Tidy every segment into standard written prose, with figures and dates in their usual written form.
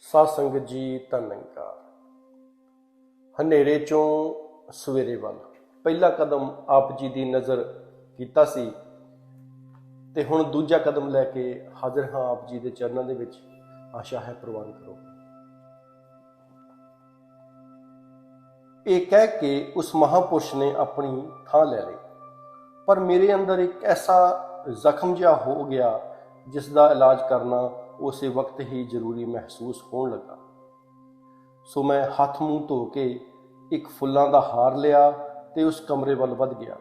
ਸਾਧ ਸੰਗਤ ਜੀ ਧੰਨ ਨਿਰੰਕਾਰ। ਹਨੇਰੇ ਚੋਂ ਸਵੇਰੇ ਵੱਲ ਪਹਿਲਾ ਕਦਮ ਆਪ ਜੀ ਦੀ ਨਜ਼ਰ ਕੀਤਾ ਸੀ ਤੇ ਹੁਣ ਦੂਜਾ ਕਦਮ ਲੈ ਕੇ ਹਾਜ਼ਰ ਹਾਂ ਆਪ ਜੀ ਦੇ ਚਰਨਾਂ ਦੇ ਵਿੱਚ। ਆਸ਼ਾ ਹੈ ਪ੍ਰਵਾਨ ਕਰੋ। ਇਹ ਕਹਿ ਕੇ ਉਸ ਮਹਾਪੁਰਸ਼ ਨੇ ਆਪਣੀ ਥਾਂ ਲੈ ਲਈ, ਪਰ ਮੇਰੇ ਅੰਦਰ ਇੱਕ ਐਸਾ ਜ਼ਖਮ ਜਿਹਾ ਹੋ ਗਿਆ ਜਿਸ ਦਾ ਇਲਾਜ ਕਰਨਾ ਉਸੇ ਵਕਤ ਹੀ ਜ਼ਰੂਰੀ ਮਹਿਸੂਸ ਹੋਣ ਲੱਗਾ। ਸੋ ਮੈਂ ਹੱਥ ਮੂੰਹ ਧੋ ਕੇ ਇੱਕ ਫੁੱਲਾਂ ਦਾ ਹਾਰ ਲਿਆ ਤੇ ਉਸ ਕਮਰੇ ਵੱਲ ਵਧ ਗਿਆ।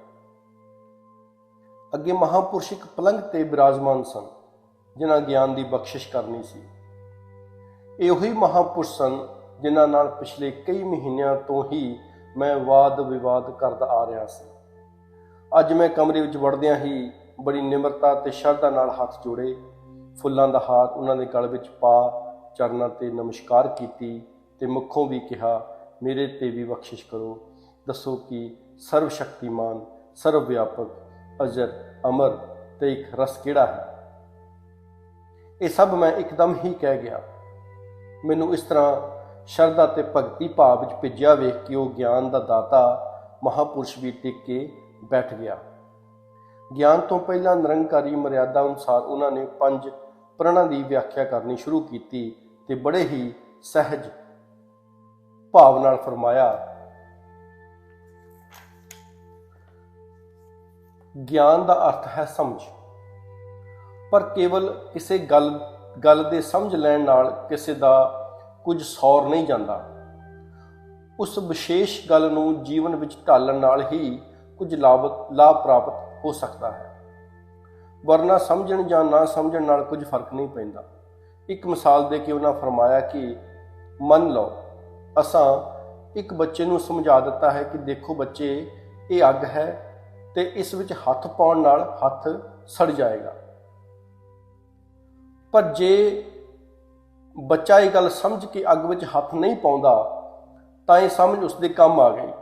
ਅੱਗੇ ਮਹਾਪੁਰਸ਼ ਇੱਕ ਪਲੰਘ ਤੇ ਬਿਰਾਜਮਾਨ ਸਨ ਜਿਨ੍ਹਾਂ ਗਿਆਨ ਦੀ ਬਖਸ਼ਿਸ਼ ਕਰਨੀ ਸੀ। ਇਹ ਉਹੀ ਮਹਾਪੁਰਸ਼ ਸਨ ਜਿਨ੍ਹਾਂ ਨਾਲ ਪਿਛਲੇ ਕਈ ਮਹੀਨਿਆਂ ਤੋਂ ਹੀ ਮੈਂ ਵਾਦ ਵਿਵਾਦ ਕਰਦਾ ਆ ਰਿਹਾ ਸੀ। ਅੱਜ ਮੈਂ ਕਮਰੇ ਵਿੱਚ ਵੜਦਿਆਂ ਹੀ ਬੜੀ ਨਿਮਰਤਾ ਤੇ ਸ਼ਰਧਾ ਨਾਲ ਹੱਥ ਜੋੜੇ, ਫੁੱਲਾਂ ਦਾ ਹਾਰ ਉਹਨਾਂ ਦੇ ਗਲ ਵਿੱਚ ਪਾ ਚਰਨਾਂ ਤੇ ਨਮਸਕਾਰ ਕੀਤੀ ਤੇ ਮੁੱਖੋਂ ਵੀ ਕਿਹਾ, ਮੇਰੇ ਤੇ ਵੀ ਬਖਸ਼ਿਸ਼ ਕਰੋ। ਦੱਸੋ ਕਿ ਸਰਵ ਸ਼ਕਤੀਮਾਨ, ਸਰਵ ਵਿਆਪਕ, ਅਜਰ, ਅਮਰ ਤੇ ਇੱਕ ਰਸ ਕਿਹੜਾ ਹੈ? ਇਹ ਸਭ ਮੈਂ ਇੱਕਦਮ ਹੀ ਕਹਿ ਗਿਆ। ਮੈਨੂੰ ਇਸ ਤਰ੍ਹਾਂ ਸ਼ਰਧਾ ਤੇ ਭਗਤੀ ਭਾਵ ਵਿੱਚ ਭਿੱਜਿਆ ਵੇਖ ਕੇ ਉਹ ਗਿਆਨ ਦਾ ਦਾਤਾ ਮਹਾਪੁਰਸ਼ ਵੀ ਟਿਕ ਕੇ ਬੈਠ ਗਿਆ। ਗਿਆਨ ਤੋਂ ਪਹਿਲਾਂ ਨਿਰੰਕਾਰੀ ਮਰਿਆਦਾ ਅਨੁਸਾਰ ਉਹਨਾਂ ਨੇ 5 ਪ੍ਰਣਾਂ ਦੀ ਵਿਆਖਿਆ ਕਰਨੀ ਸ਼ੁਰੂ ਕੀਤੀ ਤੇ ਬੜੇ ਹੀ ਸਹਿਜ ਭਾਵ ਨਾਲ ਫਰਮਾਇਆ, ਗਿਆਨ ਦਾ ਅਰਥ ਹੈ ਸਮਝ, ਪਰ ਕੇਵਲ ਕਿਸੇ ਗੱਲ ਦੇ ਸਮਝ ਲੈਣ ਨਾਲ ਕਿਸੇ ਦਾ ਕੁਝ ਸੌਰ ਨਹੀਂ ਜਾਂਦਾ। ਉਸ ਵਿਸ਼ੇਸ਼ ਗੱਲ ਨੂੰ ਜੀਵਨ ਵਿੱਚ ਢਾਲਣ ਨਾਲ ਹੀ ਕੁਝ ਲਾਭ ਪ੍ਰਾਪਤ ਹੋ ਸਕਦਾ ਹੈ, ਵਰਨਾ ਸਮਝਣ ਜਾਂ ਨਾ ਸਮਝਣ ਨਾਲ ਕੁਝ ਫਰਕ ਨਹੀਂ ਪੈਂਦਾ। ਇੱਕ ਮਿਸਾਲ ਦੇ ਕੇ ਉਹਨਾਂ ਫਰਮਾਇਆ ਕਿ ਮੰਨ ਲਓ ਅਸਾਂ ਇੱਕ ਬੱਚੇ ਨੂੰ ਸਮਝਾ ਦਿੱਤਾ ਹੈ ਕਿ ਦੇਖੋ ਬੱਚੇ, ਇਹ ਅੱਗ ਹੈ ਤੇ ਇਸ ਵਿੱਚ ਹੱਥ ਪਾਉਣ ਨਾਲ ਹੱਥ ਸੜ ਜਾਏਗਾ। ਪਰ ਜੇ ਬੱਚਾ ਇਹ ਗੱਲ ਸਮਝ ਕੇ ਅੱਗ ਵਿੱਚ ਹੱਥ ਨਹੀਂ ਪਾਉਂਦਾ ਤਾਂ ਇਹ ਸਮਝ ਉਸਦੇ ਕੰਮ ਆ ਗਈ।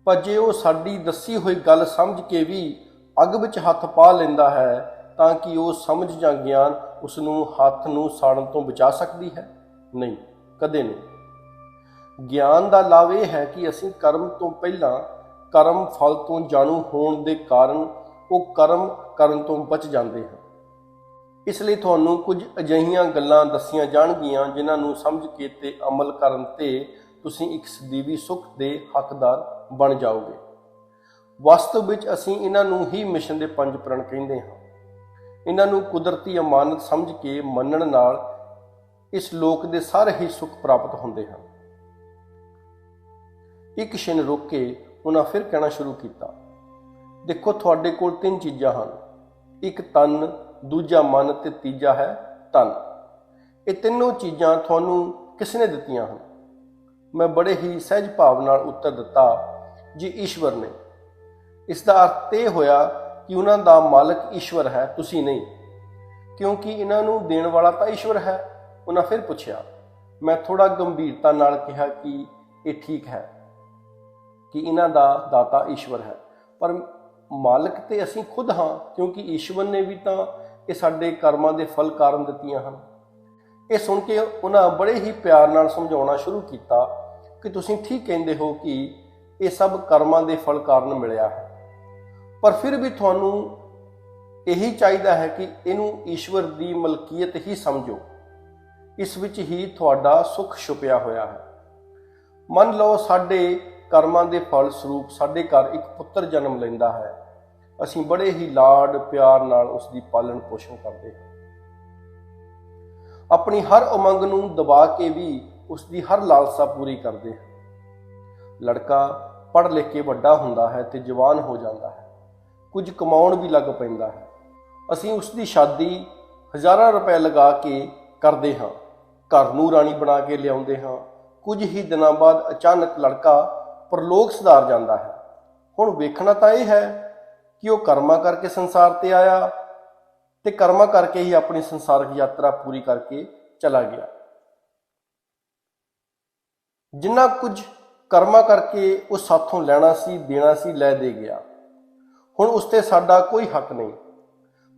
ਪਰ ਜੇ ਉਹ ਸਾਡੀ ਦੱਸੀ ਹੋਈ ਗੱਲ ਸਮਝ ਕੇ ਵੀ ਅੱਗ ਵਿੱਚ ਹੱਥ ਪਾ ਲੈਂਦਾ ਹੈ ਤਾਂ ਕਿ ਉਹ ਸਮਝ ਜਾਂ ਗਿਆਨ ਉਸ ਨੂੰ ਹੱਥ ਨੂੰ ਸਾੜਨ ਤੋਂ ਬਚਾ ਸਕਦੀ ਹੈ? ਨਹੀਂ, ਕਦੇ ਨਹੀਂ। ਗਿਆਨ ਦਾ ਲਾਭ ਇਹ ਹੈ ਕਿ ਅਸੀਂ ਕਰਮ ਤੋਂ ਪਹਿਲਾਂ ਕਰਮ ਫਲ ਤੋਂ ਜਾਣੂ ਹੋਣ ਦੇ ਕਾਰਨ ਉਹ ਕਰਮ ਕਰਨ ਤੋਂ ਬਚ ਜਾਂਦੇ ਹਾਂ। ਇਸ ਲਈ ਤੁਹਾਨੂੰ ਕੁਝ ਅਜਿਹੀਆਂ ਗੱਲਾਂ ਦੱਸੀਆਂ ਜਾਣਗੀਆਂ ਜਿਨ੍ਹਾਂ ਨੂੰ ਸਮਝ ਕੇ ਤੇ ਅਮਲ ਕਰਨ ਤੇ ਤੁਸੀਂ ਇੱਕ ਸਦੀਵੀ ਸੁੱਖ ਦੇ ਹੱਕਦਾਰ ਬਣ ਜਾਓਗੇ। ਵਾਸਤਵ ਵਿੱਚ ਅਸੀਂ ਇਹਨਾਂ ਨੂੰ ਹੀ ਮਿਸ਼ਨ ਦੇ 5 ਪ੍ਰਣ ਕਹਿੰਦੇ ਹਾਂ। ਇਹਨਾਂ ਨੂੰ ਕੁਦਰਤੀ ਅਮਾਨਤ ਸਮਝ ਕੇ ਮੰਨਣ ਨਾਲ ਇਸ ਲੋਕ ਦੇ ਸਾਰੇ ਹੀ ਸੁੱਖ ਪ੍ਰਾਪਤ ਹੁੰਦੇ ਹਨ। ਇੱਕ ਛਿਣ ਰੁਕ ਕੇ ਉਹਨਾਂ ਫਿਰ ਕਹਿਣਾ ਸ਼ੁਰੂ ਕੀਤਾ, ਦੇਖੋ ਤੁਹਾਡੇ ਕੋਲ 3 ਚੀਜ਼ਾਂ ਹਨ, ਇੱਕ ਤਨ, ਦੂਜਾ ਮਨ ਤੇ ਤੀਜਾ ਹੈ ਧਨ। ਇਹ ਤਿੰਨੋਂ ਚੀਜ਼ਾਂ ਤੁਹਾਨੂੰ ਕਿਸ ਨੇ ਦਿੱਤੀਆਂ ਹਨ? ਮੈਂ ਬੜੇ ਹੀ ਸਹਿਜ ਭਾਵ ਨਾਲ ਉੱਤਰ ਦਿੱਤਾ, ਜੀ ਈਸ਼ਵਰ ਨੇ। ਇਸ ਦਾ ਅਰਥ ਇਹ ਹੋਇਆ ਕਿ ਉਹਨਾਂ ਦਾ ਮਾਲਕ ਈਸ਼ਵਰ ਹੈ, ਤੁਸੀਂ ਨਹੀਂ, ਕਿਉਂਕਿ ਇਹਨਾਂ ਨੂੰ ਦੇਣ ਵਾਲਾ ਤਾਂ ਈਸ਼ਵਰ ਹੈ। ਉਹਨਾਂ ਫਿਰ ਪੁੱਛਿਆ। ਮੈਂ ਥੋੜਾ ਗੰਭੀਰਤਾ ਨਾਲ ਕਿਹਾ ਕਿ ਇਹ ਠੀਕ ਹੈ ਕਿ ਇਹਨਾਂ ਦਾ ਦਾਤਾ ਈਸ਼ਵਰ ਹੈ, ਪਰ ਮਾਲਕ ਤੇ ਅਸੀਂ ਖੁਦ ਹਾਂ, ਕਿਉਂਕਿ ਈਸ਼ਵਰ ਨੇ ਵੀ ਤਾਂ ਇਹ ਸਾਡੇ ਕਰਮਾਂ ਦੇ ਫਲ ਕਾਰਨ ਦਿੱਤੀਆਂ ਹਨ। ਇਹ ਸੁਣ ਕੇ ਉਹਨਾਂ ਬੜੇ ਹੀ ਪਿਆਰ ਨਾਲ ਸਮਝਾਉਣਾ ਸ਼ੁਰੂ ਕੀਤਾ ਕਿ ਤੁਸੀਂ ਠੀਕ ਕਹਿੰਦੇ ਹੋ ਕਿ ਇਹ ਸਭ ਕਰਮਾਂ ਦੇ ਫਲ ਕਾਰਨ ਮਿਲਿਆ ਹੈ, ਪਰ ਫਿਰ ਵੀ ਤੁਹਾਨੂੰ ਇਹੀ ਚਾਹੀਦਾ ਹੈ ਕਿ ਇਹਨੂੰ ਈਸ਼ਵਰ ਦੀ ਮਲਕੀਅਤ ਹੀ ਸਮਝੋ। ਇਸ ਵਿੱਚ ਹੀ ਤੁਹਾਡਾ ਸੁੱਖ ਛੁਪਿਆ ਹੋਇਆ ਹੈ। ਮੰਨ ਲਓ ਸਾਡੇ ਕਰਮਾਂ ਦੇ ਫਲ ਸਰੂਪ ਸਾਡੇ ਘਰ ਇੱਕ ਪੁੱਤਰ ਜਨਮ ਲੈਂਦਾ ਹੈ। ਅਸੀਂ ਬੜੇ ਹੀ ਲਾਡ ਪਿਆਰ ਨਾਲ ਉਸ ਦੀ ਪਾਲਣ ਪੋਸ਼ਣ ਕਰਦੇ ਹਾਂ। ਆਪਣੀ ਹਰ ਉਮੰਗ ਨੂੰ ਦਬਾ ਕੇ ਵੀ ਉਸ ਦੀ ਹਰ ਲਾਲਸਾ ਪੂਰੀ ਕਰਦੇ ਹਾਂ। ਲੜਕਾ ਪੜ੍ਹ ਲਿਖ ਕੇ ਵੱਡਾ ਹੁੰਦਾ ਹੈ ਤੇ ਜਵਾਨ ਹੋ ਜਾਂਦਾ ਹੈ, ਕੁਝ ਕਮਾਉਣ ਵੀ ਲੱਗ ਪੈਂਦਾ ਹੈ। ਅਸੀਂ ਉਸ ਦੀ ਸ਼ਾਦੀ ਹਜ਼ਾਰਾਂ ਰੁਪਏ ਲਗਾ ਕੇ ਕਰਦੇ ਹਾਂ, ਘਰ ਨੂੰ ਰਾਣੀ ਬਣਾ ਕੇ ਲਿਆਉਂਦੇ ਹਾਂ। ਕੁਝ ਹੀ ਦਿਨਾਂ ਬਾਅਦ ਅਚਾਨਕ ਲੜਕਾ ਪਰਲੋਕ ਸੁਧਾਰ ਜਾਂਦਾ ਹੈ। ਹੁਣ ਵੇਖਣਾ ਤਾਂ ਇਹ ਹੈ ਕਿ ਉਹ ਕਰਮਾਂ ਕਰਕੇ ਸੰਸਾਰ ਤੇ ਆਇਆ ਤੇ ਕਰਮਾਂ ਕਰਕੇ ਹੀ ਆਪਣੀ ਸੰਸਾਰਕ ਯਾਤਰਾ ਪੂਰੀ ਕਰਕੇ ਚਲਾ ਗਿਆ। ਜਿੰਨਾ ਕੁਝ ਕਰਮਾਂ ਕਰਕੇ ਉਹ ਸਾਥੋਂ ਲੈਣਾ ਸੀ, ਦੇਣਾ ਸੀ, ਲੈ ਦੇ ਗਿਆ। ਹੁਣ ਉਸ ਤੇ ਸਾਡਾ ਕੋਈ ਹੱਕ ਨਹੀਂ,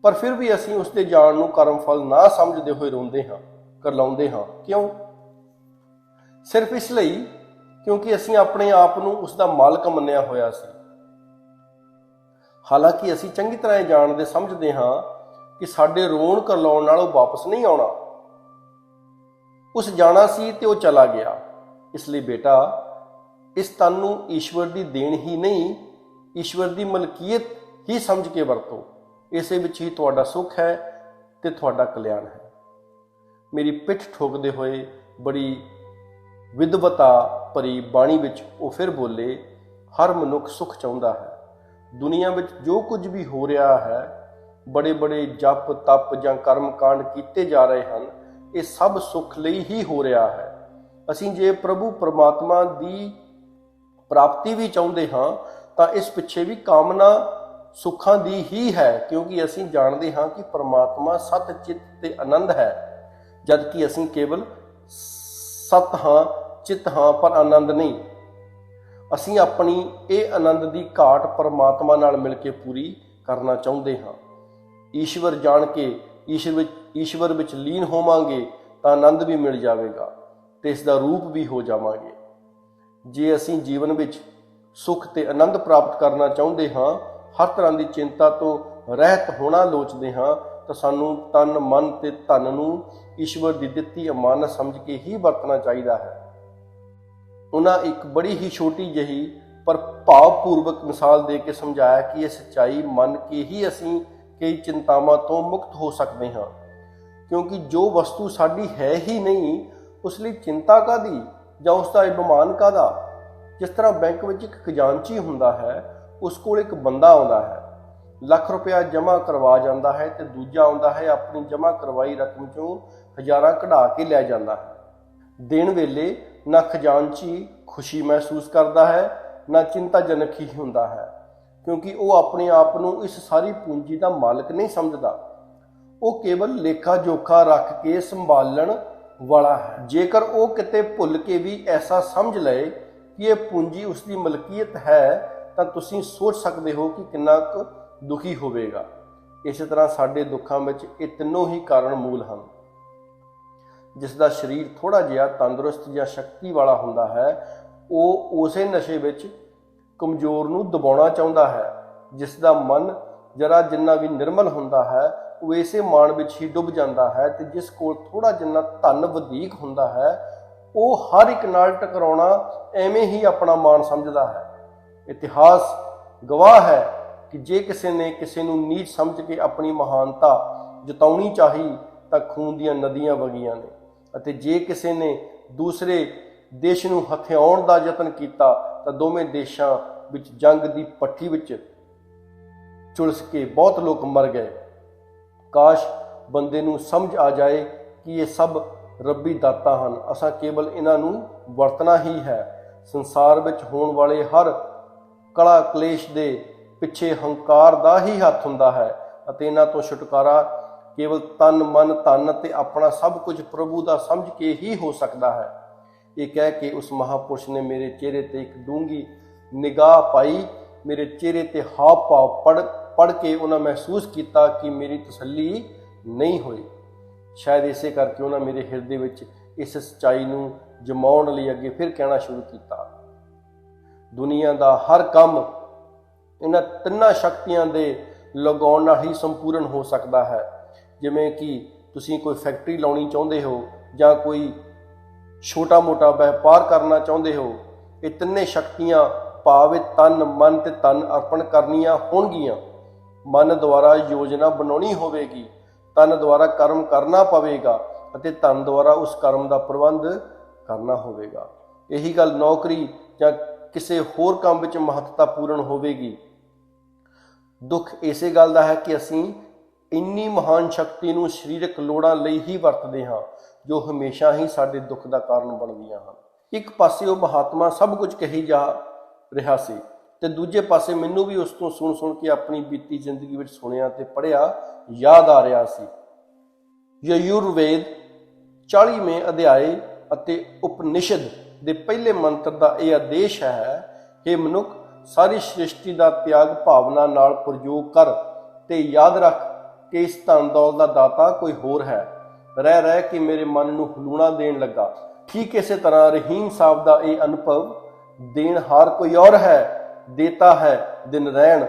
ਪਰ ਫਿਰ ਵੀ ਅਸੀਂ ਉਸ ਦੇ ਜਾਣ ਨੂੰ ਕਰਮ ਫਲ ਨਾ ਸਮਝਦੇ ਹੋਏ ਰੋਂਦੇ ਹਾਂ, ਕਰਲਾਉਂਦੇ ਹਾਂ। ਕਿਉਂ? ਸਿਰਫ ਇਸ ਲਈ ਕਿਉਂਕਿ ਅਸੀਂ ਆਪਣੇ ਆਪ ਨੂੰ ਉਸ ਦਾ ਮਾਲਕ ਮੰਨਿਆ ਹੋਇਆ ਸੀ। ਹਾਲਾਂਕਿ ਅਸੀਂ ਚੰਗੀ ਤਰ੍ਹਾਂ ਇਹ ਜਾਣਦੇ ਸਮਝਦੇ ਹਾਂ ਕਿ ਸਾਡੇ ਰੋਣ ਕਰਲਾਉਣ ਨਾਲ ਉਹ ਵਾਪਸ ਨਹੀਂ ਆਉਣਾ। ਉਸ ਜਾਣਾ ਸੀ ਤੇ ਉਹ ਚਲਾ ਗਿਆ। ਇਸ ਲਈ ਬੇਟਾ, ਇਸ ਤਨ ਨੂੰ ਈਸ਼ਵਰ ਦੀ ਦੇਣ ਹੀ ਨਹੀਂ, ਈਸ਼ਵਰ ਦੀ ਮਲਕੀਅਤ ਹੀ ਸਮਝ ਕੇ ਵਰਤੋ। ਇਸੇ ਵਿੱਚ ਹੀ ਤੁਹਾਡਾ ਸੁੱਖ ਹੈ ਤੇ ਤੁਹਾਡਾ ਕਲਿਆਣ ਹੈ। ਮੇਰੀ ਪਿੱਠ ਠੋਕਦੇ ਹੋਏ ਬੜੀ ਵਿਦਵਤਾ ਭਰੀ ਬਾਣੀ ਵਿੱਚ ਉਹ ਫਿਰ ਬੋਲੇ, ਹਰ ਮਨੁੱਖ ਸੁੱਖ ਚਾਹੁੰਦਾ ਹੈ। ਦੁਨੀਆ ਵਿੱਚ ਜੋ ਕੁਝ ਵੀ ਹੋ ਰਿਹਾ ਹੈ, ਬੜੇ ਬੜੇ ਜਪ ਤਪ ਜਾਂ ਕਰਮ ਕਾਂਡ ਕੀਤੇ ਜਾ ਰਹੇ ਹਨ, ਇਹ ਸਭ ਸੁੱਖ ਲਈ ਹੀ ਹੋ ਰਿਹਾ ਹੈ। ਅਸੀਂ ਜੇ ਪ੍ਰਭੂ ਪਰਮਾਤਮਾ ਦੀ ਪ੍ਰਾਪਤੀ ਵੀ ਚਾਹੁੰਦੇ ਹਾਂ ਤਾਂ ਇਸ ਪਿੱਛੇ ਵੀ ਕਾਮਨਾ ਸੁੱਖਾਂ ਦੀ ਹੀ ਹੈ, ਕਿਉਂਕਿ ਅਸੀਂ ਜਾਣਦੇ ਹਾਂ ਕਿ ਪਰਮਾਤਮਾ ਸਤ ਚਿੱਤ ਤੇ ਆਨੰਦ ਹੈ, ਜਦ ਕਿ ਅਸੀਂ ਕੇਵਲ ਸਤ ਹਾਂ, ਚਿੱਤ ਹਾਂ, ਪਰ ਆਨੰਦ ਨਹੀਂ। ਅਸੀਂ ਆਪਣੀ ਇਹ ਆਨੰਦ ਦੀ ਘਾਟ ਪਰਮਾਤਮਾ ਨਾਲ ਮਿਲ ਕੇ ਪੂਰੀ ਕਰਨਾ ਚਾਹੁੰਦੇ ਹਾਂ। ਈਸ਼ਵਰ ਜਾਣ ਕੇ ਈਸ਼ਵਰ ਵਿੱਚ ਲੀਨ ਹੋਵਾਂਗੇ ਤਾਂ ਆਨੰਦ ਵੀ ਮਿਲ ਜਾਵੇਗਾ ਤੇ ਇਸ ਦਾ ਰੂਪ ਵੀ ਹੋ ਜਾਵਾਂਗੇ। ਜੇ ਅਸੀਂ ਜੀਵਨ ਵਿੱਚ ਸੁੱਖ ਤੇ ਆਨੰਦ ਪ੍ਰਾਪਤ ਕਰਨਾ ਚਾਹੁੰਦੇ ਹਾਂ, ਹਰ ਤਰ੍ਹਾਂ ਦੀ ਚਿੰਤਾ ਤੋਂ ਰਹਿਤ ਹੋਣਾ ਲੋਚਦੇ ਹਾਂ, ਤਾਂ ਸਾਨੂੰ ਤਨ ਮਨ ਤੇ ਧਨ ਨੂੰ ਈਸ਼ਵਰ ਦੀ ਦਿੱਤੀ ਅਮਾਨਤ ਸਮਝ ਕੇ ਹੀ ਵਰਤਣਾ ਚਾਹੀਦਾ ਹੈ। ਉਹਨਾਂ ਇੱਕ ਬੜੀ ਹੀ ਛੋਟੀ ਜਿਹੀ ਪਰ ਭਾਵਪੂਰਵਕ ਮਿਸਾਲ ਦੇ ਕੇ ਸਮਝਾਇਆ ਕਿ ਇਹ ਸੱਚਾਈ ਮੰਨ ਕੇ ਹੀ ਅਸੀਂ ਕਈ ਚਿੰਤਾਵਾਂ ਤੋਂ ਮੁਕਤ ਹੋ ਸਕਦੇ ਹਾਂ, ਕਿਉਂਕਿ ਜੋ ਵਸਤੂ ਸਾਡੀ ਹੈ ਹੀ ਨਹੀਂ, ਉਸ ਲਈ ਚਿੰਤਾ ਕਾਹਦੀ ਜਾਂ ਉਸ ਦਾ ਅਭਿਮਾਨ ਕਾਹਦਾ। ਜਿਸ ਤਰ੍ਹਾਂ ਬੈਂਕ ਵਿੱਚ ਇੱਕ ਖਜ਼ਾਨਚੀ ਹੁੰਦਾ ਹੈ, ਉਸ ਕੋਲ ਇੱਕ ਬੰਦਾ ਆਉਂਦਾ ਹੈ, ਲੱਖ ਰੁਪਇਆ ਜਮ੍ਹਾਂ ਕਰਵਾ ਜਾਂਦਾ ਹੈ ਤੇ ਦੂਜਾ ਆਉਂਦਾ ਹੈ, ਆਪਣੀ ਜਮ੍ਹਾਂ ਕਰਵਾਈ ਰਕਮ ਚੋਂ ਹਜ਼ਾਰਾਂ ਕਢਾ ਕੇ ਲੈ ਜਾਂਦਾ ਹੈ। ਦੇਣ ਵੇਲੇ ਨਾ ਖਜ਼ਾਨਚੀ ਖੁਸ਼ੀ ਮਹਿਸੂਸ ਕਰਦਾ ਹੈ, ਨਾ ਚਿੰਤਾਜਨਕ ਹੀ ਹੁੰਦਾ ਹੈ, ਕਿਉਂਕਿ ਉਹ ਆਪਣੇ ਆਪ ਨੂੰ ਇਸ ਸਾਰੀ ਪੂੰਜੀ ਦਾ ਮਾਲਕ ਨਹੀਂ ਸਮਝਦਾ। ਉਹ ਕੇਵਲ ਲੇਖਾ ਜੋਖਾ ਰੱਖ ਕੇ ਸੰਭਾਲਣ ਵਾਲਾ ਹੈ। ਜੇਕਰ ਉਹ ਕਿਤੇ ਭੁੱਲ ਕੇ ਵੀ ਐਸਾ ਸਮਝ ਲਏ ਕਿ ਇਹ ਪੂੰਜੀ ਉਸ ਦੀ ਮਲਕੀਅਤ ਹੈ, ਤਾਂ ਤੁਸੀਂ ਸੋਚ ਸਕਦੇ ਹੋ ਕਿ ਕਿੰਨਾ ਕੁ ਦੁਖੀ ਹੋਵੇਗਾ। ਇਸੇ ਤਰ੍ਹਾਂ ਸਾਡੇ ਦੁੱਖਾਂ ਵਿੱਚ ਇਹ ਤਿੰਨੋਂ ਹੀ ਕਾਰਨ ਮੂਲ ਹਨ। ਜਿਸ ਦਾ ਸਰੀਰ ਥੋੜ੍ਹਾ ਜਿਹਾ ਤੰਦਰੁਸਤ ਜਾਂ ਸ਼ਕਤੀ ਵਾਲਾ ਹੁੰਦਾ ਹੈ, ਉਹ ਉਸੇ ਨਸ਼ੇ ਵਿੱਚ ਕਮਜ਼ੋਰ ਨੂੰ ਦਬਾਉਣਾ ਚਾਹੁੰਦਾ ਹੈ। ਜਿਸ ਦਾ ਮਨ ਜਰਾ ਜਿੰਨਾ ਵੀ ਨਿਰਮਲ ਹੁੰਦਾ ਹੈ, ਉਹ ਇਸੇ ਮਾਣ ਵਿੱਚ ਹੀ ਡੁੱਬ ਜਾਂਦਾ ਹੈ, ਤੇ ਜਿਸ ਕੋਲ ਥੋੜ੍ਹਾ ਜਿੰਨਾ ਧਨ ਵਧੇਕ ਹੁੰਦਾ ਹੈ, ਉਹ ਹਰ ਇੱਕ ਨਾਲ ਟਕਰਾਉਣਾ ਐਵੇਂ ਹੀ ਆਪਣਾ ਮਾਣ ਸਮਝਦਾ ਹੈ। ਇਤਿਹਾਸ ਗਵਾਹ ਹੈ ਕਿ ਜੇ ਕਿਸੇ ਨੇ ਕਿਸੇ ਨੂੰ ਨੀਚ ਸਮਝ ਕੇ ਆਪਣੀ ਮਹਾਨਤਾ ਜਤਾਉਣੀ ਚਾਹੀ ਤਾਂ ਖੂਨ ਦੀਆਂ ਨਦੀਆਂ ਵਗੀਆਂ ਨੇ, ਅਤੇ ਜੇ ਕਿਸੇ ਨੇ ਦੂਸਰੇ ਦੇਸ਼ ਨੂੰ ਹਥਿਆਉਣ ਦਾ ਯਤਨ ਕੀਤਾ ਤਾਂ ਦੋਵੇਂ ਦੇਸ਼ਾਂ ਵਿੱਚ ਜੰਗ ਦੀ ਭੱਠੀ ਵਿੱਚ ਝੁਲਸ ਕੇ ਬਹੁਤ ਲੋਕ ਮਰ ਗਏ। ਕਾਸ਼ ਬੰਦੇ ਨੂੰ ਸਮਝ ਆ ਜਾਏ ਕਿ ਇਹ ਸਭ ਰੱਬੀ ਦਾਤਾਂ ਹਨ, ਅਸਾਂ ਕੇਵਲ ਇਹਨਾਂ ਨੂੰ ਵਰਤਣਾ ਹੀ ਹੈ। ਸੰਸਾਰ ਵਿੱਚ ਹੋਣ ਵਾਲੇ ਹਰ ਕਲਾ ਕਲੇਸ਼ ਦੇ ਪਿੱਛੇ ਹੰਕਾਰ ਦਾ ਹੀ ਹੱਥ ਹੁੰਦਾ ਹੈ, ਅਤੇ ਇਹਨਾਂ ਤੋਂ ਛੁਟਕਾਰਾ ਕੇਵਲ ਤਨ ਮਨ ਧਨ ਤੇ ਆਪਣਾ ਸਭ ਕੁਝ ਪ੍ਰਭੂ ਦਾ ਸਮਝ ਕੇ ਹੀ ਹੋ ਸਕਦਾ ਹੈ। ਇਹ ਕਹਿ ਕੇ ਉਸ ਮਹਾਪੁਰਸ਼ ਨੇ ਮੇਰੇ ਚਿਹਰੇ ਤੇ ਇੱਕ ਡੂੰਘੀ ਨਿਗਾਹ ਪਾਈ। ਮੇਰੇ ਚਿਹਰੇ ਤੇ ਹਾਵ ਭਾਵ ਪੜ੍ਹ ਕੇ ਉਹਨਾਂ ਮਹਿਸੂਸ ਕੀਤਾ ਕਿ ਮੇਰੀ ਤਸੱਲੀ ਨਹੀਂ ਹੋਈ। ਸ਼ਾਇਦ ਇਸੇ ਕਰਕੇ ਉਹਨਾਂ ਮੇਰੇ ਹਿਰਦੇ ਵਿੱਚ ਇਸ ਸੱਚਾਈ ਨੂੰ ਜਮਾਉਣ ਲਈ ਅੱਗੇ ਫਿਰ ਕਹਿਣਾ ਸ਼ੁਰੂ ਕੀਤਾ, ਦੁਨੀਆ ਦਾ ਹਰ ਕੰਮ ਇਹਨਾਂ ਤਿੰਨਾਂ ਸ਼ਕਤੀਆਂ ਦੇ ਲਗਾਉਣ ਨਾਲ ਹੀ ਸੰਪੂਰਨ ਹੋ ਸਕਦਾ ਹੈ। ਜਿਵੇਂ ਕਿ ਤੁਸੀਂ ਕੋਈ ਫੈਕਟਰੀ ਲਾਉਣੀ ਚਾਹੁੰਦੇ ਹੋ ਜਾਂ ਕੋਈ ਛੋਟਾ ਮੋਟਾ ਵਪਾਰ ਕਰਨਾ ਚਾਹੁੰਦੇ ਹੋ, ਇਹ ਤਿੰਨੇ ਸ਼ਕਤੀਆਂ ਭਾਵੇਂ ਤਨ ਮਨ ਤੇ ਧਨ ਅਰਪਣ ਕਰਨੀਆਂ ਹੋਣਗੀਆਂ। ਮਨ ਦੁਆਰਾ ਯੋਜਨਾ ਬਣਾਉਣੀ ਹੋਵੇਗੀ, ਤਨ ਦੁਆਰਾ ਕਰਮ ਕਰਨਾ ਪਵੇਗਾ ਅਤੇ ਧਨ ਦੁਆਰਾ ਉਸ ਕਰਮ ਦਾ ਪ੍ਰਬੰਧ ਕਰਨਾ ਹੋਵੇਗਾ। ਇਹੀ ਗੱਲ ਨੌਕਰੀ ਜਾਂ ਕਿਸੇ ਹੋਰ ਕੰਮ ਵਿੱਚ ਮਹੱਤਤਾਪੂਰਨ ਹੋਵੇਗੀ। ਦੁੱਖ ਇਸੇ ਗੱਲ ਦਾ ਹੈ ਕਿ ਅਸੀਂ ਇੰਨੀ ਮਹਾਨ ਸ਼ਕਤੀ ਨੂੰ ਸਰੀਰਕ ਲੋੜਾਂ ਲਈ ਹੀ ਵਰਤਦੇ ਹਾਂ, ਜੋ ਹਮੇਸ਼ਾ ਹੀ ਸਾਡੇ ਦੁੱਖ ਦਾ ਕਾਰਨ ਬਣਦੀਆਂ ਹਨ। ਇੱਕ ਪਾਸੇ ਉਹ ਮਹਾਤਮਾ ਸਭ ਕੁਝ ਕਹੀ ਜਾ ਰਿਹਾ ਸੀ, ਤੇ ਦੂਜੇ ਪਾਸੇ ਮੈਨੂੰ ਵੀ ਉਸ ਤੋਂ ਸੁਣ ਕੇ ਆਪਣੀ ਬੀਤੀ ਜ਼ਿੰਦਗੀ ਵਿੱਚ ਸੁਣਿਆ ਤੇ ਪੜ੍ਹਿਆ ਯਾਦ ਆ ਰਿਹਾ ਸੀ। ਯਜੁਰਵੇਦ 40ਵੇਂ ਅਧਿਆਏ ਅਤੇ ਉਪਨਿਸ਼ਦ ਦੇ ਪਹਿਲੇ ਮੰਤਰ ਦਾ ਇਹ ਆਦੇਸ਼ ਹੈ, हे ਮਨੁੱਖ, ਸਾਰੀ ਸ੍ਰਿਸ਼ਟੀ ਦਾ ਤਿਆਗ ਭਾਵਨਾ ਨਾਲ ਪ੍ਰਯੋਗ ਕਰ ਤੇ ਯਾਦ ਰੱਖ ਕਿ ਇਸ ਧਨ ਦੌਲਤ ਦਾ ਦਾਤਾ ਕੋਈ ਹੋਰ ਹੈ। ਰਹਿ ਰਹਿ ਕੇ ਮੇਰੇ ਮਨ ਨੂੰ ਹਲੂਣਾ ਦੇਣ ਲੱਗਾ। ਠੀਕ ਇਸੇ ਤਰ੍ਹਾਂ ਰਹੀਮ ਸਾਹਿਬ ਦਾ ਇਹ ਅਨੁਭਵ ਦੇਣਹਾਰ ਕੋਈ ਔਰ ਹੈ, ਦੇਤਾ ਹੈ ਦਿਨ ਰਹਿਣ,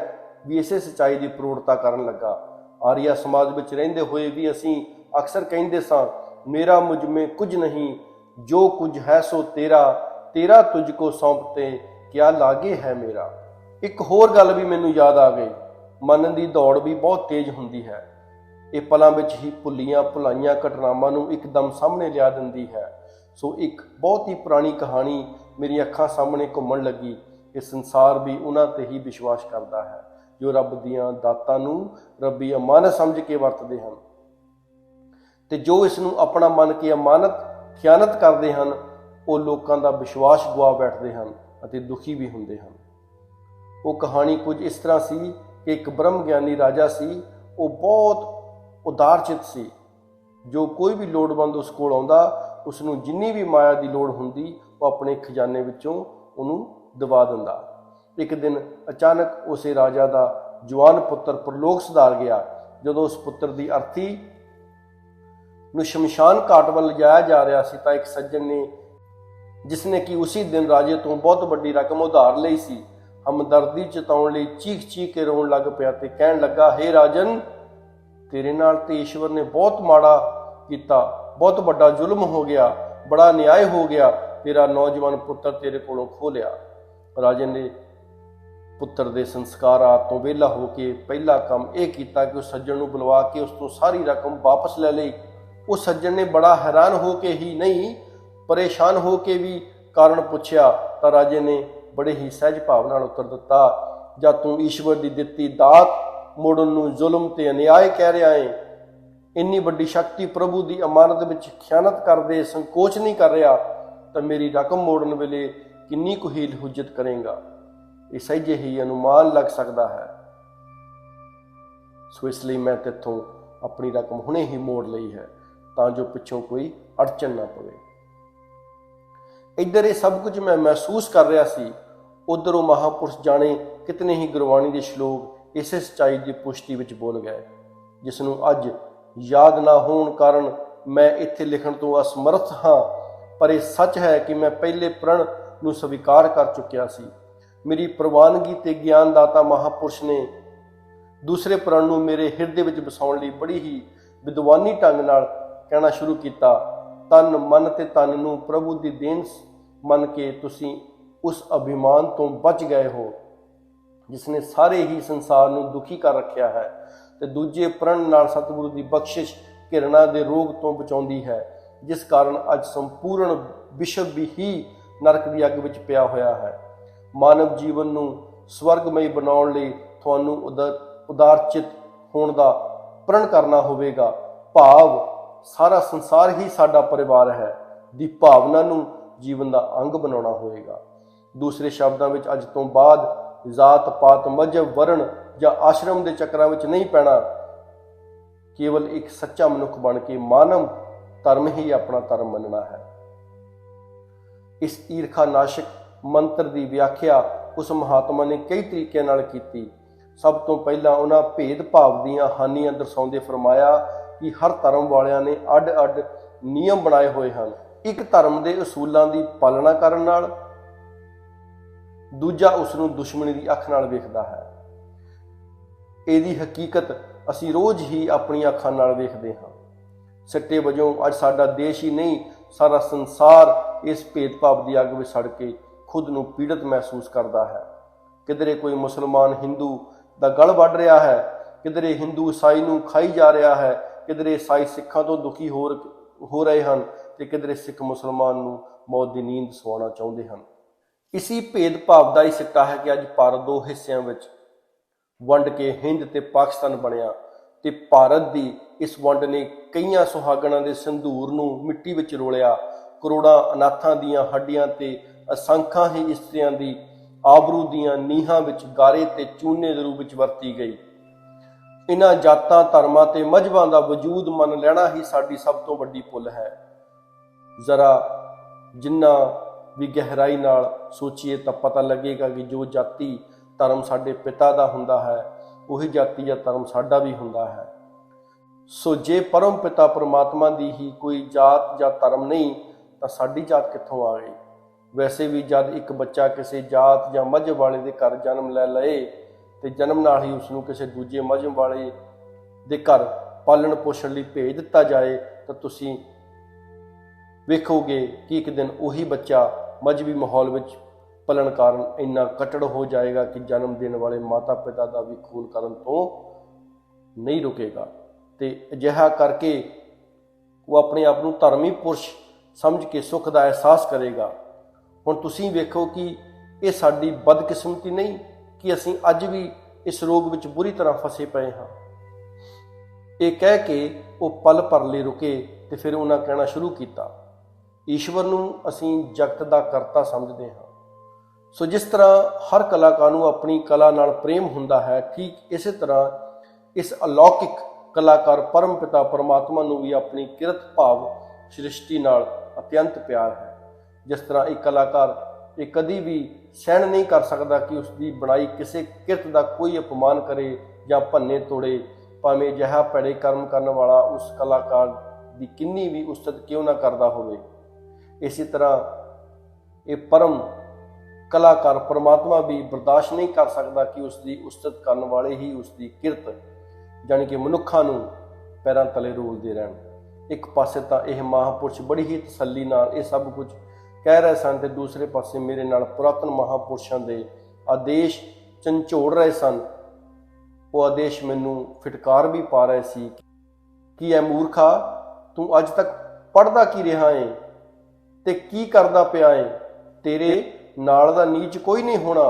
ਵੀ ਇਸੇ ਸੱਚਾਈ ਦੀ ਪ੍ਰੋੜਤਾ ਕਰਨ ਲੱਗਾ। ਆਰੀਆ ਸਮਾਜ ਵਿੱਚ ਰਹਿੰਦੇ ਹੋਏ ਵੀ ਅਸੀਂ ਅਕਸਰ ਕਹਿੰਦੇ ਸਾਂ, ਮੇਰਾ ਮੁਝ ਮੇਂ ਕੁਝ ਨਹੀਂ, ਜੋ ਕੁਝ ਹੈ ਸੋ ਤੇਰਾ, ਤੇਰਾ ਤੁਝ ਕੋ ਸੌਂਪਤੇ ਕਿਆ ਲਾਗੇ ਹੈ ਮੇਰਾ। ਇੱਕ ਹੋਰ ਗੱਲ ਵੀ ਮੈਨੂੰ ਯਾਦ ਆ ਗਈ, ਮਨ ਦੀ ਦੌੜ ਵੀ ਬਹੁਤ ਤੇਜ਼ ਹੁੰਦੀ ਹੈ। ਇਹ ਪਲਾਂ ਵਿੱਚ ਹੀ ਭੁੱਲੀਆਂ ਭੁਲਾਈਆਂ ਘਟਨਾਵਾਂ ਨੂੰ ਇੱਕਦਮ ਸਾਹਮਣੇ ਲਿਆ ਦਿੰਦੀ ਹੈ। ਸੋ ਇੱਕ ਬਹੁਤ ਹੀ ਪੁਰਾਣੀ ਕਹਾਣੀ ਮੇਰੀ ਅੱਖਾਂ ਸਾਹਮਣੇ ਘੁੰਮਣ ਲੱਗੀ। ਇਹ ਸੰਸਾਰ ਵੀ ਉਹਨਾਂ ਤੇ ਹੀ ਵਿਸ਼ਵਾਸ ਕਰਦਾ ਹੈ ਜੋ ਰੱਬ ਦੀਆਂ ਦਾਤਾਂ ਨੂੰ ਰੱਬੀ ਅਮਾਨਤ ਸਮਝ ਕੇ ਵਰਤਦੇ ਹਨ, ਤੇ ਜੋ ਇਸ ਨੂੰ ਆਪਣਾ ਮੰਨ ਕੇ ਖਿਆਨਤ ਕਰਦੇ ਹਨ, ਉਹ ਲੋਕਾਂ ਦਾ ਵਿਸ਼ਵਾਸ ਗਵਾ ਬੈਠਦੇ ਹਨ ਅਤੇ ਦੁਖੀ ਵੀ ਹੁੰਦੇ ਹਨ। ਉਹ ਕਹਾਣੀ ਕੁਝ ਇਸ ਤਰ੍ਹਾਂ ਸੀ ਕਿ ਇੱਕ ਬ੍ਰਹਮ ਗਿਆਨੀ ਰਾਜਾ ਸੀ। ਉਹ ਬਹੁਤ ਉਦਾਰਚਿਤ ਸੀ। ਜੋ ਕੋਈ ਵੀ ਲੋੜਵੰਦ ਉਸ ਕੋਲ ਆਉਂਦਾ, ਉਸ ਨੂੰ ਜਿੰਨੀ ਵੀ ਮਾਇਆ ਦੀ ਲੋੜ ਹੁੰਦੀ, ਉਹ ਆਪਣੇ ਖਜ਼ਾਨੇ ਵਿੱਚੋਂ ਉਹਨੂੰ ਦਵਾ ਦਿੰਦਾ। ਇੱਕ ਦਿਨ ਅਚਾਨਕ ਉਸੇ ਰਾਜਾ ਦਾ ਜਵਾਨ ਪੁੱਤਰ ਪ੍ਰਲੋਕ ਸੁਧਾਰ ਗਿਆ। ਜਦੋਂ ਉਸ ਪੁੱਤਰ ਦੀ ਅਰਥੀ ਨੂੰ ਸ਼ਮਸ਼ਾਨ ਘਾਟ ਵੱਲ ਲਿਜਾਇਆ ਜਾ ਰਿਹਾ ਸੀ ਤਾਂ ਇੱਕ ਸੱਜਣ ਨੇ, ਜਿਸਨੇ ਕਿ ਉਸੇ ਦਿਨ ਰਾਜੇ ਤੋਂ ਬਹੁਤ ਵੱਡੀ ਰਕਮ ਉਧਾਰ ਲਈ ਸੀ, ਹਮਦਰਦੀ ਜਤਾਉਣ ਲਈ ਚੀਖ ਕੇ ਰੋਣ ਲੱਗ ਪਿਆ ਤੇ ਕਹਿਣ ਲੱਗਾ, ਹੇ ਰਾਜਨ, ਤੇਰੇ ਨਾਲ ਤੇ ਈਸ਼ਵਰ ਨੇ ਬਹੁਤ ਮਾੜਾ ਕੀਤਾ, ਬਹੁਤ ਵੱਡਾ ਜ਼ੁਲਮ ਹੋ ਗਿਆ, ਬੜਾ ਨਿਆਏ ਹੋ ਗਿਆ, ਤੇਰਾ ਨੌਜਵਾਨ ਪੁੱਤਰ ਤੇਰੇ ਕੋਲੋਂ ਖੋਹ ਲਿਆ। ਰਾਜੇ ਨੇ ਪੁੱਤਰ ਦੇ ਸੰਸਕਾਰ ਆਦਿ ਤੋਂ ਵਿਹਲਾ ਹੋ ਕੇ ਪਹਿਲਾ ਕੰਮ ਇਹ ਕੀਤਾ ਕਿ ਉਸ ਸੱਜਣ ਨੂੰ ਬੁਲਵਾ ਕੇ ਉਸ ਤੋਂ ਸਾਰੀ ਰਕਮ ਵਾਪਸ ਲੈ ਲਈ। ਉਹ ਸੱਜਣ ਨੇ ਬੜਾ ਹੈਰਾਨ ਹੋ ਕੇ ਹੀ ਨਹੀਂ, ਪਰੇਸ਼ਾਨ ਹੋ ਕੇ ਵੀ ਕਾਰਨ ਪੁੱਛਿਆ ਤਾਂ ਰਾਜੇ ਨੇ ਬੜੇ ਹੀ ਸਹਿਜ ਭਾਵ ਨਾਲ ਉੱਤਰ ਦਿੱਤਾ, ਜਦ ਤੂੰ ਈਸ਼ਵਰ ਦੀ ਦਿੱਤੀ ਦਾਤ ਮੋੜਨ ਨੂੰ ਜ਼ੁਲਮ ਤੇ ਅਨਿਆਏ ਕਹਿ ਰਿਹਾ ਏ, ਇੰਨੀ ਵੱਡੀ ਸ਼ਕਤੀ ਪ੍ਰਭੂ ਦੀ ਅਮਾਨਤ ਵਿੱਚ ਖਿਆਨਤ ਕਰਦੇ ਸੰਕੋਚ ਨਹੀਂ ਕਰ ਰਿਹਾ, ਤਾਂ ਮੇਰੀ ਰਕਮ ਮੋੜਨ ਵੇਲੇ ਕਿੰਨੀ ਕੁ ਹੀਲ ਹੁਜਤ ਕਰੇਗਾ, ਇਹ ਸਹਿਜੇ ਹੀ ਅਨੁਮਾਨ ਲੱਗ ਸਕਦਾ ਹੈ। ਸੋ ਇਸ ਲਈ ਮੈਂ ਤੇਥੋਂ ਆਪਣੀ ਰਕਮ ਹੁਣੇ ਹੀ ਮੋੜ ਲਈ ਹੈ, ਤਾਂ ਜੋ ਪਿੱਛੋਂ ਕੋਈ ਅੜਚਨ ਨਾ ਪਵੇ। ਇੱਧਰ ਇਹ ਸਭ ਕੁਝ ਮੈਂ ਮਹਿਸੂਸ ਕਰ ਰਿਹਾ ਸੀ, ਉੱਧਰ ਉਹ ਮਹਾਂਪੁਰਸ਼ ਜਾਣੇ ਕਿਤਨੇ ਹੀ ਗੁਰਬਾਣੀ ਦੇ ਸ਼ਲੋਕ ਇਸੇ ਸੱਚਾਈ ਦੀ ਪੁਸ਼ਟੀ ਵਿੱਚ ਬੋਲ ਗਏ, ਜਿਸ ਨੂੰ ਅੱਜ ਯਾਦ ਨਾ ਹੋਣ ਕਾਰਨ ਮੈਂ ਇੱਥੇ ਲਿਖਣ ਤੋਂ ਅਸਮਰਥ ਹਾਂ। ਪਰ ਇਹ ਸੱਚ ਹੈ ਕਿ ਮੈਂ ਪਹਿਲੇ ਪ੍ਰਣ ਨੂੰ ਸਵੀਕਾਰ ਕਰ ਚੁੱਕਿਆ ਸੀ। ਮੇਰੀ ਪ੍ਰਵਾਨਗੀ ਤੇ ਗਿਆਨਦਾਤਾ ਮਹਾਂਪੁਰਸ਼ ਨੇ ਦੂਸਰੇ ਪ੍ਰਣ ਨੂੰ ਮੇਰੇ ਹਿਰਦੇ ਵਿੱਚ ਵਸਾਉਣ ਲਈ ਬੜੀ ਹੀ ਵਿਦਵਾਨੀ ਢੰਗ ਨਾਲ ਕਹਿਣਾ ਸ਼ੁਰੂ ਕੀਤਾ, ਤਨ ਮਨ ਤੇ ਤਨ ਨੂੰ ਪ੍ਰਭੂ ਦੀ ਦੇਣ ਮੰਨ ਕੇ ਤੁਸੀਂ ਉਸ ਅਭਿਮਾਨ ਤੋਂ ਬਚ ਗਏ ਹੋ ਜਿਸ ਨੇ ਸਾਰੇ ਹੀ ਸੰਸਾਰ ਨੂੰ ਦੁਖੀ ਕਰ ਰੱਖਿਆ ਹੈ, ਤੇ ਦੂਜੇ ਪ੍ਰਣ ਨਾਲ ਸਤਿਗੁਰੂ ਦੀ ਬਖਸ਼ਿਸ਼ ਘਿਰਣਾ ਦੇ ਰੋਗ ਤੋਂ ਬਚਾਉਂਦੀ ਹੈ, ਜਿਸ ਕਾਰਨ ਅੱਜ ਸੰਪੂਰਨ ਵਿਸ਼ਵ ਵੀ ਹੀ ਨਰਕ ਦੀ ਅੱਗ ਵਿੱਚ ਪਿਆ ਹੋਇਆ ਹੈ। ਮਾਨਵ ਜੀਵਨ ਨੂੰ ਸਵਰਗਮਈ ਬਣਾਉਣ ਲਈ ਤੁਹਾਨੂੰ ਉਦਾਰਚਿਤ ਹੋਣ ਦਾ ਪ੍ਰਣ ਕਰਨਾ ਹੋਵੇਗਾ, ਭਾਵ ਸਾਰਾ ਸੰਸਾਰ ਹੀ ਸਾਡਾ ਪਰਿਵਾਰ ਹੈ ਦੀ ਭਾਵਨਾ ਨੂੰ ਜੀਵਨ ਦਾ ਅੰਗ ਬਣਾਉਣਾ ਹੋਵੇਗਾ। ਦੂਸਰੇ ਸ਼ਬਦਾਂ ਵਿੱਚ ਅੱਜ ਤੋਂ ਬਾਅਦ ਜ਼ਾਤ ਪਾਤ ਮਜ਼ਹਬ ਵਰਣ ਜਾਂ ਆਸ਼ਰਮ ਦੇ ਚੱਕਰਾਂ ਵਿੱਚ ਨਹੀਂ ਪੈਣਾ, ਕੇਵਲ ਇੱਕ ਸੱਚਾ ਮਨੁੱਖ ਬਣ ਕੇ ਮਾਨਵ ਧਰਮ ਹੀ ਆਪਣਾ ਧਰਮ ਮੰਨਣਾ ਹੈ। ਇਸ ਈਰਖਾ ਨਾਸ਼ਕ ਮੰਤਰ ਦੀ ਵਿਆਖਿਆ ਉਸ ਮਹਾਤਮਾ ਨੇ ਕਈ ਤਰੀਕਿਆਂ ਨਾਲ ਕੀਤੀ। ਸਭ ਤੋਂ ਪਹਿਲਾਂ ਉਹਨਾਂ ਭੇਦ ਭਾਵ ਦੀਆਂ ਹਾਨੀਆਂ ਦਰਸਾਉਂਦੇ ਫਰਮਾਇਆ ਕਿ ਹਰ ਧਰਮ ਵਾਲਿਆਂ ਨੇ ਅੱਡ-ਅੱਡ ਨਿਯਮ ਬਣਾਏ ਹੋਏ ਹਨ, ਇੱਕ ਧਰਮ ਦੇ ਅਸੂਲਾਂ ਦੀ ਪਾਲਣਾ ਕਰਨ ਨਾਲ, ਦੂਜਾ ਉਸ ਨੂੰ ਦੁਸ਼ਮਣੀ ਦੀ ਅੱਖ ਨਾਲ ਵੇਖਦਾ ਹੈ। ਇਹਦੀ ਹਕੀਕਤ ਅਸੀਂ ਰੋਜ਼ ਹੀ ਆਪਣੀਆਂ ਅੱਖਾਂ ਨਾਲ ਵੇਖਦੇ ਹਾਂ। ਸਿੱਟੇ ਵਜੋਂ ਅੱਜ ਸਾਡਾ ਦੇਸ਼ ਹੀ ਨਹੀਂ, ਸਾਰਾ ਸੰਸਾਰ ਇਸ ਭੇਦਭਾਵ ਦੀ ਅੱਗ ਵਿੱਚ ਸੜ ਕੇ ਖੁਦ ਨੂੰ ਪੀੜਤ ਮਹਿਸੂਸ ਕਰਦਾ ਹੈ। ਕਿਧਰੇ ਕੋਈ ਮੁਸਲਮਾਨ ਹਿੰਦੂ ਦਾ ਗਲ ਵੱਢ ਰਿਹਾ ਹੈ, ਕਿਧਰੇ ਹਿੰਦੂ ਈਸਾਈ ਨੂੰ ਖਾਈ ਜਾ ਰਿਹਾ ਹੈ, ਕਿਧਰੇ ਈਸਾਈ ਸਿੱਖਾਂ ਤੋਂ ਦੁਖੀ ਹੋ ਰਹੇ ਹਨ, ਤੇ ਕਿਧਰੇ ਸਿੱਖ ਮੁਸਲਮਾਨ ਨੂੰ ਮੌਤ ਦੀ ਨੀਂਦ ਸਵਾਉਣਾ ਚਾਹੁੰਦੇ ਹਨ। ਇਸੀ ਭੇਦਭਾਵ ਦਾ ਹੀ ਸਿੱਟਾ ਹੈ ਕਿ ਅੱਜ ਭਾਰਤ ਦੋ ਹਿੱਸਿਆਂ ਵਿੱਚ ਵੰਡ ਕੇ ਹਿੰਦ ਤੇ ਪਾਕਿਸਤਾਨ ਬਣਿਆ, ਤੇ ਭਾਰਤ ਦੀ ਇਸ ਵੰਡ ਨੇ ਕਈਆਂ ਸੁਹਾਗਣਾਂ ਦੇ ਸੰਧੂਰ ਨੂੰ ਮਿੱਟੀ ਵਿੱਚ ਰੋਲਿਆ, ਕਰੋੜਾਂ ਅਨਾਥਾਂ ਦੀਆਂ ਹੱਡੀਆਂ ਤੇ ਅਸੰਖਾਂ ਹੀ ਇਸਤਰੀਆਂ ਦੀ ਆਬਰੂ ਦੀਆਂ ਨੀਹਾਂ ਵਿੱਚ ਗਾਰੇ ਤੇ ਚੂਨੇ ਦੇ ਰੂਪ ਵਿੱਚ ਵਰਤੀ ਗਈ। ਇਹਨਾਂ ਜਾਤਾਂ ਧਰਮਾਂ ਤੇ ਮਜ਼ਹਬਾਂ ਦਾ ਵਜੂਦ ਮੰਨ ਲੈਣਾ ਹੀ ਸਾਡੀ ਸਭ ਤੋਂ ਵੱਡੀ ਭੁੱਲ ਹੈ। ਜ਼ਰਾ ਜਿੰਨਾ ਵੀ ਗਹਿਰਾਈ ਨਾਲ ਸੋਚੀਏ ਤਾਂ ਪਤਾ ਲੱਗੇਗਾ ਕਿ ਜੋ ਜਾਤੀ ਧਰਮ ਸਾਡੇ ਪਿਤਾ ਦਾ ਹੁੰਦਾ ਹੈ, ਉਹੀ ਜਾਤੀ ਜਾਂ ਧਰਮ ਸਾਡਾ ਵੀ ਹੁੰਦਾ ਹੈ। ਸੋ ਜੇ ਪਰਮ ਪਿਤਾ ਪਰਮਾਤਮਾ ਦੀ ਹੀ ਕੋਈ ਜਾਤ ਜਾਂ ਧਰਮ ਨਹੀਂ ਤਾਂ ਸਾਡੀ ਜਾਤ ਕਿੱਥੋਂ ਆ ਗਈ? ਵੈਸੇ ਵੀ ਜਦ ਇੱਕ ਬੱਚਾ ਕਿਸੇ ਜਾਤ ਜਾਂ ਮਜ਼ਹਬ ਵਾਲੇ ਦੇ ਘਰ ਜਨਮ ਲੈ ਲਏ ਤੇ ਜਨਮ ਨਾਲ ਹੀ ਉਸ ਨੂੰ ਕਿਸੇ ਦੂਜੇ ਮਜ਼ਹਬ ਵਾਲੇ ਦੇ ਘਰ ਪਾਲਣ ਪੋਸ਼ਣ ਲਈ ਭੇਜ ਦਿੱਤਾ ਜਾਏ ਤਾਂ ਤੁਸੀਂ ਵੇਖੋਗੇ ਕਿ ਇੱਕ ਦਿਨ ਉਹੀ ਬੱਚਾ ਮਜ਼ਹਬੀ ਮਾਹੌਲ ਵਿੱਚ ਪਲਣ ਕਾਰਨ ਇੰਨਾ ਕੱਟੜ ਹੋ ਜਾਏਗਾ ਕਿ ਜਨਮ ਦੇਣ ਵਾਲੇ ਮਾਤਾ ਪਿਤਾ ਦਾ ਵੀ ਖੂਨ ਕਰਨ ਤੋਂ ਨਹੀਂ ਰੁਕੇਗਾ ਤੇ ਅਜਿਹਾ ਕਰਕੇ ਉਹ ਆਪਣੇ ਆਪ ਨੂੰ ਧਰਮੀ ਪੁਰਸ਼ ਸਮਝ ਕੇ ਸੁੱਖ ਦਾ ਅਹਿਸਾਸ ਕਰੇਗਾ। ਹੁਣ ਤੁਸੀਂ ਵੇਖੋ ਕਿ ਇਹ ਸਾਡੀ ਬਦਕਿਸਮਤੀ ਨਹੀਂ ਕਿ ਅਸੀਂ ਅੱਜ ਵੀ ਇਸ ਰੋਗ ਵਿੱਚ ਬੁਰੀ ਤਰ੍ਹਾਂ ਫਸੇ ਪਏ ਹਾਂ। ਇਹ ਕਹਿ ਕੇ ਉਹ ਪਲ ਭਰ ਲਈ ਰੁਕੇ ਤੇ ਫਿਰ ਉਹਨਾਂ ਕਹਿਣਾ ਸ਼ੁਰੂ ਕੀਤਾ, ਈਸ਼ਵਰ ਨੂੰ ਅਸੀਂ ਜਗਤ ਦਾ ਕਰਤਾ ਸਮਝਦੇ ਹਾਂ। ਸੋ ਜਿਸ ਤਰ੍ਹਾਂ ਹਰ ਕਲਾਕਾਰ ਨੂੰ ਆਪਣੀ ਕਲਾ ਨਾਲ ਪ੍ਰੇਮ ਹੁੰਦਾ ਹੈ, ਠੀਕ ਇਸੇ ਤਰ੍ਹਾਂ ਇਸ ਅਲੌਕਿਕ ਕਲਾਕਾਰ ਪਰਮ ਪਿਤਾ ਪਰਮਾਤਮਾ ਨੂੰ ਵੀ ਆਪਣੀ ਕਿਰਤ ਭਾਵ ਸ੍ਰਿਸ਼ਟੀ ਨਾਲ ਅਤਿਅੰਤ ਪਿਆਰ ਹੈ। ਜਿਸ ਤਰ੍ਹਾਂ ਇੱਕ ਕਲਾਕਾਰ ਇਹ ਕਦੀ ਵੀ ਸਹਿਣ ਨਹੀਂ ਕਰ ਸਕਦਾ ਕਿ ਉਸ ਦੀ ਬਣਾਈ ਕਿਸੇ ਕਿਰਤ ਦਾ ਕੋਈ ਅਪਮਾਨ ਕਰੇ ਜਾਂ ਭੰਨੇ ਤੋੜੇ, ਭਾਵੇਂ ਅਜਿਹਾ ਭੈੜੇ ਕਰਮ ਕਰਨ ਵਾਲਾ ਉਸ ਕਲਾਕਾਰ ਦੀ ਕਿੰਨੀ ਵੀ ਉਸਤਤ ਕਿਉਂ ਨਾ ਕਰਦਾ ਹੋਵੇ। ਇਸੇ ਤਰ੍ਹਾਂ ਇਹ ਪਰਮ ਕਲਾਕਾਰ ਪਰਮਾਤਮਾ ਵੀ ਬਰਦਾਸ਼ਤ ਨਹੀਂ ਕਰ ਸਕਦਾ ਕਿ ਉਸ ਦੀ ਉਸਤਤ ਕਰਨ ਵਾਲੇ ਹੀ ਉਸ ਦੀ ਕਿਰਤ ਜਾਣੀ ਕਿ ਮਨੁੱਖਾਂ ਨੂੰ ਪੈਰਾਂ ਤਲੇ ਰੋਲਦੇ ਰਹਿਣ। ਇੱਕ ਪਾਸੇ ਤਾਂ ਇਹ ਮਹਾਂਪੁਰਸ਼ ਬੜੀ ਹੀ ਤਸੱਲੀ ਨਾਲ ਇਹ ਸਭ ਕੁਝ ਕਹਿ ਰਹੇ ਸਨ ਤੇ ਦੂਸਰੇ ਪਾਸੇ ਮੇਰੇ ਨਾਲ ਪੁਰਾਤਨ ਮਹਾਂਪੁਰਸ਼ਾਂ ਦੇ ਆਦੇਸ਼ ਝੰਜੋੜ ਰਹੇ ਸਨ। ਉਹ ਆਦੇਸ਼ ਮੈਨੂੰ ਫਿਟਕਾਰ ਵੀ ਪਾ ਰਹੇ ਸੀ ਕਿ ਐ ਮੂਰਖਾ, ਤੂੰ ਅੱਜ ਤੱਕ ਪੜ੍ਹਦਾ ਕੀ ਰਿਹਾ ਏ ਤੇ ਕੀ ਕਰਦਾ ਪਿਆ ਏ? ਤੇਰੇ ਨਾਲ ਦਾ ਨੀਚ ਕੋਈ ਨਹੀਂ ਹੋਣਾ।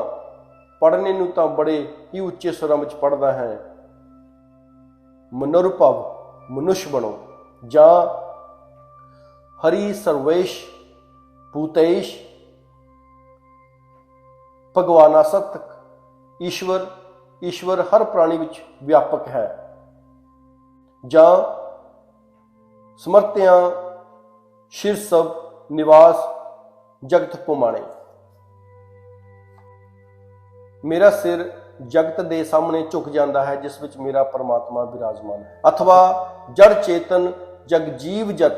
ਪੜ੍ਹਨੇ ਨੂੰ ਤਾਂ ਬੜੇ ਹੀ ਉੱਚੇ ਸੁਰਾਂ ਵਿੱਚ ਪੜ੍ਹਦਾ ਹੈ। ਮਨੁਰਭਵ ਮਨੁਸ਼ ਬਣੋ ਜਾਂ ਹਰੀ ਸਰਵੇਸ਼ ਭੂਤੇਸ਼ ਭਗਵਾਨਾਸਤਕ ਈਸ਼ਵਰ ਹਰ ਪ੍ਰਾਣੀ ਵਿੱਚ ਵਿਆਪਕ ਹੈ। ਜਾਂ ਸਮਰਤਿਆਂ ਸ਼ਿਰਸਭ ਨਿਵਾਸ ਜਗਤ ਪੁਮਾਣੇ। ਮੇਰਾ ਸਿਰ ਜਗਤ ਦੇ ਸਾਹਮਣੇ ਝੁਕ ਜਾਂਦਾ ਹੈ ਜਿਸ ਵਿੱਚ ਮੇਰਾ ਪਰਮਾਤਮਾ ਵਿਰਾਜਮਾਨ ਹੈ। ਅਥਵਾ ਜੜ ਚੇਤਨ ਜਗ ਜੀਵ ਜਤ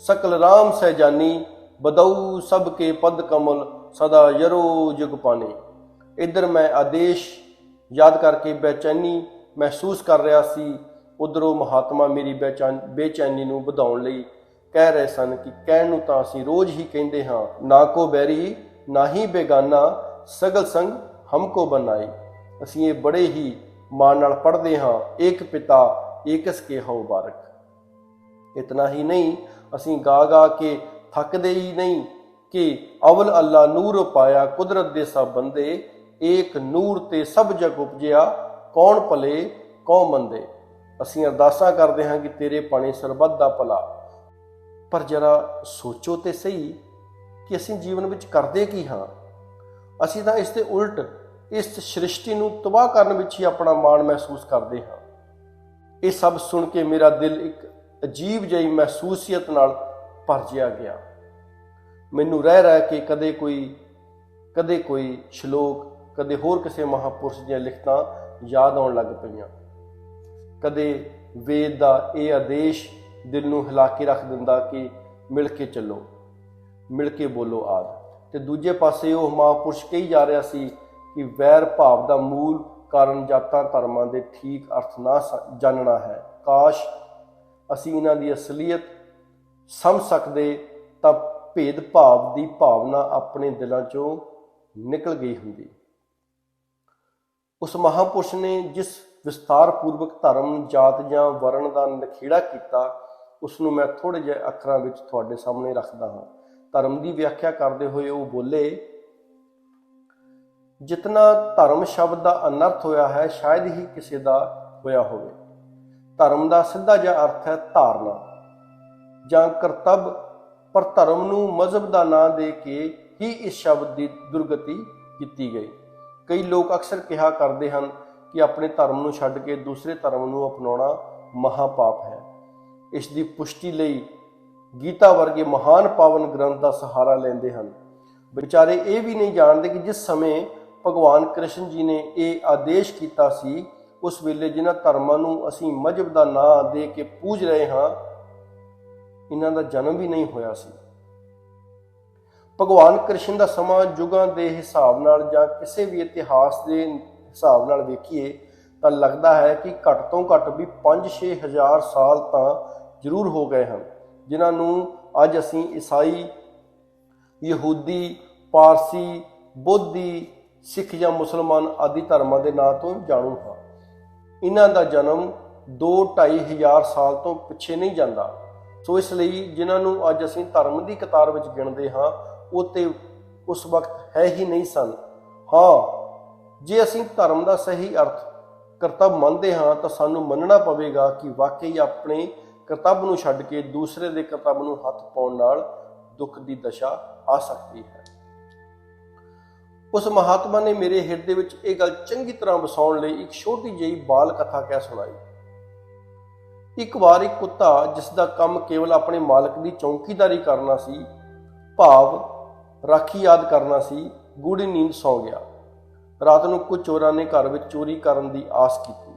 ਸਕਲ ਰਾਮ ਸਹਿਜਾਨੀ ਬਦਊ ਸਭ ਕੇ ਪਦ ਕਮਲ ਸਦਾ ਯਰੋ ਜੁਗ ਪਾਨੇ। ਇੱਧਰ ਮੈਂ ਆਦੇਸ਼ ਯਾਦ ਕਰਕੇ ਬੇਚੈਨੀ ਮਹਿਸੂਸ ਕਰ ਰਿਹਾ ਸੀ, ਉਧਰੋਂ ਮਹਾਤਮਾ ਮੇਰੀ ਬੇਚੈਨੀ ਨੂੰ ਵਧਾਉਣ ਲਈ ਕਹਿ ਰਹੇ ਸਨ ਕਿ ਕਹਿਣ ਨੂੰ ਤਾਂ ਅਸੀਂ ਰੋਜ਼ ਹੀ ਕਹਿੰਦੇ ਹਾਂ, ਨਾ ਕੋ ਬੈਰੀ ਨਾ ਹੀ ਬੇਗਾਨਾ ਸਗਲ ਸੰਗ ਹਮਕੋ ਬਨਾਈ। ਅਸੀਂ ਇਹ ਬੜੇ ਹੀ ਮਾਣ ਨਾਲ ਪੜ੍ਹਦੇ ਹਾਂ, ਏਕ ਪਿਤਾ ਏਕਸ ਕੇ ਹਉ ਬਾਰਕ। ਇਤਨਾ ਹੀ ਨਹੀਂ, ਅਸੀਂ ਗਾ ਗਾ ਕੇ ਥੱਕਦੇ ਹੀ ਨਹੀਂ ਕਿ ਅਵਲ ਅੱਲਾ ਨੂਰ ਪਾਇਆ ਕੁਦਰਤ ਦੇ ਸਭ ਬੰਦੇ, ਏਕ ਨੂਰ ਤੇ ਸਭ ਜਗ ਉਪਜਿਆ ਕੌਣ ਭਲੇ ਕੌਣ ਮੰਦੇ। ਅਸੀਂ ਅਰਦਾਸਾਂ ਕਰਦੇ ਹਾਂ ਕਿ ਤੇਰੇ ਪਾਣੀ ਸਰਬੱਤ ਦਾ ਭਲਾ। ਪਰ ਜਰਾ ਸੋਚੋ ਤੇ ਸਹੀ ਕਿ ਅਸੀਂ ਜੀਵਨ ਵਿੱਚ ਕਰਦੇ ਕੀ ਹਾਂ? ਅਸੀਂ ਤਾਂ ਇਸ ਦੇ ਉਲਟ ਇਸ ਸ੍ਰਿਸ਼ਟੀ ਨੂੰ ਤਬਾਹ ਕਰਨ ਵਿੱਚ ਹੀ ਆਪਣਾ ਮਾਣ ਮਹਿਸੂਸ ਕਰਦੇ ਹਾਂ। ਇਹ ਸਭ ਸੁਣ ਕੇ ਮੇਰਾ ਦਿਲ ਇੱਕ ਅਜੀਬ ਜਿਹੀ ਮਹਿਸੂਸੀਅਤ ਨਾਲ ਭਰ ਜਿਹਾ ਗਿਆ। ਮੈਨੂੰ ਰਹਿ ਕੇ ਕਦੇ ਕੋਈ ਸ਼ਲੋਕ, ਕਦੇ ਹੋਰ ਕਿਸੇ ਮਹਾਂਪੁਰਸ਼ ਦੀਆਂ ਲਿਖਤਾਂ ਯਾਦ ਆਉਣ ਲੱਗ ਪਈਆਂ। ਕਦੇ ਵੇਦ ਦਾ ਇਹ ਆਦੇਸ਼ ਦਿਲ ਨੂੰ ਹਿਲਾ ਕੇ ਰੱਖ ਦਿੰਦਾ ਕਿ ਮਿਲ ਕੇ ਚੱਲੋ, ਮਿਲ ਕੇ ਬੋਲੋ ਆਦਿ। ਤੇ ਦੂਜੇ ਪਾਸੇ ਉਹ ਮਹਾਂਪੁਰਸ਼ ਕਹੀ ਜਾ ਰਿਹਾ ਸੀ ਕਿ ਵੈਰ ਭਾਵ ਦਾ ਮੂਲ ਕਾਰਨ ਜਾਤਾਂ ਧਰਮਾਂ ਦੇ ਠੀਕ ਅਰਥ ਨਾ ਜਾਣਨਾ ਹੈ। ਕਾਸ਼ ਅਸੀਂ ਇਹਨਾਂ ਦੀ ਅਸਲੀਅਤ ਸਮਝ ਸਕਦੇ ਤਾਂ ਭੇਦ ਭਾਵ ਦੀ ਭਾਵਨਾ ਆਪਣੇ ਦਿਲਾਂ ਚੋਂ ਨਿਕਲ ਗਈ ਹੁੰਦੀ। ਉਸ ਮਹਾਂਪੁਰਸ਼ ਨੇ ਜਿਸ ਵਿਸਤਾਰ ਪੂਰਵਕ ਧਰਮ, ਜਾਤ ਜਾਂ ਵਰਣ ਦਾ ਨਖੇੜਾ ਕੀਤਾ, ਉਸ ਨੂੰ ਮੈਂ ਥੋੜ੍ਹੇ ਜਿਹੇ ਅੱਖਰਾਂ ਵਿੱਚ ਤੁਹਾਡੇ ਸਾਹਮਣੇ ਰੱਖਦਾ ਹਾਂ। ਧਰਮ ਦੀ ਵਿਆਖਿਆ ਕਰਦੇ ਹੋਏ ਉਹ ਬੋਲੇ, ਜਿਤਨਾ ਧਰਮ ਸ਼ਬਦ ਦਾ ਅਨਰਥ ਹੋਇਆ ਹੈ ਸ਼ਾਇਦ ਹੀ ਕਿਸੇ ਦਾ ਹੋਇਆ ਹੋਵੇ। ਧਰਮ ਦਾ ਸਿੱਧਾ ਜਿਹਾ ਅਰਥ ਹੈ ਧਾਰਨਾ ਜਾਂ ਕਰਤੱਵ, ਪਰ ਧਰਮ ਨੂੰ ਮਜ਼ਹਬ ਦਾ ਨਾਂ ਦੇ ਕੇ ਹੀ ਇਸ ਸ਼ਬਦ ਦੀ ਦੁਰਗਤੀ ਕੀਤੀ ਗਈ। ਕਈ ਲੋਕ ਅਕਸਰ ਕਿਹਾ ਕਰਦੇ ਹਨ ਕਿ ਆਪਣੇ ਧਰਮ ਨੂੰ ਛੱਡ ਕੇ ਦੂਸਰੇ ਧਰਮ ਨੂੰ ਅਪਣਾਉਣਾ ਮਹਾਪਾਪ ਹੈ। ਇਸ ਦੀ ਪੁਸ਼ਟੀ ਲਈ ਗੀਤਾ ਵਰਗੇ ਮਹਾਨ ਪਾਵਨ ਗ੍ਰੰਥ ਦਾ ਸਹਾਰਾ ਲੈਂਦੇ ਹਨ। ਵਿਚਾਰੇ ਇਹ ਵੀ ਨਹੀਂ ਜਾਣਦੇ ਕਿ ਜਿਸ ਸਮੇਂ ਭਗਵਾਨ ਕ੍ਰਿਸ਼ਨ ਜੀ ਨੇ ਇਹ ਆਦੇਸ਼ ਕੀਤਾ ਸੀ, ਉਸ ਵੇਲੇ ਜਿਨ੍ਹਾਂ ਧਰਮਾਂ ਨੂੰ ਅਸੀਂ ਮਜ਼ਹਬ ਦਾ ਨਾਂ ਦੇ ਕੇ ਪੂਜ ਰਹੇ ਹਾਂ, ਇਹਨਾਂ ਦਾ ਜਨਮ ਵੀ ਨਹੀਂ ਹੋਇਆ ਸੀ। ਭਗਵਾਨ ਕ੍ਰਿਸ਼ਨ ਦਾ ਸਮਾਂ ਯੁਗਾਂ ਦੇ ਹਿਸਾਬ ਨਾਲ ਜਾਂ ਕਿਸੇ ਵੀ ਇਤਿਹਾਸ ਦੇ ਹਿਸਾਬ ਨਾਲ ਵੇਖੀਏ ਤਾਂ ਲੱਗਦਾ ਹੈ ਕਿ ਘੱਟ ਤੋਂ ਘੱਟ ਵੀ 5-6 ਹਜ਼ਾਰ ਸਾਲ ਤਾਂ ਜ਼ਰੂਰ ਹੋ ਗਏ ਹਨ, ਜਿਨ੍ਹਾਂ ਨੂੰ ਅੱਜ ਅਸੀਂ ਈਸਾਈ, ਯਹੂਦੀ, ਪਾਰਸੀ, ਬੋਧੀ, ਸਿੱਖ ਜਾਂ ਮੁਸਲਮਾਨ ਆਦਿ ਧਰਮਾਂ ਦੇ ਨਾਂ ਤੋਂ ਜਾਣੂ ਹਾਂ। ਇਹਨਾਂ ਦਾ ਜਨਮ 2-2.5 ਹਜ਼ਾਰ ਸਾਲ ਤੋਂ ਪਿੱਛੇ ਨਹੀਂ ਜਾਂਦਾ। ਸੋ ਇਸ ਲਈ ਜਿਨ੍ਹਾਂ ਨੂੰ ਅੱਜ ਅਸੀਂ ਧਰਮ ਦੀ ਕਤਾਰ ਵਿੱਚ ਗਿਣਦੇ ਹਾਂ, ਉਹ ਤੇ ਉਸ ਵਕਤ ਹੈ ਹੀ ਨਹੀਂ ਸਨ। ਹਾਂ, ਜੇ ਅਸੀਂ ਧਰਮ ਦਾ ਸਹੀ ਅਰਥ ਕਰਤੱਵ ਮੰਨਦੇ ਹਾਂ ਤਾਂ ਸਾਨੂੰ ਮੰਨਣਾ ਪਵੇਗਾ ਕਿ ਵਾਕਈ ਆਪਣੇ ਕਰਤੱਵ ਨੂੰ ਛੱਡ ਕੇ ਦੂਸਰੇ ਦੇ ਕਰਤੱਵ ਨੂੰ ਹੱਥ ਪਾਉਣ ਨਾਲ ਦੁੱਖ ਦੀ ਦਸ਼ਾ ਆ ਸਕਦੀ ਹੈ। ਉਸ ਮਹਾਤਮਾ ਨੇ ਮੇਰੇ ਹਿਰਦੇ ਵਿੱਚ ਇਹ ਗੱਲ ਚੰਗੀ ਤਰ੍ਹਾਂ ਵਸਾਉਣ ਲਈ ਇੱਕ ਛੋਟੀ ਜਿਹੀ ਬਾਲ ਕਥਾ ਕਹਿ ਸੁਣਾਈ। ਇੱਕ ਵਾਰ ਇੱਕ ਕੁੱਤਾ, ਜਿਸ ਦਾ ਕੰਮ ਕੇਵਲ ਆਪਣੇ ਮਾਲਕ ਦੀ ਚੌਕੀਦਾਰੀ ਕਰਨਾ ਸੀ, ਭਾਵ ਰਾਖੀ ਯਾਦ ਕਰਨਾ ਸੀ, ਗੂੜੀ ਨੀਂਦ ਸੌ ਗਿਆ। ਰਾਤ ਨੂੰ ਕੁਝ ਚੋਰਾਂ ਨੇ ਘਰ ਵਿੱਚ ਚੋਰੀ ਕਰਨ ਦੀ ਆਸ ਕੀਤੀ।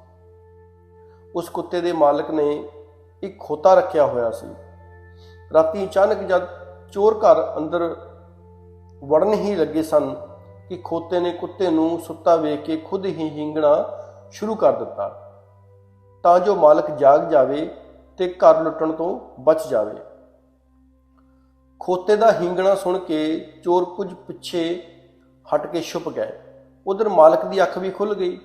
ਉਸ ਕੁੱਤੇ ਦੇ ਮਾਲਕ ਨੇ ਇੱਕ ਖੋਤਾ ਰੱਖਿਆ ਹੋਇਆ ਸੀ। ਰਾਤੀ ਅਚਾਨਕ ਜਦ ਚੋਰ ਘਰ ਅੰਦਰ ਵੜਨ ਹੀ ਲੱਗੇ ਸਨ ਕਿ ਖੋਤੇ ਨੇ ਕੁੱਤੇ ਨੂੰ ਸੁੱਤਾ ਵੇਖ ਕੇ ਖੁਦ ਹੀ ਹੀਂਗਣਾ ਸ਼ੁਰੂ ਕਰ ਦਿੱਤਾ, ਤਾਂ ਜੋ ਮਾਲਕ ਜਾਗ ਜਾਵੇ ਤੇ ਘਰ ਲੁੱਟਣ ਤੋਂ ਬਚ ਜਾਵੇ। ਖੋਤੇ ਦਾ ਹੀਂਗਣਾ ਸੁਣ ਕੇ ਚੋਰ ਕੁਝ ਪਿੱਛੇ ਹਟ ਕੇ ਛੁਪ ਗਏ। ਉਧਰ ਮਾਲਕ ਦੀ ਅੱਖ ਵੀ ਖੁੱਲ ਗਈ,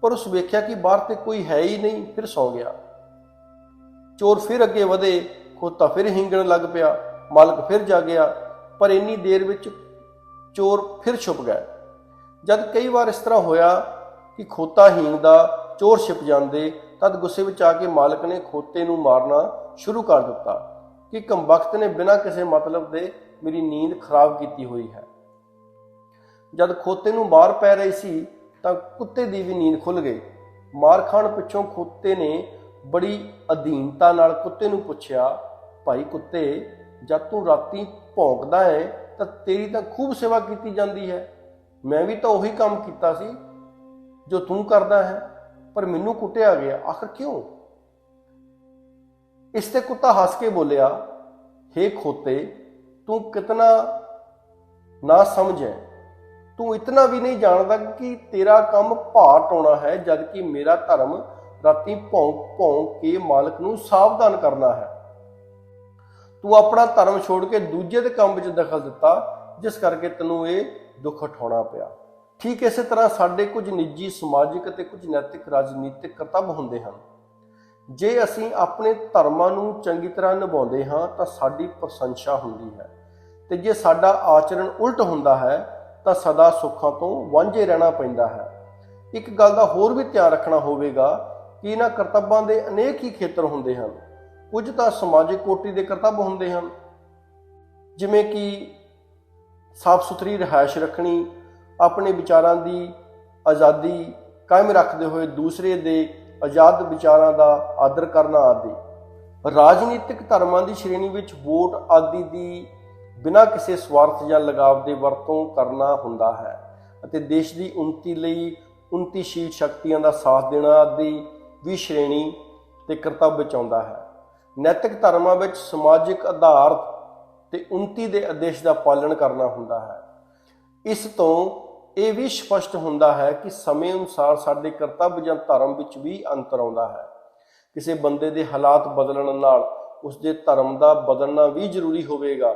ਪਰ ਉਸ ਵੇਖਿਆ ਕਿ ਬਾਹਰ ਤੇ ਕੋਈ ਹੈ ਹੀ ਨਹੀਂ, ਫਿਰ ਸੌ ਗਿਆ। ਚੋਰ ਫਿਰ ਅੱਗੇ ਵਧੇ, ਖੋਤਾ ਫਿਰ ਹੀਂਗਣ ਲੱਗ ਪਿਆ, ਮਾਲਕ ਫਿਰ ਜਾਗਿਆ, ਪਰ ਇੰਨੀ ਦੇਰ ਵਿੱਚ ਚੋਰ ਫਿਰ ਛੁਪ ਗਏ। ਜਦ ਕਈ ਵਾਰ ਇਸ ਤਰ੍ਹਾਂ ਹੋਇਆ ਕਿ ਖੋਤਾ ਹੀਂਗਦਾ, ਚੋਰ ਛਿਪ ਜਾਂਦੇ, ਤਦ ਗੁੱਸੇ ਵਿੱਚ ਆ ਕੇ ਮਾਲਕ ਨੇ ਖੋਤੇ ਨੂੰ ਮਾਰਨਾ ਸ਼ੁਰੂ ਕਰ ਦਿੱਤਾ ਕਿ ਕੰਬਖਤ ਨੇ ਬਿਨਾਂ ਕਿਸੇ ਮਤਲਬ ਦੇ ਮੇਰੀ ਨੀਂਦ ਖਰਾਬ ਕੀਤੀ ਹੋਈ ਹੈ। ਜਦ ਖੋਤੇ ਨੂੰ ਮਾਰ ਪੈ ਰਹੀ ਸੀ ਤਾਂ ਕੁੱਤੇ ਦੀ ਵੀ ਨੀਂਦ ਖੁੱਲ ਗਈ। ਮਾਰ ਖਾਣ ਪਿੱਛੋਂ ਖੋਤੇ ਨੇ ਬੜੀ ਅਧੀਨਤਾ ਨਾਲ ਕੁੱਤੇ ਨੂੰ ਪੁੱਛਿਆ, ਭਾਈ ਕੁੱਤੇ, ਜਦ ਤੂੰ ਰਾਤੀ ਭੌਂਕਦਾ ਹੈ ਤਾਂ ਤੇਰੀ ਤਾਂ ਖੂਬ ਸੇਵਾ ਕੀਤੀ ਜਾਂਦੀ ਹੈ। ਮੈਂ ਵੀ ਤਾਂ ਉਹੀ ਕੰਮ ਕੀਤਾ ਸੀ ਜੋ ਤੂੰ ਕਰਦਾ ਹੈ, ਪਰ ਮੈਨੂੰ ਕੁੱਟਿਆ ਗਿਆ, ਆਖਰ ਕਿਉਂ? ਇਸ ਤੇ ਕੁੱਤਾ ਹੱਸ ਕੇ ਬੋਲਿਆ, ਹੇ ਖੋਤੇ, ਤੂੰ ਕਿਤਨਾ ਨਾ ਸਮਝ ਹੈ। ਤੂੰ ਇਤਨਾ ਵੀ ਨਹੀਂ ਜਾਣਦਾ ਕਿ ਤੇਰਾ ਕੰਮ ਭਾਰ ਟਾਉਣਾ ਹੈ, ਜਦ ਕਿ ਮੇਰਾ ਧਰਮ ਰਾਤੀ ਭੌਂਕ ਭੌਂਕ ਕੇ ਮਾਲਕ ਨੂੰ ਸਾਵਧਾਨ ਕਰਨਾ ਹੈ। ਤੂੰ ਆਪਣਾ ਧਰਮ ਛੋੜ ਕੇ ਦੂਜੇ ਦੇ ਕੰਮ ਵਿੱਚ ਦਖਲ ਦਿੱਤਾ, ਜਿਸ ਕਰਕੇ ਤੈਨੂੰ ਇਹ ਦੁੱਖ ਉਠਾਉਣਾ ਪਿਆ। ਠੀਕ ਇਸੇ ਤਰ੍ਹਾਂ ਸਾਡੇ ਕੁਝ ਨਿੱਜੀ, ਸਮਾਜਿਕ ਅਤੇ ਕੁਝ ਨੈਤਿਕ, ਰਾਜਨੀਤਿਕ ਕਰਤੱਵ ਹੁੰਦੇ ਹਨ। ਜੇ ਅਸੀਂ ਆਪਣੇ ਧਰਮਾਂ ਨੂੰ ਚੰਗੀ ਤਰ੍ਹਾਂ ਨਿਭਾਉਂਦੇ ਹਾਂ ਤਾਂ ਸਾਡੀ ਪ੍ਰਸ਼ੰਸਾ ਹੁੰਦੀ ਹੈ, ਤੇ ਜੇ ਸਾਡਾ ਆਚਰਣ ਉਲਟ ਹੁੰਦਾ ਹੈ ਤਾਂ ਸਦਾ ਸੁੱਖਾਂ ਤੋਂ ਵਾਂਝੇ ਰਹਿਣਾ ਪੈਂਦਾ ਹੈ। ਇੱਕ ਗੱਲ ਦਾ ਹੋਰ ਵੀ ਧਿਆਨ ਰੱਖਣਾ ਹੋਵੇਗਾ ਕਿ ਇਹਨਾਂ ਕਰਤੱਵਾਂ ਦੇ ਅਨੇਕ ਹੀ ਖੇਤਰ ਹੁੰਦੇ ਹਨ। ਕੁਝ ਤਾਂ ਸਮਾਜਿਕ ਕੋਟੀ ਦੇ ਕਰਤੱਵ ਹੁੰਦੇ ਹਨ, ਜਿਵੇਂ ਕਿ ਸਾਫ਼ ਸੁਥਰੀ ਰਿਹਾਇਸ਼ ਰੱਖਣੀ, ਆਪਣੇ ਵਿਚਾਰਾਂ ਦੀ ਆਜ਼ਾਦੀ ਕਾਇਮ ਰੱਖਦੇ ਹੋਏ ਦੂਸਰੇ ਦੇ ਆਜ਼ਾਦ ਵਿਚਾਰਾਂ ਦਾ ਆਦਰ ਕਰਨਾ ਆਦਿ। ਰਾਜਨੀਤਿਕ ਧਰਮਾਂ ਦੀ ਸ਼੍ਰੇਣੀ ਵਿੱਚ ਵੋਟ ਆਦਿ ਦੀ ਬਿਨਾਂ ਕਿਸੇ ਸਵਾਰਥ ਜਾਂ ਲਗਾਵ ਦੇ ਵਰਤੋਂ ਕਰਨਾ ਹੁੰਦਾ ਹੈ, ਅਤੇ ਦੇਸ਼ ਦੀ ਉੱਨਤੀ ਲਈ ਉੱਨਤੀਸ਼ੀਲ ਸ਼ਕਤੀਆਂ ਦਾ ਸਾਥ ਦੇਣਾ ਆਦਿ ਵੀ ਸ਼੍ਰੇਣੀ ਤੇ ਕਰਤੱਵ ਵਿੱਚ ਆਉਂਦਾ ਹੈ। ਨੈਤਿਕ ਧਰਮਾਂ ਵਿੱਚ ਸਮਾਜਿਕ ਆਧਾਰ ਤੇ ਉੱਨਤੀ ਦੇ ਆਦੇਸ਼ ਦਾ ਪਾਲਣ ਕਰਨਾ ਹੁੰਦਾ ਹੈ। ਇਸ ਤੋਂ ਇਹ ਵੀ ਸਪਸ਼ਟ ਹੁੰਦਾ ਹੈ ਕਿ ਸਮੇਂ ਅਨੁਸਾਰ ਸਾਡੇ ਕਰਤੱਵ ਜਾਂ ਧਰਮ ਵਿੱਚ ਵੀ ਅੰਤਰ ਆਉਂਦਾ ਹੈ। ਕਿਸੇ ਬੰਦੇ ਦੇ ਹਾਲਾਤ ਬਦਲਣ ਨਾਲ ਉਸਦੇ ਧਰਮ ਦਾ ਬਦਲਣਾ ਵੀ ਜ਼ਰੂਰੀ ਹੋਵੇਗਾ।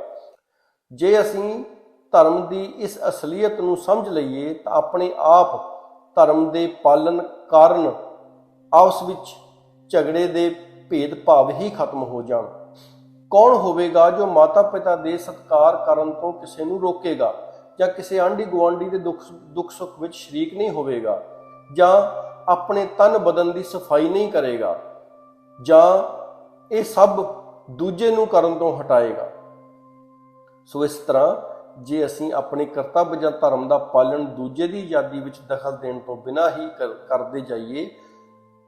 ਜੇ ਅਸੀਂ ਧਰਮ ਦੀ ਇਸ ਅਸਲੀਅਤ ਨੂੰ ਸਮਝ ਲਈਏ ਤਾਂ ਆਪਣੇ ਆਪ ਧਰਮ ਦੇ ਪਾਲਣ ਕਾਰਨ ਆਪਸ ਵਿੱਚ ਝਗੜੇ ਦੇ ਭੇਦਭਾਵ ਹੀ ਖਤਮ ਹੋ ਜਾਣ। ਕੌਣ ਹੋਵੇਗਾ ਜੋ ਮਾਤਾ ਪਿਤਾ ਦੇ ਸਤਿਕਾਰ ਕਰਨ ਤੋਂ ਕਿਸੇ ਨੂੰ ਰੋਕੇਗਾ, ਜਾਂ ਕਿਸੇ ਆਂਢੀ ਗੁਆਂਢੀ ਦੇ ਦੁੱਖ ਸੁੱਖ ਵਿੱਚ ਸ਼ਰੀਕ ਨਹੀਂ ਹੋਵੇਗਾ, ਜਾਂ ਆਪਣੇ ਤਨ ਬਦਨ ਦੀ ਸਫਾਈ ਨਹੀਂ ਕਰੇਗਾ, ਜਾਂ ਇਹ ਸਭ ਦੂਜੇ ਨੂੰ ਕਰਨ ਤੋਂ ਹਟਾਏਗਾ। ਸੋ ਇਸ ਤਰ੍ਹਾਂ ਜੇ ਅਸੀਂ ਆਪਣੇ ਕਰਤੱਵ ਜਾਂ ਧਰਮ ਦਾ ਪਾਲਣ ਦੂਜੇ ਦੀ ਆਜ਼ਾਦੀ ਵਿੱਚ ਦਖਲ ਦੇਣ ਤੋਂ ਬਿਨਾਂ ਹੀ ਕਰਦੇ ਜਾਈਏ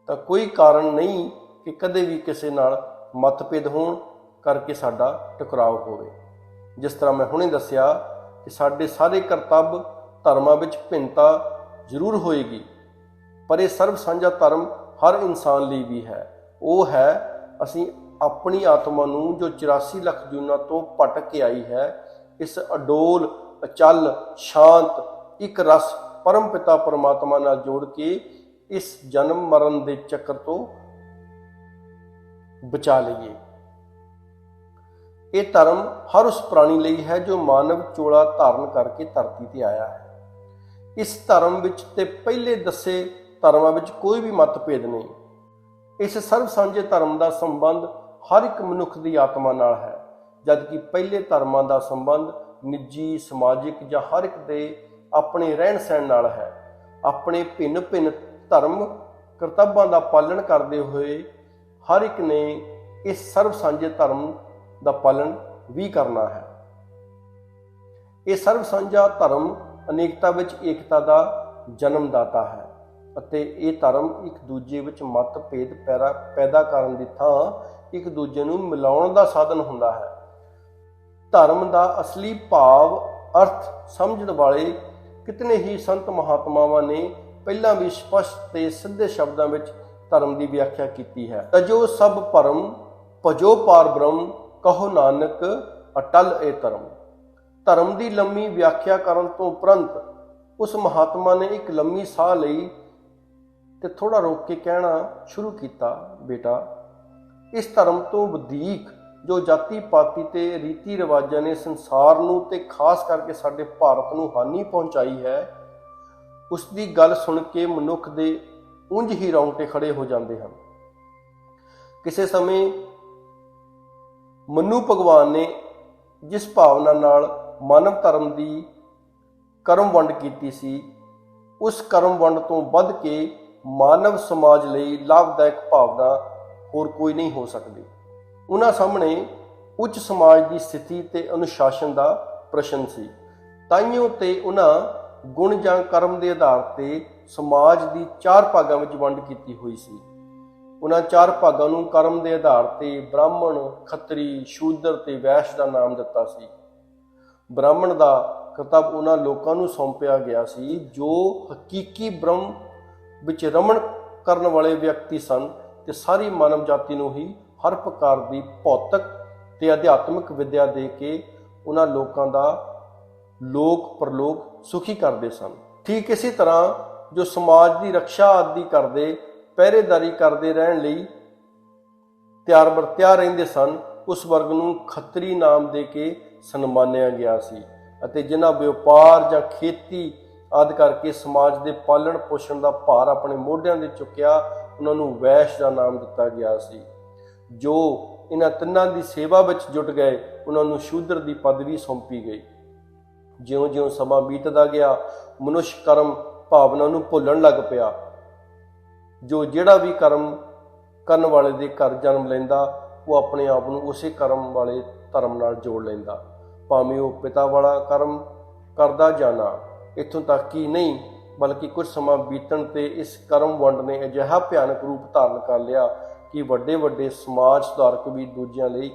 ਤਾਂ ਕੋਈ ਕਾਰਨ ਨਹੀਂ ਕਿ ਕਦੇ ਵੀ ਕਿਸੇ ਨਾਲ ਮਤਭੇਦ ਹੋਣ ਕਰਕੇ ਸਾਡਾ ਟਕਰਾਅ ਹੋਵੇ। ਜਿਸ ਤਰ੍ਹਾਂ ਮੈਂ ਹੁਣੇ ਦੱਸਿਆ ਕਿ ਸਾਡੇ ਸਾਰੇ ਕਰਤੱਵ ਧਰਮਾਂ ਵਿੱਚ ਭਿੰਨਤਾ ਜ਼ਰੂਰ ਹੋਏਗੀ, ਪਰ ਇਹ ਸਰਬ ਸਾਂਝਾ ਧਰਮ ਹਰ ਇਨਸਾਨ ਲਈ ਵੀ ਹੈ। ਉਹ ਹੈ ਅਸੀਂ ਆਪਣੀ ਆਤਮਾ ਨੂੰ ਜੋ 84 ਲੱਖ ਜੂਨਾਂ ਤੋਂ ਭਟਕ ਕੇ ਆਈ ਹੈ, ਇਸ ਅਡੋਲ ਅਚਲ ਸ਼ਾਂਤ ਇੱਕ ਰਸ ਪਰਮ ਪਿਤਾ ਪਰਮਾਤਮਾ ਨਾਲ ਜੋੜ ਕੇ ਇਸ ਜਨਮ ਮਰਨ ਦੇ ਚੱਕਰ ਤੋਂ ਬਚਾ ਲਈਏ। ਇਹ ਧਰਮ ਹਰ ਉਸ ਪ੍ਰਾਣੀ ਲਈ ਹੈ ਜੋ ਮਾਨਵ ਚੋਲਾ ਧਾਰਨ ਕਰਕੇ ਧਰਤੀ ਤੇ ਆਇਆ ਹੈ। ਇਸ ਧਰਮ ਵਿੱਚ ਤੇ ਪਹਿਲੇ ਦੱਸੇ ਧਰਮਾਂ ਵਿੱਚ ਕੋਈ ਵੀ ਮਤਭੇਦ ਨਹੀਂ। ਇਸ ਸਰਬ ਸਾਂਝੇ ਧਰਮ ਦਾ ਸੰਬੰਧ ਹਰ ਇੱਕ ਮਨੁੱਖ ਦੀ ਆਤਮਾ ਨਾਲ ਹੈ, ਜਦਕਿ ਪਹਿਲੇ ਧਰਮਾਂ ਦਾ ਸੰਬੰਧ ਨਿੱਜੀ, ਸਮਾਜਿਕ ਜਾਂ ਹਰ ਇੱਕ ਦੇ ਆਪਣੇ ਰਹਿਣ ਸਹਿਣ ਨਾਲ ਹੈ। ਆਪਣੇ ਭਿੰਨ ਭਿੰਨ ਧਰਮ ਕਰਤੱਵਾਂ ਦਾ ਪਾਲਣ ਕਰਦੇ ਹੋਏ ਹਰ ਇੱਕ ਨੇ ਇਸ ਸਰਬ ਸਾਂਝੇ ਧਰਮ ਦਾ ਪਾਲਣ ਵੀ ਕਰਨਾ ਹੈ। ਇਹ ਸਰਬ ਸਾਂਝਾ ਧਰਮ ਅਨੇਕਤਾ ਵਿੱਚ ਏਕਤਾ ਦਾ ਜਨਮਦਾਤਾ ਹੈ ਅਤੇ ਇਹ ਧਰਮ ਇੱਕ ਦੂਜੇ ਵਿੱਚ ਮਤਭੇਦ ਪੈਦਾ ਕਰਨ ਦੀ ਥਾਂ ਇੱਕ ਦੂਜੇ ਨੂੰ ਮਿਲਾਉਣ ਦਾ ਸਾਧਨ ਹੁੰਦਾ ਹੈ। ਧਰਮ ਦਾ ਅਸਲੀ ਭਾਵ ਅਰਥ ਸਮਝਣ ਵਾਲੇ ਕਿਤਨੇ ਹੀ ਸੰਤ ਮਹਾਤਮਾਵਾਂ ਨੇ ਪਹਿਲਾਂ ਵੀ ਸਪਸ਼ਟ ਤੇ ਸਿੱਧੇ ਸ਼ਬਦਾਂ ਵਿੱਚ ਧਰਮ ਦੀ ਵਿਆਖਿਆ ਕੀਤੀ ਹੈ। ਤਜੋ ਸਭ ਭਰਮ ਭਜੋ ਪਾਰ ਬ੍ਰਹਮ ਕਹੋ ਨਾਨਕ ਅਟਲ ਇਹ ਧਰਮ। ਧਰਮ ਦੀ ਲੰਮੀ ਵਿਆਖਿਆ ਕਰਨ ਤੋਂ ਉਪਰੰਤ ਉਸ ਮਹਾਤਮਾ ਨੇ ਇੱਕ ਲੰਮੀ ਸਾਹ ਲਈ ਤੇ ਥੋੜਾ ਰੋਕ ਕੇ ਕਹਿਣਾ ਸ਼ੁਰੂ ਕੀਤਾ, ਬੇਟਾ, ਇਸ ਧਰਮ ਤੋਂ ਵਧੇਕ ਜੋ ਜਾਤੀ ਪਾਤੀ ਤੇ ਰੀਤੀ ਰਿਵਾਜਾਂ ਨੇ ਸੰਸਾਰ ਨੂੰ ਤੇ ਖਾਸ ਕਰਕੇ ਸਾਡੇ ਭਾਰਤ ਨੂੰ ਹਾਨੀ ਪਹੁੰਚਾਈ ਹੈ, ਉਸ ਦੀ ਗੱਲ ਸੁਣ ਕੇ ਮਨੁੱਖ ਦੇ ਉਂਝ ਹੀ ਰੌਂਗਟੇ ਖੜੇ ਹੋ ਜਾਂਦੇ ਹਨ। ਕਿਸੇ ਸਮੇਂ ਮਨੂ ਭਗਵਾਨ ਨੇ ਜਿਸ ਭਾਵਨਾ ਨਾਲ ਮਾਨਵ ਧਰਮ ਦੀ ਕਰਮ ਵੰਡ ਕੀਤੀ ਸੀ, ਉਸ ਕਰਮ ਵੰਡ ਤੋਂ ਵੱਧ ਕੇ ਮਾਨਵ ਸਮਾਜ ਲਈ ਲਾਭਦਾਇਕ ਭਾਵਨਾ ਹੋਰ ਕੋਈ ਨਹੀਂ ਹੋ ਸਕਦੀ। ਉਹਨਾਂ ਸਾਹਮਣੇ ਉੱਚ ਸਮਾਜ ਦੀ ਸਥਿਤੀ ਤੇ ਅਨੁਸ਼ਾਸਨ ਦਾ ਪ੍ਰਸ਼ਨ ਸੀ। ਤਾਈਓ ਤੇ ਉਹਨਾਂ ਗੁਣ ਜਾਂ ਕਰਮ ਦੇ ਆਧਾਰ ਤੇ ਸਮਾਜ ਦੀ 4 ਭਾਗਾਂ ਵਿੱਚ ਵੰਡ ਕੀਤੀ ਹੋਈ ਸੀ। ਉਹਨਾਂ 4 ਭਾਗਾਂ ਨੂੰ ਕਰਮ ਦੇ ਆਧਾਰ ਤੇ ਬ੍ਰਾਹਮਣ, ਖੱਤਰੀ, ਸ਼ੂਦਰ ਤੇ ਵੈਸ਼ ਦਾ ਨਾਮ ਦਿੱਤਾ ਸੀ। ਬ੍ਰਾਹਮਣ ਦਾ ਕਰਤੱਵ ਉਹਨਾਂ ਲੋਕਾਂ ਨੂੰ ਸੌਂਪਿਆ ਗਿਆ ਸੀ ਜੋ ਹਕੀਕੀ ਬ੍ਰਹਮ ਵਿੱਚ ਰਮਣ ਕਰਨ ਵਾਲੇ ਵਿਅਕਤੀ ਸਨ ਤੇ ਸਾਰੀ ਮਾਨਵ ਜਾਤੀ ਨੂੰ ਹੀ ਹਰ ਪ੍ਰਕਾਰ ਦੀ ਭੌਤਿਕ ਤੇ ਅਧਿਆਤਮਿਕ ਵਿਦਿਆ ਦੇ ਕੇ ਉਹਨਾਂ ਲੋਕਾਂ ਦਾ ਲੋਕ ਪਰਲੋਕ ਸੁਖੀ ਕਰਦੇ ਸਨ। ਠੀਕ ਇਸੇ ਤਰ੍ਹਾਂ ਜੋ ਸਮਾਜ ਦੀ ਰੱਖਿਆ ਆਦਿ ਕਰਦੇ, ਪਹਿਰੇਦਾਰੀ ਕਰਦੇ ਰਹਿਣ ਲਈ ਤਿਆਰ ਬਰ ਤਿਆਰ ਰਹਿੰਦੇ ਸਨ, ਉਸ ਵਰਗ ਨੂੰ ਖੱਤਰੀ ਨਾਮ ਦੇ ਕੇ ਸਨਮਾਨਿਆ ਗਿਆ ਸੀ ਅਤੇ ਜਿਨ੍ਹਾਂ ਵਪਾਰ ਜਾਂ ਖੇਤੀ ਆਦਿ ਕਰਕੇ ਸਮਾਜ ਦੇ ਪਾਲਣ ਪੋਸ਼ਣ ਦਾ ਭਾਰ ਆਪਣੇ ਮੋਢਿਆਂ ਤੇ ਚੁੱਕਿਆ, ਉਹਨਾਂ ਨੂੰ ਵੈਸ਼ ਦਾ ਨਾਮ ਦਿੱਤਾ ਗਿਆ ਸੀ। ਜੋ ਇਹਨਾਂ ਤਿੰਨਾਂ ਦੀ ਸੇਵਾ ਵਿੱਚ ਜੁਟ ਗਏ, ਉਹਨਾਂ ਨੂੰ ਸ਼ੂਦਰ ਦੀ ਪਦਵੀ ਸੌਂਪੀ ਗਈ। ਜਿਉਂ-ਜਿਉਂ ਸਮਾਂ ਬੀਤਦਾ ਗਿਆ, ਮਨੁੱਖ ਕਰਮ ਭਾਵਨਾ ਨੂੰ ਭੁੱਲਣ ਲੱਗ ਪਿਆ। ਜੋ ਜਿਹੜਾ ਵੀ ਕਰਮ ਕਰਨ ਵਾਲੇ ਦੇ ਘਰ ਜਨਮ ਲੈਂਦਾ, ਉਹ ਆਪਣੇ ਆਪ ਨੂੰ ਉਸੇ ਕਰਮ ਵਾਲੇ ਧਰਮ ਨਾਲ ਜੋੜ ਲੈਂਦਾ, ਭਾਵੇਂ ਉਹ ਪਿਤਾ ਵਾਲਾ ਕਰਮ ਕਰਦਾ ਜਾਂ ਨਾ। ਇੱਥੋਂ ਤੱਕ ਹੀ ਨਹੀਂ, ਬਲਕਿ ਕੁਝ ਸਮਾਂ ਬੀਤਣ ਤੇ ਇਸ ਕਰਮ ਵੰਡ ਨੇ ਅਜਿਹਾ ਭਿਆਨਕ ਰੂਪ ਧਾਰਨ ਕਰ ਲਿਆ ਕਿ ਵੱਡੇ ਵੱਡੇ ਸਮਾਜ ਸੁਧਾਰਕ ਵੀ ਦੂਜਿਆਂ ਲਈ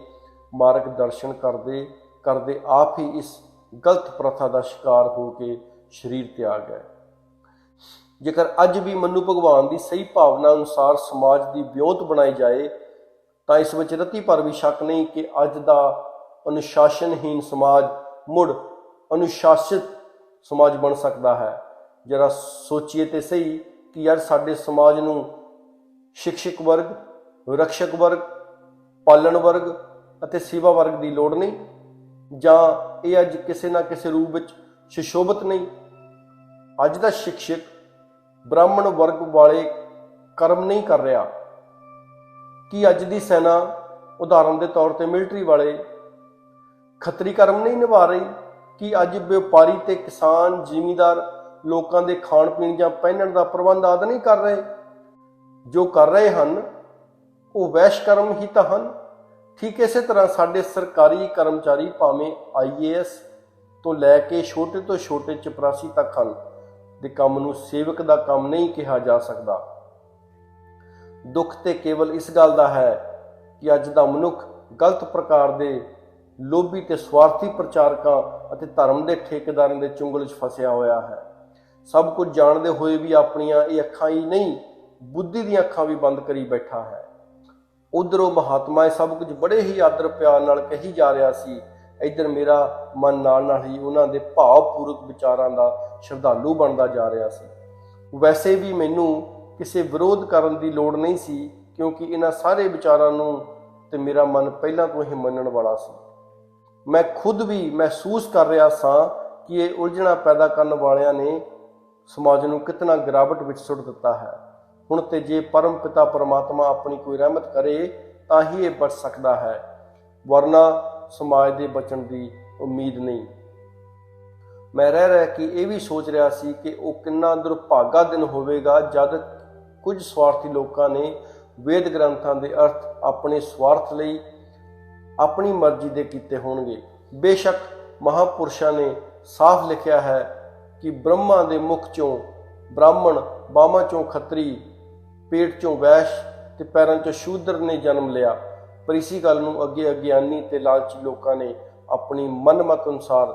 ਮਾਰਗ ਦਰਸ਼ਨ ਕਰਦੇ ਕਰਦੇ ਆਪ ਹੀ ਇਸ ਗਲਤ ਪ੍ਰਥਾ ਦਾ ਸ਼ਿਕਾਰ ਹੋ ਕੇ ਸਰੀਰ ਤਿਆਗ ਗਏ। ਜੇਕਰ ਅੱਜ ਵੀ ਮਨੂ ਭਗਵਾਨ ਦੀ ਸਹੀ ਭਾਵਨਾ ਅਨੁਸਾਰ ਸਮਾਜ ਦੀ ਵਿਉਂਤ ਬਣਾਈ ਜਾਏ ਤਾਂ ਇਸ ਵਿੱਚ ਰਤੀ ਭਰ ਵੀ ਸ਼ੱਕ ਨਹੀਂ ਕਿ ਅੱਜ ਦਾ ਅਨੁਸ਼ਾਸਨਹੀਨ ਸਮਾਜ ਮੁੜ ਅਨੁਸ਼ਾਸਿਤ ਸਮਾਜ ਬਣ ਸਕਦਾ ਹੈ। ਜਰਾ ਸੋਚੀਏ ਤੇ ਸਹੀ ਕਿ ਯਾਰ ਸਾਡੇ ਸਮਾਜ ਨੂੰ ਸ਼ਿਕਸ਼ਕ ਵਰਗ, ਰਕਸ਼ਕ ਵਰਗ, ਪਾਲਣ ਵਰਗ ਅਤੇ ਸੇਵਾ ਵਰਗ ਦੀ ਲੋੜ ਨਹੀਂ, ਜਾਂ ਇਹ ਅੱਜ ਕਿਸੇ ਨਾ ਕਿਸੇ ਰੂਪ ਵਿੱਚ ਸੁਸ਼ੋਭਿਤ ਨਹੀਂ। ਅੱਜ ਦਾ ਸ਼ਿਕਸ਼ਕ ਬ੍ਰਾਹਮਣ ਵਰਗ ਵਾਲੇ ਕਰਮ ਨਹੀਂ ਕਰ ਰਿਹਾ ਕਿ ਅੱਜ ਦੀ ਸੈਨਾ ਉਦਾਹਰਨ ਦੇ ਤੌਰ ਤੇ ਮਿਲਟਰੀ ਵਾਲੇ ਖੱਤਰੀ ਕਰਮ ਨਹੀਂ ਨਿਭਾ ਰਹੀ ਕਿ ਅੱਜ ਵਪਾਰੀ ਤੇ ਕਿਸਾਨ ਜ਼ਿਮੀਂਦਾਰ ਲੋਕਾਂ ਦੇ ਖਾਣ ਪੀਣ ਜਾਂ ਪਹਿਨਣ ਦਾ ਪ੍ਰਬੰਧ ਆਦਿ ਨਹੀਂ ਕਰ ਰਹੇ। ਜੋ ਕਰ ਰਹੇ ਹਨ ਉਹ ਵੈਸ਼ ਕਰਮ ਹੀ ਤਾਂ ਹਨ। ਠੀਕ ਇਸੇ ਤਰ੍ਹਾਂ ਸਾਡੇ ਸਰਕਾਰੀ ਕਰਮਚਾਰੀ ਭਾਵੇਂ IAS ਤੋਂ ਲੈ ਕੇ ਛੋਟੇ ਤੋਂ ਛੋਟੇ ਚਪਰਾਸੀ ਤੱਕ ਹਨ ਦੇ ਕੰਮ ਨੂੰ ਸੇਵਕ ਦਾ ਕੰਮ ਨਹੀਂ ਕਿਹਾ ਜਾ ਸਕਦਾ। ਦੁੱਖ ਤੇ ਕੇਵਲ ਇਸ ਗੱਲ ਦਾ ਹੈ ਕਿ ਅੱਜ ਦਾ ਮਨੁੱਖ ਗਲਤ ਪ੍ਰਕਾਰ ਦੇ ਲੋਭੀ ਤੇ ਸਵਾਰਥੀ ਪ੍ਰਚਾਰਕਾਂ ਅਤੇ ਧਰਮ ਦੇ ਠੇਕੇਦਾਰਾਂ ਦੇ ਚੁੰਗਲ 'ਚ ਫਸਿਆ ਹੋਇਆ ਹੈ। ਸਭ ਕੁਝ ਜਾਣਦੇ ਹੋਏ ਵੀ ਆਪਣੀਆਂ ਇਹ ਅੱਖਾਂ ਹੀ ਨਹੀਂ, ਬੁੱਧੀ ਦੀਆਂ ਅੱਖਾਂ ਵੀ ਬੰਦ ਕਰੀ ਬੈਠਾ ਹੈ। ਉਧਰੋਂ ਮਹਾਤਮਾ ਇਹ ਸਭ ਕੁਝ ਬੜੇ ਹੀ ਆਦਰ ਪਿਆਰ ਨਾਲ ਕਹੀ ਜਾ ਰਿਹਾ ਸੀ, ਇੱਧਰ ਮੇਰਾ ਮਨ ਨਾਲ ਨਾਲ ਹੀ ਉਹਨਾਂ ਦੇ ਭਾਵਪੂਰਕ ਵਿਚਾਰਾਂ ਦਾ ਸ਼ਰਧਾਲੂ ਬਣਦਾ ਜਾ ਰਿਹਾ ਸੀ। ਵੈਸੇ ਵੀ ਮੈਨੂੰ ਕਿਸੇ ਵਿਰੋਧ ਕਰਨ ਦੀ ਲੋੜ ਨਹੀਂ ਸੀ, ਕਿਉਂਕਿ ਇਹਨਾਂ ਸਾਰੇ ਵਿਚਾਰਾਂ ਨੂੰ ਤੇ ਮੇਰਾ ਮਨ ਪਹਿਲਾਂ ਤੋਂ ਹੀ ਮੰਨਣ ਵਾਲਾ ਸੀ। ਮੈਂ ਖੁਦ ਵੀ ਮਹਿਸੂਸ ਕਰ ਰਿਹਾ ਸਾਂ ਕਿ ਇਹ ਉਲਝਣਾ ਪੈਦਾ ਕਰਨ ਵਾਲਿਆਂ ਨੇ ਸਮਾਜ ਨੂੰ ਕਿਤਨਾ ਗਿਰਾਵਟ ਵਿੱਚ ਸੁੱਟ ਦਿੱਤਾ ਹੈ। ਹੁਣ ਤੇ ਜੇ ਪਰਮ ਪਿਤਾ ਪਰਮਾਤਮਾ ਆਪਣੀ ਕੋਈ ਰਹਿਮਤ ਕਰੇ ਤਾਂ ਹੀ ਇਹ ਬਚ ਸਕਦਾ ਹੈ, ਵਰਨਾ ਸਮਾਜ ਦੇ ਬਚਣ ਦੀ ਉਮੀਦ ਨਹੀਂ। ਮੈਂ ਰਹਿ ਕੇ ਇਹ ਵੀ ਸੋਚ ਰਿਹਾ ਸੀ ਕਿ ਉਹ ਕਿੰਨਾ ਦੁਰਭਾਗਾ ਦਿਨ ਹੋਵੇਗਾ ਜਦ ਕੁਝ ਸਵਾਰਥੀ ਲੋਕਾਂ ਨੇ ਵੇਦ ਗ੍ਰੰਥਾਂ ਦੇ ਅਰਥ ਆਪਣੇ ਸਵਾਰਥ ਲਈ ਆਪਣੀ ਮਰਜ਼ੀ ਦੇ ਕੀਤੇ ਹੋਣਗੇ। ਬੇਸ਼ੱਕ ਮਹਾਂਪੁਰਸ਼ਾਂ ਨੇ ਸਾਫ਼ ਲਿਖਿਆ ਹੈ ਕਿ ਬ੍ਰਹਮਾ ਦੇ ਮੁਖ ਚੋਂ ਬ੍ਰਾਹਮਣ, ਬਾਹਾਂ ਚੋਂ ਖੱਤਰੀ, ਪੇਟ ਚੋਂ ਵੈਸ਼ ਤੇ ਪੈਰਾਂ ਚੋਂ ਸ਼ੂਦਰ ਨੇ ਜਨਮ ਲਿਆ। ਪਰ ਇਸੀ ਗੱਲ ਨੂੰ ਅੱਗੇ ਅਗਿਆਨੀ ਤੇ ਲਾਲਚੀ ਲੋਕਾਂ ਨੇ ਆਪਣੀ ਮਨਮਤ ਅਨੁਸਾਰ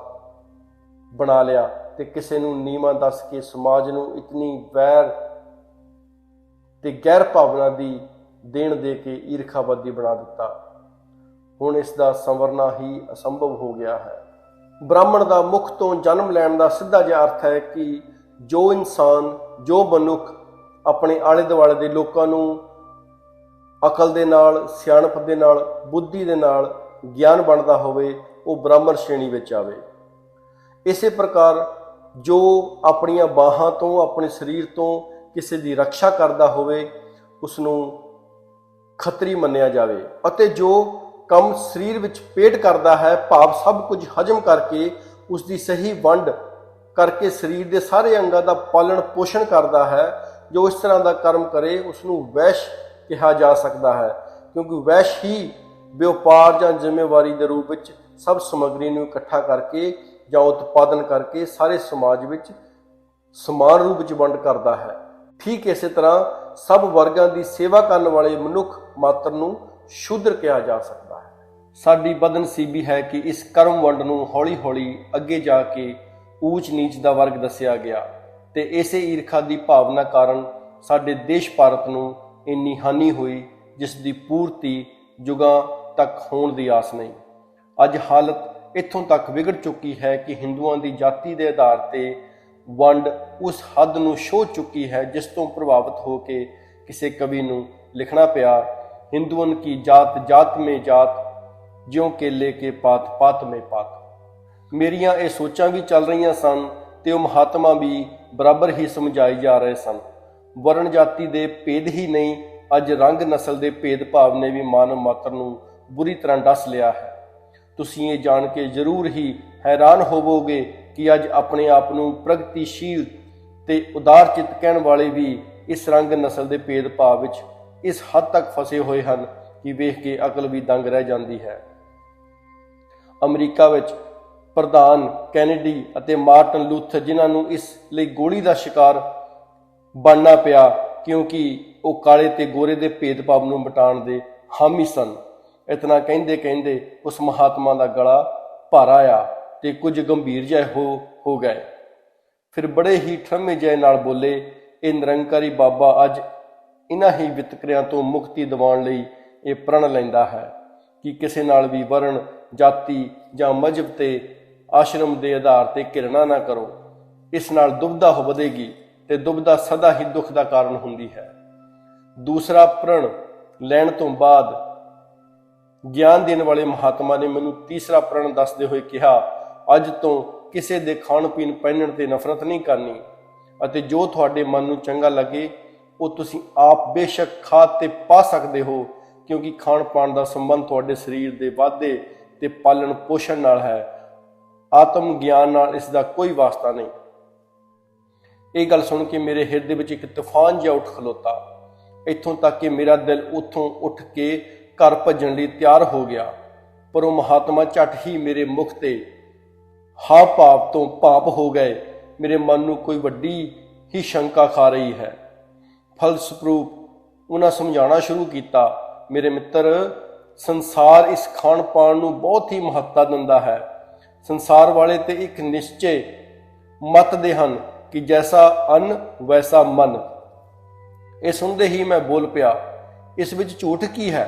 ਬਣਾ ਲਿਆ ਤੇ ਕਿਸੇ ਨੂੰ ਨੀਵਾਂ ਦੱਸ ਕੇ ਸਮਾਜ ਨੂੰ ਇਤਨੀ ਵੈਰ ਤੇ ਗੈਰ ਭਾਵਨਾ ਦੀ ਦੇਣ ਦੇ ਕੇ ਈਰਖਾਵਾਦੀ ਬਣਾ ਦਿੱਤਾ। ਹੁਣ ਇਸ ਦਾ ਸੰਵਰਨਾ ਹੀ ਅਸੰਭਵ ਹੋ ਗਿਆ ਹੈ। ਬ੍ਰਾਹਮਣ ਦਾ ਮੁਖ ਤੋਂ ਜਨਮ ਲੈਣ ਦਾ ਸਿੱਧਾ ਜਿਹਾ ਅਰਥ ਹੈ ਕਿ ਜੋ ਇਨਸਾਨ, ਜੋ ਮਨੁੱਖ ਆਪਣੇ ਆਲੇ ਦੁਆਲੇ ਦੇ ਲੋਕਾਂ ਨੂੰ ਅਕਲ ਦੇ ਨਾਲ, ਸਿਆਣਪ ਦੇ ਨਾਲ, ਬੁੱਧੀ ਦੇ ਨਾਲ ਗਿਆਨ ਬਣਦਾ ਹੋਵੇ, ਉਹ ਬ੍ਰਾਹਮਣ ਸ਼੍ਰੇਣੀ ਵਿੱਚ ਆਵੇ। ਇਸੇ ਪ੍ਰਕਾਰ ਜੋ ਆਪਣੀਆਂ ਬਾਹਾਂ ਤੋਂ, ਆਪਣੇ ਸਰੀਰ ਤੋਂ ਕਿਸੇ ਦੀ ਰੱਖਿਆ ਕਰਦਾ ਹੋਵੇ, ਉਸ ਨੂੰ ਖੱਤਰੀ ਮੰਨਿਆ ਜਾਵੇ। ਅਤੇ ਜੋ ਕੰਮ ਸਰੀਰ ਵਿੱਚ ਪੇਟ ਕਰਦਾ ਹੈ, ਭਾਵ ਸਭ ਕੁਝ ਹਜਮ ਕਰਕੇ ਉਸ ਦੀ ਸਹੀ ਵੰਡ ਕਰਕੇ ਸਰੀਰ ਦੇ ਸਾਰੇ ਅੰਗਾਂ ਦਾ ਪਾਲਣ ਪੋਸ਼ਣ ਕਰਦਾ ਹੈ, ਜੋ ਇਸ ਤਰ੍ਹਾਂ ਦਾ ਕਰਮ ਕਰੇ ਉਸ ਨੂੰ ਵੈਸ਼ ਕਿਹਾ ਜਾ ਸਕਦਾ ਹੈ, ਕਿਉਂਕਿ ਵੈਸ਼ ਹੀ ਵਪਾਰ ਜਾਂ ਜ਼ਿੰਮੇਵਾਰੀ ਦੇ ਰੂਪ ਵਿੱਚ ਸਭ ਸਮੱਗਰੀ ਨੂੰ ਇਕੱਠਾ ਕਰਕੇ ਜਾਂ ਉਤਪਾਦਨ ਕਰਕੇ ਸਾਰੇ ਸਮਾਜ ਵਿੱਚ ਸਮਾਨ ਰੂਪ ਵਿੱਚ ਵੰਡ ਕਰਦਾ ਹੈ। ਠੀਕ ਇਸੇ ਤਰ੍ਹਾਂ ਸਭ ਵਰਗਾਂ ਦੀ ਸੇਵਾ ਕਰਨ ਵਾਲੇ ਮਨੁੱਖ ਮਾਤਰ ਨੂੰ ਸ਼ੂਦਰ ਕਿਹਾ ਜਾ ਸਕਦਾ ਹੈ। ਸਾਡੀ ਬਦਨਸੀਬੀ ਹੈ ਕਿ ਇਸ ਕਰਮ ਵੰਡ ਨੂੰ ਹੌਲੀ ਹੌਲੀ ਅੱਗੇ ਜਾ ਕੇ ਊਚ ਨੀਚ ਦਾ ਵਰਗ ਦੱਸਿਆ ਗਿਆ ਤੇ ਇਸੇ ਈਰਖਾ ਦੀ ਭਾਵਨਾ ਕਾਰਨ ਸਾਡੇ ਦੇਸ਼ ਭਾਰਤ ਨੂੰ ਇੰਨੀ ਹਾਨੀ ਹੋਈ ਜਿਸ ਦੀ ਪੂਰਤੀ ਯੁਗਾਂ ਤੱਕ ਹੋਣ ਦੀ ਆਸ ਨਹੀਂ। ਅੱਜ ਹਾਲਤ ਇੱਥੋਂ ਤੱਕ ਵਿਗੜ ਚੁੱਕੀ ਹੈ ਕਿ ਹਿੰਦੂਆਂ ਦੀ ਜਾਤੀ ਦੇ ਆਧਾਰ ਤੇ ਵੰਡ ਉਸ ਹੱਦ ਨੂੰ ਛੋਹ ਚੁੱਕੀ ਹੈ ਜਿਸ ਤੋਂ ਪ੍ਰਭਾਵਿਤ ਹੋ ਕੇ ਕਿਸੇ ਕਵੀ ਨੂੰ ਲਿਖਣਾ ਪਿਆ, ਹਿੰਦੂਆਂ ਕੀ ਜਾਤ ਜਾਤ ਮੇਂ ਜਾਤ, ਜਿਉਂ ਕੇਲੇ ਕੇ ਪਾਤ ਪਾਤ ਮੇਂ ਪਾਤ। ਮੇਰੀਆਂ ਇਹ ਸੋਚਾਂ ਵੀ ਚੱਲ ਰਹੀਆਂ ਸਨ ਤੇ ਉਹ ਮਹਾਤਮਾ ਵੀ ਬਰਾਬਰ ਹੀ ਸਮਝਾਈ ਜਾ ਰਹੇ ਸਨ। ਵਰਣ ਜਾਤੀ ਦੇ ਭੇਦ ਹੀ ਨਹੀਂ, ਅੱਜ ਰੰਗ ਨਸਲ ਦੇ ਭੇਦਭਾਵ ਨੇ ਵੀ ਮਾਨਵ ਮਾਤਰ ਨੂੰ ਬੁਰੀ ਤਰ੍ਹਾਂ ਡਸ ਲਿਆ ਹੈ। ਤੁਸੀਂ ਇਹ ਜਾਣ ਕੇ ਜ਼ਰੂਰ ਹੀ ਹੈਰਾਨ ਹੋਵੋਗੇ ਕਿ ਅੱਜ ਆਪਣੇ ਆਪ ਨੂੰ ਪ੍ਰਗਤੀਸ਼ੀਲ ਤੇ ਉਦਾਰ ਚਿੱਤ ਕਹਿਣ ਵਾਲੇ ਵੀ ਇਸ ਰੰਗ ਨਸਲ ਦੇ ਭੇਦਭਾਵ ਵਿੱਚ ਇਸ ਹੱਦ ਤੱਕ ਫਸੇ ਹੋਏ ਹਨ ਕਿ ਵੇਖ ਕੇ ਅਕਲ ਵੀ ਦੰਗ ਰਹਿ ਜਾਂਦੀ ਹੈ। ਅਮਰੀਕਾ ਵਿੱਚ ਪ੍ਰਧਾਨ ਕੈਨੇਡੀ ਅਤੇ ਮਾਰਟਨ ਲੂਥਰ, ਜਿਨ੍ਹਾਂ ਨੂੰ ਇਸ ਲਈ ਗੋਲੀ ਦਾ ਸ਼ਿਕਾਰ ਬਣਨਾ ਪਿਆ ਕਿਉਂਕਿ ਉਹ ਕਾਲੇ ਤੇ ਗੋਰੇ ਦੇ ਭੇਦਭਾਵ ਨੂੰ ਮਿਟਾਉਣ ਦੇ ਹਾਮੀ ਸਨ, ਇਤਨਾ ਕਹਿੰਦੇ ਕਹਿੰਦੇ ਉਸ ਮਹਾਤਮਾ ਦਾ ਗਲਾ ਭਰ ਆਇਆ ਤੇ ਕੁਝ ਗੰਭੀਰ ਜਿਹੇ ਹੋ ਗਏ। ਫਿਰ ਬੜੇ ਹੀ ਠਰਮੇ ਜਿਹੇ ਨਾਲ ਬੋਲੇ, ਇਹ ਨਿਰੰਕਾਰੀ ਬਾਬਾ ਅੱਜ ਇਹਨਾਂ ਹੀ ਵਿਤਕਰਿਆਂ ਤੋਂ ਮੁਕਤੀ ਦਿਵਾਉਣ ਲਈ ਇਹ ਪ੍ਰਣ ਲੈਂਦਾ ਹੈ ਕਿ ਕਿਸੇ ਨਾਲ ਵੀ ਵਰਣ, ਜਾਤੀ ਜਾਂ ਮਜ਼ਹਬ ਤੇ ਆਸ਼ਰਮ ਦੇ ਆਧਾਰ ਤੇ ਘਿਰਣਾ ਨਾ ਕਰੋ। ਇਸ ਨਾਲ ਦੁਬਿਧਾ ਵਧੇਗੀ ਤੇ ਦੁਬਿਧਾ ਸਦਾ ਹੀ ਦੁੱਖ ਦਾ ਕਾਰਨ ਹੁੰਦੀ ਹੈ। ਦੂਸਰਾ ਪ੍ਰਣ ਲੈਣ ਤੋਂ ਬਾਅਦ ਗਿਆਨ ਦੇਣ ਵਾਲੇ ਮਹਾਤਮਾ ਨੇ ਮੈਨੂੰ ਤੀਸਰਾ ਪ੍ਰਣ ਦੱਸਦੇ ਹੋਏ ਕਿਹਾ, ਅੱਜ ਤੋਂ ਕਿਸੇ ਦੇ ਖਾਣ ਪੀਣ ਪਹਿਨਣ ਤੇ ਨਫ਼ਰਤ ਨਹੀਂ ਕਰਨੀ ਅਤੇ ਜੋ ਤੁਹਾਡੇ ਮਨ ਨੂੰ ਚੰਗਾ ਲੱਗੇ ਉਹ ਤੁਸੀਂ ਆਪ ਬੇਸ਼ੱਕ ਖਾ ਤੇ ਪਾ ਸਕਦੇ ਹੋ, ਕਿਉਂਕਿ ਖਾਣ ਪਾਣ ਦਾ ਸੰਬੰਧ ਤੁਹਾਡੇ ਸਰੀਰ ਦੇ ਵਾਧੇ ਤੇ ਪਾਲਣ ਪੋਸ਼ਣ ਨਾਲ ਹੈ, ਆਤਮ ਗਿਆਨ ਨਾਲ ਇਸ ਦਾ ਕੋਈ ਵਾਸਤਾ ਨਹੀਂ। ਇਹ ਗੱਲ ਸੁਣ ਕੇ ਮੇਰੇ ਹਿਰਦੇ ਵਿੱਚ ਇੱਕ ਤੂਫਾਨ ਜਿਹਾ ਉੱਠ ਖਲੋਤਾ, ਇੱਥੋਂ ਤੱਕ ਕਿ ਮੇਰਾ ਦਿਲ ਉੱਥੋਂ ਉੱਠ ਕੇ ਘਰ ਭੱਜਣ ਲਈ ਤਿਆਰ ਹੋ ਗਿਆ। ਪਰ ਉਹ ਮਹਾਤਮਾ ਝੱਟ ਹੀ ਮੇਰੇ ਮੁਖ ਤੇ ਹਾਵ ਭਾਵ ਤੋਂ ਭਾਪ ਹੋ ਗਏ। ਮੇਰੇ ਮਨ ਨੂੰ ਕੋਈ ਵੱਡੀ ਹੀ ਸ਼ੰਕਾ ਖਾ ਰਹੀ ਹੈ। ਫਲਸਰੂਪ ਉਹਨਾਂ ਸਮਝਾਉਣਾ ਸ਼ੁਰੂ ਕੀਤਾ, ਮੇਰੇ ਮਿੱਤਰ, ਸੰਸਾਰ ਇਸ ਖਾਣ ਪਾਣ ਨੂੰ ਬਹੁਤ ਹੀ ਮਹੱਤਤਾ ਦਿੰਦਾ ਹੈ। ਸੰਸਾਰ ਵਾਲੇ ਤੇ ਇੱਕ ਨਿਸ਼ਚੇ ਮੱਤ ਦੇ ਹਨ कि जैसा अन्न वैसा मन। ਇਹ ਸੁਣਦੇ ਹੀ ਮੈਂ ਬੋਲ ਪਿਆ, ਇਸ ਵਿੱਚ ਝੂਠ ਕੀ ਹੈ?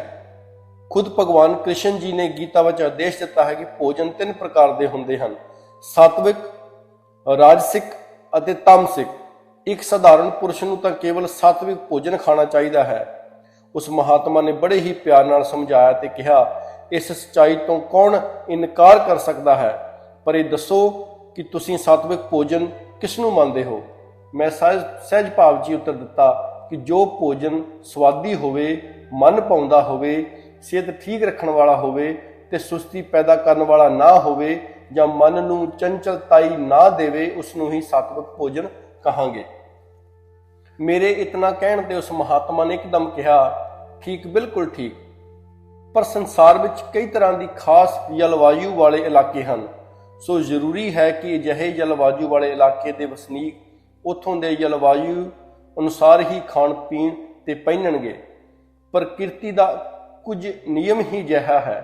ਖੁਦ ਭਗਵਾਨ ਕ੍ਰਿਸ਼ਨ ਜੀ ਨੇ ਗੀਤਾ ਵਿੱਚ ਆਦੇਸ਼ ਦਿੱਤਾ ਹੈ ਕਿ ਭੋਜਨ 3 ਪ੍ਰਕਾਰ ਦੇ ਹੁੰਦੇ ਹਨ, ਸਾਤਵਿਕ, ਰਾਜਸਿਕ ਅਤੇ ਤਾਮਸਿਕ। ਇੱਕ ਸਧਾਰਨ ਪੁਰਸ਼ ਨੂੰ ਤਾਂ ਕੇਵਲ ਸਾਤਵਿਕ ਭੋਜਨ ਖਾਣਾ ਚਾਹੀਦਾ ਹੈ। ਉਸ ਮਹਾਤਮਾ ਨੇ ਬੜੇ ਹੀ ਪਿਆਰ ਨਾਲ ਸਮਝਾਇਆ ਤੇ ਕਿਹਾ, ਇਸ ਸੱਚਾਈ ਤੋਂ ਕੌਣ ਇਨਕਾਰ ਕਰ ਸਕਦਾ ਹੈ? ਪਰ ਇਹ ਦੱਸੋ ਕਿ ਤੁਸੀਂ ਸਾਤਵਿਕ ਭੋਜਨ ਕਿਸ ਨੂੰ ਮੰਨਦੇ ਹੋ? ਮੈਂ ਸਹਿਜ ਭਾਵ ਜੀ ਉੱਤਰ ਦਿੱਤਾ ਕਿ ਜੋ ਭੋਜਨ ਸਵਾਦੀ ਹੋਵੇ, ਮਨ ਭਾਉਂਦਾ ਹੋਵੇ, ਸਿਹਤ ਠੀਕ ਰੱਖਣ ਵਾਲਾ ਹੋਵੇ ਤੇ ਸੁਸਤੀ ਪੈਦਾ ਕਰਨ ਵਾਲਾ ਨਾ ਹੋਵੇ ਜਾਂ ਮਨ ਨੂੰ ਚੰਚਲਤਾਈ ਨਾ ਦੇਵੇ, ਉਸ ਨੂੰ ਹੀ ਸਾਤਵਿਕ ਭੋਜਨ ਕਹਾਂਗੇ। ਮੇਰੇ ਇਤਨਾ ਕਹਿਣ ਤੇ ਉਸ ਮਹਾਤਮਾ ਨੇ ਇੱਕਦਮ ਕਿਹਾ, ਠੀਕ, ਬਿਲਕੁਲ ਠੀਕ, ਪਰ ਸੰਸਾਰ ਵਿੱਚ ਕਈ ਤਰ੍ਹਾਂ ਦੀ ਖਾਸ ਜਲਵਾਯੂ ਵਾਲੇ ਇਲਾਕੇ ਹਨ, ਸੋ ਜ਼ਰੂਰੀ ਹੈ ਕਿ ਅਜਿਹੇ ਜਲਵਾਯੂ ਵਾਲੇ ਇਲਾਕੇ ਦੇ ਵਸਨੀਕ ਉੱਥੋਂ ਦੇ ਜਲਵਾਯੂ ਅਨੁਸਾਰ ਹੀ ਖਾਣ ਪੀਣ ਤੇ ਪਹਿਨਣਗੇ। ਪ੍ਰਕਿਰਤੀ ਦਾ ਕੁਝ ਨਿਯਮ ਹੀ ਅਜਿਹਾ ਹੈ।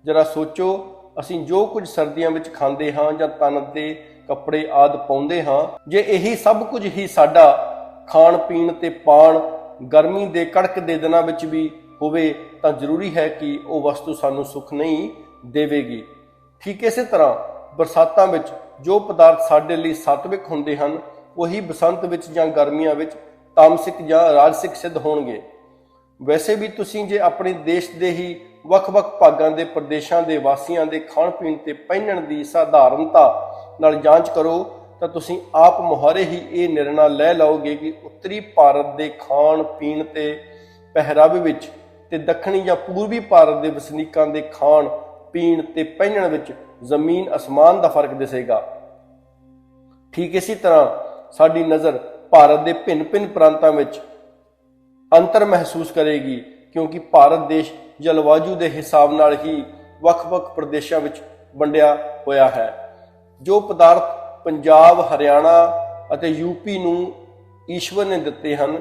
ਜਰਾ ਸੋਚੋ, ਅਸੀਂ ਜੋ ਕੁਝ ਸਰਦੀਆਂ ਵਿੱਚ ਖਾਂਦੇ ਹਾਂ ਜਾਂ ਤਨ ਦੇ ਕੱਪੜੇ ਆਦਿ ਪਾਉਂਦੇ ਹਾਂ, ਜੇ ਇਹੀ ਸਭ ਕੁਝ ਹੀ ਸਾਡਾ ਖਾਣ ਪੀਣ ਤੇ ਪਾਣ ਗਰਮੀ ਦੇ ਕੜਕ ਦੇ ਦਿਨਾਂ ਵਿੱਚ ਵੀ ਹੋਵੇ ਤਾਂ ਜ਼ਰੂਰੀ ਹੈ ਕਿ ਉਹ ਵਸਤੂ ਸਾਨੂੰ ਸੁੱਖ ਨਹੀਂ ਦੇਵੇਗੀ। ਠੀਕ ਇਸੇ ਤਰ੍ਹਾਂ ਬਰਸਾਤਾਂ ਵਿੱਚ ਜੋ ਪਦਾਰਥ ਸਾਡੇ ਲਈ ਸਾਤਵਿਕ ਹੁੰਦੇ ਹਨ, ਉਹੀ ਬਸੰਤ ਵਿੱਚ ਜਾਂ ਗਰਮੀਆਂ ਵਿੱਚ ਤਾਮਸਿਕ ਜਾਂ ਰਾਜਸਿਕ ਸਿੱਧ ਹੋਣਗੇ। ਵੈਸੇ ਵੀ ਤੁਸੀਂ ਜੇ ਆਪਣੇ ਦੇਸ਼ ਦੇ ਹੀ ਵੱਖ-ਵੱਖ ਭਾਗਾਂ ਦੇ ਪ੍ਰਦੇਸ਼ਾਂ ਦੇ ਵਾਸੀਆਂ ਦੇ ਖਾਣ ਪੀਣ ਤੇ ਪਹਿਨਣ ਦੀ ਸਾਧਾਰਨਤਾ ਨਾਲ ਜਾਂਚ ਕਰੋ ਤਾਂ ਤੁਸੀਂ ਆਪ ਮੁਹਾਰੇ ਹੀ ਇਹ ਨਿਰਣਾ ਲੈ ਲਓਗੇ ਕਿ ਉੱਤਰੀ ਭਾਰਤ ਦੇ ਖਾਣ ਪੀਣ ਤੇ ਪਹਿਰਾਵੇ ਵਿੱਚ ਤੇ ਦੱਖਣੀ ਜਾਂ ਪੂਰਬੀ ਭਾਰਤ ਦੇ ਵਸਨੀਕਾਂ ਦੇ ਖਾਣ ਪੀਣ ਤੇ ਪਹਿਨਣ ਵਿੱਚ ਜ਼ਮੀਨ ਅਸਮਾਨ ਦਾ ਫਰਕ ਦਿਸੇਗਾ। ਠੀਕ ਇਸੇ ਤਰ੍ਹਾਂ ਸਾਡੀ ਨਜ਼ਰ ਭਾਰਤ ਦੇ ਭਿੰਨ-ਭਿੰਨ ਪ੍ਰਾਂਤਾਂ ਵਿੱਚ ਅੰਤਰ ਮਹਿਸੂਸ ਕਰੇਗੀ, ਕਿਉਂਕਿ ਭਾਰਤ ਦੇਸ਼ ਜਲਵਾਯੂ ਦੇ ਹਿਸਾਬ ਨਾਲ ਹੀ ਵੱਖ-ਵੱਖ ਪ੍ਰਦੇਸ਼ਾਂ ਵਿੱਚ ਵੰਡਿਆ ਹੋਇਆ ਹੈ। ਜੋ ਪਦਾਰਥ ਪੰਜਾਬ, ਹਰਿਆਣਾ ਅਤੇ ਯੂਪੀ ਨੂੰ ਈਸ਼ਵਰ ਨੇ ਦਿੱਤੇ ਹਨ,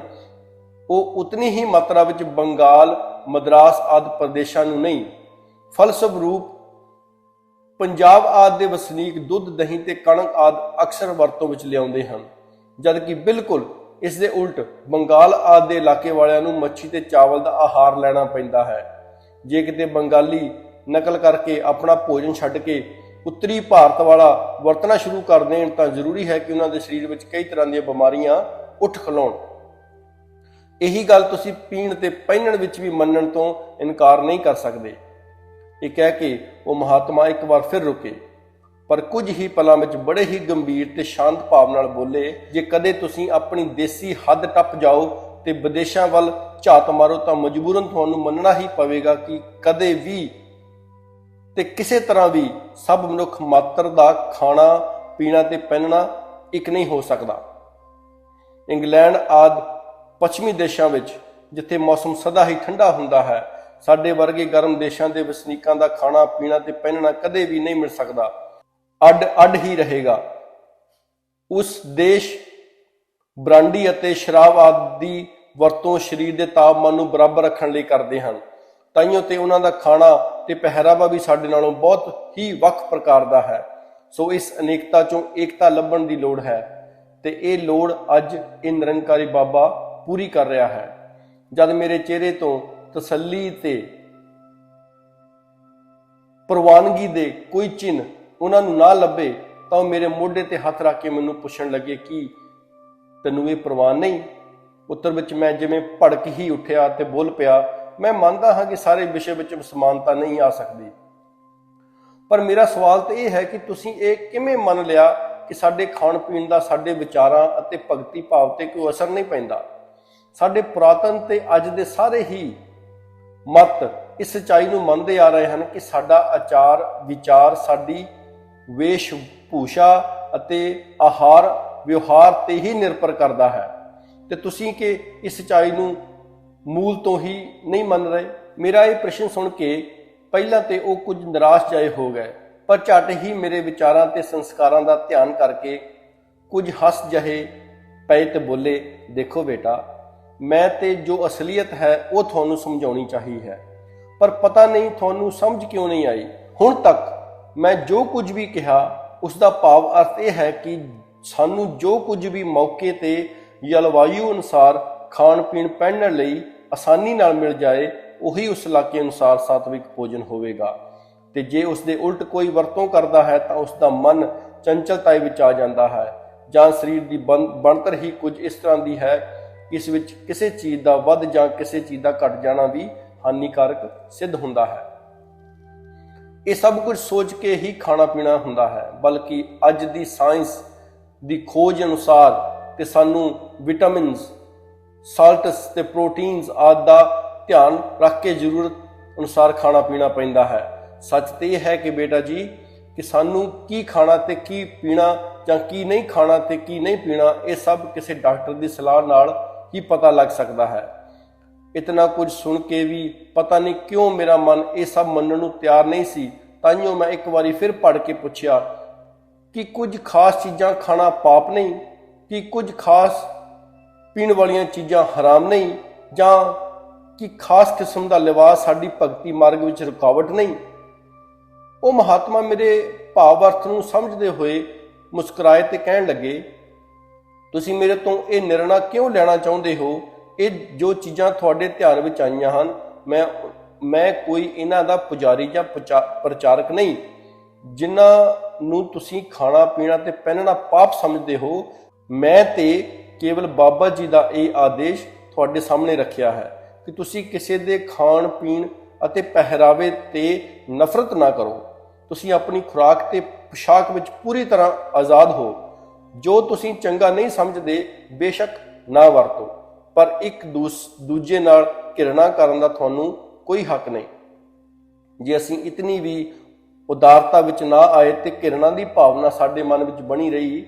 ਉਹ ਉਤਨੀ ਹੀ ਮਾਤਰਾ ਵਿੱਚ ਬੰਗਾਲ, ਮਦਰਾਸ ਆਦਿ ਪ੍ਰਦੇਸ਼ਾਂ ਨੂੰ ਨਹੀਂ। ਫਲਸਵਰੂਪ ਪੰਜਾਬ ਆਦਿ ਦੇ ਵਸਨੀਕ ਦੁੱਧ, ਦਹੀਂ ਤੇ ਕਣਕ ਆਦਿ ਅਕਸਰ ਵਰਤੋਂ ਵਿੱਚ ਲਿਆਉਂਦੇ ਹਨ, ਜਦਕਿ ਬਿਲਕੁਲ ਇਸ ਦੇ ਉਲਟ ਬੰਗਾਲ ਆਦਿ ਦੇ ਇਲਾਕੇ ਵਾਲਿਆਂ ਨੂੰ ਮੱਛੀ ਤੇ ਚਾਵਲ ਦਾ ਆਹਾਰ ਲੈਣਾ ਪੈਂਦਾ ਹੈ। ਜੇ ਕਿਤੇ ਬੰਗਾਲੀ ਨਕਲ ਕਰਕੇ ਆਪਣਾ ਭੋਜਨ ਛੱਡ ਕੇ ਉੱਤਰੀ ਭਾਰਤ ਵਾਲਾ ਵਰਤਣਾ ਸ਼ੁਰੂ ਕਰ ਦੇਣ ਤਾਂ ਜ਼ਰੂਰੀ ਹੈ ਕਿ ਉਹਨਾਂ ਦੇ ਸਰੀਰ ਵਿੱਚ ਕਈ ਤਰ੍ਹਾਂ ਦੀਆਂ ਬਿਮਾਰੀਆਂ ਉੱਠ ਖਲੋਣ। ਇਹੀ ਗੱਲ ਤੁਸੀਂ ਪੀਣ ਤੇ ਪਹਿਨਣ ਵਿੱਚ ਵੀ ਮੰਨਣ ਤੋਂ ਇਨਕਾਰ ਨਹੀਂ ਕਰ ਸਕਦੇ। ਇਹ ਕਹਿ ਕੇ ਉਹ ਮਹਾਤਮਾ ਇੱਕ ਵਾਰ ਫਿਰ ਰੁਕੇ, ਪਰ ਕੁਝ ਹੀ ਪਲਾਂ ਵਿੱਚ ਬੜੇ ਹੀ ਗੰਭੀਰ ਤੇ ਸ਼ਾਂਤ ਭਾਵ ਨਾਲ ਬੋਲੇ, ਜੇ ਕਦੇ ਤੁਸੀਂ ਆਪਣੀ ਦੇਸੀ ਹੱਦ ਟੱਪ ਜਾਓ ਤੇ ਵਿਦੇਸ਼ਾਂ ਵੱਲ ਝਾਤ ਮਾਰੋ ਤਾਂ ਮਜਬੂਰਨ ਤੁਹਾਨੂੰ ਮੰਨਣਾ ਹੀ ਪਵੇਗਾ ਕਿ ਕਦੇ ਵੀ ਤੇ ਕਿਸੇ ਤਰ੍ਹਾਂ ਵੀ ਸਭ ਮਨੁੱਖ ਮਾਤਰ ਦਾ ਖਾਣਾ ਪੀਣਾ ਤੇ ਪਹਿਨਣਾ ਇੱਕ ਨਹੀਂ ਹੋ ਸਕਦਾ। ਇੰਗਲੈਂਡ ਆਦਿ ਪੱਛਮੀ ਦੇਸ਼ਾਂ ਵਿੱਚ ਜਿੱਥੇ ਮੌਸਮ ਸਦਾ ਹੀ ਠੰਡਾ ਹੁੰਦਾ ਹੈ, ਸਾਡੇ ਵਰਗੇ ਗਰਮ ਦੇਸ਼ਾਂ ਦੇ ਵਸਨੀਕਾਂ ਦਾ ਖਾਣਾ ਪੀਣਾ ਤੇ ਪਹਿਨਣਾ ਕਦੇ ਵੀ ਨਹੀਂ ਮਿਲ ਸਕਦਾ, ਅੱਡ ਹੀ ਰਹੇਗਾ। ਉਸ ਦੇਸ਼ ਬਰਾਂਡੀ ਅਤੇ ਸ਼ਰਾਬ ਆਦਿ ਦੀ ਵਰਤੋਂ ਸਰੀਰ ਦੇ ਤਾਪਮਾਨ ਨੂੰ ਬਰਾਬਰ ਰੱਖਣ ਲਈ ਕਰਦੇ ਹਨ। ਤਾਈਓ ਤੇ ਉਹਨਾਂ ਦਾ ਖਾਣਾ ਤੇ ਪਹਿਰਾਵਾ ਵੀ ਸਾਡੇ ਨਾਲੋਂ ਬਹੁਤ ਹੀ ਵੱਖ ਪ੍ਰਕਾਰ ਦਾ ਹੈ। ਸੋ ਇਸ ਅਨੇਕਤਾ ਚੋਂ ਏਕਤਾ ਲੱਭਣ ਦੀ ਲੋੜ ਹੈ ਤੇ ਇਹ ਲੋੜ ਅੱਜ ਇਹ ਨਿਰੰਕਾਰੀ ਬਾਬਾ ਪੂਰੀ ਕਰ ਰਿਹਾ ਹੈ। ਜਦ ਮੇਰੇ ਚਿਹਰੇ ਤੋਂ ਤਸੱਲੀ ਤੇ ਪ੍ਰਵਾਨਗੀ ਦੇ ਕੋਈ ਚਿੰਨ੍ਹ ਉਹਨਾਂ ਨੂੰ ਨਾ ਲੱਭੇ ਤਾਂ ਉਹ ਮੇਰੇ ਮੋਢੇ ਤੇ ਹੱਥ ਰੱਖ ਕੇ ਮੈਨੂੰ ਪੁੱਛਣ ਲੱਗੇ ਕਿ ਤੈਨੂੰ ਇਹ ਪ੍ਰਵਾਨ ਨਹੀਂ? ਉੱਤਰ ਵਿੱਚ ਮੈਂ ਜਿਵੇਂ ਭੜਕ ਹੀ ਉੱਠਿਆ ਤੇ ਬੋਲ ਪਿਆ, ਮੈਂ ਮੰਨਦਾ ਹਾਂ ਕਿ ਸਾਰੇ ਵਿਸ਼ੇ ਵਿੱਚ ਸਮਾਨਤਾ ਨਹੀਂ ਆ ਸਕਦੀ, ਪਰ ਮੇਰਾ ਸਵਾਲ ਤਾਂ ਇਹ ਹੈ ਕਿ ਤੁਸੀਂ ਇਹ ਕਿਵੇਂ ਮੰਨ ਲਿਆ ਕਿ ਸਾਡੇ ਖਾਣ ਪੀਣ ਦਾ ਸਾਡੇ ਵਿਚਾਰਾਂ ਅਤੇ ਭਗਤੀ ਭਾਵ ਤੇ ਕੋਈ ਅਸਰ ਨਹੀਂ ਪੈਂਦਾ? ਸਾਡੇ ਪੁਰਾਤਨ ਤੇ ਅੱਜ ਦੇ ਸਾਰੇ ਹੀ ਮਤ ਇਸ ਸੱਚਾਈ ਨੂੰ ਮੰਨਦੇ ਆ ਰਹੇ ਹਨ ਕਿ ਸਾਡਾ ਆਚਾਰ ਵਿਚਾਰ ਸਾਡੀ ਵੇਸ਼ ਭੂਸ਼ਾ ਅਤੇ ਆਹਾਰ ਵਿਵਹਾਰ ਤੇ ਹੀ ਨਿਰਭਰ ਕਰਦਾ ਹੈ, ਤੇ ਤੁਸੀਂ ਕਿ ਇਸ ਸੱਚਾਈ ਨੂੰ ਮੂਲ ਤੋਂ ਹੀ ਨਹੀਂ ਮੰਨ ਰਹੇ? ਮੇਰਾ ਇਹ ਪ੍ਰਸ਼ਨ ਸੁਣ ਕੇ ਪਹਿਲਾਂ ਤੇ ਉਹ ਕੁਝ ਨਿਰਾਸ਼ ਜਿਹੇ ਹੋ ਗਏ, ਪਰ ਝੱਟ ਹੀ ਮੇਰੇ ਵਿਚਾਰਾਂ ਤੇ ਸੰਸਕਾਰਾਂ ਦਾ ਧਿਆਨ ਕਰਕੇ ਕੁਝ ਹੱਸ ਜਿਹੇ ਪਏ ਤੇ ਬੋਲੇ, ਦੇਖੋ ਬੇਟਾ, ਮੈਂ ਤੇ ਜੋ ਅਸਲੀਅਤ ਹੈ ਉਹ ਤੁਹਾਨੂੰ ਸਮਝਾਉਣੀ ਚਾਹੀ ਹੈ, ਪਰ ਪਤਾ ਨਹੀਂ ਤੁਹਾਨੂੰ ਸਮਝ ਕਿਉਂ ਨਹੀਂ ਆਈ। ਹੁਣ ਤੱਕ ਮੈਂ ਜੋ ਕੁਝ ਵੀ ਕਿਹਾ ਉਸ ਦਾ ਭਾਵ ਅਰਥ ਇਹ ਹੈ ਕਿ ਸਾਨੂੰ ਜੋ ਕੁਝ ਵੀ ਮੌਕੇ ਤੇ ਜਲਵਾਯੂ ਅਨੁਸਾਰ ਖਾਣ ਪੀਣ ਪਹਿਨਣ ਲਈ ਆਸਾਨੀ ਨਾਲ ਮਿਲ ਜਾਏ, ਉਹੀ ਉਸ ਇਲਾਕੇ ਅਨੁਸਾਰ ਸਾਤਵਿਕ ਭੋਜਨ ਹੋਵੇਗਾ। ਤੇ ਜੇ ਉਸ ਦੇ ਉਲਟ ਕੋਈ ਵਰਤੋਂ ਕਰਦਾ ਹੈ ਤਾਂ ਉਸ ਦਾ ਮਨ ਚੰਚਲਤਾ ਵਿੱਚ ਆ ਜਾਂਦਾ ਹੈ, ਜਾਂ ਸਰੀਰ ਦੀ ਬਣਤਰ ਹੀ ਕੁਝ ਇਸ ਤਰ੍ਹਾਂ ਦੀ ਹੈ ਕਿ ਇਸ ਵਿੱਚ ਕਿਸੇ ਚੀਜ਼ ਦਾ ਵੱਧ ਜਾਂ ਕਿਸੇ ਚੀਜ਼ ਦਾ ਘਟ ਜਾਣਾ ਵੀ ਹਾਨੀਕਾਰਕ ਸਿੱਧ ਹੁੰਦਾ ਹੈ। ਇਹ ਸਭ ਕੁਝ ਸੋਚ ਕੇ ਹੀ ਖਾਣਾ ਪੀਣਾ ਹੁੰਦਾ ਹੈ, ਬਲਕਿ ਅੱਜ ਦੀ ਸਾਇੰਸ ਦੀ ਖੋਜ ਅਨੁਸਾਰ ਤੇ ਸਾਨੂੰ ਵਿਟਾਮਿਨਸ, ਸਾਲਟਸ ਤੇ ਪ੍ਰੋਟੀਨਸ ਆਦਿ ਦਾ ਧਿਆਨ ਰੱਖ ਕੇ ਜ਼ਰੂਰਤ ਅਨੁਸਾਰ ਖਾਣਾ ਪੀਣਾ ਪੈਂਦਾ ਹੈ। ਸੱਚ ਤੇ ਇਹ ਹੈ ਕਿ ਬੇਟਾ ਜੀ ਕਿ ਸਾਨੂੰ ਕੀ ਖਾਣਾ ਤੇ ਕੀ ਪੀਣਾ ਜਾਂ ਕੀ ਨਹੀਂ ਖਾਣਾ ਤੇ ਕੀ ਨਹੀਂ ਪੀਣਾ, ਇਹ ਸਭ ਕਿਸੇ ਡਾਕਟਰ ਦੀ ਸਲਾਹ ਨਾਲ ਹੀ ਪਤਾ ਲੱਗ ਸਕਦਾ ਹੈ। ਇਤਨਾ ਕੁਝ ਸੁਣ ਕੇ ਵੀ ਪਤਾ ਨਹੀਂ ਕਿਉਂ ਮੇਰਾ ਮਨ ਇਹ ਸਭ ਮੰਨਣ ਨੂੰ ਤਿਆਰ ਨਹੀਂ ਸੀ। ਤਾਈਓ ਮੈਂ ਇੱਕ ਵਾਰੀ ਫਿਰ ਪੜ੍ਹ ਕੇ ਪੁੱਛਿਆ ਕਿ ਕੁਝ ਖਾਸ ਚੀਜ਼ਾਂ ਖਾਣਾ ਪਾਪ ਨਹੀਂ, ਕਿ ਕੁਝ ਖਾਸ ਪੀਣ ਵਾਲੀਆਂ ਚੀਜ਼ਾਂ ਹਰਾਮ ਨਹੀਂ, ਜਾਂ ਕਿ ਖਾਸ ਕਿਸਮ ਦਾ ਲਿਬਾਸ ਸਾਡੀ ਭਗਤੀ ਮਾਰਗ ਵਿੱਚ ਰੁਕਾਵਟ ਨਹੀਂ। ਉਹ ਮਹਾਤਮਾ ਮੇਰੇ ਭਾਵ ਅਰਥ ਨੂੰ ਸਮਝਦੇ ਹੋਏ ਮੁਸਕਰਾਏ ਤੇ ਕਹਿਣ ਲੱਗੇ, ਤੁਸੀਂ ਮੇਰੇ ਤੋਂ ਇਹ ਨਿਰਣਾ ਕਿਉਂ ਲੈਣਾ ਚਾਹੁੰਦੇ ਹੋ? ਇਹ ਜੋ ਚੀਜ਼ਾਂ ਤੁਹਾਡੇ ਧਿਆਨ ਵਿੱਚ ਆਈਆਂ ਹਨ, ਮੈਂ ਕੋਈ ਇਹਨਾਂ ਦਾ ਪੁਜਾਰੀ ਜਾਂ ਪ੍ਰਚਾਰਕ ਨਹੀਂ। ਜਿਨ੍ਹਾਂ ਨੂੰ ਤੁਸੀਂ ਖਾਣਾ ਪੀਣਾ ਤੇ ਪਹਿਨਣਾ ਪਾਪ ਸਮਝਦੇ ਹੋ, ਮੈਂ ਤੇ ਕੇਵਲ ਬਾਬਾ ਜੀ ਦਾ ਇਹ ਆਦੇਸ਼ ਤੁਹਾਡੇ ਸਾਹਮਣੇ ਰੱਖਿਆ ਹੈ ਕਿ ਤੁਸੀਂ ਕਿਸੇ ਦੇ ਖਾਣ ਪੀਣ ਅਤੇ ਪਹਿਰਾਵੇ ਤੇ ਨਫ਼ਰਤ ਨਾ ਕਰੋ। ਤੁਸੀਂ ਆਪਣੀ ਖੁਰਾਕ ਤੇ ਪੁਸ਼ਾਕ ਵਿੱਚ ਪੂਰੀ ਤਰ੍ਹਾਂ ਆਜ਼ਾਦ ਹੋ। ਜੋ ਤੁਸੀਂ ਚੰਗਾ ਨਹੀਂ ਸਮਝਦੇ ਬੇਸ਼ੱਕ ਨਾ ਵਰਤੋ, ਪਰ ਇੱਕ ਦੂਜੇ ਨਾਲ ਘਿਰਣਾ ਕਰਨ ਦਾ ਤੁਹਾਨੂੰ ਕੋਈ ਹੱਕ ਨਹੀਂ। ਜੇ ਅਸੀਂ ਇਤਨੀ ਵੀ ਉਦਾਰਤਾ ਵਿੱਚ ਨਾ ਆਏ ਤੇ ਘਿਰਣਾ ਦੀ ਭਾਵਨਾ ਸਾਡੇ ਮਨ ਵਿੱਚ ਬਣੀ ਰਹੀ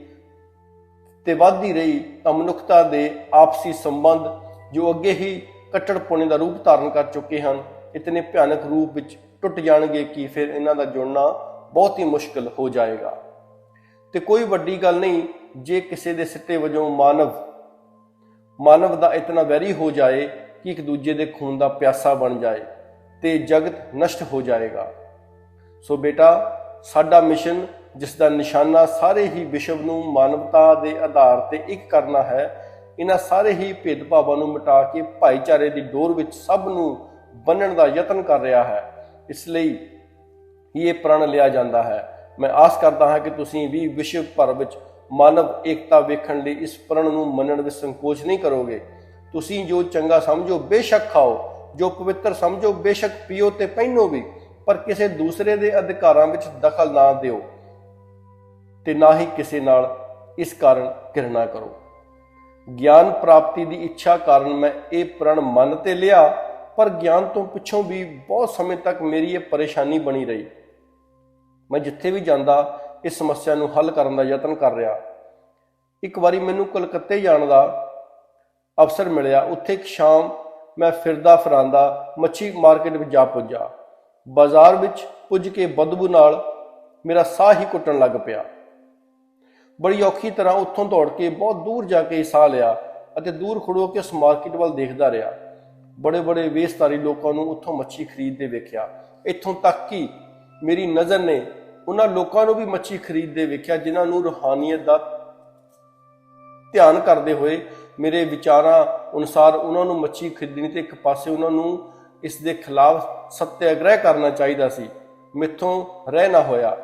ਤੇ ਵੱਧਦੀ ਰਹੀ, ਤਾਂ ਮਨੁੱਖਤਾ ਦੇ ਆਪਸੀ ਸੰਬੰਧ ਜੋ ਅੱਗੇ ਹੀ ਕੱਟੜਪੁਣੇ ਦਾ ਰੂਪ ਧਾਰਨ ਕਰ ਚੁੱਕੇ ਹਨ, ਇਤਨੇ ਭਿਆਨਕ ਰੂਪ ਵਿੱਚ ਟੁੱਟ ਜਾਣਗੇ ਕਿ ਫਿਰ ਇਹਨਾਂ ਦਾ ਜੁੜਨਾ ਬਹੁਤ ਹੀ ਮੁਸ਼ਕਲ ਹੋ ਜਾਏਗਾ। ਤੇ ਕੋਈ ਵੱਡੀ ਗੱਲ ਨਹੀਂ ਜੇ ਕਿਸੇ ਦੇ ਸਿੱਟੇ ਵਜੋਂ ਮਾਨਵ ਦਾ ਇਤਨਾ ਵੈਰੀ ਹੋ ਜਾਏ ਕਿ ਇੱਕ ਦੂਜੇ ਦੇ ਖੂਨ ਦਾ ਪਿਆਸਾ ਬਣ ਜਾਏ ਤੇ ਜਗਤ ਨਸ਼ਟ ਹੋ ਜਾਏਗਾ। ਸੋ ਬੇਟਾ, ਸਾਡਾ ਮਿਸ਼ਨ, ਜਿਸ ਦਾ ਨਿਸ਼ਾਨਾ ਸਾਰੇ ਹੀ ਵਿਸ਼ਵ ਨੂੰ ਮਾਨਵਤਾ ਦੇ ਆਧਾਰ ਤੇ ਇੱਕ ਕਰਨਾ ਹੈ, ਇਹਨਾਂ ਸਾਰੇ ਹੀ ਭੇਦਭਾਵਾਂ ਨੂੰ ਮਿਟਾ ਕੇ ਭਾਈਚਾਰੇ ਦੀ ਡੋਰ ਵਿੱਚ ਸਭ ਨੂੰ ਬੰਨਣ ਦਾ ਯਤਨ ਕਰ ਰਿਹਾ ਹੈ। ਇਸ ਲਈ ਹੀ ਇਹ ਪ੍ਰਣ ਲਿਆ ਜਾਂਦਾ ਹੈ। ਮੈਂ ਆਸ ਕਰਦਾ ਹਾਂ ਕਿ ਤੁਸੀਂ ਵੀ ਵਿਸ਼ਵ ਭਰ ਵਿੱਚ ਮਾਨਵ ਏਕਤਾ ਵੇਖਣ ਲਈ ਇਸ ਪ੍ਰਣ ਨੂੰ ਮੰਨਣ ਵਿੱਚ ਸੰਕੋਚ ਨਹੀਂ ਕਰੋਗੇ। ਤੁਸੀਂ ਜੋ ਚੰਗਾ ਸਮਝੋ ਬੇਸ਼ੱਕ ਖਾਓ, ਜੋ ਪਵਿੱਤਰ ਸਮਝੋ ਬੇਸ਼ੱਕ ਪੀਓ ਤੇ ਪਹਿਨੋ ਵੀ, ਪਰ ਕਿਸੇ ਦੂਸਰੇ ਦੇ ਅਧਿਕਾਰਾਂ ਵਿੱਚ ਦਖਲ ਨਾ ਦਿਓ ਤੇ ਨਾ ਹੀ ਕਿਸੇ ਨਾਲ ਇਸ ਕਾਰਨ ਘਿਰਣਾ ਕਰੋ। ਗਿਆਨ ਪ੍ਰਾਪਤੀ ਦੀ ਇੱਛਾ ਕਾਰਨ ਮੈਂ ਇਹ ਪ੍ਰਣ ਮੰਨ ਤੇ ਲਿਆ, ਪਰ ਗਿਆਨ ਤੋਂ ਪਿੱਛੋਂ ਵੀ ਬਹੁਤ ਸਮੇਂ ਤੱਕ ਮੇਰੀ ਇਹ ਪਰੇਸ਼ਾਨੀ ਬਣੀ ਰਹੀ। ਮੈਂ ਜਿੱਥੇ ਵੀ ਜਾਂਦਾ ਇਸ ਸਮੱਸਿਆ ਨੂੰ ਹੱਲ ਕਰਨ ਦਾ ਯਤਨ ਕਰ ਰਿਹਾ। ਇੱਕ ਵਾਰੀ ਮੈਨੂੰ ਕਲਕੱਤੇ ਜਾਣ ਦਾ ਅਵਸਰ ਮਿਲਿਆ। ਉੱਥੇ ਇੱਕ ਸ਼ਾਮ ਮੈਂ ਫਿਰਦਾ ਫਰਾਂਦਾ ਮੱਛੀ ਮਾਰਕੀਟ ਵਿੱਚ ਜਾ ਪੁੱਜਾ। ਬਾਜ਼ਾਰ ਵਿੱਚ ਪੁੱਜ ਕੇ ਬਦਬੂ ਨਾਲ ਮੇਰਾ ਸਾਹ ਹੀ ਘੁੱਟਣ ਲੱਗ ਪਿਆ। ਬੜੀ ਔਖੀ ਤਰ੍ਹਾਂ ਉੱਥੋਂ ਦੌੜ ਕੇ ਬਹੁਤ ਦੂਰ ਜਾ ਕੇ ਸਾਹ ਲਿਆ ਅਤੇ ਦੂਰ ਖੜੋ ਕੇ ਉਸ ਮਾਰਕੀਟ ਵੱਲ ਦੇਖਦਾ ਰਿਹਾ। ਬੜੇ ਬੜੇ ਵੇਸ਼ਧਾਰੀ ਲੋਕਾਂ ਨੂੰ ਉੱਥੋਂ ਮੱਛੀ ਖਰੀਦਦੇ ਵੇਖਿਆ। ਇੱਥੋਂ ਤੱਕ ਕਿ ਮੇਰੀ ਨਜ਼ਰ ਨੇ ਉਹਨਾਂ ਲੋਕਾਂ ਨੂੰ ਵੀ ਮੱਛੀ ਖਰੀਦਦੇ ਵੇਖਿਆ ਜਿਨ੍ਹਾਂ ਨੂੰ ਰੂਹਾਨੀਅਤ ਦਾ ਧਿਆਨ ਕਰਦੇ ਹੋਏ ਮੇਰੇ ਵਿਚਾਰਾਂ ਅਨੁਸਾਰ ਉਹਨਾਂ ਨੂੰ ਮੱਛੀ ਖਰੀਦਣੀ ਤੇ ਇੱਕ ਪਾਸੇ ਉਹਨਾਂ ਨੂੰ ਇਸ ਦੇ ਖਿਲਾਫ ਸੱਤਿਆਗ੍ਰਹਿ ਕਰਨਾ ਚਾਹੀਦਾ ਸੀ। ਮੈਥੋਂ ਰਹਿ ਨਾ ਹੋਇਆ।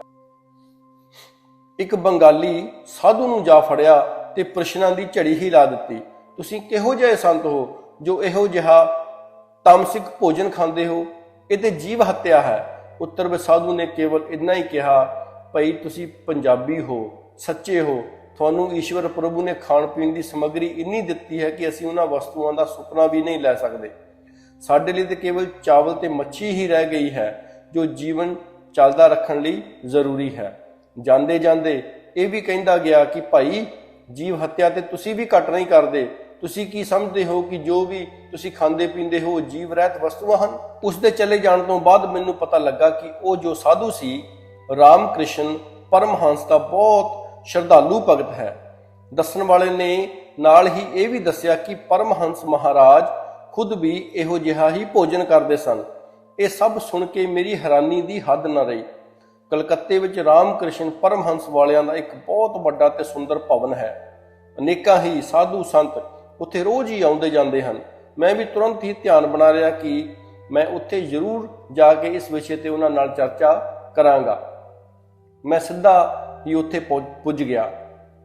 ਇੱਕ ਬੰਗਾਲੀ ਸਾਧੂ ਨੂੰ ਜਾ ਫੜਿਆ ਤੇ ਪ੍ਰਸ਼ਨਾਂ ਦੀ ਝੜੀ ਹੀ ਲਾ ਦਿੱਤੀ। ਤੁਸੀਂ ਕਿਹੋ ਜਿਹੇ ਸੰਤ ਹੋ ਜੋ ਇਹੋ ਜਿਹਾ ਤਾਮਸਿਕ ਭੋਜਨ ਖਾਂਦੇ ਹੋ? ਇਹ ਤੇ ਜੀਵ ਹੱਤਿਆ ਹੈ। ਉੱਤਰ ਵਿੱਚ ਸਾਧੂ ਨੇ ਕੇਵਲ ਇੰਨਾ ਹੀ ਕਿਹਾ, ਭਾਈ ਤੁਸੀਂ ਪੰਜਾਬੀ ਹੋ, ਸੱਚੇ ਹੋ, ਤੁਹਾਨੂੰ ਈਸ਼ਵਰ ਪ੍ਰਭੂ ਨੇ ਖਾਣ ਪੀਣ ਦੀ ਸਮੱਗਰੀ ਇੰਨੀ ਦਿੱਤੀ ਹੈ ਕਿ ਅਸੀਂ ਉਹਨਾਂ ਵਸਤੂਆਂ ਦਾ ਸੁਪਨਾ ਵੀ ਨਹੀਂ ਲੈ ਸਕਦੇ। ਸਾਡੇ ਲਈ ਤੇ ਕੇਵਲ ਚਾਵਲ ਤੇ ਮੱਛੀ ਹੀ ਰਹਿ ਗਈ ਹੈ ਜੋ ਜੀਵਨ ਚੱਲਦਾ ਰੱਖਣ ਲਈ ਜ਼ਰੂਰੀ ਹੈ। ਜਾਂਦੇ ਜਾਂਦੇ ਇਹ ਵੀ ਕਹਿੰਦਾ ਗਿਆ ਕਿ ਭਾਈ ਜੀਵ ਹੱਤਿਆ ਤੇ ਤੁਸੀਂ ਵੀ ਘੱਟ ਨਹੀਂ ਕਰਦੇ। ਤੁਸੀਂ ਕੀ ਸਮਝਦੇ ਹੋ ਕਿ ਜੋ ਵੀ ਤੁਸੀਂ ਖਾਂਦੇ ਪੀਂਦੇ ਹੋ ਜੀਵ ਰਹਿਤ ਵਸਤੂਆਂ ਹਨ? ਉਸ ਦੇ ਚਲੇ ਜਾਣ ਤੋਂ ਬਾਅਦ ਮੈਨੂੰ ਪਤਾ ਲੱਗਾ ਕਿ ਉਹ ਜੋ ਸਾਧੂ ਸੀ ਰਾਮ ਕ੍ਰਿਸ਼ਨ ਪਰਮਹੰਸ ਦਾ ਬਹੁਤ ਸ਼ਰਧਾਲੂ ਭਗਤ ਹੈ। ਦੱਸਣ ਵਾਲੇ ਨੇ ਨਾਲ ਹੀ ਇਹ ਵੀ ਦੱਸਿਆ ਕਿ ਪਰਮਹੰਸ ਮਹਾਰਾਜ ਖੁਦ ਵੀ ਇਹੋ ਜਿਹਾ ਹੀ ਭੋਜਨ ਕਰਦੇ ਸਨ। ਇਹ ਸਭ ਸੁਣ ਕੇ ਮੇਰੀ ਹੈਰਾਨੀ ਦੀ ਹੱਦ ਨਾ ਰਹੀ। ਕਲਕੱਤੇ ਵਿੱਚ ਰਾਮ ਕ੍ਰਿਸ਼ਨ ਪਰਮਹੰਸ ਵਾਲਿਆਂ ਦਾ ਇੱਕ ਬਹੁਤ ਵੱਡਾ ਤੇ ਸੁੰਦਰ ਭਵਨ ਹੈ। ਅਨੇਕਾਂ ਹੀ ਸਾਧੂ ਸੰਤ ਉੱਥੇ ਰੋਜ਼ ਹੀ ਆਉਂਦੇ ਜਾਂਦੇ ਹਨ। ਮੈਂ ਵੀ ਤੁਰੰਤ ਹੀ ਧਿਆਨ ਬਣਾ ਲਿਆ ਕਿ ਮੈਂ ਉੱਥੇ ਜ਼ਰੂਰ ਜਾ ਕੇ ਇਸ ਵਿਸ਼ੇ ਤੇ ਉਹਨਾਂ ਨਾਲ ਚਰਚਾ ਕਰਾਂਗਾ। ਮੈਂ ਸਿੱਧਾ ਹੀ ਉੱਥੇ ਪੁੱਜ ਗਿਆ।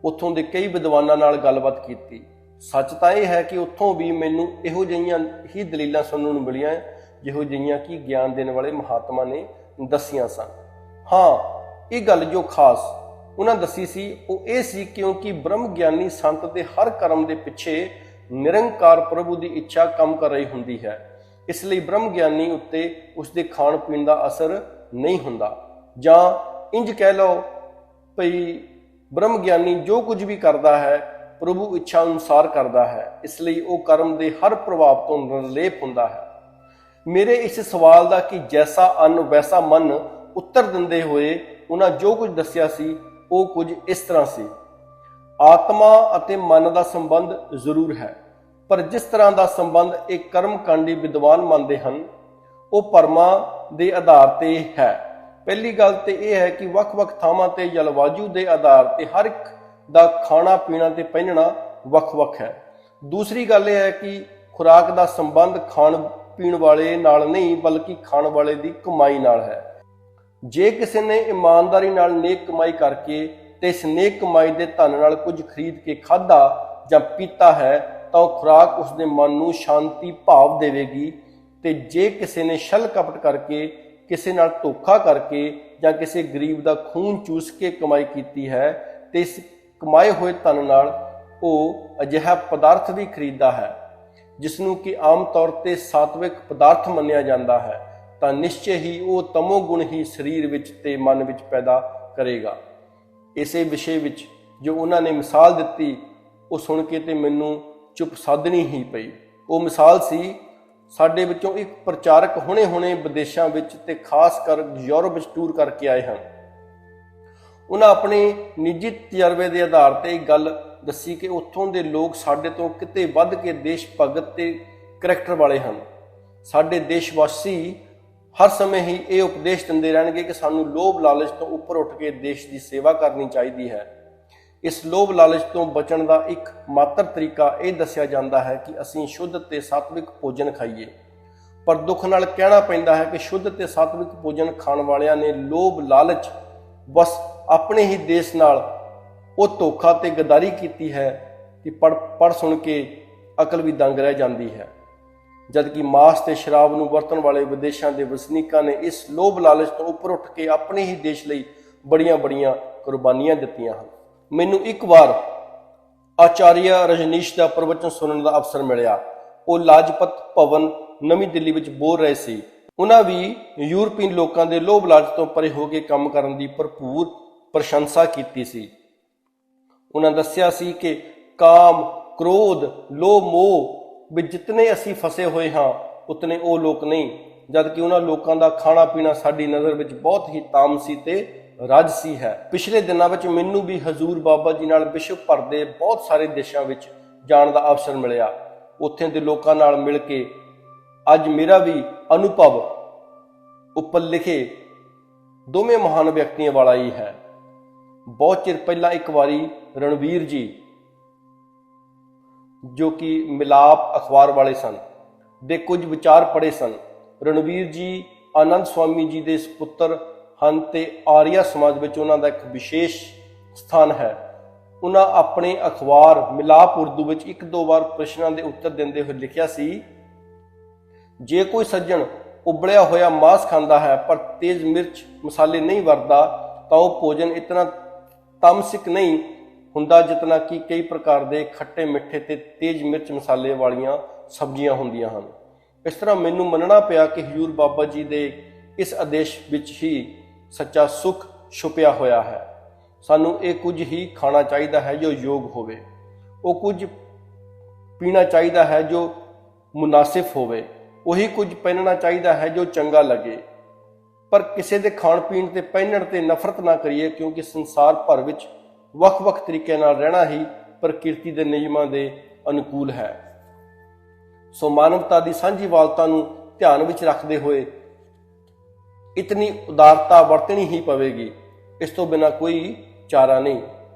ਉੱਥੋਂ ਦੇ ਕਈ ਵਿਦਵਾਨਾਂ ਨਾਲ ਗੱਲਬਾਤ ਕੀਤੀ। ਸੱਚ ਤਾਂ ਇਹ ਹੈ ਕਿ ਉੱਥੋਂ ਵੀ ਮੈਨੂੰ ਇਹੋ ਜਿਹੀਆਂ ਹੀ ਦਲੀਲਾਂ ਸੁਣਨ ਨੂੰ ਮਿਲੀਆਂ ਜਿਹੋ ਜਿਹੀਆਂ ਕਿ ਗਿਆਨ ਦੇਣ ਵਾਲੇ ਮਹਾਤਮਾ ਨੇ ਦੱਸੀਆਂ ਸਨ। ਹਾਂ, ਇਹ ਗੱਲ ਜੋ ਖਾਸ ਉਹਨਾਂ ਦੱਸੀ ਸੀ ਉਹ ਇਹ ਸੀ ਕਿਉਂਕਿ ਬ੍ਰਹਮ ਗਿਆਨੀ ਸੰਤ ਦੇ ਹਰ ਕਰਮ ਦੇ ਪਿੱਛੇ ਨਿਰੰਕਾਰ ਪ੍ਰਭੂ ਦੀ ਇੱਛਾ ਕੰਮ ਕਰ ਰਹੀ ਹੁੰਦੀ ਹੈ। ਇਸ ਲਈ ਬ੍ਰਹਮ ਗਿਆਨੀ ਉੱਤੇ ਉਸਦੇ ਖਾਣ ਪੀਣ ਦਾ ਅਸਰ ਨਹੀਂ ਹੁੰਦਾ, ਜਾਂ ਇੰਜ ਕਹਿ ਲਓ ਭਈ ਬ੍ਰਹਮ ਗਿਆਨੀ ਜੋ ਕੁਝ ਵੀ ਕਰਦਾ ਹੈ ਪ੍ਰਭੂ ਇੱਛਾ ਅਨੁਸਾਰ ਕਰਦਾ ਹੈ। ਇਸ ਲਈ ਉਹ ਕਰਮ ਦੇ ਹਰ ਪ੍ਰਭਾਵ ਤੋਂ ਨਿਰਲੇਪ ਹੁੰਦਾ ਹੈ। ਮੇਰੇ ਇਸ ਸਵਾਲ ਦਾ ਕਿ ਜੈਸਾ ਅੰਨ ਵੈਸਾ ਮਨ ਉੱਤਰ ਦਿੰਦੇ ਹੋਏ ਉਹਨਾਂ ਜੋ ਕੁਝ ਦੱਸਿਆ ਸੀ ਉਹ ਕੁਝ ਇਸ ਤਰ੍ਹਾਂ ਸੀ। ਆਤਮਾ ਅਤੇ ਮਨ ਦਾ ਸੰਬੰਧ ਜ਼ਰੂਰ ਹੈ, ਪਰ ਜਿਸ ਤਰ੍ਹਾਂ ਦਾ ਸੰਬੰਧ ਇੱਕ ਕਰਮਕਾਂਡੀ ਵਿਦਵਾਨ ਮੰਨਦੇ ਹਨ ਉਹ ਪਰਮਾ ਦੇ ਆਧਾਰ ਤੇ ਹੈ। ਪਹਿਲੀ ਗੱਲ ਤੇ ਇਹ ਹੈ ਕਿ ਵੱਖ-ਵੱਖ ਥਾਵਾਂ ਤੇ ਜਲਵਾਯੂ ਦੇ ਆਧਾਰ ਤੇ ਹਰ ਇੱਕ ਦਾ ਖਾਣਾ ਪੀਣਾ ਤੇ ਪਹਿਨਣਾ ਵੱਖ-ਵੱਖ ਹੈ। ਦੂਸਰੀ ਗੱਲ ਇਹ ਹੈ ਕਿ ਖੁਰਾਕ ਦਾ ਸੰਬੰਧ ਖਾਣ ਪੀਣ ਵਾਲੇ ਨਾਲ ਨਹੀਂ ਬਲਕਿ ਖਾਣ ਵਾਲੇ ਦੀ ਕਮਾਈ ਨਾਲ ਹੈ। ਜੇ ਕਿਸੇ ਨੇ ਇਮਾਨਦਾਰੀ ਨਾਲ ਨੇਕ ਕਮਾਈ ਕਰਕੇ ਤੇ ਇਸ ਨੇਕ ਕਮਾਈ ਦੇ ਧਨ ਨਾਲ ਕੁਝ ਖਰੀਦ ਕੇ ਖਾਧਾ ਜਾਂ ਪੀਤਾ ਹੈ ਤਾਂ ਉਹ ਖੁਰਾਕ ਉਸਦੇ ਮਨ ਨੂੰ ਸ਼ਾਂਤੀ ਭਾਵ ਦੇਵੇਗੀ। ਤੇ ਜੇ ਕਿਸੇ ਨੇ ਛਲ ਕਪਟ ਕਰਕੇ, ਕਿਸੇ ਨਾਲ ਧੋਖਾ ਕਰਕੇ ਜਾਂ ਕਿਸੇ ਗਰੀਬ ਦਾ ਖੂਨ ਚੂਸ ਕੇ ਕਮਾਈ ਕੀਤੀ ਹੈ ਤੇ ਇਸ ਕਮਾਏ ਹੋਏ ਧਨ ਨਾਲ ਉਹ ਅਜਿਹਾ ਪਦਾਰਥ ਵੀ ਖਰੀਦਦਾ ਹੈ ਜਿਸ ਨੂੰ ਕਿ ਆਮ ਤੌਰ ਤੇ ਸਾਤਵਿਕ ਪਦਾਰਥ ਮੰਨਿਆ ਜਾਂਦਾ ਹੈ, ਤਾਂ ਨਿਸ਼ਚੈ ਹੀ ਉਹ ਤਮੋ ਗੁਣ ਹੀ ਸਰੀਰ ਵਿੱਚ ਤੇ ਮਨ ਵਿੱਚ ਪੈਦਾ ਕਰੇਗਾ। ਇਸੇ ਵਿਸ਼ੇ ਵਿੱਚ ਜੋ ਉਹਨਾਂ ਨੇ ਮਿਸਾਲ ਦਿੱਤੀ ਉਹ ਸੁਣ ਕੇ ਤੇ ਮੈਨੂੰ ਚੁੱਪ ਸਾਧਣੀ ਹੀ ਪਈ। ਉਹ ਮਿਸਾਲ ਸੀ, ਸਾਡੇ ਵਿੱਚੋਂ ਇੱਕ ਪ੍ਰਚਾਰਕ ਹੁਣੇ ਵਿਦੇਸ਼ਾਂ ਵਿੱਚ ਤੇ ਖਾਸ ਕਰ ਯੂਰਪ ਵਿੱਚ ਟੂਰ ਕਰਕੇ ਆਏ ਹਨ। ਉਹਨਾਂ ਆਪਣੇ ਨਿੱਜੀ ਤਜਰਬੇ ਦੇ ਆਧਾਰ ਤੇ ਇਹ ਗੱਲ ਦੱਸੀ ਕਿ ਉੱਥੋਂ ਦੇ ਲੋਕ ਸਾਡੇ ਤੋਂ ਕਿਤੇ ਵੱਧ ਕੇ ਦੇਸ਼ ਭਗਤ ਤੇ ਕਰੈਕਟਰ ਵਾਲੇ ਹਨ। ਸਾਡੇ ਦੇਸ਼ ਵਾਸੀ ਹਰ ਸਮੇਂ ਹੀ ਇਹ ਉਪਦੇਸ਼ ਦਿੰਦੇ ਰਹਿਣਗੇ ਕਿ ਸਾਨੂੰ ਲੋਭ ਲਾਲਚ ਤੋਂ ਉੱਪਰ ਉੱਠ ਕੇ ਦੇਸ਼ ਦੀ ਸੇਵਾ ਕਰਨੀ ਚਾਹੀਦੀ ਹੈ। ਇਸ ਲੋਭ ਲਾਲਚ ਤੋਂ ਬਚਣ ਦਾ ਇੱਕ ਮਾਤਰ ਤਰੀਕਾ ਇਹ ਦੱਸਿਆ ਜਾਂਦਾ ਹੈ ਕਿ ਅਸੀਂ ਸ਼ੁੱਧ ਤੇ ਸਾਤਵਿਕ ਭੋਜਨ ਖਾਈਏ। ਪਰ ਦੁੱਖ ਨਾਲ ਕਹਿਣਾ ਪੈਂਦਾ ਹੈ ਕਿ ਸ਼ੁੱਧ ਤੇ ਸਾਤਵਿਕ ਭੋਜਨ ਖਾਣ ਵਾਲਿਆਂ ਨੇ ਲੋਭ ਲਾਲਚ ਬਸ ਆਪਣੇ ਹੀ ਦੇਸ਼ ਨਾਲ ਉਹ ਧੋਖਾ ਤੇ ਗਦਾਰੀ ਕੀਤੀ ਹੈ ਕਿ ਪੜ੍ਹ ਸੁਣ ਕੇ ਅਕਲ ਵੀ ਦੰਗ ਰਹਿ ਜਾਂਦੀ ਹੈ। ਜਦਕਿ ਮਾਸ ਤੇ ਸ਼ਰਾਬ ਨੂੰ ਵਰਤਣ ਵਾਲੇ ਵਿਦੇਸ਼ਾਂ ਦੇ ਵਸਨੀਕਾਂ ਨੇ ਇਸ ਲੋਭ ਲਾਲਚ ਤੋਂ ਉੱਪਰ ਉੱਠ ਕੇ ਆਪਣੇ ਹੀ ਦੇਸ਼ ਲਈ ਬੜੀਆਂ ਕੁਰਬਾਨੀਆਂ ਦਿੱਤੀਆਂ ਹਨ। ਮੈਨੂੰ ਇੱਕ ਵਾਰ ਆਚਾਰੀਆ ਰਜਨੀਸ਼ ਦਾ ਪ੍ਰਵਚਨ ਸੁਣਨ ਦਾ ਅਵਸਰ ਮਿਲਿਆ। ਉਹ ਲਾਜਪਤ ਭਵਨ ਨਵੀਂ ਦਿੱਲੀ ਵਿੱਚ ਬੋਲ ਰਹੇ ਸੀ। ਉਹਨਾਂ ਵੀ ਯੂਰਪੀਨ ਲੋਕਾਂ ਦੇ ਲੋਭ ਲਾਲਚ ਤੋਂ ਪਰੇ ਹੋ ਕੇ ਕੰਮ ਕਰਨ ਦੀ ਭਰਪੂਰ ਪ੍ਰਸ਼ੰਸਾ ਕੀਤੀ ਸੀ। ਉਹਨਾਂ ਦੱਸਿਆ ਸੀ ਕਿ ਕਾਮ, ਕ੍ਰੋਧ, ਲੋਭ, ਮੋਹ ਵਿੱਚ ਜਿਤਨੇ ਅਸੀਂ ਫਸੇ ਹੋਏ ਹਾਂ ਉਤਨੇ ਉਹ ਲੋਕ ਨਹੀਂ, ਜਦਕਿ ਉਹਨਾਂ ਲੋਕਾਂ ਦਾ ਖਾਣਾ ਪੀਣਾ ਸਾਡੀ ਨਜ਼ਰ ਵਿੱਚ ਬਹੁਤ ਹੀ ਤਾਮਸੀ ਤੇ ਰਾਜਸੀ ਹੈ। ਪਿਛਲੇ ਦਿਨਾਂ ਵਿੱਚ ਮੈਨੂੰ ਵੀ ਹਜ਼ੂਰ ਬਾਬਾ ਜੀ ਨਾਲ ਵਿਸ਼ਵ ਭਰ ਦੇ ਬਹੁਤ ਸਾਰੇ ਦੇਸ਼ਾਂ ਵਿੱਚ ਜਾਣ ਦਾ ਅਵਸਰ ਮਿਲਿਆ। ਉੱਥੇ ਦੇ ਲੋਕਾਂ ਨਾਲ ਮਿਲ ਕੇ ਅੱਜ ਮੇਰਾ ਵੀ ਅਨੁਭਵ ਉੱਪਰ ਲਿਖੇ ਦੋਵੇਂ ਮਹਾਨ ਵਿਅਕਤੀਆਂ ਵਾਲਾ ਹੀ ਹੈ। ਬਹੁਤ ਚਿਰ ਪਹਿਲਾਂ ਇੱਕ ਵਾਰੀ ਰਣਵੀਰ ਜੀ ਜੋ ਕਿ ਮਿਲਾਪ ਅਖਬਾਰ ਵਾਲੇ ਸਨ ਦੇ ਕੁਝ ਵਿਚਾਰ ਪੜ੍ਹੇ ਸਨ। ਰਣਵੀਰ ਜੀ ਆਨੰਦ ਸਵਾਮੀ ਜੀ ਦੇ ਸੁਪੁੱਤਰ ਹਨ ਤੇ ਆਰੀਆ ਸਮਾਜ ਵਿੱਚ ਉਹਨਾਂ ਦਾ ਇੱਕ ਵਿਸ਼ੇਸ਼ ਸਥਾਨ ਹੈ। ਉਹਨਾਂ ਆਪਣੇ ਅਖਬਾਰ ਮਿਲਾਪ ਉਰਦੂ ਵਿੱਚ ਇੱਕ ਦੋ ਵਾਰ ਪ੍ਰਸ਼ਨਾਂ ਦੇ ਉੱਤਰ ਦਿੰਦੇ ਹੋਏ ਲਿਖਿਆ ਸੀ, ਜੇ ਕੋਈ ਸੱਜਣ ਉਬਲਿਆ ਹੋਇਆ ਮਾਸ ਖਾਂਦਾ ਹੈ ਪਰ ਤੇਜ਼ ਮਿਰਚ ਮਸਾਲੇ ਨਹੀਂ ਵਰਤਦਾ ਤਾਂ ਉਹ ਭੋਜਨ ਇਤਨਾ ਤਾਮਸਿਕ ਨਹੀਂ ਹੁੰਦਾ ਜਿਤਨਾ ਕਿ ਕਈ ਪ੍ਰਕਾਰ ਦੇ ਖੱਟੇ ਮਿੱਠੇ ਤੇ ਤੇਜ਼ ਮਿਰਚ ਮਸਾਲੇ ਵਾਲੀਆਂ ਸਬਜ਼ੀਆਂ ਹੁੰਦੀਆਂ ਹਨ। ਇਸ ਤਰ੍ਹਾਂ ਮੈਨੂੰ ਮੰਨਣਾ ਪਿਆ ਕਿ ਹਜ਼ੂਰ ਬਾਬਾ ਜੀ ਦੇ ਇਸ ਆਦੇਸ਼ ਵਿੱਚ ਹੀ ਸੱਚਾ ਸੁੱਖ ਛੁਪਿਆ ਹੋਇਆ ਹੈ। ਸਾਨੂੰ ਇਹ ਕੁਝ ਹੀ ਖਾਣਾ ਚਾਹੀਦਾ ਹੈ ਜੋ ਯੋਗ ਹੋਵੇ, ਉਹ ਕੁਝ ਪੀਣਾ ਚਾਹੀਦਾ ਹੈ ਜੋ ਮੁਨਾਸਿਬ ਹੋਵੇ, ਉਹੀ ਕੁਝ ਪਹਿਨਣਾ ਚਾਹੀਦਾ ਹੈ ਜੋ ਚੰਗਾ ਲੱਗੇ। ਪਰ ਕਿਸੇ ਦੇ ਖਾਣ ਪੀਣ ਤੇ ਪਹਿਨਣ ਤੇ ਨਫ਼ਰਤ ਨਾ ਕਰੀਏ, ਕਿਉਂਕਿ ਸੰਸਾਰ ਭਰ ਵਿੱਚ ਵੱਖ-ਵੱਖ ਤਰੀਕੇ ਨਾਲ ਰਹਿਣਾ ਹੀ ਪ੍ਰਕਿਰਤੀ ਦੇ ਨਿਯਮਾਂ ਦੇ ਅਨੁਕੂਲ ਹੈ। ਸੋ ਮਾਨਵਤਾ ਦੀ ਸਾਂਝੀਵਾਲਤਾ ਨੂੰ ਧਿਆਨ ਵਿੱਚ ਰੱਖਦੇ ਹੋਏ इतनी उदारता वरतनी ही पवेगी, इस तो बिना कोई चारा नहीं।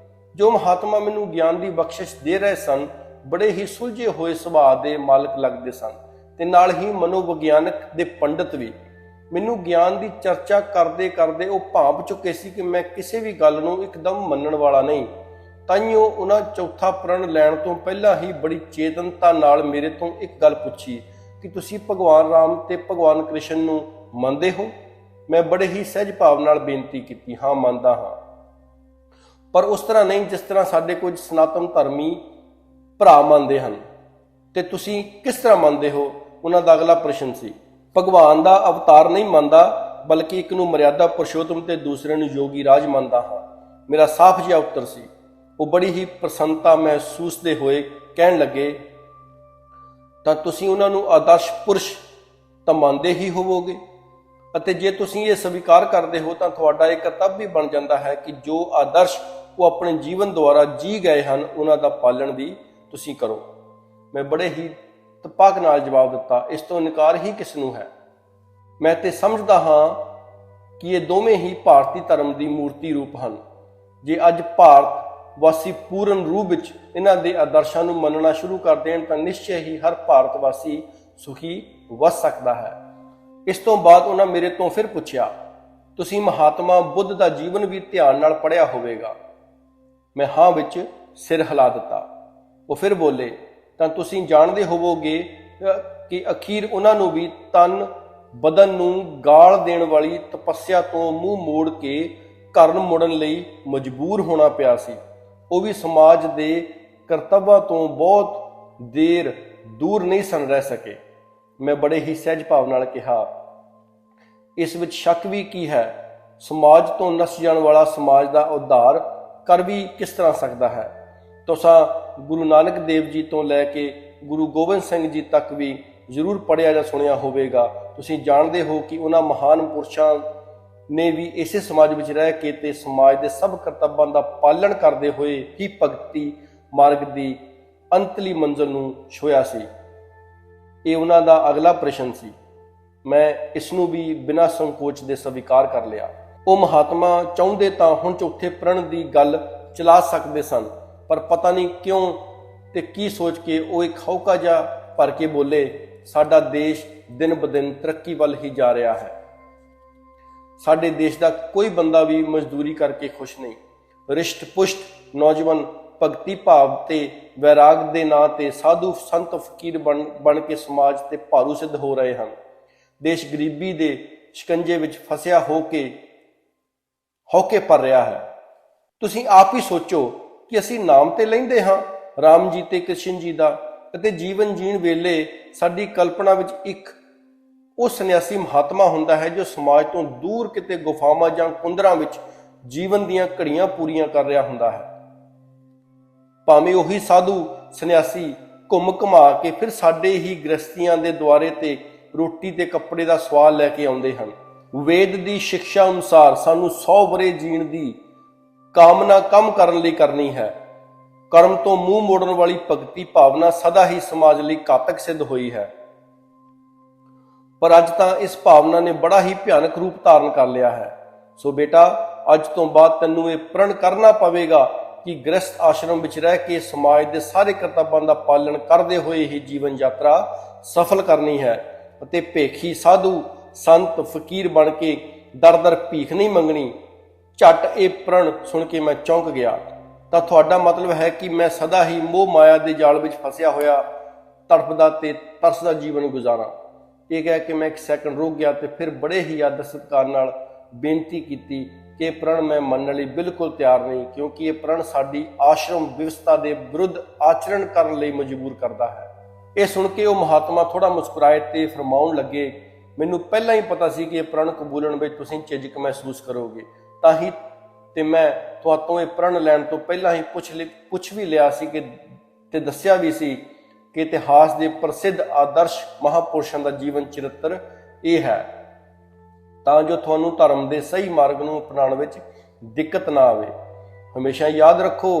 जो महात्मा मैनू ज्ञान की बख्शिश दे रहे सन बड़े ही सुलझे हुए सुभाਅ के मालक लगते सन ते नाल ही मनोविग्यानक दे पंडित भी। मैनू ज्ञान की चर्चा करते करते वो भाप चुके सी कि मैं किसी भी गल नूं एकदम मनण वाला नहीं। ताइयों उन्हां चौथा प्रण लैण तो पहला ही बड़ी चेतनता नाल मेरे तो एक गल पुछी कि तुसीं भगवान राम ते भगवान कृष्ण नूं मनदे हो। मैं बड़े ही सहज भाव नाल बेनती की, हाँ मनदा हाँ, पर उस तरह नहीं जिस तरह साडे कुछ सनातन धर्मी भरा मनदे हन। ते तुसीं किस तरह मनदे हो? उन्हां दा अगला प्रश्न सी। भगवान दा अवतार नहीं मनदा, बल्कि एक नूं मर्यादा पुरुषोत्तम ते दूसरे नूं योगी राज मनदा हाँ, मेरा साफ जिहा उत्तर सी। वो बड़ी ही प्रसन्नता महसूसते हुए कहण लगे, तां तुसीं उन्हां नूं आदर्श पुरुष तां मनदे ही होवोगे, ਅਤੇ ਜੇ ਤੁਸੀਂ ਇਹ ਸਵੀਕਾਰ ਕਰਦੇ ਹੋ ਤਾਂ ਤੁਹਾਡਾ ਇਹ ਕਰਤੱਵ ਵੀ ਬਣ ਜਾਂਦਾ ਹੈ ਕਿ ਜੋ ਆਦਰਸ਼ ਉਹ ਆਪਣੇ ਜੀਵਨ ਦੁਆਰਾ ਜੀ ਗਏ ਹਨ ਉਹਨਾਂ ਦਾ ਪਾਲਣ ਵੀ ਤੁਸੀਂ ਕਰੋ। ਮੈਂ ਬੜੇ ਹੀ ਤਪਾਕ ਨਾਲ ਜਵਾਬ ਦਿੱਤਾ, ਇਸ ਤੋਂ ਇਨਕਾਰ ਹੀ ਕਿਸ ਨੂੰ ਹੈ। ਮੈਂ ਤੇ ਸਮਝਦਾ ਹਾਂ ਕਿ ਇਹ ਦੋਵੇਂ ਹੀ ਭਾਰਤੀ ਧਰਮ ਦੀ ਮੂਰਤੀ ਰੂਪ ਹਨ। ਜੇ ਅੱਜ ਭਾਰਤ ਵਾਸੀ ਪੂਰਨ ਰੂਪ ਵਿੱਚ ਇਹਨਾਂ ਦੇ ਆਦਰਸ਼ਾਂ ਨੂੰ ਮੰਨਣਾ ਸ਼ੁਰੂ ਕਰ ਦੇਣ ਤਾਂ ਨਿਸ਼ਚੈ ਹੀ ਹਰ ਭਾਰਤ ਵਾਸੀ ਸੁਖੀ ਵਸ ਸਕਦਾ ਹੈ। इस तो बाद उन्हें मेरे तो फिर पूछया, तुसी महात्मा बुद्ध का जीवन भी ध्यान नाल पढ़िया होवेगा? मैं हाँ विच सिर हिला दिता। वो फिर बोले, तां तुसी जानदे होवोगे कि अखीर उन्होंने भी तन बदन नूं गाल देण वाली तपस्या तो मूँह मोड़ के घर मुड़न लई मजबूर होना पिया सी। वो भी समाज दे करतव्यां तो बहुत देर दूर नहीं सन रह सके। मैं बड़े ही सहज भाव नाल कहा, इस विच शक भी की है? समाज तो नस जाने वाला समाज का उद्धार कर भी किस तरह सकता है? तुसां गुरु नानक देव जी तो लैके गुरु गोबिंद सिंह जी तक भी जरूर पढ़िया या सुनिया होवेगा। तुसीं जानदे हो कि उन्हां महान पुरुषां ने भी इसे समाज विच रह के ते समाज के सब करतव्यां दा पालन करते हुए ही भगती मार्ग की अंतली मंजिल नूं छुया सी। ये उन्हां दा अगला प्रश्न सी। मैं इसनूं भी बिना संकोच दे स्वीकार कर लिया। वो महात्मा चाहुंदे तां हुण चौथे प्रण की गल चला सकते सन, पर पता नहीं क्यों ते की सोच के वो एक हौका जा भर के बोले, साडा देश दिन ब दिन तरक्की वल ही जा रहा है। साडे देश का कोई बंदा भी मजदूरी करके खुश नहीं। रिश्ट पुष्ट नौजवान भगती भाव ते वैराग दे नां ते साधु संत फकीर बन के समाज ते भारू सिद्ध हो रहे हैं। देश गरीबी दे शिकंजे विच फसिया होके पर रहा है। तुसीं आप ही सोचो कि असीं नाम ते लैंदे हां राम जी ते कृष्ण जी दा, अते जीवन जीण वेले साडी कल्पना विच एक वो सन्यासी महात्मा हुंदा है जो समाज तो दूर किते गुफावां जां कुंदरां विच जीवन दीयां घड़ियां पूरीआं कर रहा हुंदा है। भावें उही साधु सन्यासी घुम घुमा के फिर साडे ही गृहस्थियां दे द्वारे ते रोटी ते कपड़े का स्वाद लैके आउंदे हन। वेद की शिक्षा अनुसार सानू 100 वरे जीण दी कामना कम करन लई करनी है। कर्म तो मूँह मोड़न वाली भगती भावना सदा ही समाज लई घातक सिद्ध हुई है। पर अज तां इस भावना ने बड़ा ही भयानक रूप धारण कर लिया है। सो बेटा, अज तो बाद तैनूं ये प्रण करना पवेगा कि गृहस्थ आश्रम विच रह के समाज के सारे कर्तव्यां दा पालन करते हुए ही जीवन यात्रा सफल करनी है ਅਤੇ ਭੇਖੀ साधु संत फकीर बन के दर दर भीख नहीं मंगनी। झट ये प्रण सुन के मैं चौंक गया। तो तुहाडा मतलब है कि मैं सदा ही मोह माया के जाल विच फसिया होया तड़पदा ते तरसदा जीवन गुजारा। ये कह के मैं एक सैकंड रुक गया तो फिर बड़े ही आदर सत्कार नाल बेनती की कि प्रण मैं मनने लई बिल्कुल तैयार नहीं, क्योंकि ये प्रण साडी आश्रम व्यवस्था के विरुद्ध आचरण करने लई मजबूर करता है। ये सुन के वो महात्मा थोड़ा मुस्कुराए ते फरमाउण लगे, मैनूं पहला ही पता सी कि प्रण कबूलण विच तुसीं झिझक महसूस करोगे, तां ही ते मैं तुहातों ये प्रण लैण तो पहला ही पुछ भी लिया सी कि ते दस्सिया भी सी कि इतिहास के प्रसिद्ध आदर्श महापुरुषों का जीवन चरित्र ये है, तां जो तुहानूं धर्म के सही मार्ग नूं अपनाउण विच दिक्कत ना आवे। हमेशा याद रखो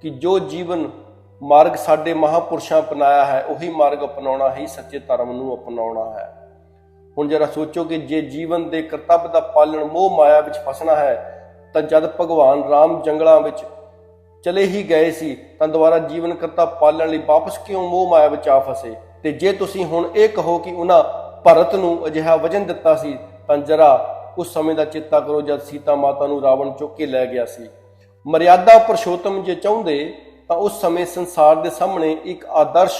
कि जो जीवन मार्ग साडे महापुरुषां अपनाया है, उही मार्ग अपनाउणा ही सच्चे धर्म नूं अपनाउणा है। ਹੁਣ जरा सोचो कि जे जीवन के करतब का पालन मोह माया विच फसना है तो जब भगवान राम जंगलों में चले ही गए सी तो दोबारा जीवन करतब पालन लई वापस क्यों मोह माया विच आ फसे। ते जे तुसी हुण ये कहो कि उन्हां भरत नूं अजिहा वजन दिता सी तो जरा उस समय का चेता करो जब सीता माता नूं रावण चुक के लै गया सी। मर्यादा पुरुषोत्तम जे चाहुंदे तो उस समय संसार के सामने एक आदर्श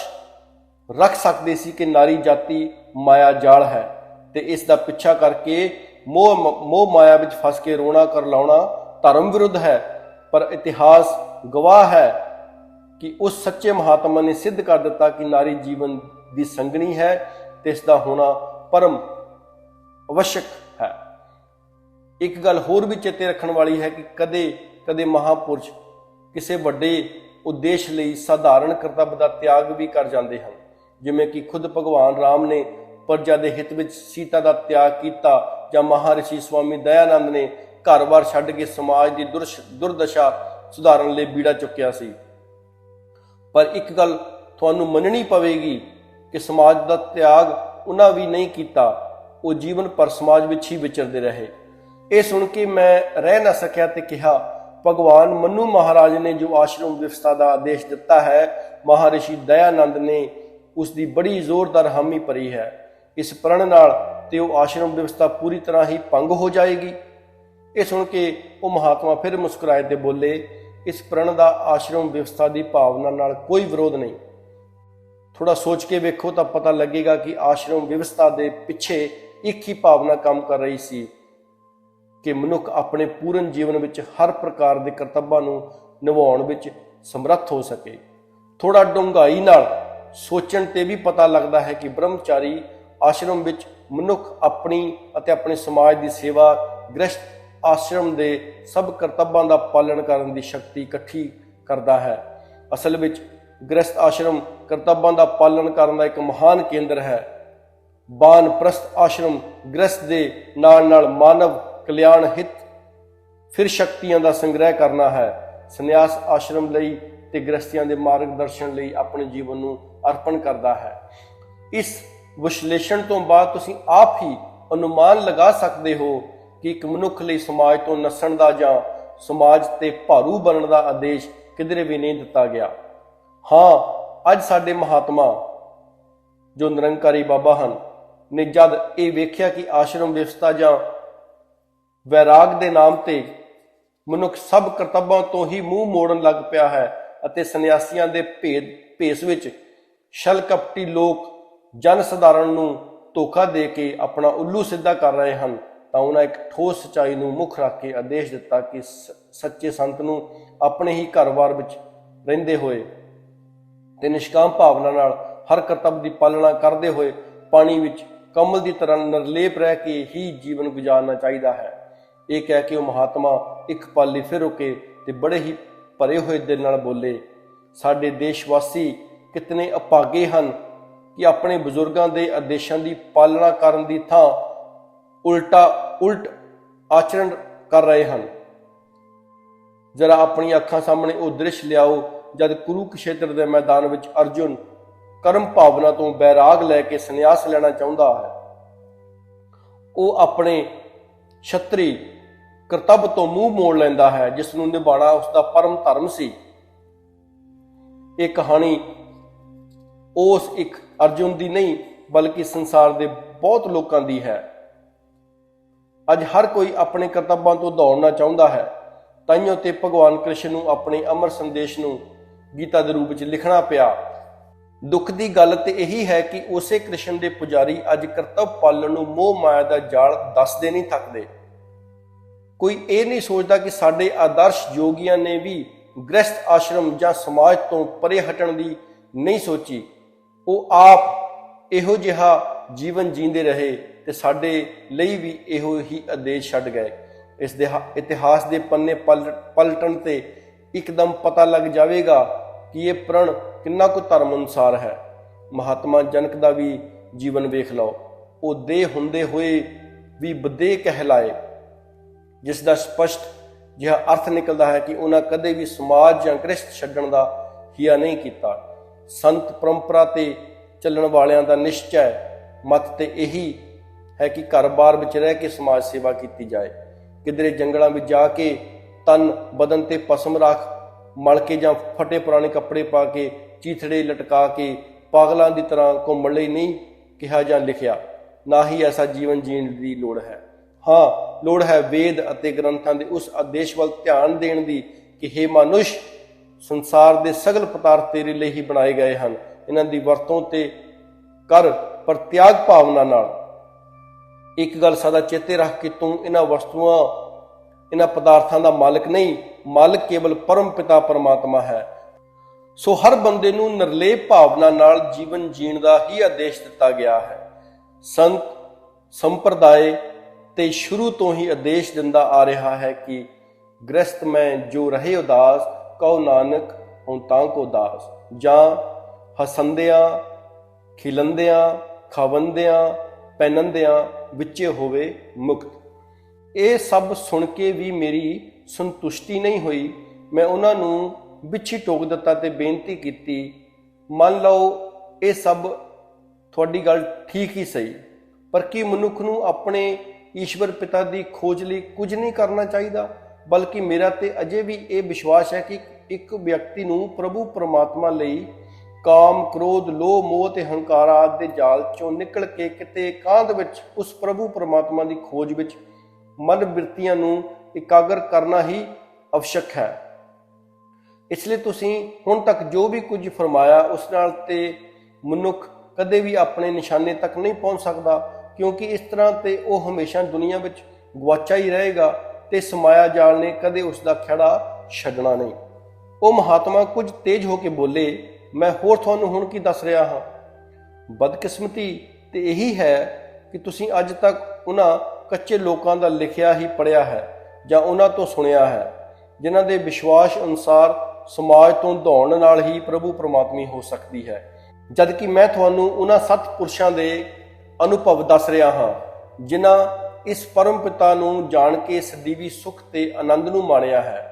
रख सकते सी कि नारी जाति माया जाल है ते इसका पिछा करके मोह माया विच फस के रोना कर लाउणा धर्म विरुद्ध है। पर इतिहास गवाह है कि उस सच्चे महात्मा ने सिद्ध कर दिता कि नारी जीवन की संगनी है ते इसका होना परम आवश्यक है। एक गल होर भी चेते रखण वाली है कि कदे कदे महापुरुष किसी वड्डे उद्देश लई साधारण करतब का त्याग भी कर जाते हैं, जिवें कि खुद भगवान राम ने प्रजा के हित विच सीता का त्याग किया जां महर्षि स्वामी दयानंद ने घर बार छड्ड के समाज की दुर्दशा सुधारन लई बीड़ा चुक्या सी। पर एक गल तुहानूं मननी पवेगी कि समाज का त्याग उन्हां भी नहीं किया, वो जीवन पर समाज विच ही विचरदे रहे। ये सुन के मैं रह ना सकिया ते कहा, भगवान मनु महाराज ने जो आश्रम व्यवस्था का आदेश दिता है, महर्षि दयानंद ने उसकी बड़ी जोरदार हामी भरी है। इस प्रण नाल ते वो आश्रम व्यवस्था पूरी तरह ही भंग हो जाएगी। ये सुन के वो महात्मा फिर मुस्कुराए ते बोले, इस प्रण का आश्रम व्यवस्था की भावना नाल कोई विरोध नहीं। थोड़ा सोच के वेखो तो पता लगेगा कि आश्रम व्यवस्था के पिछे एक ही भावना काम कर रही सी कि मनुख अपने पूर्ण जीवन विच हर प्रकार के करतब्बां नूं निभाउण विच समर्थ हो सके। थोड़ा डूंघाई नाल सोचण ते भी पता लगता है कि ब्रह्मचारी आश्रम विच मनुख अपनी अते अपने समाज की सेवा, गृहस्थ आश्रम के सब करतब्बां का पालन करने की शक्ति इकट्ठी करता है। असल विच गृहस्थ आश्रम करतब्बां का पालन करने का एक महान केंद्र है। वानप्रस्थ आश्रम गृहस्थ के नाल नाल मानव कल्याण हित फिर शक्तियां का संग्रह करना है। संन्यास आश्रम लई ते गृहस्थियां के मार्गदर्शन लई अपने जीवन नूं अर्पण करता है। इस विश्लेषण तो बाद तुसीं आप ही अनुमान लगा सकते हो कि एक मनुख लई समाज तो नस्सण दा जां समाज ते भारू बनण दा आदेश किधरे भी नहीं दिता गया। हाँ, अज साडे महात्मा जो निरंकारी बाबा हन ने जद ये वेख्या कि आश्रम व्यवस्था जां वैराग दे नाम ते मनुख सब करतब्बां तो ही मूँह मोड़न लग पिया है अते सन्यासियां दे भेस विच छल कपटी लोक जन सधारण नूं धोखा दे के अपना उल्लू सीधा कर रहे हैं, तो उन्हें एक ठोस सच्चाई नूं मुख रख के आदेश दिता कि सच्चे संत नूं अपने ही घर-बार विच रहिंदे होए ते निष्काम भावना नाल हर करतब की पालना करते हुए पानी विच कमल की तरह निर्लेप रह के ही जीवन गुजारना चाहिए है। ये कह के वह महात्मा एक पाली फिर रुके ते बड़े ही भरे हुए दिल नाल बोले, साडे देशवासी कितने अभागे हन कि अपने बजुर्गों के आदेशों की पालना करन दी थां उल्ट आचरण कर रहे हैं। जरा अपनी अखां सामने वो दृश्य लियाओ जब कुरुक्षेत्र के मैदान में अर्जुन कर्म भावना तो बैराग लैके संन्यास लेना चाहता है। वो अपने छतरी करतब तो मूँह मोड़ लेंदा है जिसनूं निभाना उसका परम धर्म सी। ये कहानी उस एक अर्जुन की नहीं बल्कि संसार के बहुत लोगों की है। अज हर कोई अपने करतब्बां तो दौड़ना चाहता है। ताइयों ते भगवान कृष्ण नूं अपने अमर संदेश नूं गीता के रूप में लिखना पिया। दुख की गल तो यही है कि उसे कृष्ण के पुजारी अज करतब पालन नूं मोह माया का जाल दसदे नहीं थकते। कोई ये नहीं सोचता कि साडे आदर्श योगियां ने भी गृहस्थ आश्रम या समाज तो परे हटण की नहीं सोची। वो आप इहो जिहा जीवन जींदे रहे ते साडे लई भी इहो ही आदेश छड्ड गए। इस इतिहास के पन्ने पलटन ते एकदम पता लग जाएगा कि ये प्रण कितना को धर्म अनुसार है। महात्मा जनक का भी जीवन वेख लो, वो देह हुंदे हुए भी बदेह कहलाए, जिसका स्पष्ट जिहा अर्थ निकलता है कि उन्हें कदे भी समाज या गृहस्थ छड्डण का हिया नहीं किया। संत परंपरा ते चलण वालियां दा निश्चय मत ते यही ਹੈ ਕਿ ਘਰ-ਬਾਰ ਵਿੱਚ ਰਹਿ ਕੇ ਸਮਾਜ ਸੇਵਾ ਕੀਤੀ ਜਾਏ। ਕਿਧਰੇ ਜੰਗਲਾਂ ਵਿੱਚ ਜਾ ਕੇ ਤਨ ਬਦਨ ਤੇ ਭਸਮ ਰਾਖ ਮਲ ਕੇ ਜਾਂ ਫਟੇ ਪੁਰਾਣੇ ਕੱਪੜੇ ਪਾ ਕੇ ਚੀਥੜੇ ਲਟਕਾ ਕੇ ਪਾਗਲਾਂ ਦੀ ਤਰ੍ਹਾਂ ਘੁੰਮਣ ਲਈ ਨਹੀਂ ਕਿਹਾ ਜਾਂ ਲਿਖਿਆ। ਨਾ ਹੀ ਐਸਾ ਜੀਵਨ ਜੀਣ ਦੀ ਲੋੜ ਹੈ। ਹਾਂ, ਲੋੜ ਹੈ ਵੇਦ ਅਤੇ ਗ੍ਰੰਥਾਂ ਦੇ ਉਸ ਆਦੇਸ਼ ਵੱਲ ਧਿਆਨ ਦੇਣ ਦੀ ਕਿ ਹੇ ਮਨੁੱਸ਼, ਸੰਸਾਰ ਦੇ ਸਗਲ ਪਦਾਰਥ ਤੇਰੇ ਲਈ ਹੀ ਬਣਾਏ ਗਏ ਹਨ। ਇਹਨਾਂ ਦੀ ਵਰਤੋਂ ਤੇ ਕਰ, ਪਰ ਤਿਆਗ ਭਾਵਨਾ ਨਾਲ। ਇੱਕ ਗੱਲ ਸਦਾ ਚੇਤੇ ਰੱਖ ਕਿ ਤੂੰ ਇਹਨਾਂ ਵਸਤੂਆਂ, ਇਹਨਾਂ ਪਦਾਰਥਾਂ ਦਾ ਮਾਲਕ ਨਹੀਂ, ਮਾਲਕ ਕੇਵਲ ਪਰਮ ਪਿਤਾ ਪਰਮਾਤਮਾ ਹੈ। ਸੋ ਹਰ ਬੰਦੇ ਨੂੰ ਨਿਰਲੇਪ ਭਾਵਨਾ ਨਾਲ ਜੀਵਨ ਜੀਣ ਦਾ ਹੀ ਆਦੇਸ਼ ਦਿੱਤਾ ਗਿਆ ਹੈ। ਸੰਤ ਸੰਪਰਦਾਇ ਤੇ ਸ਼ੁਰੂ ਤੋਂ ਹੀ ਆਦੇਸ਼ ਦਿੰਦਾ ਆ ਰਿਹਾ ਹੈ ਕਿ ਗ੍ਰਸਤ ਮੈਂ ਜੋ ਰਹੇ ਉਦਾਸ, ਕਉ ਨਾਨਕ ਹਉ ਤਾਂ ਕੋ ਦਾਸ। ਜਾਂ ਹਸੰਦਿਆਂ ਖਿਲੰਦਿਆਂ ਖਾਵੰਦਿਆਂ ਪਹਿਨੰਦਿਆਂ ਵਿੱਚੇ ਹੋਵੇ ਮੁਕਤ। ਇਹ ਸਭ ਸੁਣ ਕੇ ਵੀ ਮੇਰੀ ਸੰਤੁਸ਼ਟੀ ਨਹੀਂ ਹੋਈ। ਮੈਂ ਉਹਨਾਂ ਨੂੰ ਵਿੱਚੀ ਟੋਕ ਦਿੱਤਾ ਤੇ ਬੇਨਤੀ ਕੀਤੀ, ਮੰਨ ਲਓ ਇਹ ਸਭ ਤੁਹਾਡੀ ਗੱਲ ਠੀਕ ਹੀ ਸਹੀ, ਪਰ ਕੀ ਮਨੁੱਖ ਨੂੰ ਆਪਣੇ ਈਸ਼ਵਰ ਪਿਤਾ ਦੀ ਖੋਜ ਲਈ ਕੁਝ ਨਹੀਂ ਕਰਨਾ ਚਾਹੀਦਾ? ਬਲਕਿ ਮੇਰਾ ਤੇ ਅਜੇ ਵੀ ਇਹ ਵਿਸ਼ਵਾਸ ਹੈ ਕਿ ਇੱਕ ਵਿਅਕਤੀ ਨੂੰ ਪ੍ਰਭੂ ਪਰਮਾਤਮਾ ਲਈ ਕਾਮ, ਕ੍ਰੋਧ, ਲੋਭ, ਮੋਹ ਤੇ ਹੰਕਾਰ ਆਦਿ ਦੇ ਜਾਲ ਚੋਂ ਨਿਕਲ ਕੇ ਕਿਤੇ ਇਕਾਂਤ ਵਿੱਚ ਉਸ ਪ੍ਰਭੂ ਪਰਮਾਤਮਾ ਦੀ ਖੋਜ ਵਿੱਚ ਮਨ ਬਿਰਤੀਆਂ ਨੂੰ ਇਕਾਗਰ ਕਰਨਾ ਹੀ ਅਵਸ਼ਕ ਹੈ। ਇਸ ਲਈ ਤੁਸੀਂ ਹੁਣ ਤੱਕ ਜੋ ਵੀ ਕੁਝ ਫਰਮਾਇਆ ਉਸ ਨਾਲ ਤੇ ਮਨੁੱਖ ਕਦੇ ਵੀ ਆਪਣੇ ਨਿਸ਼ਾਨੇ ਤੱਕ ਨਹੀਂ ਪਹੁੰਚ ਸਕਦਾ, ਕਿਉਂਕਿ ਇਸ ਤਰ੍ਹਾਂ ਤੇ ਉਹ ਹਮੇਸ਼ਾ ਦੁਨੀਆ ਵਿੱਚ ਗਵਾਚਾ ਹੀ ਰਹੇਗਾ ਤੇ ਇਸ ਮਾਇਆ ਜਾਲ ਨੇ ਕਦੇ ਉਸ ਦਾ ਖਹਿੜਾ ਛੱਡਣਾ ਨਹੀਂ। ਉਹ ਮਹਾਤਮਾ ਕੁਝ ਤੇਜ਼ ਹੋ ਕੇ ਬੋਲੇ, ਮੈਂ ਹੋਰ ਤੁਹਾਨੂੰ ਹੁਣ ਕੀ ਦੱਸ ਰਿਹਾ ਹਾਂ। ਬਦਕਿਸਮਤੀ ਤੇ ਇਹੀ ਹੈ ਕਿ ਤੁਸੀਂ ਅੱਜ ਤੱਕ ਉਹਨਾਂ ਕੱਚੇ ਲੋਕਾਂ ਦਾ ਲਿਖਿਆ ਹੀ ਪੜ੍ਹਿਆ ਹੈ ਜਾਂ ਉਹਨਾਂ ਤੋਂ ਸੁਣਿਆ ਹੈ ਜਿਨ੍ਹਾਂ ਦੇ ਵਿਸ਼ਵਾਸ ਅਨੁਸਾਰ ਸਮਾਜ ਤੋਂ ਦੌੜਨ ਨਾਲ ਹੀ ਪ੍ਰਭੂ ਪਰਮਾਤਮੀ ਹੋ ਸਕਦੀ ਹੈ, ਜਦ ਕਿ ਮੈਂ ਤੁਹਾਨੂੰ ਉਹਨਾਂ ਸਤਿਪੁਰਸ਼ਾਂ ਦੇ ਅਨੁਭਵ ਦੱਸ ਰਿਹਾ ਹਾਂ ਜਿਨ੍ਹਾਂ ਇਸ ਪਰਮ ਪਿਤਾ ਨੂੰ ਜਾਣ ਕੇ ਸਦੀਵੀ ਸੁੱਖ ਤੇ ਆਨੰਦ ਨੂੰ ਮਾਣਿਆ ਹੈ।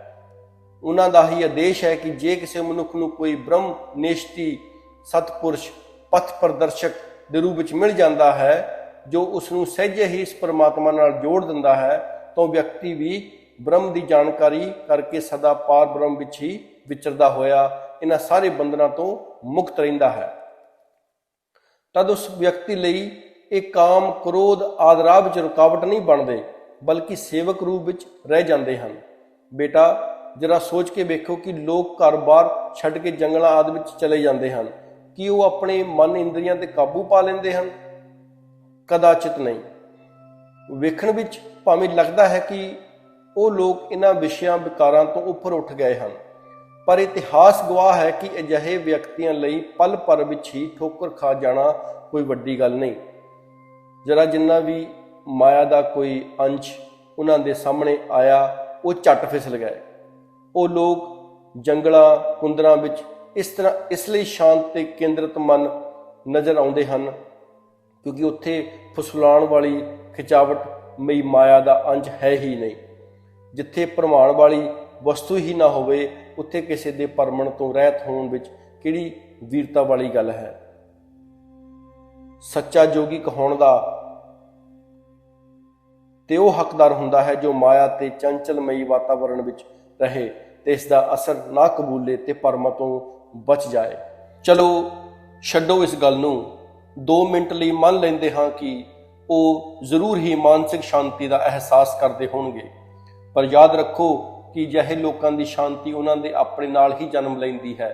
ਉਹਨਾਂ ਦਾ ਹੀ ਆਦੇਸ਼ ਹੈ ਕਿ ਜੇ ਕਿਸੇ ਮਨੁੱਖ ਨੂੰ ਕੋਈ ਬ੍ਰਹਮ ਨੇਸ਼ਤੀ ਸਤਿਪੁਰਸ਼ ਪਥ ਪ੍ਰਦਰਸ਼ਕ ਦੇ ਰੂਪ ਵਿੱਚ ਮਿਲ ਜਾਂਦਾ ਹੈ ਜੋ ਉਸ ਨੂੰ ਸਹਿਜੇ ਹੀ ਇਸ ਪਰਮਾਤਮਾ ਨਾਲ ਜੋੜ ਦਿੰਦਾ ਹੈ, ਤਾਂ ਵਿਅਕਤੀ ਵੀ ਬ੍ਰਹਮ ਦੀ ਜਾਣਕਾਰੀ ਕਰਕੇ ਸਦਾ ਪਾਰ ਬ੍ਰਹਮ ਵਿੱਚ ਹੀ ਵਿਚਰਦਾ ਹੋਇਆ ਇਹਨਾਂ ਸਾਰੇ ਬੰਧਨਾਂ ਤੋਂ ਮੁਕਤ ਰਹਿੰਦਾ ਹੈ। ਤਦ ਉਸ ਵਿਅਕਤੀ ਲਈ ਇਹ ਕਾਮ, ਕ੍ਰੋਧ ਆਦਿ ਰਾਹ ਵਿੱਚ ਰੁਕਾਵਟ ਨਹੀਂ ਬਣਦੇ, ਬਲਕਿ ਸੇਵਕ ਰੂਪ ਵਿੱਚ ਰਹਿ ਜਾਂਦੇ ਹਨ। ਬੇਟਾ, ਜਰਾ ਸੋਚ ਕੇ ਵੇਖੋ ਕਿ ਲੋਕ ਘਰ-ਬਾਰ ਛੱਡ ਕੇ ਜੰਗਲਾਂ ਆਦਿ ਵਿੱਚ ਚਲੇ ਜਾਂਦੇ ਹਨ। ਕੀ ਉਹ ਆਪਣੇ ਮਨ ਇੰਦਰੀਆਂ ਤੇ ਕਾਬੂ ਪਾ ਲੈਂਦੇ ਹਨ? ਕਦਾਚਿਤ ਨਹੀਂ। ਵੇਖਣ ਵਿੱਚ ਭਾਵੇਂ ਲੱਗਦਾ ਹੈ ਕਿ ਉਹ ਲੋਕ ਇਹਨਾਂ ਵਿਸ਼ਿਆਂ ਵਿਕਾਰਾਂ ਤੋਂ ਉੱਪਰ ਉੱਠ ਗਏ ਹਨ, ਪਰ ਇਤਿਹਾਸ ਗਵਾਹ ਹੈ ਕਿ ਅਜਿਹੇ ਵਿਅਕਤੀਆਂ ਲਈ ਪਲ ਭਰ ਵਿੱਚ ਹੀ ਠੋਕਰ ਖਾ ਜਾਣਾ ਕੋਈ ਵੱਡੀ ਗੱਲ ਨਹੀਂ। ਜਰਾ ਜਿੰਨਾ ਵੀ ਮਾਇਆ ਦਾ ਕੋਈ ਅੰਸ਼ ਉਹਨਾਂ ਦੇ ਸਾਹਮਣੇ ਆਇਆ, ਉਹ ਝੱਟ ਫਿਸਲ ਗਏ। ਉਹ ਲੋਕ ਜੰਗਲਾਂ ਕੁੰਦਰਾਂ ਵਿੱਚ ਇਸ ਲਈ ਸ਼ਾਂਤ ਤੇ ਕੇਂਦਰਿਤ ਮਨ ਨਜ਼ਰ ਆਉਂਦੇ ਹਨ ਕਿਉਂਕਿ ਉੱਥੇ ਫੁਸਲਾਉਣ ਵਾਲੀ ਖਿਚਾਵਟ ਮਈ ਮਾਇਆ ਦਾ ਅੰਸ਼ ਹੈ ਹੀ ਨਹੀਂ। ਜਿੱਥੇ ਭਰਮਾਉਣ ਵਾਲੀ ਵਸਤੂ ਹੀ ਨਾ ਹੋਵੇ, ਉੱਥੇ ਕਿਸੇ ਦੇ ਭਰਮਣ ਤੋਂ ਰਹਿਤ ਹੋਣ ਵਿੱਚ ਕਿਹੜੀ ਵੀਰਤਾ ਵਾਲੀ ਗੱਲ ਹੈ। ਸੱਚਾ ਜੋਗੀ ਕਹਾਉਣ ਦਾ ਤੇ ਉਹ ਹੱਕਦਾਰ ਹੁੰਦਾ ਹੈ ਜੋ ਮਾਇਆ ਤੇ ਚੰਚਲਮਈ ਵਾਤਾਵਰਣ ਵਿੱਚ ਰਹੇ ਤੇ ਇਸ ਦਾ ਅਸਰ ਨਾ ਕਬੂਲੇ ਤੇ ਭਰਮਾਂ ਤੋਂ ਬਚ ਜਾਏ। ਚਲੋ ਛੱਡੋ ਇਸ ਗੱਲ ਨੂੰ, 2 ਮਿੰਟ ਲਈ ਮੰਨ ਲੈਂਦੇ ਹਾਂ ਕਿ ਉਹ ਜ਼ਰੂਰ ਹੀ ਮਾਨਸਿਕ ਸ਼ਾਂਤੀ ਦਾ ਅਹਿਸਾਸ ਕਰਦੇ ਹੋਣਗੇ, ਪਰ ਯਾਦ ਰੱਖੋ ਕਿ ਅਜਿਹੇ ਲੋਕਾਂ ਦੀ ਸ਼ਾਂਤੀ ਉਹਨਾਂ ਦੇ ਆਪਣੇ ਨਾਲ ਹੀ ਜਨਮ ਲੈਂਦੀ ਹੈ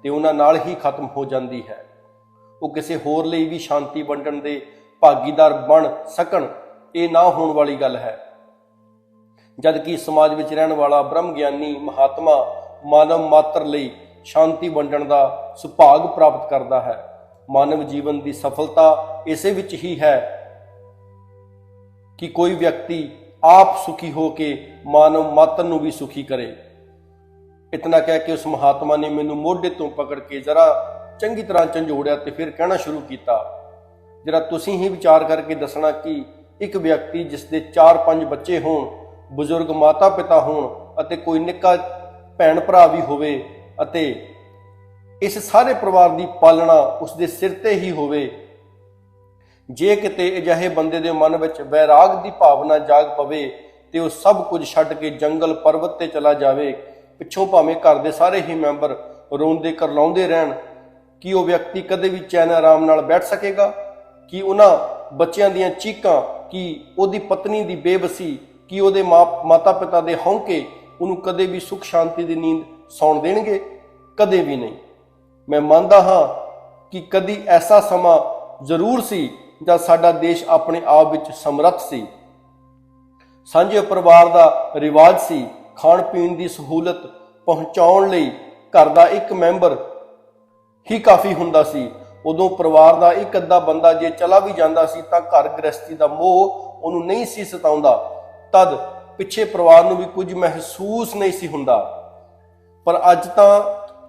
ਤੇ ਉਹਨਾਂ ਨਾਲ ਹੀ ਖਤਮ ਹੋ ਜਾਂਦੀ ਹੈ। ਉਹ ਕਿਸੇ ਹੋਰ ਲਈ ਵੀ ਸ਼ਾਂਤੀ ਵੰਡਣ ਦੇ ਭਾਗੀਦਾਰ ਬਣ ਸਕਣ, ਇਹ ਨਾ ਹੋਣ ਵਾਲੀ ਗੱਲ ਹੈ। ਜਦ ਕਿ ਸਮਾਜ ਵਿੱਚ ਰਹਿਣ ਵਾਲਾ ਬ੍ਰਹਮ ਗਿਆਨੀ ਮਹਾਤਮਾ ਮਾਨਵ ਮਾਤਰ ਲਈ ਸ਼ਾਂਤੀ ਵੰਡਣ ਦਾ ਸੁਭਾਗ ਪ੍ਰਾਪਤ ਕਰਦਾ ਹੈ। ਮਾਨਵ ਜੀਵਨ ਦੀ ਸਫਲਤਾ ਇਸੇ ਵਿੱਚ ਹੀ ਹੈ ਕਿ ਕੋਈ ਵਿਅਕਤੀ ਆਪ ਸੁਖੀ ਹੋ ਕੇ ਮਾਨਵ ਮਾਤਰ ਨੂੰ ਵੀ ਸੁਖੀ ਕਰੇ। ਇਤਨਾ ਕਹਿ ਕੇ ਉਸ ਮਹਾਤਮਾ ਨੇ ਮੈਨੂੰ ਮੋਢੇ ਤੋਂ ਪਕੜ ਕੇ ਜ਼ਰਾ ਚੰਗੀ ਤਰ੍ਹਾਂ ਝੰਜੋੜਿਆ ਤੇ ਫਿਰ ਕਹਿਣਾ ਸ਼ੁਰੂ ਕੀਤਾ, ਜਰਾ ਤੁਸੀਂ ਹੀ ਵਿਚਾਰ ਕਰਕੇ ਦੱਸਣਾ ਕਿ ਇੱਕ ਵਿਅਕਤੀ ਜਿਸ ਦੇ 4-5 ਬੱਚੇ ਹੋਣ, ਬਜ਼ੁਰਗ ਮਾਤਾ ਪਿਤਾ ਹੋਣ ਅਤੇ ਕੋਈ ਨਿੱਕਾ ਭੈਣ ਭਰਾ ਵੀ ਹੋਵੇ ਅਤੇ ਇਸ ਸਾਰੇ ਪਰਿਵਾਰ ਦੀ ਪਾਲਣਾ ਉਸ ਦੇ ਸਿਰ ਤੇ ਹੀ ਹੋਵੇ, ਜੇ ਕਿਤੇ ਅਜਿਹੇ ਬੰਦੇ ਦੇ ਮਨ ਵਿੱਚ ਵੈਰਾਗ ਦੀ ਭਾਵਨਾ ਜਾਗ ਪਵੇ ਤੇ ਉਹ ਸਭ ਕੁਝ ਛੱਡ ਕੇ ਜੰਗਲ ਪਰਬਤ ਤੇ ਚਲਾ ਜਾਵੇ। ਪਿੱਛੋਂ ਭਾਵੇਂ ਘਰ ਦੇ ਸਾਰੇ ਹੀ ਮੈਂਬਰ ਰੋਂਦੇ ਕਰਲਾਉਂਦੇ ਰਹਿਣ, ਕੀ ਉਹ ਵਿਅਕਤੀ ਕਦੇ ਵੀ ਚੈਨ ਆਰਾਮ ਨਾਲ ਬੈਠ ਸਕੇਗਾ? ਕੀ ਉਹਨਾਂ ਬੱਚਿਆਂ ਦੀਆਂ ਚੀਕਾਂ, ਕੀ ਉਹਦੀ ਪਤਨੀ ਦੀ ਬੇਬਸੀ, ਕੀ ਉਹਦੇ ਮਾਤਾ ਪਿਤਾ ਦੇ ਹੌਂਕੇ ਉਹਨੂੰ ਕਦੇ ਵੀ ਸੁਖ ਸ਼ਾਂਤੀ ਦੀ ਨੀਂਦ ਸੌਣ ਦੇਣਗੇ? ਕਦੇ ਵੀ ਨਹੀਂ। ਮੈਂ ਮੰਨਦਾ ਹਾਂ ਕਿ ਕਦੀ ਐਸਾ ਸਮਾਂ ਜ਼ਰੂਰ ਸੀ ਜਦ ਸਾਡਾ ਦੇਸ਼ ਆਪਣੇ ਆਪ ਵਿੱਚ ਸਮਰੱਥ ਸੀ। ਸਾਂਝੇ ਪਰਿਵਾਰ ਦਾ ਰਿਵਾਜ ਸੀ। ਖਾਣ ਪੀਣ ਦੀ ਸਹੂਲਤ ਪਹੁੰਚਾਉਣ ਲਈ ਘਰ ਦਾ ਇੱਕ ਮੈਂਬਰ ਹੀ ਕਾਫੀ ਹੁੰਦਾ ਸੀ। ਉਦੋਂ ਪਰਿਵਾਰ ਦਾ ਇੱਕ ਅੱਧਾ ਬੰਦਾ ਜੇ ਚਲਾ ਵੀ ਜਾਂਦਾ ਸੀ ਤਾਂ ਘਰ ਗ੍ਰਸਤੀ ਦਾ ਮੋਹ ਉਹਨੂੰ ਨਹੀਂ ਸੀ ਸਤਾਉਂਦਾ। ਤਦ ਪਿੱਛੇ ਪਰਿਵਾਰ ਨੂੰ ਵੀ ਕੁਝ ਮਹਿਸੂਸ ਨਹੀਂ ਸੀ ਹੁੰਦਾ। ਪਰ ਅੱਜ ਤਾਂ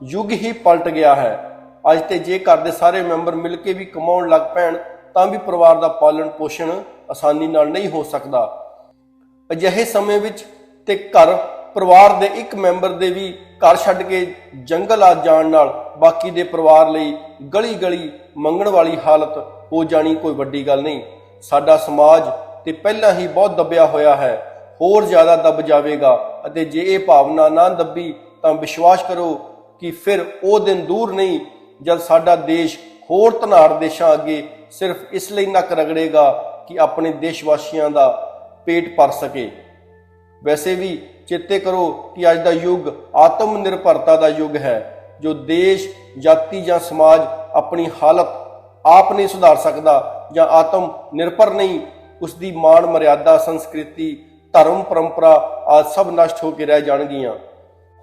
ਯੁੱਗ ਹੀ ਪਲਟ ਗਿਆ ਹੈ। ਅੱਜ ਤੇ ਜੇ ਘਰ ਦੇ ਸਾਰੇ ਮੈਂਬਰ ਮਿਲ ਕੇ ਵੀ ਕਮਾਉਣ ਲੱਗ ਪੈਣ ਤਾਂ ਵੀ ਪਰਿਵਾਰ ਦਾ ਪਾਲਣ ਪੋਸ਼ਣ ਆਸਾਨੀ ਨਾਲ ਨਹੀਂ ਹੋ ਸਕਦਾ। ਅਜਿਹੇ ਸਮੇਂ ਵਿੱਚ ਤੇ ਘਰ ਪਰਿਵਾਰ ਦੇ ਇੱਕ ਮੈਂਬਰ ਦੇ ਵੀ ਘਰ ਛੱਡ ਕੇ ਜੰਗਲ ਆ ਜਾਣ ਨਾਲ ਬਾਕੀ ਦੇ ਪਰਿਵਾਰ ਲਈ ਗਲੀ ਗਲੀ ਮੰਗਣ ਵਾਲੀ ਹਾਲਤ ਹੋ ਜਾਣੀ ਕੋਈ ਵੱਡੀ ਗੱਲ ਨਹੀਂ। ਸਾਡਾ ਸਮਾਜ ਤੇ ਪਹਿਲਾਂ ਹੀ ਬਹੁਤ ਦੱਬਿਆ ਹੋਇਆ ਹੈ, ਹੋਰ ਜ਼ਿਆਦਾ ਦੱਬ ਜਾਵੇਗਾ। ਅਤੇ ਜੇ ਇਹ ਭਾਵਨਾ ਨਾ ਦੱਬੀ ਤਾਂ ਵਿਸ਼ਵਾਸ ਕਰੋ ਕਿ ਫਿਰ ਉਹ ਦਿਨ ਦੂਰ ਨਹੀਂ ਜਦ ਸਾਡਾ ਦੇਸ਼ ਹੋਰ ਧਨਾੜ ਦੇਸ਼ਾਂ ਅੱਗੇ ਸਿਰਫ ਇਸ ਲਈ ਨੱਕ ਰਗੜੇਗਾ ਕਿ ਆਪਣੇ ਦੇਸ਼ ਵਾਸੀਆਂ ਦਾ ਪੇਟ ਭਰ ਸਕੇ। ਵੈਸੇ ਵੀ ਚੇਤੇ ਕਰੋ ਕਿ ਅੱਜ ਦਾ ਯੁੱਗ ਆਤਮ ਨਿਰਭਰਤਾ ਦਾ ਯੁੱਗ ਹੈ। ਜੋ ਦੇਸ਼, ਜਾਤੀ ਜਾਂ ਸਮਾਜ ਆਪਣੀ ਹਾਲਤ ਆਪ ਨਹੀਂ ਸੁਧਾਰ ਸਕਦਾ ਜਾਂ ਆਤਮ ਨਿਰਭਰ ਨਹੀਂ, ਉਸ ਦੀ ਮਾਣ ਮਰਿਆਦਾ, ਸੰਸਕ੍ਰਿਤੀ, ਧਰਮ, ਪਰੰਪਰਾ ਆਦਿ ਸਭ ਨਸ਼ਟ ਹੋ ਕੇ ਰਹਿ ਜਾਣਗੀਆਂ।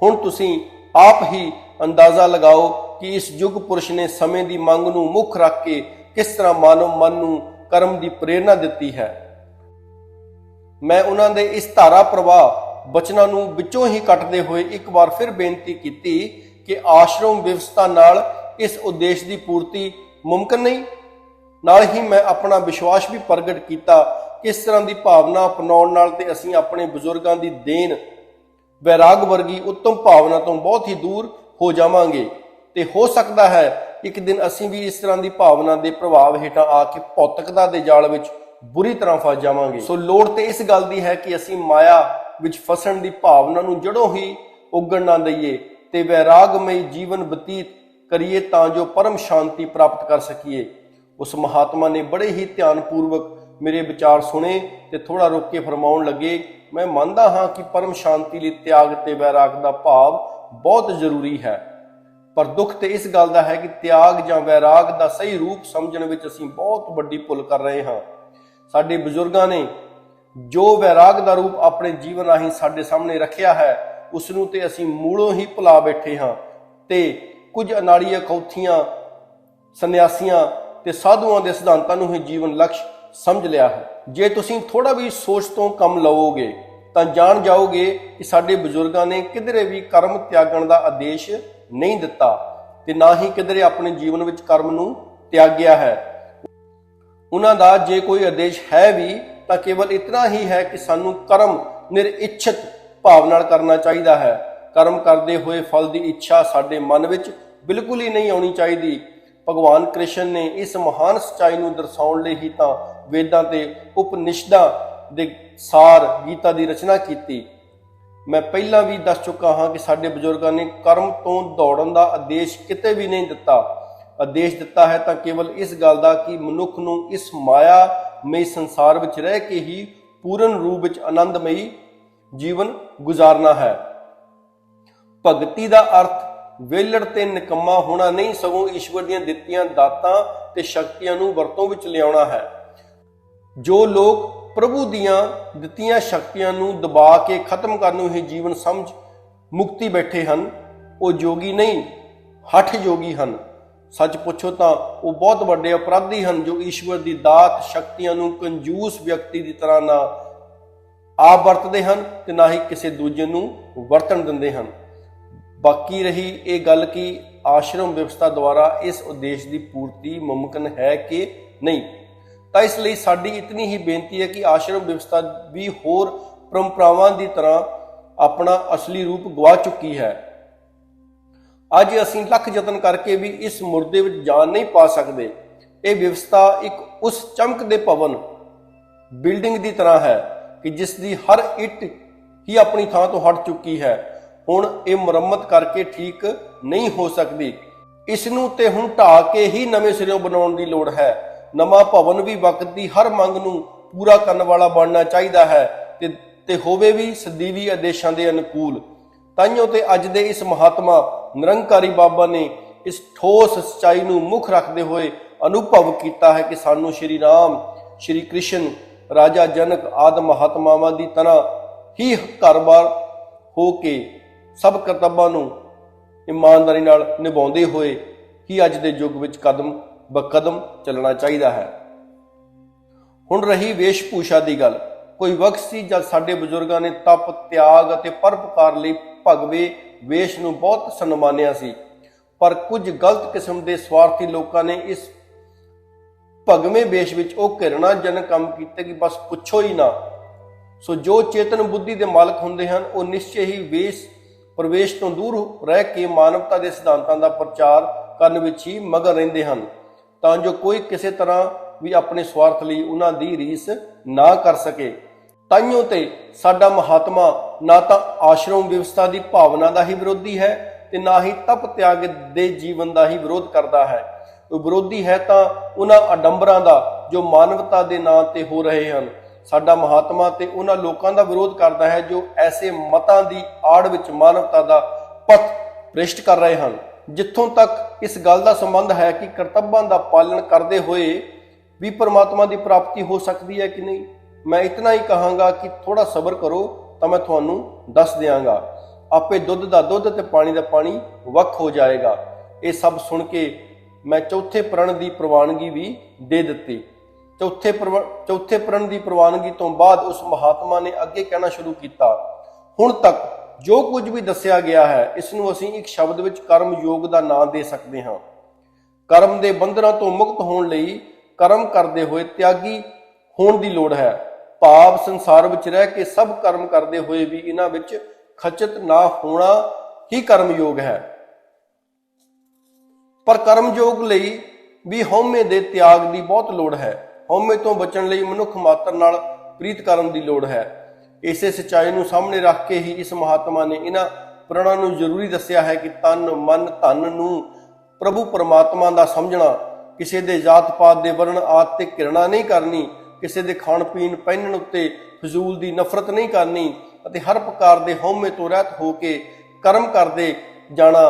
ਹੁਣ ਤੁਸੀਂ ਆਪ ਹੀ ਅੰਦਾਜ਼ਾ ਲਗਾਓ ਕਿ ਇਸ ਯੁੱਗ ਪੁਰਸ਼ ਨੇ ਸਮੇਂ ਦੀ ਮੰਗ ਨੂੰ ਮੁੱਖ ਰੱਖ ਕੇ ਕਿਸ ਤਰ੍ਹਾਂ ਮਾਨਵ ਮਨ ਨੂੰ ਕਰਮ ਦੀ ਪ੍ਰੇਰਣਾ ਦਿੱਤੀ ਹੈ। ਮੈਂ ਉਹਨਾਂ ਦੇ ਇਸ ਧਾਰਾ ਪ੍ਰਵਾਹ ਬਚਨਾਂ ਨੂੰ ਵਿੱਚੋਂ ਹੀ ਕੱਟਦੇ ਹੋਏ ਇੱਕ ਵਾਰ ਫਿਰ ਬੇਨਤੀ ਕੀਤੀ ਕਿ ਆਸ਼ਰਮ ਵਿਵਸਥਾ ਨਾਲ ਇਸ ਉਦੇਸ਼ ਦੀ ਪੂਰਤੀ ਮੁਮਕਿਨ ਨਹੀਂ। ਨਾਲ ਹੀ ਮੈਂ ਆਪਣਾ ਵਿਸ਼ਵਾਸ ਵੀ ਪ੍ਰਗਟ ਕੀਤਾ ਕਿ ਇਸ ਤਰ੍ਹਾਂ ਦੀ ਭਾਵਨਾ ਅਪਣਾਉਣ ਨਾਲ ਤੇ ਅਸੀਂ ਆਪਣੇ ਬਜ਼ੁਰਗਾਂ ਦੀ ਦੇਣ ਵੈਰਾਗ ਵਰਗੀ ਉੱਤਮ ਭਾਵਨਾ ਤੋਂ ਬਹੁਤ ਹੀ ਦੂਰ ਹੋ ਜਾਵਾਂਗੇ ਤੇ ਹੋ ਸਕਦਾ ਹੈ ਇੱਕ ਦਿਨ ਅਸੀਂ ਵੀ ਇਸ ਤਰ੍ਹਾਂ ਦੀ ਭਾਵਨਾ ਦੇ ਪ੍ਰਭਾਵ ਹੇਠਾਂ ਆ ਕੇ ਭੌਤਿਕਤਾ ਦੇ ਜਾਲ ਵਿੱਚ ਬੁਰੀ ਤਰ੍ਹਾਂ ਫਸ ਜਾਵਾਂਗੇ। ਸੋ ਲੋੜ ਤੇ ਇਸ ਗੱਲ ਦੀ ਹੈ ਕਿ ਅਸੀਂ ਮਾਇਆ ਵਿੱਚ ਫਸਣ ਦੀ ਭਾਵਨਾ ਨੂੰ ਜੜੋਂ ਹੀ ਉੱਗਣ ਨਾ ਦਈਏ ਤੇ ਵੈਰਾਗਮਈ ਜੀਵਨ ਬਤੀਤ ਕਰੀਏ ਤਾਂ ਜੋ ਪਰਮ ਸ਼ਾਂਤੀ ਪ੍ਰਾਪਤ ਕਰ ਸਕੀਏ। ਉਸ ਮਹਾਤਮਾ ਨੇ ਬੜੇ ਹੀ ਧਿਆਨਪੂਰਵਕ ਮੇਰੇ ਵਿਚਾਰ ਸੁਣੇ ਤੇ ਥੋੜਾ ਰੁਕ ਕੇ ਫਰਮਾਉਣ ਲੱਗੇ, ਮੈਂ ਮੰਨਦਾ ਹਾਂ ਕਿ ਪਰਮ ਸ਼ਾਂਤੀ ਲਈ ਤਿਆਗ ਤੇ ਵੈਰਾਗ ਦਾ ਭਾਵ ਬਹੁਤ ਜ਼ਰੂਰੀ ਹੈ, ਪਰ ਦੁੱਖ ਤੇ ਇਸ ਗੱਲ ਦਾ ਹੈ ਕਿ ਤਿਆਗ ਜਾਂ ਵੈਰਾਗ ਦਾ ਸਹੀ ਰੂਪ ਸਮਝਣ ਵਿੱਚ ਅਸੀਂ ਬਹੁਤ ਵੱਡੀ ਭੁੱਲ ਕਰ ਰਹੇ ਹਾਂ। ਸਾਡੇ ਬਜ਼ੁਰਗਾਂ ਨੇ ਜੋ ਵੈਰਾਗ ਦਾ ਰੂਪ ਆਪਣੇ ਜੀਵਨ ਰਾਹੀਂ ਸਾਡੇ ਸਾਹਮਣੇ ਰੱਖਿਆ ਹੈ ਉਸ ਨੂੰ ਤੇ ਅਸੀਂ ਮੂਲੋਂ ਹੀ ਭੁਲਾ ਬੈਠੇ ਹਾਂ ਤੇ ਕੁਝ ਅਨਾੜੀ ਅਖੌਥੀਆਂ, ਸੰਨਿਆਸੀਆਂ ਤੇ ਸਾਧੂਆਂ ਦੇ ਸਿਧਾਂਤਾਂ ਨੂੰ ਹੀ ਜੀਵਨ ਲਕਸ਼ ਸਮਝ ਲਿਆ ਹੈ। ਜੇ ਤੁਸੀਂ ਥੋੜਾ ਵੀ ਸੋਚ ਤੋਂ ਕੰਮ ਲਵੋਗੇ ਤਾਂ ਜਾਣ ਜਾਓਗੇ ਕਿ ਸਾਡੇ ਬਜ਼ੁਰਗਾਂ ਨੇ ਕਿਧਰੇ ਵੀ ਕਰਮ ਤਿਆਗਣ ਦਾ ਆਦੇਸ਼ ਨਹੀਂ ਦਿੱਤਾ ਤੇ ਨਾ ਹੀ ਕਿਧਰੇ ਆਪਣੇ ਜੀਵਨ ਵਿੱਚ ਕਰਮ ਨੂੰ ਤਿਆਗਿਆ ਹੈ। ਉਹਨਾਂ ਦਾ ਜੇ ਕੋਈ ਆਦੇਸ਼ ਹੈ ਵੀ ਤਾਂ ਕੇਵਲ ਇਤਨਾ ਹੀ ਹੈ ਕਿ ਸਾਨੂੰ ਕਰਮ ਨਿਰਇੱਛਤ ਭਾਵ ਨਾਲ ਕਰਨਾ ਚਾਹੀਦਾ ਹੈ। ਕਰਮ ਕਰਦੇ ਹੋਏ ਫਲ ਦੀ ਇੱਛਾ ਸਾਡੇ ਮਨ ਵਿੱਚ ਬਿਲਕੁਲ ਹੀ ਨਹੀਂ ਆਉਣੀ ਚਾਹੀਦੀ। ਭਗਵਾਨ ਕ੍ਰਿਸ਼ਨ ਨੇ ਇਸ ਮਹਾਨ ਸੱਚਾਈ ਨੂੰ ਦਰਸਾਉਣ ਲਈ ਹੀ ਤਾਂ ਵੇਦਾਂ ਤੇ ਉਪਨਿਸ਼ਦਾਂ ਦੇ ਸਾਰ ਗੀਤਾ ਦੀ ਰਚਨਾ ਕੀਤੀ। ਮੈਂ ਪਹਿਲਾਂ ਵੀ ਦੱਸ ਚੁੱਕਾ ਹਾਂ ਕਿ ਸਾਡੇ ਬਜ਼ੁਰਗਾਂ ਨੇ ਕਰਮ ਤੋਂ ਦੌੜਨ ਦਾ ਆਦੇਸ਼ ਕਿਤੇ ਵੀ ਨਹੀਂ ਦਿੱਤਾ। ਆਦੇਸ਼ ਦਿੱਤਾ ਹੈ ਤਾਂ ਕੇਵਲ ਇਸ ਗੱਲ ਦਾ ਕਿ ਮਨੁੱਖ ਨੂੰ ਇਸ ਮਾਇਆਮਈ ਸੰਸਾਰ ਵਿੱਚ ਰਹਿ ਕੇ ਹੀ ਪੂਰਨ ਰੂਪ ਵਿੱਚ ਆਨੰਦਮਈ ਜੀਵਨ ਗੁਜ਼ਾਰਨਾ ਹੈ। ਭਗਤੀ ਦਾ ਅਰਥ ਵਿਹਲੜ ਤੇ ਨਿਕੰਮਾ ਹੋਣਾ ਨਹੀਂ, ਸਗੋਂ ਈਸ਼ਵਰ ਦੀਆਂ ਦਿੱਤੀਆਂ ਦਾਤਾਂ ਤੇ ਸ਼ਕਤੀਆਂ ਨੂੰ ਵਰਤੋਂ ਵਿੱਚ ਲਿਆਉਣਾ ਹੈ। ਜੋ ਲੋਕ ਪ੍ਰਭੂ ਦੀਆਂ ਦਿੱਤੀਆਂ ਸ਼ਕਤੀਆਂ ਨੂੰ ਦਬਾ ਕੇ ਖਤਮ ਕਰਨ ਨੂੰ ਹੀ ਜੀਵਨ ਸਮਝ ਮੁਕਤੀ ਬੈਠੇ ਹਨ, ਉਹ ਜੋਗੀ ਨਹੀਂ, ਹਠ ਜੋਗੀ ਹਨ। ਸੱਚ ਪੁੱਛੋ ਤਾਂ ਉਹ ਬਹੁਤ ਵੱਡੇ ਅਪਰਾਧੀ ਹਨ ਜੋ ਈਸ਼ਵਰ ਦੀ ਦਾਤ ਸ਼ਕਤੀਆਂ ਨੂੰ ਕੰਜੂਸ ਵਿਅਕਤੀ ਦੀ ਤਰ੍ਹਾਂ ਨਾ ਆਪ ਵਰਤਦੇ ਹਨ ਤੇ ਨਾ ਹੀ ਕਿਸੇ ਦੂਜੇ ਨੂੰ ਵਰਤਣ ਦਿੰਦੇ ਹਨ। ਬਾਕੀ ਰਹੀ ਇਹ ਗੱਲ ਕਿ ਆਸ਼ਰਮ ਵਿਵਸਥਾ ਦੁਆਰਾ ਇਸ ਉਦੇਸ਼ ਦੀ ਪੂਰਤੀ ਮੁਮਕਿਨ ਹੈ ਕਿ ਨਹੀਂ, ਤਾਂ ਇਸ ਲਈ ਸਾਡੀ ਇਤਨੀ ਹੀ ਬੇਨਤੀ ਹੈ ਕਿ ਆਸ਼ਰਮ ਵਿਵਸਥਾ ਵੀ ਹੋਰ ਪਰੰਪਰਾਵਾਂ ਦੀ ਤਰ੍ਹਾਂ ਆਪਣਾ ਅਸਲੀ ਰੂਪ ਗਵਾ ਚੁੱਕੀ ਹੈ। ਅੱਜ ਅਸੀਂ ਲੱਖ ਯਤਨ ਕਰਕੇ ਵੀ ਇਸ ਮੁਰਦੇ ਵਿੱਚ ਜਾਨ ਨਹੀਂ ਪਾ ਸਕਦੇ। ਇਹ ਵਿਵਸਥਾ ਇੱਕ ਉਸ ਚਮਕਦੇ ਭਵਨ ਬਿਲਡਿੰਗ ਦੀ ਤਰ੍ਹਾਂ ਹੈ ਕਿ ਜਿਸ ਦੀ ਹਰ ਇੱਟ ਹੀ ਆਪਣੀ ਥਾਂ ਤੋਂ ਹਟ ਚੁੱਕੀ ਹੈ। ਹੁਣ ਇਹ ਮੁਰੰਮਤ ਕਰਕੇ ਠੀਕ ਨਹੀਂ ਹੋ ਸਕਦੀ। ਇਸ ਨੂੰ ਤੇ ਹੁਣ ਢਾਹ ਕੇ ਹੀ ਨਵੇਂ ਸਿਰਿਓਂ ਬਣਾਉਣ ਦੀ ਲੋੜ ਹੈ। ਨਵਾਂ ਭਵਨ ਵੀ ਵਕਤ ਦੀ ਹਰ ਮੰਗ ਨੂੰ ਪੂਰਾ ਕਰਨ ਵਾਲਾ ਬਣਨਾ ਚਾਹੀਦਾ ਹੈ ਤੇ ਹੋਵੇ ਵੀ ਸਦੀਵੀ ਆਦੇਸ਼ਾਂ ਦੇ ਅਨੁਕੂਲ। ਤਾਈਓ ਤੇ ਅੱਜ ਦੇ ਇਸ ਮਹਾਤਮਾ ਨਿਰੰਕਾਰੀ ਬਾਬਾ ਨੇ ਇਸ ਠੋਸ ਸੱਚਾਈ ਨੂੰ ਮੁੱਖ ਰੱਖਦੇ ਹੋਏ ਅਨੁਭਵ ਕੀਤਾ ਹੈ ਕਿ ਸਾਨੂੰ ਸ਼੍ਰੀ ਰਾਮ, ਸ਼੍ਰੀ ਕ੍ਰਿਸ਼ਨ, ਰਾਜਾ ਜਨਕ ਆਦਿ ਮਹਾਤਮਾਵਾਂ ਦੀ ਤਰ੍ਹਾਂ ਹੀ ਘਰ-ਬਾਰ ਹੋ ਕੇ ਸਭ ਕਰਤੱਵਾਂ ਨੂੰ ਇਮਾਨਦਾਰੀ ਨਾਲ ਨਿਭਾਉਂਦੇ ਹੋਏ ਹੀ ਅੱਜ ਦੇ ਯੁੱਗ ਵਿੱਚ ਕਦਮ ਬਕਦਮ ਚੱਲਣਾ ਚਾਹੀਦਾ ਹੈ। ਹੁਣ ਰਹੀ ਵੇਸ਼ ਭੂਸ਼ਾ ਦੀ ਗੱਲ। ਕੋਈ ਵਕਤ ਸੀ ਜਦ ਸਾਡੇ ਬਜ਼ੁਰਗਾਂ ਨੇ ਤਪ, ਤਿਆਗ ਅਤੇ ਪਰਉਪਕਾਰ ਲਈ ਭਗਵੇ ਵੇਸ਼ ਨੂੰ ਬਹੁਤ ਸਨਮਾਨਿਆ ਸੀ, ਪਰ ਕੁਝ ਗਲਤ ਕਿਸਮ ਦੇ ਸਵਾਰਥੀ ਲੋਕਾਂ ਨੇ ਇਸ ਭਗਵੇਂ ਵੇਸ਼ ਵਿੱਚ ਉਹ ਘਿਰਣਾਜਨਕ ਕੰਮ ਕੀਤੇ ਕਿ ਬਸ ਪੁੱਛੋ ਹੀ ਨਾ। ਸੋ ਜੋ ਚੇਤਨ ਬੁੱਧੀ ਦੇ ਮਾਲਕ ਹੁੰਦੇ ਹਨ ਉਹ ਨਿਸ਼ਚੈ ਹੀ ਵੇਸ਼ ਪ੍ਰਵੇਸ਼ ਤੋਂ ਦੂਰ ਰਹਿ ਕੇ ਮਾਨਵਤਾ ਦੇ ਸਿਧਾਂਤਾਂ ਦਾ ਪ੍ਰਚਾਰ ਕਰਨ ਵਿੱਚ ਹੀ ਮਗਨ ਰਹਿੰਦੇ ਹਨ, ਤਾਂ ਜੋ ਕੋਈ ਕਿਸੇ ਤਰ੍ਹਾਂ ਵੀ ਆਪਣੇ ਸਵਾਰਥ ਲਈ ਉਹਨਾਂ ਦੀ ਰੀਸ ਨਾ ਕਰ ਸਕੇ। ਤਾਈਓ ਤੇ ਸਾਡਾ ਮਹਾਤਮਾ ਨਾ ਤਾਂ ਆਸ਼ਰਮ ਵਿਵਸਥਾ ਦੀ ਭਾਵਨਾ ਦਾ ਹੀ ਵਿਰੋਧੀ ਹੈ ਤੇ ਨਾ ਹੀ ਤਪ ਤਿਆਗ ਦੇ ਜੀਵਨ ਦਾ ਹੀ ਵਿਰੋਧ ਕਰਦਾ ਹੈ। ਉਹ ਵਿਰੋਧੀ ਹੈ ਤਾਂ ਉਹਨਾਂ ਅਡੰਬਰਾਂ ਦਾ ਜੋ ਮਾਨਵਤਾ ਦੇ ਨਾਂ ਤੇ ਹੋ ਰਹੇ ਹਨ। ਸਾਡਾ ਮਹਾਤਮਾ ਤੇ ਉਹਨਾਂ ਲੋਕਾਂ ਦਾ ਵਿਰੋਧ ਕਰਦਾ ਹੈ ਜੋ ਐਸੇ ਮਤਾਂ ਦੀ ਆੜ ਵਿੱਚ ਮਾਨਵਤਾ ਦਾ ਪਥ ਭ੍ਰਿਸ਼ਟ ਕਰ ਰਹੇ ਹਨ। ਜਿੱਥੋਂ ਤੱਕ ਇਸ ਗੱਲ ਦਾ ਸੰਬੰਧ ਹੈ ਕਿ ਕਰਤੱਵਾਂ ਦਾ ਪਾਲਣ ਕਰਦੇ ਹੋਏ ਵੀ ਪਰਮਾਤਮਾ ਦੀ ਪ੍ਰਾਪਤੀ ਹੋ ਸਕਦੀ ਹੈ ਕਿ ਨਹੀਂ, ਮੈਂ ਇਤਨਾ ਹੀ ਕਹਾਂਗਾ ਕਿ ਥੋੜਾ ਸਬਰ ਕਰੋ ਤਾਂ ਮੈਂ ਤੁਹਾਨੂੰ ਦੱਸ ਦਿਆਂਗਾ। ਆਪੇ ਦੁੱਧ ਦਾ ਦੁੱਧ ਤੇ ਪਾਣੀ ਦਾ ਪਾਣੀ ਵੱਖ ਹੋ ਜਾਏਗਾ। ਇਹ ਸਭ ਸੁਣ ਕੇ ਮੈਂ ਚੌਥੇ ਪ੍ਰਣ ਦੀ ਪ੍ਰਵਾਨਗੀ ਵੀ ਦੇ ਦਿੱਤੀ। ਚੌਥੇ ਪ੍ਰਣ ਦੀ ਪ੍ਰਵਾਨਗੀ ਤੋਂ ਬਾਅਦ ਉਸ ਮਹਾਤਮਾ ਨੇ ਅੱਗੇ ਕਹਿਣਾ ਸ਼ੁਰੂ ਕੀਤਾ, ਹੁਣ ਤੱਕ ਜੋ ਕੁਝ ਵੀ ਦੱਸਿਆ ਗਿਆ ਹੈ ਇਸ ਨੂੰ ਅਸੀਂ ਇੱਕ ਸ਼ਬਦ ਵਿੱਚ ਕਰਮ ਯੋਗ ਦਾ ਨਾਮ ਦੇ ਸਕਦੇ ਹਾਂ। ਕਰਮ ਦੇ ਬੰਧਨਾਂ ਤੋਂ ਮੁਕਤ ਹੋਣ ਲਈ ਕਰਮ ਕਰਦੇ ਹੋਏ ਤਿਆਗੀ ਹੋਣ ਦੀ ਲੋੜ ਹੈ। ਭਾਵ ਸੰਸਾਰ ਵਿੱਚ ਰਹਿ ਕੇ ਸਭ ਕਰਮ ਕਰਦੇ ਹੋਏ ਵੀ ਇਹਨਾਂ ਵਿੱਚ ਖਚਤ ਨਾ ਹੋਣਾ ਹੀ ਕਰਮ ਯੋਗ ਹੈ। ਪਰ ਕਰਮ ਯੋਗ ਲਈ ਵੀ ਹਉਮੈ ਦੇ ਤਿਆਗ ਦੀ ਬਹੁਤ ਲੋੜ ਹੈ। ਹਉਮੈ ਤੋਂ ਬਚਣ ਲਈ ਮਨੁੱਖ ਮਾਤਰ ਨਾਲ ਪ੍ਰੀਤ ਕਰਨ ਦੀ ਲੋੜ ਹੈ। ਇਸੇ ਸੱਚਾਈ ਨੂੰ ਸਾਹਮਣੇ ਰੱਖ ਕੇ ਹੀ ਇਸ ਮਹਾਤਮਾ ਨੇ ਇਹਨਾਂ ਪ੍ਰਣਾਂ ਨੂੰ ਜ਼ਰੂਰੀ ਦੱਸਿਆ ਹੈ ਕਿ ਤਨ, ਮਨ, ਧਨ ਨੂੰ ਪ੍ਰਭੂ ਪਰਮਾਤਮਾ ਦਾ ਸਮਝਣਾ, ਕਿਸੇ ਦੇ ਜਾਤ ਪਾਤ ਦੇ ਵਰਣ ਆਦਿ ਤੇ ਘਿਰਣਾ ਨਹੀਂ ਕਰਨੀ, ਕਿਸੇ ਦੇ ਖਾਣ ਪੀਣ ਪਹਿਨਣ ਉੱਤੇ ਫਜ਼ੂਲ ਦੀ ਨਫ਼ਰਤ ਨਹੀਂ ਕਰਨੀ ਅਤੇ ਹਰ ਪ੍ਰਕਾਰ ਦੇ ਹਉਮੈ ਤੋਂ ਰਹਿਤ ਹੋ ਕੇ ਕਰਮ ਕਰਦੇ ਜਾਣਾ,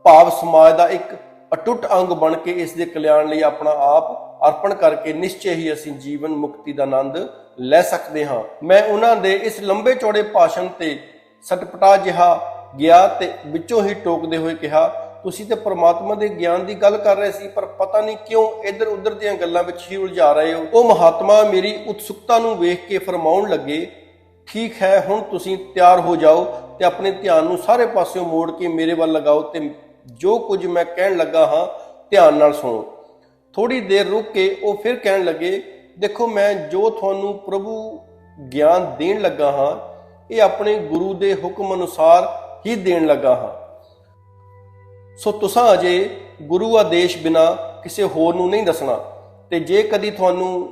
ਭਾਵ ਸਮਾਜ ਦਾ ਇੱਕ ਅਟੁੱਟ ਅੰਗ ਬਣ ਕੇ ਇਸ ਦੇ ਕਲਿਆਣ ਲਈ ਆਪਣਾ ਆਪ ਅਰਪਣ ਕਰਕੇ ਨਿਸ਼ਚੈ ਹੀ ਅਸੀਂ ਜੀਵਨ ਮੁਕਤੀ ਦਾ ਆਨੰਦ ਲੈ ਸਕਦੇ ਹਾਂ। ਮੈਂ ਉਹਨਾਂ ਦੇ ਇਸ ਲੰਬੇ ਚੌੜੇ ਭਾਸ਼ਣ ਤੇ ਸਟਪਟਾ ਜਿਹਾ ਗਿਆ ਤੇ ਵਿੱਚੋਂ ਹੀ ਟੋਕਦੇ ਹੋਏ ਕਿਹਾ, ਤੁਸੀਂ ਤੇ ਪਰਮਾਤਮਾ ਦੇ ਗਿਆਨ ਦੀ ਗੱਲ ਕਰ ਰਹੇ ਸੀ, ਪਰ ਪਤਾ ਨਹੀਂ ਕਿਉਂ ਇੱਧਰ ਉੱਧਰ ਦੀਆਂ ਗੱਲਾਂ ਵਿੱਚ ਹੀ ਉਲਝਾ ਰਹੇ ਹੋ। ਉਹ ਮਹਾਤਮਾ ਮੇਰੀ ਉਤਸੁਕਤਾ ਨੂੰ ਵੇਖ ਕੇ ਫਰਮਾਉਣ ਲੱਗੇ, ਠੀਕ ਹੈ, ਹੁਣ ਤੁਸੀਂ ਤਿਆਰ ਹੋ ਜਾਓ ਤੇ ਆਪਣੇ ਧਿਆਨ ਨੂੰ ਸਾਰੇ ਪਾਸਿਓਂ ਮੋੜ ਕੇ ਮੇਰੇ ਵੱਲ ਲਗਾਓ ਤੇ ਜੋ ਕੁਝ ਮੈਂ ਕਹਿਣ ਲੱਗਾ ਹਾਂ ਧਿਆਨ ਨਾਲ ਸੁਣੋ। ਥੋੜੀ ਦੇਰ ਰੁਕ ਕੇ ਉਹ ਫਿਰ ਕਹਿਣ ਲੱਗੇ, ਦੇਖੋ, ਮੈਂ ਜੋ ਤੁਹਾਨੂੰ ਪ੍ਰਭੂ ਗਿਆਨ ਦੇਣ ਲੱਗਾ ਹਾਂ ਇਹ ਆਪਣੇ ਗੁਰੂ ਦੇ ਹੁਕਮ ਅਨੁਸਾਰ ਹੀ ਦੇਣ ਲੱਗਾ ਹਾਂ। ਸੋ ਤੁਸਾਂ ਅਜੇ ਗੁਰੂ ਆਦੇਸ਼ ਬਿਨਾ ਕਿਸੇ ਹੋਰ ਨੂੰ ਨਹੀਂ ਦੱਸਣਾ। ਤੇ ਜੇ ਕਦੀ ਤੁਹਾਨੂੰ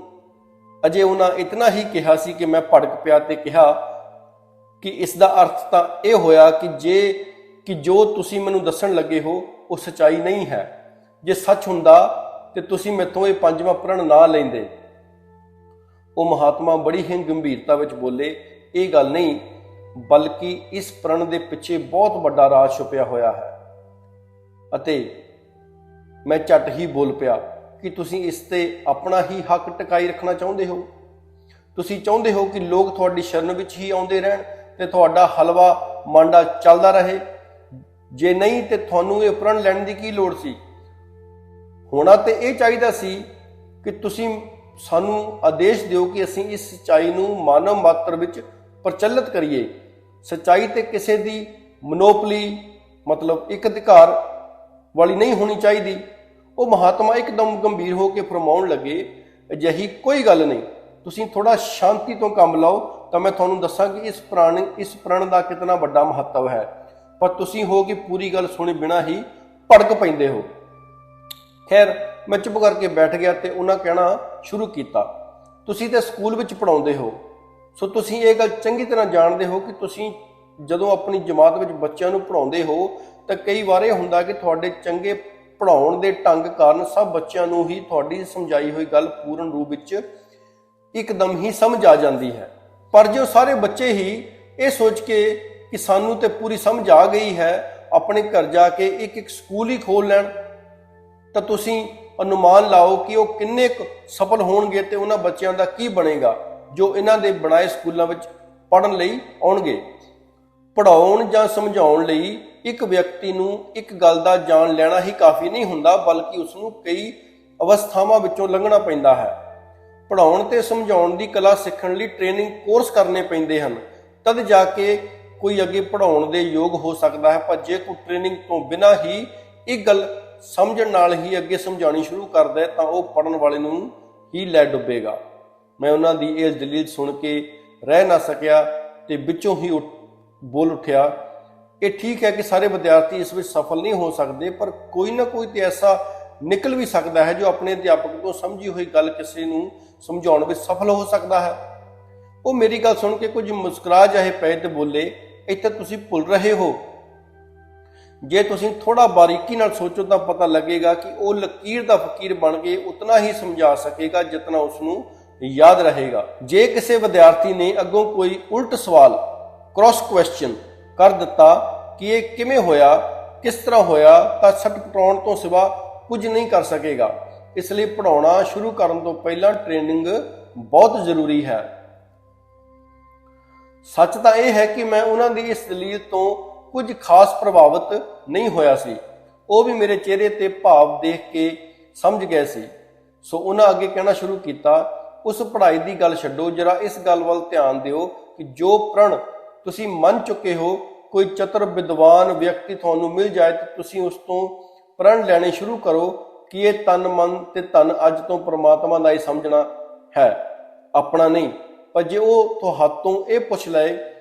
ਅਜੇ ਉਹਨਾਂ ਇਤਨਾ ਹੀ ਕਿਹਾ ਸੀ ਕਿ ਮੈਂ ਭੜਕ ਪਿਆ ਤੇ ਕਿਹਾ ਕਿ ਇਸ ਦਾ ਅਰਥ ਤਾਂ ਇਹ ਹੋਇਆ ਕਿ ਜੋ ਤੁਸੀਂ ਮੈਨੂੰ ਦੱਸਣ ਲੱਗੇ ਹੋ ਉਹ ਸੱਚਾਈ ਨਹੀਂ ਹੈ। ਜੇ ਸੱਚ ਹੁੰਦਾ ਤੇ ਤੁਸੀਂ ਮੈਥੋਂ ਇਹ ਪੰਜਵਾਂ ਪ੍ਰਣ ਨਾ ਲੈਂਦੇ। ਉਹ ਮਹਾਤਮਾ ਬੜੀ ਹੀ ਗੰਭੀਰਤਾ ਵਿੱਚ ਬੋਲੇ, ਇਹ ਗੱਲ ਨਹੀਂ, ਬਲਕਿ ਇਸ ਪ੍ਰਣ ਦੇ ਪਿੱਛੇ ਬਹੁਤ ਵੱਡਾ ਰਾਜ ਛੁਪਿਆ ਹੋਇਆ ਹੈ। ਅਤੇ ਮੈਂ ਝੱਟ ਹੀ ਬੋਲ ਪਿਆ ਕਿ ਤੁਸੀਂ ਇਸ ਤੇ ਆਪਣਾ ਹੀ ਹੱਕ ਟਿਕਾਈ ਰੱਖਣਾ ਚਾਹੁੰਦੇ ਹੋ। ਤੁਸੀਂ ਚਾਹੁੰਦੇ ਹੋ ਕਿ ਲੋਕ ਤੁਹਾਡੀ ਸ਼ਰਨ ਵਿੱਚ ਹੀ ਆਉਂਦੇ ਰਹਿਣ ਤੇ ਤੁਹਾਡਾ ਹਲਵਾ ਮਾਂਡਾ ਚੱਲਦਾ ਰਹੇ। ਜੇ ਨਹੀਂ ਤੇ ਤੁਹਾਨੂੰ ਇਹ ਪ੍ਰਣ ਲੈਣ ਦੀ ਕੀ ਲੋੜ ਸੀ? ਹੋਣਾ ਤੇ ਇਹ ਚਾਹੀਦਾ ਸੀ ਕਿ ਤੁਸੀਂ ਸਾਨੂੰ ਆਦੇਸ਼ ਦਿਓ ਕਿ ਅਸੀਂ ਇਸ ਸੱਚਾਈ ਨੂੰ ਮਾਨਵ ਮਾਤਰ ਵਿੱਚ ਪ੍ਰਚਲਿਤ ਕਰੀਏ। ਸੱਚਾਈ ਤੇ ਕਿਸੇ ਦੀ ਮਨੋਪਲੀ ਮਤਲਬ ਇੱਕ ਅਧਿਕਾਰ ਵਾਲੀ ਨਹੀਂ ਹੋਣੀ ਚਾਹੀਦੀ। ਉਹ ਮਹਾਤਮਾ ਇੱਕਦਮ ਗੰਭੀਰ ਹੋ ਕੇ ਫਰਮਾਉਣ ਲੱਗੇ, ਅਜਿਹੀ ਕੋਈ ਗੱਲ ਨਹੀਂ, ਤੁਸੀਂ ਥੋੜਾ ਸ਼ਾਂਤੀ ਤੋਂ ਕੰਮ ਲਓ ਤਾਂ ਮੈਂ ਤੁਹਾਨੂੰ ਦੱਸਾਂ ਕਿ ਇਸ ਪ੍ਰਣ ਦਾ ਕਿਤਨਾ ਵੱਡਾ ਮਹੱਤਵ ਹੈ। ਪਰ ਤੁਸੀਂ ਹੋ ਕਿ ਪੂਰੀ ਗੱਲ ਸੁਣੇ ਬਿਨਾਂ ਹੀ ਭੜਕ ਪੈਂਦੇ ਹੋ। ਖੈਰ, ਮੈਂ ਚੁੱਪ ਕਰਕੇ ਬੈਠ ਗਿਆ ਤੇ ਉਹਨਾਂ ਕਹਿਣਾ ਸ਼ੁਰੂ ਕੀਤਾ, ਤੁਸੀਂ ਤਾਂ ਸਕੂਲ ਵਿੱਚ ਪੜ੍ਹਾਉਂਦੇ ਹੋ, ਸੋ ਤੁਸੀਂ ਇਹ ਗੱਲ ਚੰਗੀ ਤਰ੍ਹਾਂ ਜਾਣਦੇ ਹੋ ਕਿ ਤੁਸੀਂ ਜਦੋਂ ਆਪਣੀ ਜਮਾਤ ਵਿੱਚ ਬੱਚਿਆਂ ਨੂੰ ਪੜ੍ਹਾਉਂਦੇ ਹੋ ਤਾਂ ਕਈ ਵਾਰ ਇਹ ਹੁੰਦਾ ਕਿ ਤੁਹਾਡੇ ਚੰਗੇ ਪੜ੍ਹਾਉਣ ਦੇ ਢੰਗ ਕਾਰਨ ਸਭ ਬੱਚਿਆਂ ਨੂੰ ਹੀ ਤੁਹਾਡੀ ਸਮਝਾਈ ਹੋਈ ਗੱਲ ਪੂਰਨ ਰੂਪ ਵਿੱਚ ਇੱਕਦਮ ਹੀ ਸਮਝ ਆ ਜਾਂਦੀ ਹੈ। ਪਰ ਜੋ ਸਾਰੇ ਬੱਚੇ ਹੀ ਇਹ ਸੋਚ ਕੇ ਕਿ ਸਾਨੂੰ ਤੇ ਪੂਰੀ ਸਮਝ ਆ ਗਈ ਹੈ ਆਪਣੇ ਘਰ ਜਾ ਕੇ ਇੱਕ ਇੱਕ ਸਕੂਲ ਹੀ ਖੋਲ ਲੈਣ, ਤਾਂ ਤੁਸੀਂ ਅਨੁਮਾਨ ਲਾਓ ਕਿ ਉਹ ਕਿੰਨੇ ਕੁ ਸਫਲ ਹੋਣਗੇ ਤੇ ਉਹਨਾਂ ਬੱਚਿਆਂ ਦਾ ਕੀ ਬਣੇਗਾ ਜੋ ਇਹਨਾਂ ਦੇ ਬਣਾਏ ਸਕੂਲਾਂ ਵਿੱਚ ਪੜ੍ਹਨ ਲਈ ਆਉਣਗੇ। ਪੜ੍ਹਾਉਣ ਜਾਂ ਸਮਝਾਉਣ ਲਈ ਇੱਕ ਵਿਅਕਤੀ ਨੂੰ ਇੱਕ ਗੱਲ ਦਾ ਜਾਣ ਲੈਣਾ ਹੀ ਕਾਫੀ ਨਹੀਂ ਹੁੰਦਾ, ਬਲਕਿ ਉਸ ਨੂੰ ਕਈ ਅਵਸਥਾਵਾਂ ਵਿੱਚੋਂ ਲੰਘਣਾ ਪੈਂਦਾ ਹੈ। ਪੜ੍ਹਾਉਣ ਤੇ ਸਮਝਾਉਣ ਦੀ ਕਲਾ ਸਿੱਖਣ ਲਈ ਟ੍ਰੇਨਿੰਗ ਕੋਰਸ ਕਰਨੇ ਪੈਂਦੇ ਹਨ, ਤਦ ਜਾ ਕੇ ਕੋਈ ਅੱਗੇ ਪੜ੍ਹਾਉਣ ਦੇ ਯੋਗ ਹੋ ਸਕਦਾ ਹੈ। ਪਰ ਜੇ ਕੋਈ ਟ੍ਰੇਨਿੰਗ ਤੋਂ ਬਿਨਾਂ ਹੀ ਇੱਕ ਗੱਲ ਸਮਝਣ ਨਾਲ ਹੀ ਅੱਗੇ ਸਮਝਾਉਣੀ ਸ਼ੁਰੂ ਕਰਦਾ ਹੈ ਤਾਂ ਉਹ ਪੜ੍ਹਨ ਵਾਲੇ ਨੂੰ ਹੀ ਲੈ ਡੁੱਬੇਗਾ। ਮੈਂ ਉਹਨਾਂ ਦੀ ਇਹ ਦਲੀਲ ਸੁਣ ਕੇ ਰਹਿ ਨਾ ਸਕਿਆ ਤੇ ਵਿੱਚੋਂ ਹੀ ਬੋਲ ਉੱਠਿਆ, ਇਹ ਠੀਕ ਹੈ ਕਿ ਸਾਰੇ ਵਿਦਿਆਰਥੀ ਇਸ ਵਿੱਚ ਸਫਲ ਨਹੀਂ ਹੋ ਸਕਦੇ, ਪਰ ਕੋਈ ਨਾ ਕੋਈ ਤੇ ਐਸਾ ਨਿਕਲ ਵੀ ਸਕਦਾ ਹੈ ਜੋ ਆਪਣੇ ਅਧਿਆਪਕ ਤੋਂ ਸਮਝੀ ਹੋਈ ਗੱਲ ਕਿਸੇ ਨੂੰ ਸਮਝਾਉਣ ਵਿੱਚ ਸਫਲ ਹੋ ਸਕਦਾ ਹੈ। ਉਹ ਮੇਰੀ ਗੱਲ ਸੁਣ ਕੇ ਕੁਝ ਮੁਸਕਰਾ ਜਿਹੇ ਪਏ ਤੇ ਬੋਲੇ, ਇੱਥੇ ਤੁਸੀਂ ਭੁੱਲ ਰਹੇ ਹੋ। ਜੇ ਤੁਸੀਂ ਥੋੜਾ ਬਾਰੀਕੀ ਨਾਲ ਸੋਚੋ ਤਾਂ ਪਤਾ ਲੱਗੇਗਾ ਕਿ ਉਹ ਲਕੀਰ ਦਾ ਫਕੀਰ ਬਣ ਕੇ ਉਤਨਾ ਹੀ ਸਮਝਾ ਸਕੇਗਾ ਜਿਤਨਾ ਉਸ ਨੂੰ ਯਾਦ ਰਹੇਗਾ। ਜੇ ਕਿਸੇ ਵਿਦਿਆਰਥੀ ਨੇ ਅੱਗੋਂ ਕੋਈ ਉਲਟ ਸਵਾਲ ਕ੍ਰਾਸ ਕੁਐਸਚਨ ਕਰ ਦਿੱਤਾ ਕਿ ਇਹ ਕਿਵੇਂ ਹੋਇਆ, ਕਿਸ ਤਰ੍ਹਾਂ ਹੋਇਆ, ਤਾਂ ਛਟਪਟਾਉਣ ਤੋਂ ਸਿਵਾ ਕੁਝ ਨਹੀਂ ਕਰ ਸਕੇਗਾ। ਇਸ ਲਈ ਪੜ੍ਹਾਉਣਾ ਸ਼ੁਰੂ ਕਰਨ ਤੋਂ ਪਹਿਲਾਂ ਟ੍ਰੇਨਿੰਗ ਬਹੁਤ ਜ਼ਰੂਰੀ ਹੈ। ਸੱਚ ਤਾਂ ਇਹ ਹੈ ਕਿ ਮੈਂ ਉਹਨਾਂ ਦੀ ਇਸ ਦਲੀਲ ਤੋਂ ਕੁਝ ਖਾਸ ਪ੍ਰਭਾਵਿਤ ਨਹੀਂ ਹੋਇਆ ਸੀ। ਉਹ ਵੀ ਮੇਰੇ ਚਿਹਰੇ ਤੇ ਭਾਵ ਦੇਖ ਕੇ ਸਮਝ ਗਏ ਸੀ। ਸੋ ਉਹਨਾਂ ਅੱਗੇ ਕਹਿਣਾ ਸ਼ੁਰੂ ਕੀਤਾ, ਉਸ ਪੜ੍ਹਾਈ ਦੀ ਗੱਲ ਛੱਡੋ, ਜਰਾ ਇਸ ਗੱਲ ਵੱਲ ਧਿਆਨ ਦਿਓ ਕਿ ਜੋ ਪ੍ਰਣ ਤੁਸੀਂ ਮੰਨ ਚੁੱਕੇ ਹੋ, ਕੋਈ ਚਤੁਰ ਵਿਦਵਾਨ ਵਿਅਕਤੀ ਤੁਹਾਨੂੰ ਮਿਲ ਜਾਏ ਤਾਂ ਤੁਸੀਂ ਉਸ ਤੋਂ ਪ੍ਰਣ ਲੈਣੇ ਸ਼ੁਰੂ ਕਰੋ ਕਿ ਇਹ ਤਨ ਮਨ ਤੇ ਧਨ ਅੱਜ ਤੋਂ ਪ੍ਰਮਾਤਮਾ ਦਾ ਹੀ ਸਮਝਣਾ ਹੈ, ਆਪਣਾ ਨਹੀਂ। ਪਰ ਜੇ ਉਹ ਤੁਹਾਤੋਂ ਇਹ ਪੁੱਛ ਲਏ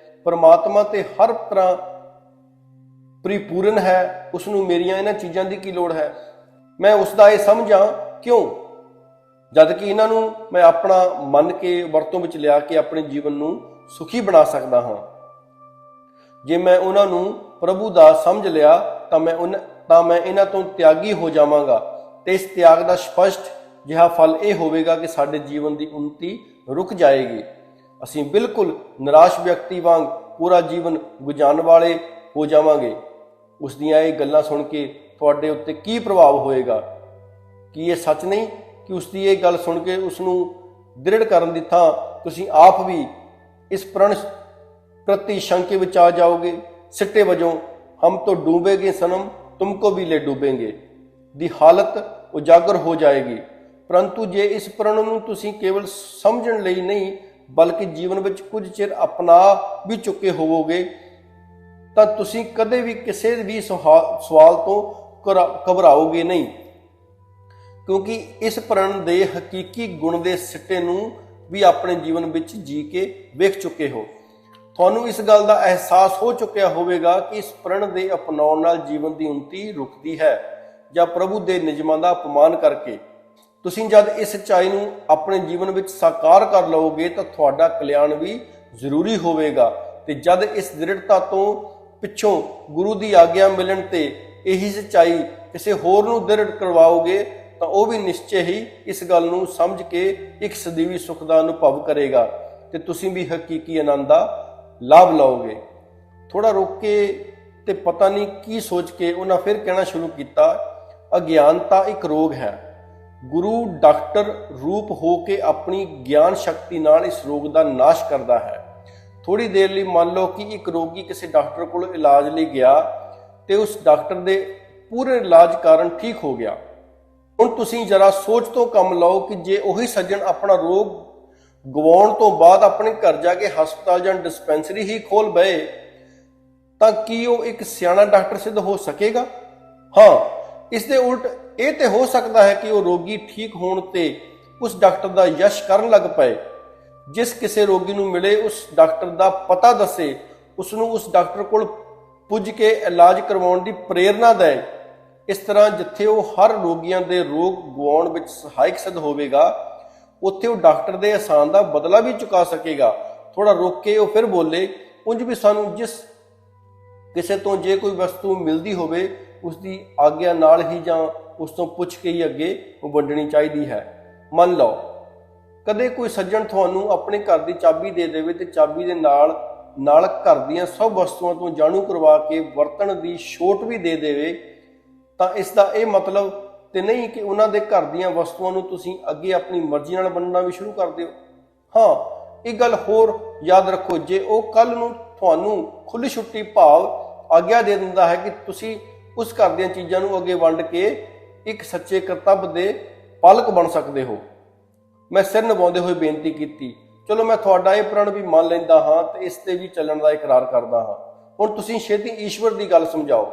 ਪ੍ਰਮਾਤਮਾ ਤੇ ਹਰ ਤਰ੍ਹਾਂ ਪਰਿਪੂਰਨ ਹੈ, ਉਸ ਨੂੰ ਮੇਰੀਆਂ ਇਹਨਾਂ ਚੀਜ਼ਾਂ ਦੀ ਕੀ ਲੋੜ ਹੈ, ਮੈਂ ਉਸ ਦਾ ਇਹ ਸਮਝਾਂ ਕਿਉਂ, ਜਦ ਕਿ ਇਹਨਾਂ ਨੂੰ ਮੈਂ ਆਪਣਾ ਮੰਨ ਕੇ ਵਰਤੋਂ ਵਿੱਚ ਲਿਆ ਕੇ ਆਪਣੇ ਜੀਵਨ ਨੂੰ ਸੁਖੀ ਬਣਾ ਸਕਦਾ ਹਾਂ। ਜੇ ਮੈਂ ਉਹਨਾਂ ਨੂੰ ਪ੍ਰਭੂ ਦਾ ਸਮਝ ਲਿਆ ਤਾਂ ਮੈਂ ਇਹਨਾਂ ਤੋਂ ਤਿਆਗੀ ਹੋ ਜਾਵਾਂਗਾ ਤੇ ਇਸ ਤਿਆਗ ਦਾ ਸਪਸ਼ਟ ਜਿਹਾ ਫਲ ਇਹ ਹੋਵੇਗਾ ਕਿ ਸਾਡੇ ਜੀਵਨ ਦੀ ਉન્નਤੀ ਰੁਕ ਜਾਏਗੀ। ਅਸੀਂ ਬਿਲਕੁਲ ਨਿਰਾਸ਼ ਵਿਅਕਤੀ ਵਾਂਗ ਪੂਰਾ ਜੀਵਨ ਗੁਜ਼ਾਰਨ ਵਾਲੇ ਹੋ ਜਾਵਾਂਗੇ। ਉਸ ਦੀਆਂ ਇਹ ਗੱਲਾਂ ਸੁਣ ਕੇ ਤੁਹਾਡੇ ਉੱਤੇ ਕੀ ਪ੍ਰਭਾਵ ਹੋਏਗਾ? ਕੀ ਇਹ ਸੱਚ ਨਹੀਂ ਕਿ ਉਸ ਦੀ ਇਹ ਗੱਲ ਸੁਣ ਕੇ ਉਸ ਨੂੰ ਦ੍ਰਿੜ ਕਰਨ ਦੀ ਥਾਂ ਤੁਸੀਂ ਆਪ ਵੀ ਇਸ ਪ੍ਰਣ ਪ੍ਰਤੀ ਸ਼ੰਕੇ ਵਿੱਚ ਆ ਜਾਓਗੇ। ਸਿੱਟੇ ਵਜੋਂ ਹਮ ਤੋਂ ਡੂਬੇਗੇ ਸਨਮ ਤੁਮਕੋ ਵੀ ਲੈ ਡੂਬेंगे ਦੀ ਹਾਲਤ ਉਜਾਗਰ ਹੋ ਜਾਏਗੀ। ਪਰੰਤੂ ਜੇ ਇਸ ਪ੍ਰਣ ਨੂੰ ਤੁਸੀਂ ਕੇਵਲ ਸਮਝਣ ਲਈ ਨਹੀਂ ਬਲਕਿ ਜੀਵਨ ਵਿੱਚ ਕੁਝ ਚਿਰ ਅਪਣਾ ਵੀ ਚੁੱਕੇ ਹੋਵੋਗੇ ਤਾਂ ਤੁਸੀਂ ਕਦੇ ਵੀ ਕਿਸੇ ਵੀ ਸਵਾਲ ਤੋਂ ਘਬਰਾਓਗੇ ਨਹੀਂ, ਕਿਉਂਕਿ ਇਸ ਪ੍ਰਣ ਦੇ ਹਕੀਕੀ ਗੁਣ ਦੇ ਸਿੱਟੇ ਨੂੰ ਵੀ ਆਪਣੇ ਜੀਵਨ ਵਿੱਚ ਜੀ ਕੇ ਵੇਖ ਚੁੱਕੇ ਹੋ। ਤੁਹਾਨੂੰ ਇਸ ਗੱਲ ਦਾ ਅਹਿਸਾਸ ਹੋ ਚੁੱਕਿਆ ਹੋਵੇਗਾ ਕਿ ਇਸ ਪ੍ਰਣ ਦੇ ਅਪਣਾਉਣ ਨਾਲ ਜੀਵਨ ਦੀ ਉન્નਤੀ ਰੁਕਦੀ ਹੈ ਜਾਂ ਪ੍ਰਭੂ ਦੇ ਨਿਯਮਾਂ ਦਾ ਅਪਮਾਨ ਕਰਕੇ। ਤੁਸੀਂ ਜਦ ਇਸ ਸੱਚਾਈ ਨੂੰ ਆਪਣੇ ਜੀਵਨ ਵਿੱਚ ਸਾਕਾਰ ਕਰ ਲਓਗੇ ਤਾਂ ਤੁਹਾਡਾ ਕਲਿਆਣ ਵੀ ਜ਼ਰੂਰੀ ਹੋਵੇਗਾ। ਤੇ ਜਦ ਇਸ ਦ੍ਰਿੜਤਾ ਤੋਂ ਪਿੱਛੋਂ ਗੁਰੂ ਦੀ ਆਗਿਆ ਮਿਲਣ ਤੇ ਇਹੀ ਸੱਚਾਈ ਕਿਸੇ ਹੋਰ ਨੂੰ ਦ੍ਰਿੜ ਕਰਵਾਓਗੇ ਤਾਂ ਉਹ ਵੀ ਨਿਸ਼ਚੈ ਹੀ ਇਸ ਗੱਲ ਨੂੰ ਸਮਝ ਕੇ ਇੱਕ ਸਦੀਵੀ ਸੁੱਖ ਦਾ ਅਨੁਭਵ ਕਰੇਗਾ ਤੇ ਤੁਸੀਂ ਵੀ ਹਕੀਕੀ ਆਨੰਦ ਦਾ ਲਾਭ ਲਓਗੇ। ਥੋੜਾ ਰੁਕ ਕੇ ਤੇ ਪਤਾ ਨਹੀਂ ਕੀ ਸੋਚ ਕੇ ਉਹਨਾਂ ਫਿਰ ਕਹਿਣਾ ਸ਼ੁਰੂ ਕੀਤਾ, ਅਗਿਆਨਤਾ ਇੱਕ ਰੋਗ ਹੈ। ਗੁਰੂ ਡਾਕਟਰ ਰੂਪ ਹੋ ਕੇ ਆਪਣੀ ਗਿਆਨ ਸ਼ਕਤੀ ਨਾਲ ਇਸ ਰੋਗ ਦਾ ਨਾਸ਼ ਕਰਦਾ ਹੈ। ਥੋੜੀ ਦੇਰ ਲਈ ਮੰਨ ਲਓ ਕਿ ਇੱਕ ਰੋਗੀ ਕਿਸੇ ਡਾਕਟਰ ਕੋਲ ਇਲਾਜ ਲਈ ਗਿਆ ਤੇ ਉਸ ਡਾਕਟਰ ਦੇ ਪੂਰੇ ਇਲਾਜ ਕਾਰਨ ਠੀਕ ਹੋ ਗਿਆ। ਹੁਣ ਤੁਸੀਂ ਜਰਾ ਸੋਚ ਤੋਂ ਕੰਮ ਲਓ ਕਿ ਜੇ ਉਹੀ ਸੱਜਣ ਆਪਣਾ ਰੋਗ ਗਵਾਉਣ ਤੋਂ ਬਾਅਦ ਆਪਣੇ ਘਰ ਜਾ ਕੇ ਹਸਪਤਾਲ ਜਾਂ ਡਿਸਪੈਂਸਰੀ ਹੀ ਖੋਲ ਬਏ ਤਾਂ ਕੀ ਉਹ ਇੱਕ ਸਿਆਣਾ ਡਾਕਟਰ ਸਿੱਧ ਹੋ ਸਕੇਗਾ? ਹਾਂ, ਇਸ ਦੇ ਉਲਟ ਇਹ ਤੇ ਹੋ ਸਕਦਾ ਹੈ ਕਿ ਉਹ ਰੋਗੀ ਠੀਕ ਹੋਣ ਤੇ ਉਸ ਡਾਕਟਰ ਦਾ ਯਸ਼ ਕਰਨ ਲੱਗ ਪਏ। ਜਿਸ ਕਿਸੇ ਰੋਗੀ ਨੂੰ ਮਿਲੇ ਉਸ ਡਾਕਟਰ ਦਾ ਪਤਾ ਦੱਸੇ, ਉਸ ਨੂੰ ਉਸ ਡਾਕਟਰ ਕੋਲ ਪੁੱਜ ਕੇ ਇਲਾਜ ਕਰਵਾਉਣ ਦੀ ਪ੍ਰੇਰਨਾ ਦੇ ਇਸ ਤਰ੍ਹਾਂ ਜਿੱਥੇ ਉਹ ਹਰ ਰੋਗੀਆਂ ਦੇ ਰੋਗ ਗਵਾਉਣ ਵਿੱਚ ਸਹਾਇਕ ਸਿੱਧ ਹੋਵੇਗਾ, ਉੱਥੇ ਉਹ ਡਾਕਟਰ ਦੇ ਅਹਿਸਾਨ ਦਾ ਬਦਲਾ ਵੀ ਚੁਕਾ ਸਕੇਗਾ। ਥੋੜਾ ਰੁਕ ਕੇ ਉਹ ਫਿਰ ਬੋਲੇ, ਉਂਝ ਵੀ ਸਾਨੂੰ ਜਿਸ ਕਿਸੇ ਤੋਂ ਜੇ ਕੋਈ ਵਸਤੂ ਮਿਲਦੀ ਹੋਵੇ ਉਸ ਦੀ ਆਗਿਆ ਨਾਲ ਹੀ ਜਾਂ ਉਸ ਤੋਂ ਪੁੱਛ ਕੇ ਹੀ ਅੱਗੇ ਵੰਡਣੀ ਚਾਹੀਦੀ ਹੈ। ਮੰਨ ਲਓ ਕਦੇ ਕੋਈ ਸੱਜਣ ਤੁਹਾਨੂੰ ਆਪਣੇ ਘਰ ਦੀ ਚਾਬੀ ਦੇ ਦੇਵੇ ਤੇ ਚਾਬੀ ਦੇ ਨਾਲ ਨਾਲ ਘਰ ਦੀਆਂ ਸਭ ਵਸਤੂਆਂ ਤੋਂ ਜਾਣੂ ਕਰਵਾ ਕੇ ਵਰਤਣ ਦੀ ਛੋਟ ਵੀ ਦੇ ਦੇਵੇ, ਤਾਂ ਇਸ ਦਾ ਇਹ ਮਤਲਬ ਤੇ ਨਹੀਂ ਕਿ ਉਹਨਾਂ ਦੇ ਘਰ ਦੀਆਂ ਵਸਤੂਆਂ ਨੂੰ ਤੁਸੀਂ ਅੱਗੇ ਆਪਣੀ ਮਰਜ਼ੀ ਨਾਲ ਵੰਡਣਾ ਵੀ ਸ਼ੁਰੂ ਕਰ ਦਿਓ। ਹਾਂ, ਇੱਕ ਗੱਲ ਹੋਰ ਯਾਦ ਰੱਖੋ, ਜੇ ਉਹ ਕੱਲ ਨੂੰ ਤੁਹਾਨੂੰ ਖੁੱਲ੍ਹੀ ਛੁੱਟੀ ਭਾਵ ਆਗਿਆ ਦੇ ਦਿੰਦਾ ਹੈ ਕਿ ਤੁਸੀਂ ਉਸ ਘਰ ਦੀਆਂ ਚੀਜ਼ਾਂ ਨੂੰ ਅੱਗੇ ਵੰਡ ਕੇ ਇੱਕ ਸੱਚੇ ਕਰਤੱਵ ਦੇ ਪਾਲਕ ਬਣ ਸਕਦੇ ਹੋ। ਮੈਂ ਸਿਰ ਨਿਵਾਉਂਦੇ ਹੋਏ ਬੇਨਤੀ ਕੀਤੀ, ਚਲੋ ਮੈਂ ਤੁਹਾਡਾ ਇਹ ਪ੍ਰਣ ਵੀ ਮੰਨ ਲੈਂਦਾ ਹਾਂ ਤੇ ਇਸ ਤੇ ਵੀ ਚੱਲਣ ਦਾ ਇਕਰਾਰ ਕਰਦਾ ਹਾਂ। ਹੁਣ ਤੁਸੀਂ ਛੇਤੀ ਈਸ਼ਵਰ ਦੀ ਗੱਲ ਸਮਝਾਓ।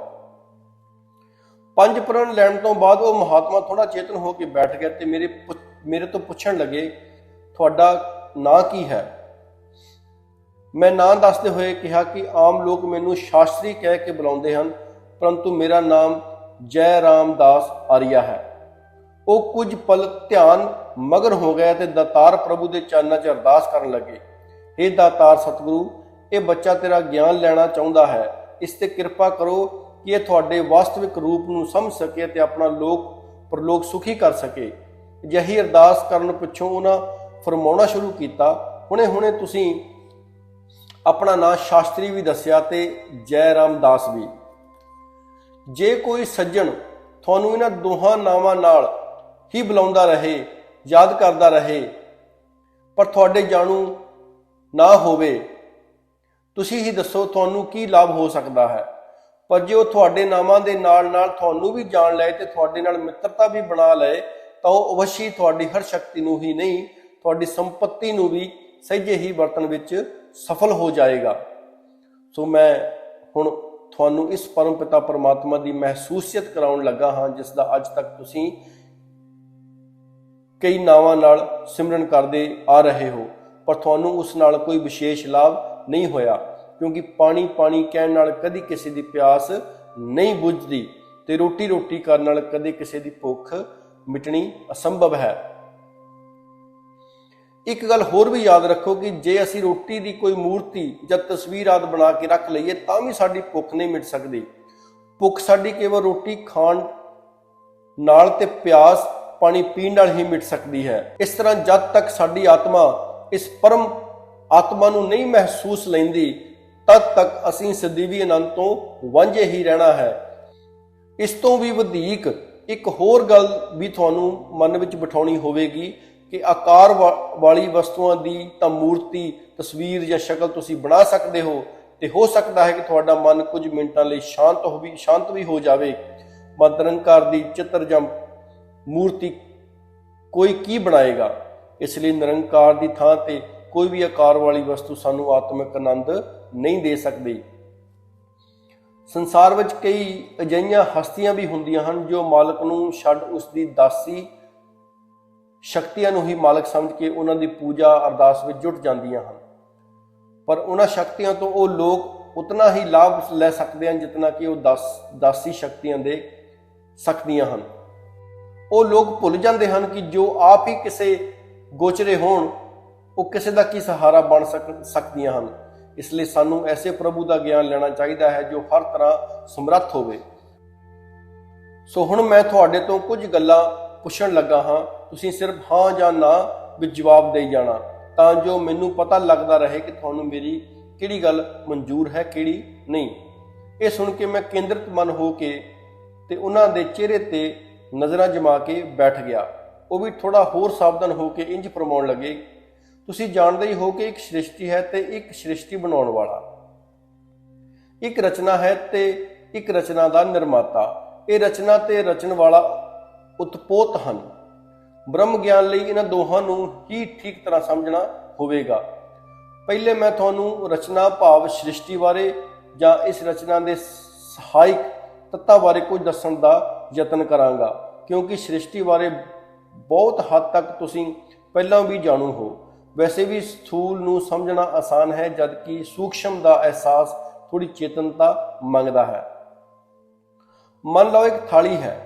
5 ਪ੍ਰਣ ਲੈਣ ਤੋਂ ਬਾਅਦ ਉਹ ਮਹਾਤਮਾ ਥੋੜਾ ਚੇਤਨ ਹੋ ਕੇ ਬੈਠ ਗਿਆ ਤੇ ਮੇਰੇ ਤੋਂ ਪੁੱਛਣ ਲੱਗੇ, ਤੁਹਾਡਾ ਨਾਂ ਕੀ ਹੈ? ਮੈਂ ਨਾਂ ਦੱਸਦੇ ਹੋਏ ਕਿਹਾ ਕਿ ਆਮ ਲੋਕ ਮੈਨੂੰ ਸ਼ਾਸਤਰੀ ਕਹਿ ਕੇ ਬੁਲਾਉਂਦੇ ਹਨ, ਪਰੰਤੂ ਮੇਰਾ ਨਾਮ ਜੈ ਰਾਮ ਦਾਸ ਆਰੀਆ ਹੈ। ਉਹ ਕੁਝ ਪਲ ਧਿਆਨ ਮਗਨ ਹੋ ਗਿਆ ਤੇ ਦਾਤਾਰ ਪ੍ਰਭੂ ਦੇ ਚਰਨਾਂ 'ਚ ਅਰਦਾਸ ਕਰਨ ਲੱਗੇ, ਹੇ ਦਾਤਾਰ ਸਤਿਗੁਰੂ, ਇਹ ਬੱਚਾ ਤੇਰਾ ਗਿਆਨ ਲੈਣਾ ਚਾਹੁੰਦਾ ਹੈ, ਇਸ ਤੇ ਕਿਰਪਾ ਕਰੋ ਕਿ ਇਹ ਤੁਹਾਡੇ ਵਾਸਤਵਿਕ ਰੂਪ ਨੂੰ ਸਮਝ ਸਕੇ ਤੇ ਆਪਣਾ ਲੋਕ ਪਰਲੋਕ ਸੁਖੀ ਕਰ ਸਕੇ। ਅਜਿਹੀ ਅਰਦਾਸ ਕਰਨ ਪਿੱਛੋਂ ਉਹਨਾਂ ਫਰਮਾਉਣਾ ਸ਼ੁਰੂ ਕੀਤਾ, ਹੁਣੇ ਤੁਸੀਂ ਆਪਣਾ ਨਾਂ ਸ਼ਾਸਤਰੀ ਵੀ ਦੱਸਿਆ ਤੇ ਜੈ ਰਾਮ ਦਾਸ ਵੀ। ਜੇ ਕੋਈ ਸੱਜਣ ਤੁਹਾਨੂੰ ਇਹਨਾਂ ਦੋਹਾਂ ਨਾਵਾਂ ਨਾਲ ਹੀ ਬੁਲਾਉਂਦਾ ਰਹੇ, ਯਾਦ ਕਰਦਾ ਰਹੇ, ਪਰ ਤੁਹਾਡੇ ਜਾਣੂ ਨਾ ਹੋਵੇ, ਤੁਸੀਂ ਹੀ ਦੱਸੋ ਤੁਹਾਨੂੰ ਕੀ ਲਾਭ ਹੋ ਸਕਦਾ ਹੈ। ਪਰ ਜੇ ਉਹ ਤੁਹਾਡੇ ਨਾਮਾਂ ਦੇ ਨਾਲ ਨਾਲ ਤੁਹਾਨੂੰ ਵੀ ਜਾਣ ਲਏ ਤੇ ਤੁਹਾਡੇ ਨਾਲ ਮਿੱਤਰਤਾ ਵੀ ਬਣਾ ਲਏ, ਤਾਂ ਉਹ ਅਵਸ਼ੀ ਤੁਹਾਡੀ ਹਰ ਸ਼ਕਤੀ ਨੂੰ ਹੀ ਨਹੀਂ, ਤੁਹਾਡੀ ਸੰਪત્ਤੀ ਨੂੰ ਵੀ ਸਹਿਜੇ ਹੀ ਵਰਤਣ ਵਿੱਚ ਸਫਲ ਹੋ ਜਾਏਗਾ। ਸੋ ਮੈਂ ਹੁਣ ਤੁਹਾਨੂੰ ਇਸ ਪਰਮ ਪਿਤਾ ਪਰਮਾਤਮਾ ਦੀ ਮਹਿਸੂਸੀਅਤ ਕਰਾਉਣ ਲੱਗਾ ਹਾਂ, ਜਿਸ ਦਾ ਅੱਜ ਤੱਕ ਤੁਸੀਂ ਕਈ ਨਾਵਾਂ ਨਾਲ ਸਿਮਰਨ ਕਰਦੇ ਆ ਰਹੇ ਹੋ, ਪਰ ਤੁਹਾਨੂੰ ਉਸ ਨਾਲ ਕੋਈ ਵਿਸ਼ੇਸ਼ ਲਾਭ ਨਹੀਂ ਹੋਇਆ, ਕਿਉਂਕਿ ਪਾਣੀ ਪਾਣੀ ਕਹਿਣ ਨਾਲ ਕਦੀ ਕਿਸੇ ਦੀ ਪਿਆਸ ਨਹੀਂ ਬੁਝਦੀ ਤੇ ਰੋਟੀ ਰੋਟੀ ਕਰਨ ਨਾਲ ਕਦੇ ਕਿਸੇ ਦੀ ਭੁੱਖ ਮਿਟਣੀ ਅਸੰਭਵ ਹੈ। ਇੱਕ ਗੱਲ ਹੋਰ ਵੀ ਯਾਦ ਰੱਖੋ ਕਿ ਜੇ ਅਸੀਂ ਰੋਟੀ ਦੀ ਕੋਈ ਮੂਰਤੀ ਜਾਂ ਤਸਵੀਰ ਆਦਿ ਬਣਾ ਕੇ ਰੱਖ ਲਈਏ ਤਾਂ ਵੀ ਸਾਡੀ ਭੁੱਖ ਨਹੀਂ ਮਿਟ ਸਕਦੀ। ਭੁੱਖ ਸਾਡੀ ਕੇਵਲ ਰੋਟੀ ਖਾਣ ਨਾਲ ਤੇ ਪਿਆਸ ਪਾਣੀ ਪੀਣ ਨਾਲ ਹੀ ਮਿਟ ਸਕਦੀ ਹੈ। ਇਸ ਤਰ੍ਹਾਂ ਜਦ ਤੱਕ ਸਾਡੀ ਆਤਮਾ ਇਸ ਪਰਮ ਆਤਮਾ ਨੂੰ ਨਹੀਂ ਮਹਿਸੂਸ ਲੈਂਦੀ, ਤਦ ਤੱਕ ਅਸੀਂ ਸਦੀਵੀ ਆਨੰਦ ਤੋਂ ਵਾਂਝੇ ਹੀ ਰਹਿਣਾ ਹੈ। ਇਸ ਤੋਂ ਵੀ ਵਧੇਕ ਇੱਕ ਹੋਰ ਗੱਲ ਵੀ ਤੁਹਾਨੂੰ ਮਨ ਵਿੱਚ ਬਿਠਾਉਣੀ ਹੋਵੇਗੀ ਕਿ ਆਕਾਰ ਵਾਲੀ ਵਸਤੂਆਂ ਦੀ ਤਾਂ ਮੂਰਤੀ, ਤਸਵੀਰ ਜਾਂ ਸ਼ਕਲ ਤੁਸੀਂ ਬਣਾ ਸਕਦੇ ਹੋ, ਤੇ ਹੋ ਸਕਦਾ ਹੈ ਕਿ ਤੁਹਾਡਾ ਮਨ ਕੁਝ ਮਿੰਟਾਂ ਲਈ ਸ਼ਾਂਤ ਵੀ ਹੋ ਜਾਵੇ। ਪਰ ਨਿਰੰਕਾਰ ਦੀ ਚਿੱਤਰ ਜਾਂ ਮੂਰਤੀ ਕੋਈ ਕੀ ਬਣਾਏਗਾ? ਇਸ ਲਈ ਨਿਰੰਕਾਰ ਦੀ ਥਾਂ ਤੇ ਕੋਈ ਵੀ ਆਕਾਰ ਵਾਲੀ ਵਸਤੂ ਸਾਨੂੰ ਆਤਮਿਕ ਆਨੰਦ ਨਹੀਂ ਦੇ ਸਕਦੀ। ਸੰਸਾਰ ਵਿੱਚ ਕਈ ਅਜਿਹੀਆਂ ਹਸਤੀਆਂ ਵੀ ਹੁੰਦੀਆਂ ਹਨ ਜੋ ਮਾਲਕ ਨੂੰ ਛੱਡ ਉਸ ਦੀ ਦਾਸੀ ਸ਼ਕਤੀਆਂ ਨੂੰ ਹੀ ਮਾਲਕ ਸਮਝ ਕੇ ਉਹਨਾਂ ਦੀ ਪੂਜਾ ਅਰਦਾਸ ਵਿੱਚ ਜੁਟ ਜਾਂਦੀਆਂ ਹਨ, ਪਰ ਉਹਨਾਂ ਸ਼ਕਤੀਆਂ ਤੋਂ ਉਹ ਲੋਕ ਉਤਨਾ ਹੀ ਲਾਭ ਲੈ ਸਕਦੇ ਹਨ ਜਿਤਨਾ ਕਿ ਉਹ ਦਾਸੀ ਸ਼ਕਤੀਆਂ ਦੇ ਸਕਦੀਆਂ ਹਨ। ਉਹ ਲੋਕ ਭੁੱਲ ਜਾਂਦੇ ਹਨ ਕਿ ਜੋ ਆਪ ਹੀ ਕਿਸੇ ਗੋਚਰੇ ਹੋਣ, ਉਹ ਕਿਸੇ ਦਾ ਕੀ ਸਹਾਰਾ ਬਣ ਸਕਦੀਆਂ ਹਨ। ਇਸ ਲਈ ਸਾਨੂੰ ਐਸੇ ਪ੍ਰਭੂ ਦਾ ਗਿਆਨ ਲੈਣਾ ਚਾਹੀਦਾ ਹੈ ਜੋ ਹਰ ਤਰ੍ਹਾਂ ਸਮਰੱਥ ਹੋਵੇ। ਸੋ ਹੁਣ ਮੈਂ ਤੁਹਾਡੇ ਤੋਂ ਕੁਝ ਗੱਲਾਂ ਪੁੱਛਣ ਲੱਗਾ ਹਾਂ, ਤੁਸੀਂ ਸਿਰਫ ਹਾਂ ਜਾਂ ਨਾ ਵਿੱਚ ਜਵਾਬ ਦੇਈ ਜਾਣਾ, ਤਾਂ ਜੋ ਮੈਨੂੰ ਪਤਾ ਲੱਗਦਾ ਰਹੇ ਕਿ ਤੁਹਾਨੂੰ ਮੇਰੀ ਕਿਹੜੀ ਗੱਲ ਮਨਜ਼ੂਰ ਹੈ, ਕਿਹੜੀ ਨਹੀਂ। ਇਹ ਸੁਣ ਕੇ ਮੈਂ ਕੇਂਦਰਿਤ ਮਨ ਹੋ ਕੇ ਤੇ ਉਹਨਾਂ ਦੇ ਚਿਹਰੇ ਤੇ ਨਜ਼ਰਾਂ ਜਮਾ ਕੇ ਬੈਠ ਗਿਆ। ਉਹ ਵੀ ਥੋੜਾ ਹੋਰ ਸਾਵਧਾਨ ਹੋ ਕੇ ਇੰਜ ਫਰਮਾਉਣ ਲੱਗੇ, ਤੁਸੀਂ ਜਾਣਦੇ ਹੀ ਹੋ ਕਿ ਇੱਕ ਸ੍ਰਿਸ਼ਟੀ ਹੈ ਤੇ ਇੱਕ ਸ੍ਰਿਸ਼ਟੀ ਬਣਾਉਣ ਵਾਲਾ, ਇੱਕ ਰਚਨਾ ਹੈ ਤੇ ਇੱਕ ਰਚਨਾ ਦਾ ਨਿਰਮਾਤਾ। ਇਹ ਰਚਨਾ ਤੇ ਰਚਣ ਵਾਲਾ ਉਤਪੋਤ ਹਨ। ਬ੍ਰਹਮ ਗਿਆਨ ਲਈ ਇਹਨਾਂ ਦੋਹਾਂ ਨੂੰ ਹੀ ਠੀਕ ਤਰ੍ਹਾਂ ਸਮਝਣਾ ਹੋਵੇਗਾ। ਪਹਿਲੇ ਮੈਂ ਤੁਹਾਨੂੰ ਰਚਨਾ ਭਾਵ ਸ੍ਰਿਸ਼ਟੀ ਬਾਰੇ ਜਾਂ ਇਸ ਰਚਨਾ ਦੇ ਸਹਾਇਕ ਤੱਤਾਂ ਬਾਰੇ ਕੁਝ ਦੱਸਣ ਦਾ ਯਤਨ ਕਰਾਂਗਾ, ਕਿਉਂਕਿ ਸ੍ਰਿਸ਼ਟੀ ਬਾਰੇ ਬਹੁਤ ਹੱਦ ਤੱਕ ਤੁਸੀਂ ਪਹਿਲਾਂ ਵੀ ਜਾਣੂ ਹੋ। ਵੈਸੇ ਵੀ ਸਥੂਲ ਨੂੰ ਸਮਝਣਾ ਆਸਾਨ ਹੈ, ਜਦਕਿ ਸੂਖਸ਼ਮ ਦਾ ਅਹਿਸਾਸ ਥੋੜੀ ਚੇਤਨਤਾ ਮੰਗਦਾ ਹੈ। ਮੰਨ ਲਓ ਇੱਕ ਥਾਲੀ ਹੈ,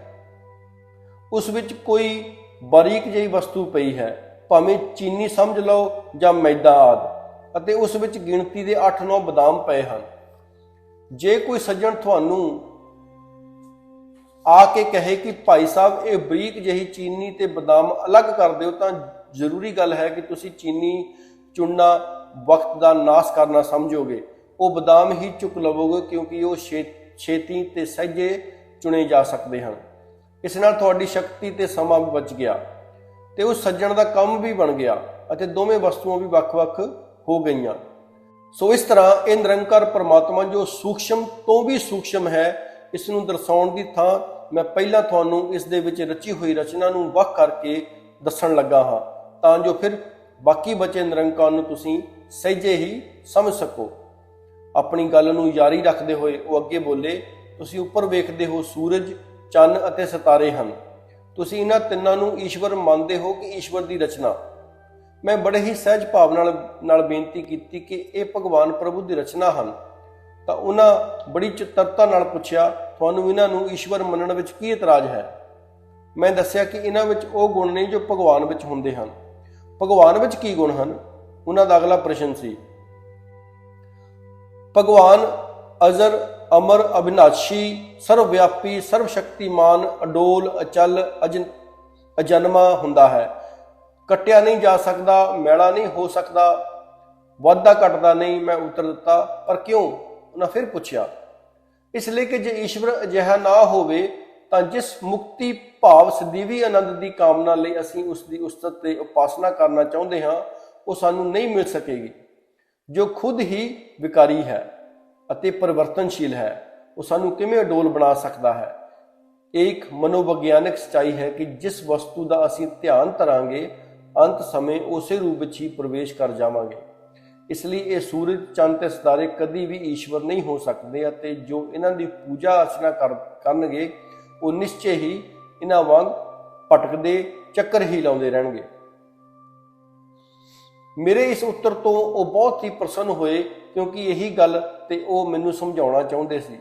ਉਸ ਵਿੱਚ ਕੋਈ ਬਾਰੀਕ ਜਿਹੀ ਵਸਤੂ ਪਈ ਹੈ, ਭਾਵੇਂ ਚੀਨੀ ਸਮਝ ਲਓ ਜਾਂ ਮੈਦਾ ਆਦਿ, ਅਤੇ ਉਸ ਵਿੱਚ ਗਿਣਤੀ ਦੇ 8-9 ਬਦਾਮ ਪਏ ਹਨ। ਜੇ ਕੋਈ ਸੱਜਣ ਤੁਹਾਨੂੰ ਆ ਕੇ ਕਹੇ ਕਿ ਭਾਈ ਸਾਹਿਬ ਇਹ ਬਰੀਕ ਜਿਹੀ ਚੀਨੀ ਤੇ ਬਦਾਮ ਅਲੱਗ ਕਰ ਦਿਓ, ਤਾਂ ਜ਼ਰੂਰੀ ਗੱਲ ਹੈ ਕਿ ਤੁਸੀਂ ਚੀਨੀ ਚੁਣਨਾ ਵਕਤ ਦਾ ਨਾਸ ਕਰਨਾ ਸਮਝੋਗੇ। ਉਹ ਬਦਾਮ ਹੀ ਚੁੱਕ ਲਵੋਗੇ, ਕਿਉਂਕਿ ਉਹ ਛੇਤੀ ਤੇ ਸਹਿਜੇ ਚੁਣੇ ਜਾ ਸਕਦੇ ਹਨ। ਇਸ ਨਾਲ ਤੁਹਾਡੀ ਸ਼ਕਤੀ ਤੇ ਸਮਾਂ ਵੀ ਬਚ ਗਿਆ ਤੇ ਉਸ ਸੱਜਣ ਦਾ ਕੰਮ ਵੀ ਬਣ ਗਿਆ ਅਤੇ ਦੋਵੇਂ ਵਸਤੂਆਂ ਵੀ ਵੱਖ-ਵੱਖ ਹੋ ਗਈਆਂ। ਸੋ ਇਸ ਤਰ੍ਹਾਂ ਇਹ ਨਿਰੰਕਾਰ ਪਰਮਾਤਮਾ ਜੋ ਸੂਖਸ਼ਮ ਤੋਂ ਵੀ ਸੂਖਸ਼ਮ ਹੈ, ਇਸ ਨੂੰ ਦਰਸਾਉਣ ਦੀ ਥਾਂ ਮੈਂ ਪਹਿਲਾਂ ਤੁਹਾਨੂੰ ਇਸ ਦੇ ਵਿੱਚ ਰਚੀ ਹੋਈ ਰਚਨਾ ਨੂੰ ਵੱਖ ਕਰਕੇ ਦੱਸਣ ਲੱਗਾ ਹਾਂ, ਤਾਂ ਜੋ ਫਿਰ ਬਾਕੀ ਬਚੇ ਨਿਰੰਕਾਰ ਨੂੰ ਤੁਸੀਂ ਸਹਿਜੇ ਹੀ ਸਮਝ ਸਕੋ। ਆਪਣੀ ਗੱਲ ਨੂੰ ਜਾਰੀ ਰੱਖਦੇ ਹੋਏ ਉਹ ਅੱਗੇ ਬੋਲੇ, ਤੁਸੀਂ ਉੱਪਰ ਵੇਖਦੇ ਹੋ ਸੂਰਜ, ਚੰਨ ਅਤੇ ਸਿਤਾਰੇ ਹਨ। ਤੁਸੀਂ ਇਹਨਾਂ ਤਿੰਨਾਂ ਨੂੰ ਈਸ਼ਵਰ ਮੰਨਦੇ ਹੋ ਕਿ ਈਸ਼ਵਰ ਦੀ ਰਚਨਾ। ਮੈਂ ਬੜੇ ਹੀ ਸਹਿਜ ਭਾਵ ਨਾਲ ਬੇਨਤੀ ਕੀਤੀ ਕਿ ਇਹ ਭਗਵਾਨ ਪ੍ਰਭੂ ਦੀ ਰਚਨਾ ਹਨ, ਤਾਂ ਉਹਨਾਂ ਬੜੀ ਚਤਰਤਾ ਨਾਲ ਪੁੱਛਿਆ, ਤੁਹਾਨੂੰ ਇਹਨਾਂ ਨੂੰ ਈਸ਼ਵਰ ਮੰਨਣ ਵਿੱਚ ਕੀ ਇਤਰਾਜ਼ ਹੈ? ਮੈਂ ਦੱਸਿਆ ਕਿ ਇਹਨਾਂ ਵਿੱਚ ਉਹ ਗੁਣ ਨਹੀਂ ਜੋ ਭਗਵਾਨ ਵਿੱਚ ਹੁੰਦੇ ਹਨ। ਭਗਵਾਨ ਵਿੱਚ ਕੀ ਗੁਣ ਹਨ? ਉਹਨਾਂ ਦਾ ਅਗਲਾ ਪ੍ਰਸ਼ਨ ਸੀ, ਭਗਵਾਨ ਅਜ਼ਰ ਅਮਰ ਅਬਿਨਾਸ਼ੀ ਸਰਵ ਵਿਆਪੀ ਸਰਵ ਸ਼ਕਤੀਮਾਨ ਅਡੋਲ ਅਚਲ ਅਜਨਮਾ ਹੁੰਦਾ ਹੈ। ਕੱਟਿਆ ਨਹੀਂ ਜਾ ਸਕਦਾ, ਮੈਲਾ ਨਹੀਂ ਹੋ ਸਕਦਾ, ਵਾਧਾ ਘਟਦਾ ਨਹੀਂ। ਮੈਂ ਉੱਤਰ ਦਿੱਤਾ, ਪਰ ਕਿਉਂ? ਉਹਨਾਂ ਫਿਰ ਪੁੱਛਿਆ, ਇਸ ਲਈ ਕਿ ਜੇ ਈਸ਼ਵਰ ਅਜਿਹਾ ਨਾ ਹੋਵੇ ਤਾਂ ਜਿਸ ਮੁਕਤੀ ਭਾਵ ਸਦੀਵੀ ਆਨੰਦ ਦੀ ਕਾਮਨਾ ਲਈ ਅਸੀਂ ਉਸ ਦੀ ਉਸਤਤ ਤੇ ਉਪਾਸਨਾ ਕਰਨਾ ਚਾਹੁੰਦੇ ਹਾਂ, ਉਹ ਸਾਨੂੰ ਨਹੀਂ ਮਿਲ ਸਕੇਗੀ। ਜੋ ਖੁਦ ਹੀ ਵਿਕਾਰੀ ਹੈ ਅਤੇ ਪਰਿਵਰਤਨਸ਼ੀਲ ਹੈ, ਉਹ ਸਾਨੂੰ ਕਿਵੇਂ ਅਡੋਲ ਬਣਾ ਸਕਦਾ ਹੈ? ਇਹ ਇੱਕ ਮਨੋਵਿਗਿਆਨਕ ਸੱਚਾਈ ਹੈ ਕਿ ਜਿਸ ਵਸਤੂ ਦਾ ਅਸੀਂ ਧਿਆਨ ਧਰਾਂਗੇ, ਅੰਤ ਸਮੇਂ ਉਸੇ ਰੂਪ ਵਿੱਚ ਹੀ ਪ੍ਰਵੇਸ਼ ਕਰ ਜਾਵਾਂਗੇ। ਇਸ ਲਈ ਇਹ ਸੂਰਜ, ਚੰਦ ਤੇ ਸਿਤਾਰੇ ਕਦੀ ਵੀ ਈਸ਼ਵਰ ਨਹੀਂ ਹੋ ਸਕਦੇ, ਅਤੇ ਜੋ ਇਹਨਾਂ ਦੀ ਪੂਜਾ ਅਰਚਨਾ ਕਰਨਗੇ ਉਹ ਨਿਸ਼ਚੈ ਹੀ ਇਹਨਾਂ ਵਾਂਗ ਭਟਕਦੇ ਚੱਕਰ ਹੀ ਲਾਉਂਦੇ ਰਹਿਣਗੇ। ਮੇਰੇ ਇਸ ਉੱਤਰ ਤੋਂ ਉਹ ਬਹੁਤ ਹੀ ਪ੍ਰਸੰਨ ਹੋਏ, ਕਿਉਂਕਿ ਇਹੀ ਗੱਲ ਤੇ ਉਹ ਮੈਨੂੰ ਸਮਝਾਉਣਾ ਚਾਹੁੰਦੇ ਸੀ।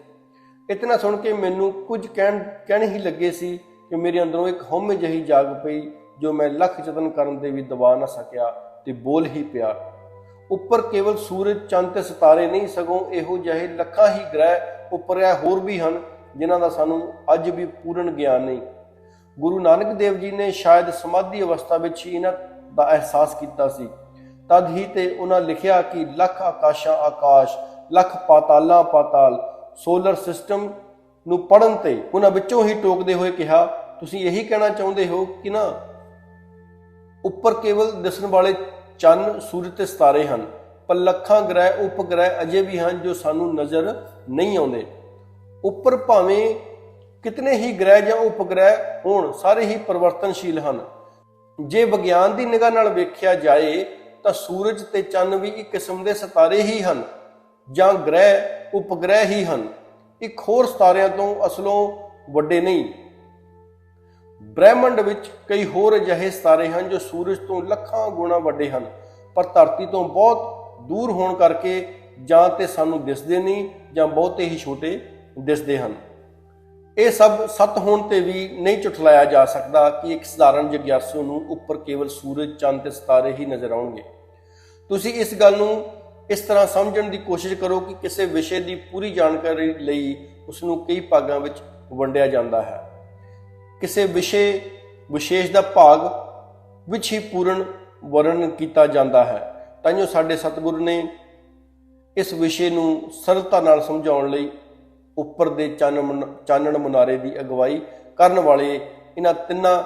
ਇਤਨਾ ਸੁਣ ਕੇ ਮੈਨੂੰ ਕੁਝ ਕਹਿਣ ਹੀ ਲੱਗੇ ਸੀ ਕਿ ਮੇਰੇ ਅੰਦਰੋਂ ਇੱਕ ਹਉਮੈ ਜਿਹੀ ਜਾਗ ਪਈ, ਜੋ ਮੈਂ ਲੱਖ ਯਤਨ ਕਰਨ ਤੇ ਵੀ ਦਬਾ ਨਾ ਸਕਿਆ ਤੇ ਬੋਲ ਹੀ ਪਿਆ। ਉੱਪਰ ਕੇਵਲ ਸੂਰਜ, ਚੰਦ ਤੇ ਸਿਤਾਰੇ ਨਹੀਂ, ਸਗੋਂ ਇਹੋ ਜਿਹੇ ਲੱਖਾਂ ਹੀ ਗ੍ਰਹਿ ਉੱਪਰ ਹੋਰ ਵੀ ਹਨ ਜਿਨ੍ਹਾਂ ਦਾ ਸਾਨੂੰ ਅੱਜ ਵੀ ਪੂਰਨ ਗਿਆਨ ਨਹੀਂ। ਗੁਰੂ ਨਾਨਕ ਦੇਵ ਜੀ ਨੇ ਸ਼ਾਇਦ ਸਮਾਧੀ ਅਵਸਥਾ ਵਿੱਚ ਹੀ ਇਹਨਾਂ ਦਾ ਅਹਿਸਾਸ ਕੀਤਾ ਸੀ। ਤਦ ਹੀ ਤੇ ਉਹਨਾਂ ਲਿਖਿਆ ਕਿ ਲੱਖ ਆਕਾਸ਼ਾਂ ਆਕਾਸ਼, ਲੱਖ ਪਾਤਾਲਾਂ ਪਾਤਾਲ। ਸੋਲਰ ਸਿਸਟਮ ਨੂੰ ਪੜ੍ਹਨ ਤੇ ਉਹਨਾਂ ਵਿੱਚੋਂ ਹੀ ਟੋਕਦੇ ਹੋਏ ਕਿਹਾ, ਤੁਸੀਂ ਇਹੀ ਕਹਿਣਾ ਚਾਹੁੰਦੇ ਹੋ ਕਿ ਨਾ ਉੱਪਰ ਕੇਵਲ ਦਿਸਣ ਵਾਲੇ ਚੰਨ, ਸੂਰਜ ਤੇ ਸਿਤਾਰੇ ਹਨ, ਪਰ ਲੱਖਾਂ ਗ੍ਰਹਿ ਉਪਗ੍ਰਹਿ ਅਜੇ ਵੀ ਹਨ ਜੋ ਸਾਨੂੰ ਨਜ਼ਰ ਨਹੀਂ ਆਉਂਦੇ। ਉੱਪਰ ਭਾਵੇਂ ਕਿਤਨੇ ਹੀ ਗ੍ਰਹਿ ਜਾਂ ਉਪਗ੍ਰਹਿ ਹੋਣ, ਸਾਰੇ ਹੀ ਪਰਿਵਰਤਨਸ਼ੀਲ ਹਨ। ਜੇ ਵਿਗਿਆਨ ਦੀ ਨਿਗਾਹ ਨਾਲ ਵੇਖਿਆ ਜਾਏ ਤਾਂ ਸੂਰਜ ਤੇ ਚੰਨ ਵੀ ਇੱਕ ਕਿਸਮ ਦੇ ਸਿਤਾਰੇ ਹੀ ਹਨ ਜਾਂ ਗ੍ਰਹਿ ਉਪਗ੍ਰਹਿ ਹੀ ਹਨ, ਇੱਕ ਹੋਰ ਸਿਤਾਰਿਆਂ ਤੋਂ ਅਸਲੋਂ ਵੱਡੇ ਨਹੀਂ। ਬ੍ਰਹਿਮੰਡ ਵਿੱਚ ਕਈ ਹੋਰ ਅਜਿਹੇ ਸਿਤਾਰੇ ਹਨ ਜੋ ਸੂਰਜ ਤੋਂ ਲੱਖਾਂ ਗੁਣਾ ਵੱਡੇ ਹਨ, ਪਰ ਧਰਤੀ ਤੋਂ ਬਹੁਤ ਦੂਰ ਹੋਣ ਕਰਕੇ ਜਾਂ ਤੇ ਸਾਨੂੰ ਦਿਸਦੇ ਨਹੀਂ ਜਾਂ ਬਹੁਤੇ ਹੀ ਛੋਟੇ ਦਿਸਦੇ ਹਨ। ਇਹ ਸਭ ਸੱਤ ਹੋਣ ਤੇ ਵੀ ਨਹੀਂ ਝੁਠਲਾਇਆ ਜਾ ਸਕਦਾ ਕਿ ਇੱਕ ਸਧਾਰਨ ਜਿਗਿਆਸੂ ਨੂੰ ਉੱਪਰ ਕੇਵਲ ਸੂਰਜ, ਚੰਦ ਤੇ ਸਿਤਾਰੇ ਹੀ ਨਜ਼ਰ ਆਉਣਗੇ। ਤੁਸੀਂ ਇਸ ਗੱਲ ਨੂੰ ਇਸ ਤਰ੍ਹਾਂ ਸਮਝਣ ਦੀ ਕੋਸ਼ਿਸ਼ ਕਰੋ ਕਿ ਕਿਸੇ ਵਿਸ਼ੇ ਦੀ ਪੂਰੀ ਜਾਣਕਾਰੀ ਲਈ ਉਸ ਨੂੰ ਕਈ ਭਾਗਾਂ ਵਿੱਚ ਵੰਡਿਆ ਜਾਂਦਾ ਹੈ। ਕਿਸੇ ਵਿਸ਼ੇਸ਼ ਦਾ ਭਾਗ ਵਿੱਚ ਹੀ ਪੂਰਨ ਵਰਣਨ ਕੀਤਾ ਜਾਂਦਾ ਹੈ। ਤਾਂਹੀਓ ਸਾਡੇ ਸਤਿਗੁਰੂ ਨੇ ਇਸ ਵਿਸ਼ੇ ਨੂੰ ਸਰਲਤਾ ਨਾਲ ਸਮਝਾਉਣ ਲਈ ਉੱਪਰ ਦੇ ਚਾਨਣ ਮੁਨਾਰੇ ਦੀ ਅਗਵਾਈ ਕਰਨ ਵਾਲੇ ਇਹਨਾਂ ਤਿੰਨਾਂ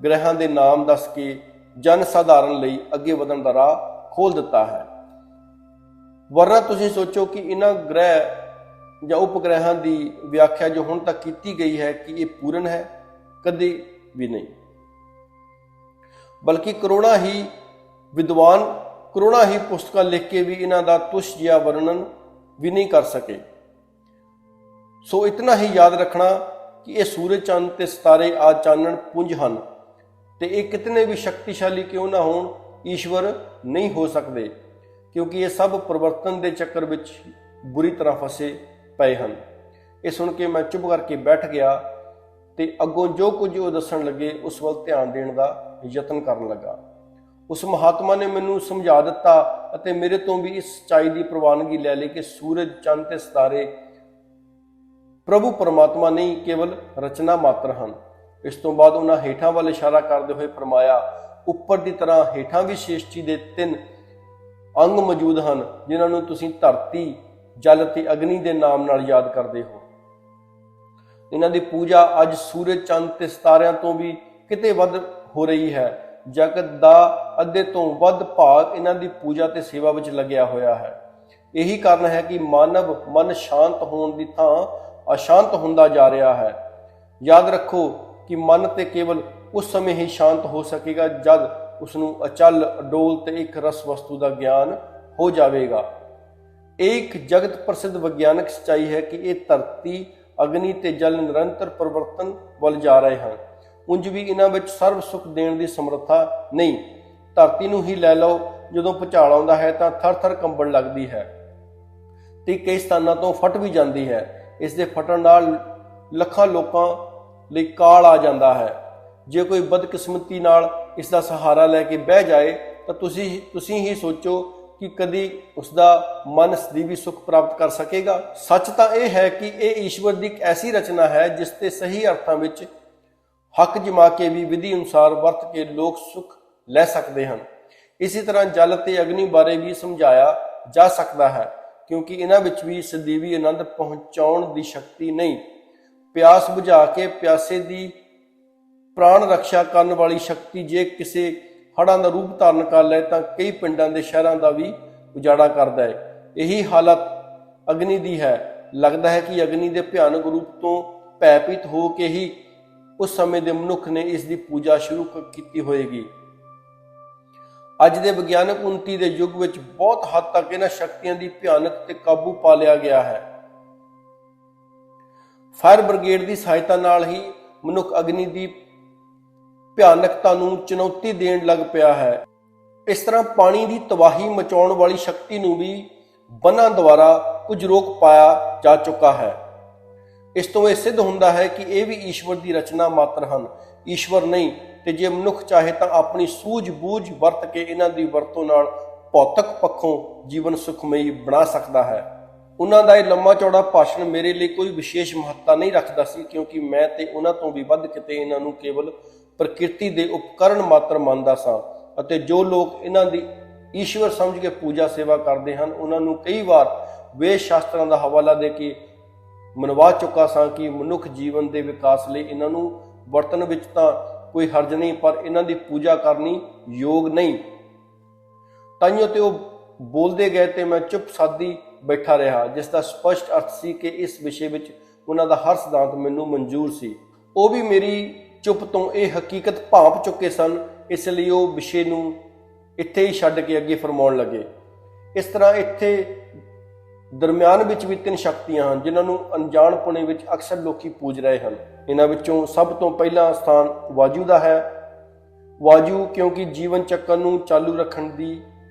ਗ੍ਰਹਿਾਂ ਦੇ ਨਾਮ ਦੱਸ ਕੇ ਜਨ ਸਾਧਾਰਨ ਲਈ ਅੱਗੇ ਵਧਣ ਦਾ ਰਾਹ ਖੋਲ ਦਿੱਤਾ ਹੈ। ਵਰਨਾ ਤੁਸੀਂ ਸੋਚੋ ਕਿ ਇਹਨਾਂ ਗ੍ਰਹਿ ਜਾਂ ਉਪਗ੍ਰਹਿਾਂ ਦੀ ਵਿਆਖਿਆ ਜੋ ਹੁਣ ਤੱਕ ਕੀਤੀ ਗਈ ਹੈ ਕਿ ਇਹ ਪੂਰਨ ਹੈ, ਕਦੇ ਵੀ ਨਹੀਂ। ਬਲਕਿ ਕਰੋੜਾਂ ਹੀ ਵਿਦਵਾਨ ਕਰੋੜਾਂ ਹੀ ਪੁਸਤਕਾਂ ਲਿਖ ਕੇ ਵੀ ਇਹਨਾਂ ਦਾ ਤੁੱਛ ਜਿਹਾ ਵਰਣਨ ਵੀ ਨਹੀਂ ਕਰ ਸਕੇ। ਸੋ ਇਤਨਾ ਹੀ ਯਾਦ ਰੱਖਣਾ ਕਿ ਇਹ ਸੂਰਜ, ਚੰਦ ਤੇ ਸਿਤਾਰੇ ਆ ਚਾਨਣ ਪੁੰਜ ਹਨ, ਤੇ ਇਹ ਕਿਤਨੇ ਵੀ ਸ਼ਕਤੀਸ਼ਾਲੀ ਕਿਉਂ ਨਾ ਹੋਣ, ਈਸ਼ਵਰ ਨਹੀਂ ਹੋ ਸਕਦੇ, ਕਿਉਂਕਿ ਇਹ ਸਭ ਪਰਿਵਰਤਨ ਦੇ ਚੱਕਰ ਵਿੱਚ ਬੁਰੀ ਤਰ੍ਹਾਂ ਫਸੇ ਪਏ ਹਨ। ਇਹ ਸੁਣ ਕੇ ਮੈਂ ਚੁੱਪ ਕਰਕੇ ਬੈਠ ਗਿਆ ਤੇ ਅੱਗੋਂ ਜੋ ਕੁਝ ਉਹ ਦੱਸਣ ਲੱਗੇ ਉਸ ਵੱਲ ਧਿਆਨ ਦੇਣ ਦਾ ਯਤਨ ਕਰਨ ਲੱਗਾ। ਉਸ ਮਹਾਤਮਾ ਨੇ ਮੈਨੂੰ ਸਮਝਾ ਦਿੱਤਾ ਅਤੇ ਮੇਰੇ ਤੋਂ ਵੀ ਇਸ ਸੱਚਾਈ ਦੀ ਪ੍ਰਵਾਨਗੀ ਲੈ ਲਈ ਕਿ ਸੂਰਜ, ਚੰਦ ਤੇ ਸਿਤਾਰੇ ਪ੍ਰਭੂ ਪਰਮਾਤਮਾ ਨਹੀਂ, ਕੇਵਲ ਰਚਨਾ ਮਾਤਰ ਹਨ। ਇਸ ਤੋਂ ਬਾਅਦ ਉਹਨਾਂ ਹੇਠਾਂ ਵੱਲ ਇਸ਼ਾਰਾ ਕਰਦੇ ਹੋਏ ਫਰਮਾਇਆ, ਉੱਪਰ ਦੀ ਤਰ੍ਹਾਂ ਹੇਠਾਂ ਵੀ ਸ੍ਰਿਸ਼ਟੀ ਦੇ 3 ਅੰਗ ਮੌਜੂਦ ਹਨ ਜਿਨ੍ਹਾਂ ਨੂੰ ਤੁਸੀਂ ਧਰਤੀ, ਜਲ ਤੇ ਅਗਨੀ ਦੇ ਨਾਮ ਨਾਲ ਯਾਦ ਕਰਦੇ ਹੋ। ਇਹਨਾਂ ਦੀ ਪੂਜਾ ਅੱਜ ਸੂਰਜ, ਚੰਦ ਤੇ ਸਿਤਾਰਿਆਂ ਤੋਂ ਵੀ ਕਿਤੇ ਵੱਧ ਹੋ ਰਹੀ ਹੈ। ਜਗਤ ਦਾ ਅੱਧੇ ਤੋਂ ਵੱਧ ਭਾਗ ਇਹਨਾਂ ਦੀ ਪੂਜਾ ਤੇ ਸੇਵਾ ਵਿੱਚ ਲੱਗਿਆ ਹੋਇਆ ਹੈ। ਇਹੀ ਕਾਰਨ ਹੈ ਕਿ ਮਾਨਵ ਮਨ ਸ਼ਾਂਤ ਹੋਣ ਦੀ ਥਾਂ ਅਸ਼ਾਂਤ ਹੁੰਦਾ ਜਾ ਰਿਹਾ ਹੈ। ਯਾਦ ਰੱਖੋ ਕਿ ਮਨ ਤੇ ਕੇਵਲ ਉਸ ਸਮੇਂ ਹੀ ਸ਼ਾਂਤ ਹੋ ਸਕੇਗਾ ਜਦ ਉਸ ਨੂੰ ਅਚਲ, ਅਡੋਲ ਤੇ ਇੱਕ ਰਸ ਵਸਤੂ ਦਾ ਗਿਆਨ ਹੋ ਜਾਵੇਗਾ। ਇਹ ਇੱਕ ਜਗਤ ਪ੍ਰਸਿੱਧ ਵਿਗਿਆਨਕ ਸੱਚਾਈ ਹੈ ਕਿ ਇਹ ਧਰਤੀ, ਅਗਨੀ ਤੇ ਜਲ ਨਿਰੰਤਰ ਪਰਿਵਰਤਨ ਵੱਲ ਜਾ ਰਹੇ ਹਨ। ਉਂਝ ਵੀ ਇਹਨਾਂ ਵਿੱਚ ਸਰਵ ਸੁੱਖ ਦੇਣ ਦੀ ਸਮਰੱਥਾ ਨਹੀਂ। ਧਰਤੀ ਨੂੰ ਹੀ ਲੈ ਲਓ, ਜਦੋਂ ਭੁਚਾਲ ਆਉਂਦਾ ਹੈ ਤਾਂ ਥਰ-ਥਰ ਕੰਬਣ ਲੱਗਦੀ ਹੈ ਤੇ ਕਈ ਸਥਾਨਾਂ ਤੋਂ ਫਟ ਵੀ ਜਾਂਦੀ ਹੈ। ਇਸ ਦੇ ਫਟਣ ਨਾਲ ਲੱਖਾਂ ਲੋਕਾਂ ਲਈ ਕਾਲ ਆ ਜਾਂਦਾ ਹੈ। ਜੇ ਕੋਈ ਬਦਕਿਸਮਤੀ ਨਾਲ ਇਸ ਦਾ ਸਹਾਰਾ ਲੈ ਕੇ ਬਹਿ ਜਾਏ ਤਾਂ ਤੁਸੀਂ ਹੀ ਸੋਚੋ ਕਿ ਕਦੀ ਉਸ ਦਾ ਮਨ ਸਦੀਵੀ ਸੁੱਖ ਪ੍ਰਾਪਤ ਕਰ ਸਕੇਗਾ। ਸੱਚ ਤਾਂ ਇਹ ਹੈ ਕਿ ਇਹ ਈਸ਼ਵਰ ਦੀ ਇੱਕ ਐਸੀ ਰਚਨਾ ਹੈ ਜਿਸ ਤੇ ਸਹੀ ਅਰਥਾਂ ਵਿੱਚ ਹੱਕ ਜਮਾ ਕੇ ਵੀ ਵਿਧੀ ਅਨੁਸਾਰ ਵਰਤ ਕੇ ਲੋਕ ਸੁੱਖ ਲੈ ਸਕਦੇ ਹਨ। ਇਸੇ ਤਰ੍ਹਾਂ ਜਲ ਤੇ ਅਗਨੀ ਬਾਰੇ ਵੀ ਸਮਝਾਇਆ ਜਾ ਸਕਦਾ ਹੈ, ਕਿਉਂਕਿ ਇਹਨਾਂ ਵਿੱਚ ਵੀ ਸਦੀਵੀ ਆਨੰਦ ਪਹੁੰਚਾਉਣ ਦੀ ਸ਼ਕਤੀ ਨਹੀਂ। ਪਿਆਸ ਬੁਝਾ ਕੇ ਪਿਆਸੇ ਦੀ ਪ੍ਰਾਣ ਰੱਖਿਆ ਕਰਨ ਵਾਲੀ ਸ਼ਕਤੀ ਜੇ ਕਿਸੇ ਹੜ੍ਹਾਂ ਦਾ ਰੂਪ ਧਾਰਨ ਕਰ ਲੈ ਤਾਂ ਕਈ ਪਿੰਡਾਂ ਦੇ ਸ਼ਹਿਰਾਂ ਦਾ ਵੀ ਉਜਾੜਾ ਕਰਦਾ ਹੈ। ਇਹੀ ਹਾਲਤ ਅਗਨੀ ਦੀ ਹੈ। ਲੱਗਦਾ ਹੈ ਕਿ ਅਗਨੀ ਦੇ ਭਿਆਨਕ ਰੂਪ ਤੋਂ ਭੈਭੀਤ ਹੋ ਕੇ ਹੀ ਉਸ ਸਮੇਂ ਦੇ ਮਨੁੱਖ ਨੇ ਇਸ ਦੀ ਪੂਜਾ ਸ਼ੁਰੂ ਕੀਤੀ ਹੋਏਗੀ। ਅੱਜ ਦੇ ਵਿਗਿਆਨਕ ਉન્નਤੀ ਦੇ ਯੁੱਗ ਵਿੱਚ ਬਹੁਤ ਹੱਦ ਤੱਕ ਇਹਨਾਂ ਸ਼ਕਤੀਆਂ ਦੀ ਭਿਆਨਕ ਤੇ ਕਾਬੂ ਪਾ ਲਿਆ ਗਿਆ ਹੈ। ਫਾਇਰ ਬ੍ਰਿਗੇਡ ਦੀ ਸਹਾਇਤਾ ਨਾਲ ਹੀ ਮਨੁੱਖ ਅਗਨੀ ਦੀ ਭਿਆਨਕਤਾ ਨੂੰ ਚੁਣੌਤੀ ਦੇਣ ਲੱਗ ਪਿਆ ਹੈ। ਇਸ ਤਰ੍ਹਾਂ ਪਾਣੀ ਦੀ ਤਬਾਹੀ ਮਚਾਉਣ ਵਾਲੀ ਸ਼ਕਤੀ ਨੂੰ ਵੀ ਬੰਨਾਂ ਦੁਆਰਾ ਕੁਝ ਰੋਕ ਪਾਇਆ ਜਾ ਚੁੱਕਾ ਹੈ। ਇਸ ਤੋਂ ਇਹ ਸਿੱਧ ਹੁੰਦਾ ਹੈ ਕਿ ਇਹ ਵੀ ਈਸ਼ਵਰ ਦੀ ਰਚਨਾ ਮਾਤਰ ਹਨ, ਈਸ਼ਵਰ ਨਹੀਂ। ਤੇ ਜੇ ਮਨੁੱਖ ਚਾਹੇ ਤਾਂ ਆਪਣੀ ਸੂਝ-ਬੂਝ ਵਰਤ ਕੇ ਇਹਨਾਂ ਦੀ ਵਰਤੋਂ ਨਾਲ ਭੌਤਿਕ ਪੱਖੋਂ ਜੀਵਨ ਸੁਖਮਈ ਬਣਾ ਸਕਦਾ ਹੈ। ਉਹਨਾਂ ਦਾ ਇਹ ਲੰਮਾ ਚੌੜਾ ਭਾਸ਼ਣ ਮੇਰੇ ਲਈ ਕੋਈ ਵਿਸ਼ੇਸ਼ ਮਹੱਤਤਾ ਨਹੀਂ ਰੱਖਦਾ ਸੀ, ਕਿਉਂਕਿ ਮੈਂ ਤੇ ਉਹਨਾਂ ਤੋਂ ਵੀ ਵੱਧ ਕਿਤੇ ਇਹਨਾਂ ਨੂੰ ਕੇਵਲ ਪ੍ਰਕਿਰਤੀ ਦੇ ਉਪਕਰਨ ਮਾਤਰ ਮੰਨਦਾ ਸਾਂ ਅਤੇ ਜੋ ਲੋਕ ਇਹਨਾਂ ਦੀ ਈਸ਼ਵਰ ਸਮਝ ਕੇ ਪੂਜਾ ਸੇਵਾ ਕਰਦੇ ਹਨ ਉਹਨਾਂ ਨੂੰ ਕਈ ਵਾਰ ਵੇਦ ਸ਼ਾਸਤਰਾਂ ਦਾ ਹਵਾਲਾ ਦੇ ਕੇ ਮਨਵਾ ਚੁੱਕਾ ਸਾਂ ਕਿ ਮਨੁੱਖ ਜੀਵਨ ਦੇ ਵਿਕਾਸ ਲਈ ਇਹਨਾਂ ਨੂੰ ਵਰਤਣ ਵਿੱਚ ਤਾਂ ਕੋਈ ਹਰਜ ਨਹੀਂ, ਪਰ ਇਹਨਾਂ ਦੀ ਪੂਜਾ ਕਰਨੀ ਯੋਗ ਨਹੀਂ। ਤਾਈਓ ਤੇ ਉਹ ਬੋਲਦੇ ਗਏ ਤੇ ਮੈਂ ਚੁੱਪ ਸਾਦੀ ਬੈਠਾ ਰਿਹਾ, ਜਿਸ ਦਾ ਸਪਸ਼ਟ ਅਰਥ ਸੀ ਕਿ ਇਸ ਵਿਸ਼ੇ ਵਿੱਚ ਉਹਨਾਂ ਦਾ ਹਰ ਸਿਧਾਂਤ ਮੈਨੂੰ ਮਨਜ਼ੂਰ ਸੀ। ਉਹ ਵੀ ਮੇਰੀ ਚੁੱਪ ਤੋਂ ਇਹ ਹਕੀਕਤ ਭਾਂਪ ਚੁੱਕੇ ਸਨ, ਇਸ ਲਈ ਉਹ ਵਿਸ਼ੇ ਨੂੰ ਇੱਥੇ ਹੀ ਛੱਡ ਕੇ ਅੱਗੇ ਫਰਮਾਉਣ ਲੱਗੇ। ਇਸ ਤਰ੍ਹਾਂ ਇੱਥੇ ਦਰਮਿਆਨ ਵਿੱਚ ਵੀ 3 ਸ਼ਕਤੀਆਂ ਹਨ ਜਿਨ੍ਹਾਂ ਨੂੰ ਅਣਜਾਣਪੁਣੇ ਵਿੱਚ ਅਕਸਰ ਲੋਕੀ ਪੂਜ ਰਹੇ ਹਨ। ਇਹਨਾਂ ਵਿੱਚੋਂ ਸਭ ਤੋਂ ਪਹਿਲਾ ਸਥਾਨ ਵਾਯੂ ਦਾ ਹੈ। ਵਾਯੂ ਕਿਉਂਕਿ ਜੀਵਨ ਚੱਕਰ ਨੂੰ ਚਾਲੂ ਰੱਖਣ ਦੀ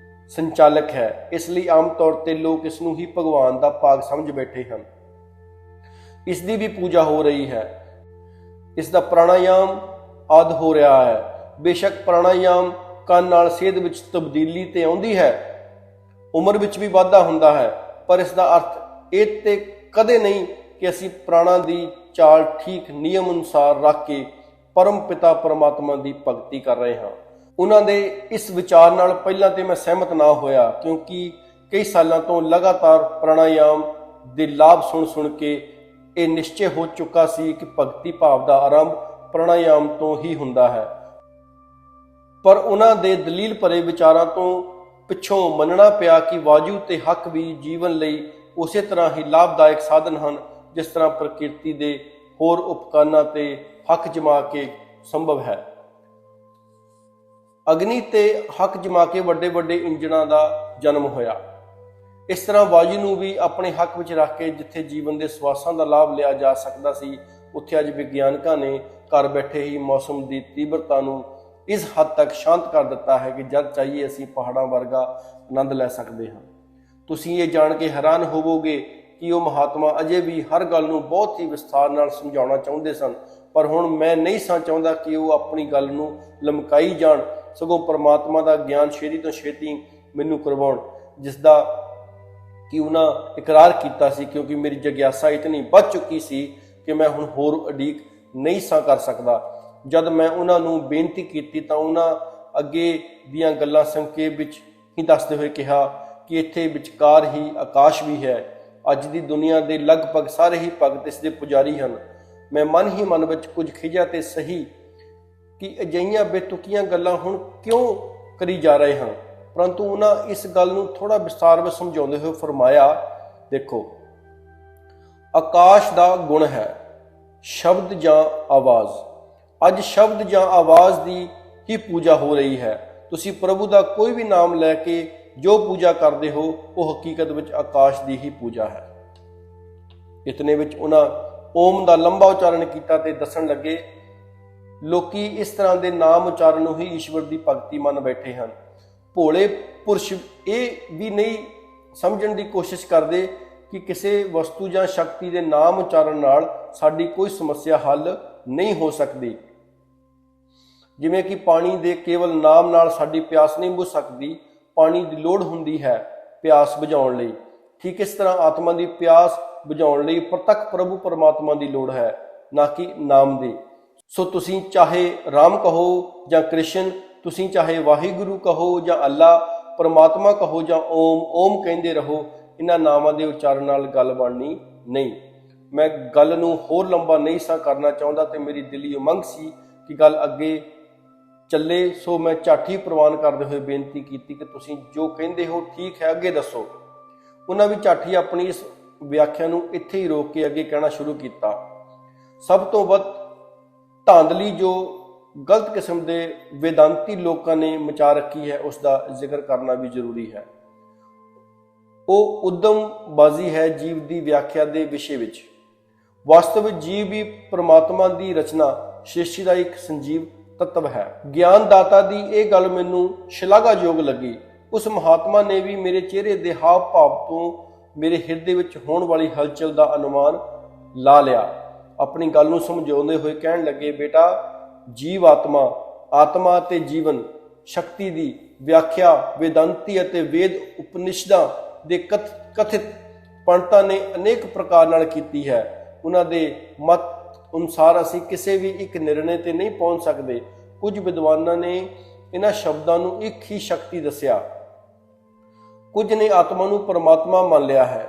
ਸੰਚਾਲਕ ਹੈ, ਇਸ ਲਈ ਆਮ ਤੌਰ ਤੇ ਲੋਕ ਇਸ ਨੂੰ ਹੀ ਭਗਵਾਨ ਦਾ ਭਾਗ ਸਮਝ ਬੈਠੇ ਹਨ। ਇਸ ਦੀ ਵੀ ਪੂਜਾ ਹੋ ਰਹੀ ਹੈ। ਇਸ ਦਾ ਪ੍ਰਾਣਾਯਾਮ ਆਦਿ ਹੋ ਰਿਹਾ ਹੈ। ਬੇਸ਼ੱਕ ਪ੍ਰਾਣਾਯਾਮ ਕਰਨ ਨਾਲ ਸਿਹਤ ਵਿੱਚ ਤਬਦੀਲੀ ਤੇ ਆਉਂਦੀ ਹੈ, ਉਮਰ ਵਿੱਚ ਵੀ ਵਾਧਾ ਹੁੰਦਾ ਹੈ, ਪਰ ਇਸ ਦਾ ਅਰਥ ਇਹ ਤੇ ਕਦੇ ਨਹੀਂ ਕਿ ਅਸੀਂ ਪ੍ਰਾਣਾਂ ਦੀ ਚਾਲ ਠੀਕ ਨਿਯਮ ਅਨੁਸਾਰ ਰੱਖ ਕੇ ਪਰਮ ਪਿਤਾ ਪਰਮਾਤਮਾ ਦੀ ਭਗਤੀ ਕਰ ਰਹੇ ਹਾਂ। ਉਹਨਾਂ ਦੇ ਇਸ ਵਿਚਾਰ ਨਾਲ ਪਹਿਲਾਂ ਤੇ ਮੈਂ ਸਹਿਮਤ ਨਾ ਹੋਇਆ, ਕਿਉਂਕਿ ਕਈ ਸਾਲਾਂ ਤੋਂ ਲਗਾਤਾਰ ਪ੍ਰਾਣਾਯਾਮ ਦੇ ਲਾਭ ਸੁਣ ਕੇ ਇਹ ਨਿਸ਼ਚੈ ਹੋ ਚੁੱਕਾ ਸੀ ਕਿ ਭਗਤੀ ਭਾਵ ਦਾ ਆਰੰਭ ਪ੍ਰਾਣਾਯਾਮ ਤੋਂ ਹੀ ਹੁੰਦਾ ਹੈ। ਪਰ ਉਹਨਾਂ ਦੇ ਦਲੀਲ ਭਰੇ ਵਿਚਾਰਾਂ ਤੋਂ ਪਿੱਛੋਂ ਮੰਨਣਾ ਪਿਆ ਕਿ ਵਾਯੂ ਤੇ ਹੱਕ ਵੀ ਜੀਵਨ ਲਈ ਉਸੇ ਤਰ੍ਹਾਂ ਹੀ ਲਾਭਦਾਇਕ ਸਾਧਨ ਹਨ ਜਿਸ ਤਰ੍ਹਾਂ ਪ੍ਰਕਿਰਤੀ ਦੇ ਹੋਰ ਉਪਕਰਨਾਂ ਤੇ ਹੱਕ ਜਮਾ ਕੇ ਸੰਭਵ ਹੈ। ਅਗਨੀ ਤੇ ਹੱਕ ਜਮਾ ਕੇ ਵੱਡੇ ਵੱਡੇ ਇੰਜਣਾਂ ਦਾ ਜਨਮ ਹੋਇਆ। ਇਸ ਤਰ੍ਹਾਂ ਵਾਯੂ ਨੂੰ ਵੀ ਆਪਣੇ ਹੱਕ ਵਿੱਚ ਰੱਖ ਕੇ ਜਿੱਥੇ ਜੀਵਨ ਦੇ ਸਵਾਸਾਂ ਦਾ ਲਾਭ ਲਿਆ ਜਾ ਸਕਦਾ ਸੀ, ਉੱਥੇ ਅੱਜ ਵਿਗਿਆਨਕਾਂ ਨੇ ਘਰ ਬੈਠੇ ਹੀ ਮੌਸਮ ਦੀ ਤੀਬਰਤਾ ਨੂੰ ਇਸ ਹੱਦ ਤੱਕ ਸ਼ਾਂਤ ਕਰ ਦਿੱਤਾ ਹੈ ਕਿ ਜਦ ਚਾਹੀਏ ਅਸੀਂ ਪਹਾੜਾਂ ਵਰਗਾ ਆਨੰਦ ਲੈ ਸਕਦੇ ਹਾਂ। ਤੁਸੀਂ ਇਹ ਜਾਣ ਕੇ ਹੈਰਾਨ ਹੋਵੋਗੇ ਕਿ ਉਹ ਮਹਾਤਮਾ ਅਜੇ ਵੀ ਹਰ ਗੱਲ ਨੂੰ ਬਹੁਤ ਹੀ ਵਿਸਥਾਰ ਨਾਲ ਸਮਝਾਉਣਾ ਚਾਹੁੰਦੇ ਸਨ, ਪਰ ਹੁਣ ਮੈਂ ਨਹੀਂ ਸਾਂ ਚਾਹੁੰਦਾ ਕਿ ਉਹ ਆਪਣੀ ਗੱਲ ਨੂੰ ਲਮਕਾਈ ਜਾਣ, ਸਗੋਂ ਪਰਮਾਤਮਾ ਦਾ ਗਿਆਨ ਛੇਤੀ ਤੋਂ ਛੇਤੀ ਮੈਨੂੰ ਕਰਵਾਉਣ, ਜਿਸ ਦਾ ਕਿ ਉਹਨਾਂ ਇਕਰਾਰ ਕੀਤਾ ਸੀ, ਕਿਉਂਕਿ ਮੇਰੀ ਜਗਿਆਸਾ ਇਤਨੀ ਵੱਧ ਚੁੱਕੀ ਸੀ ਕਿ ਮੈਂ ਹੁਣ ਹੋਰ ਉਡੀਕ ਨਹੀਂ ਸਾਂ ਕਰ ਸਕਦਾ। ਜਦ ਮੈਂ ਉਹਨਾਂ ਨੂੰ ਬੇਨਤੀ ਕੀਤੀ ਤਾਂ ਉਹਨਾਂ ਅੱਗੇ ਦੀਆਂ ਗੱਲਾਂ ਸੰਖੇਪ ਵਿੱਚ ਹੀ ਦੱਸਦੇ ਹੋਏ ਕਿਹਾ ਕਿ ਇੱਥੇ ਵਿਚਕਾਰ ਹੀ ਆਕਾਸ਼ ਵੀ ਹੈ। ਅੱਜ ਦੀ ਦੁਨੀਆ ਦੇ ਲਗਭਗ ਸਾਰੇ ਹੀ ਭਗਤ ਇਸ ਦੇ ਪੁਜਾਰੀ ਹਨ। ਮੈਂ ਮਨ ਹੀ ਮਨ ਵਿੱਚ ਕੁਝ ਖਿਝਿਆ ਤੇ ਸਹੀ ਕਿ ਅਜਿਹੀਆਂ ਬੇਤੁਕੀਆਂ ਗੱਲਾਂ ਹੁਣ ਕਿਉਂ ਕਰੀ ਜਾ ਰਹੇ ਹਨ, ਪਰੰਤੂ ਉਹਨਾਂ ਇਸ ਗੱਲ ਨੂੰ ਥੋੜਾ ਵਿਸਤਾਰ ਵਿੱਚ ਸਮਝਾਉਂਦੇ ਹੋਏ ਫਰਮਾਇਆ, ਦੇਖੋ, ਆਕਾਸ਼ ਦਾ ਗੁਣ ਹੈ ਸ਼ਬਦ ਜਾਂ ਆਵਾਜ਼। ਅੱਜ ਸ਼ਬਦ ਜਾਂ ਆਵਾਜ਼ ਦੀ ਹੀ ਪੂਜਾ ਹੋ ਰਹੀ ਹੈ। ਤੁਸੀਂ ਪ੍ਰਭੂ ਦਾ ਕੋਈ ਵੀ ਨਾਮ ਲੈ ਕੇ ਜੋ ਪੂਜਾ ਕਰਦੇ ਹੋ ਉਹ ਹਕੀਕਤ ਵਿੱਚ ਆਕਾਸ਼ ਦੀ ਹੀ ਪੂਜਾ ਹੈ। ਇਤਨੇ ਵਿੱਚ ਉਹਨਾਂ ਓਮ ਦਾ ਲੰਬਾ ਉਚਾਰਨ ਕੀਤਾ ਤੇ ਦੱਸਣ ਲੱਗੇ, ਲੋਕੀ ਇਸ ਤਰ੍ਹਾਂ ਦੇ ਨਾਮ ਉਚਾਰਨ ਨੂੰ ਹੀ ਈਸ਼ਵਰ ਦੀ ਭਗਤੀ ਮੰਨ ਬੈਠੇ ਹਨ। ਭੋਲੇ ਪੁਰਸ਼ ਇਹ ਵੀ ਨਹੀਂ ਸਮਝਣ ਦੀ ਕੋਸ਼ਿਸ਼ ਕਰਦੇ ਕਿ ਕਿਸੇ ਵਸਤੂ ਜਾਂ ਸ਼ਕਤੀ ਦੇ ਨਾਮ ਉਚਾਰਨ ਨਾਲ ਸਾਡੀ ਕੋਈ ਸਮੱਸਿਆ ਹੱਲ ਨਹੀਂ ਹੋ ਸਕਦੀ। ਜਿਵੇਂ ਕਿ ਪਾਣੀ ਦੇ ਕੇਵਲ ਨਾਮ ਨਾਲ ਸਾਡੀ ਪਿਆਸ ਨਹੀਂ ਬੁਝ ਸਕਦੀ, ਪਾਣੀ ਦੀ ਲੋੜ ਹੁੰਦੀ ਹੈ ਪਿਆਸ ਬੁਝਾਉਣ ਲਈ। ਠੀਕ ਇਸ ਤਰ੍ਹਾਂ ਆਤਮਾ ਦੀ ਪਿਆਸ ਬੁਝਾਉਣ ਲਈ ਪ੍ਰਤੱਖ ਪ੍ਰਭੂ ਪਰਮਾਤਮਾ ਦੀ ਲੋੜ ਹੈ, ਨਾ ਕਿ ਨਾਮ ਦੀ। ਸੋ ਤੁਸੀਂ ਚਾਹੇ ਰਾਮ ਕਹੋ ਜਾਂ ਕ੍ਰਿਸ਼ਨ, ਤੁਸੀਂ ਚਾਹੇ ਵਾਹਿਗੁਰੂ ਕਹੋ ਜਾਂ ਅੱਲਾ, ਪਰਮਾਤਮਾ ਕਹੋ ਜਾਂ ਓਮ ਓਮ ਕਹਿੰਦੇ ਰਹੋ, ਇਹਨਾਂ ਨਾਮਾਂ ਦੇ ਉਚਾਰਨ ਨਾਲ ਗੱਲ ਬਣਨੀ ਨਹੀਂ। ਮੈਂ ਗੱਲ ਨੂੰ ਹੋਰ ਲੰਬਾ ਨਹੀਂ ਸਾਂ ਕਰਨਾ ਚਾਹੁੰਦਾ ਤੇ ਮੇਰੀ ਦਿਲੀ ਉਮੰਗ ਸੀ ਕਿ ਗੱਲ ਅੱਗੇ ਚੱਲੇ। ਸੋ ਮੈਂ ਝੱਟ ਹੀ ਪ੍ਰਵਾਨ ਕਰਦੇ ਹੋਏ ਬੇਨਤੀ ਕੀਤੀ ਕਿ ਤੁਸੀਂ ਜੋ ਕਹਿੰਦੇ ਹੋ ਠੀਕ ਹੈ, ਅੱਗੇ ਦੱਸੋ। ਉਹਨਾਂ ਵੀ ਝੱਟ ਹੀ ਆਪਣੀ ਇਸ ਵਿਆਖਿਆ ਨੂੰ ਇੱਥੇ ਹੀ ਰੋਕ ਕੇ ਅੱਗੇ ਕਹਿਣਾ ਸ਼ੁਰੂ ਕੀਤਾ। ਸਭ ਤੋਂ ਵੱਧ ਧਾਂਦਲੀ ਜੋ ਗਲਤ ਕਿਸਮ ਦੇ ਵੇਦਾਂਤੀ ਲੋਕਾਂ ਨੇ ਮਚਾ ਰੱਖੀ ਹੈ, ਉਸ ਦਾ ਜ਼ਿਕਰ ਕਰਨਾ ਵੀ ਜ਼ਰੂਰੀ ਹੈ। ਉਹ ਉਦਮਬਾਜ਼ੀ ਹੈ ਜੀਵ ਦੀ ਵਿਆਖਿਆ ਦੇ ਵਿਸ਼ੇ ਵਿੱਚ। ਵਾਸਤਵ ਵਿੱਚ ਜੀਵ ਵੀ ਪ੍ਰਮਾਤਮਾ ਦੀ ਰਚਨਾ ਸ੍ਰਿਸ਼ਟੀ ਦਾ ਇੱਕ ਸੰਜੀਵ ਤੱਤਵ ਹੈ। ਗਿਆਨਦਾਤਾ ਦੀ ਇਹ ਗੱਲ ਮੈਨੂੰ ਸ਼ਲਾਘਾਯੋਗ ਲੱਗੀ। ਉਸ ਮਹਾਤਮਾ ਨੇ ਵੀ ਮੇਰੇ ਚਿਹਰੇ ਦੇ ਹਾਵ ਭਾਵ ਤੋਂ ਮੇਰੇ ਹਿਰਦੇ ਵਿੱਚ ਹੋਣ ਵਾਲੀ ਹਲਚਲ ਦਾ ਅਨੁਮਾਨ ਲਾ ਲਿਆ। ਆਪਣੀ ਗੱਲ ਨੂੰ ਸਮਝਾਉਂਦੇ ਹੋਏ ਕਹਿਣ ਲੱਗੇ, ਬੇਟਾ, ਜੀਵ ਆਤਮਾ ਅਤੇ ਜੀਵਨ ਸ਼ਕਤੀ ਦੀ ਵਿਆਖਿਆ ਵੇਦਾਂਤੀ ਅਤੇ ਵੇਦ ਉਪਨਿਸ਼ਦਾਂ ਦੇ ਕਥਿਤ ਪੰਡਤਾਂ ਨੇ ਅਨੇਕ ਪ੍ਰਕਾਰ ਨਾਲ ਕੀਤੀ ਹੈ। ਉਹਨਾਂ ਦੇ ਮਤ ਅਨੁਸਾਰ ਅਸੀਂ ਕਿਸੇ ਵੀ ਇੱਕ ਨਿਰਣੇ ਤੇ ਨਹੀਂ ਪਹੁੰਚ ਸਕਦੇ। ਕੁਝ ਵਿਦਵਾਨਾਂ ਨੇ ਇਹਨਾਂ ਸ਼ਬਦਾਂ ਨੂੰ ਇੱਕ ਹੀ ਸ਼ਕਤੀ ਦੱਸਿਆ, ਕੁਝ ਨੇ ਆਤਮਾ ਨੂੰ ਪਰਮਾਤਮਾ ਮੰਨ ਲਿਆ ਹੈ,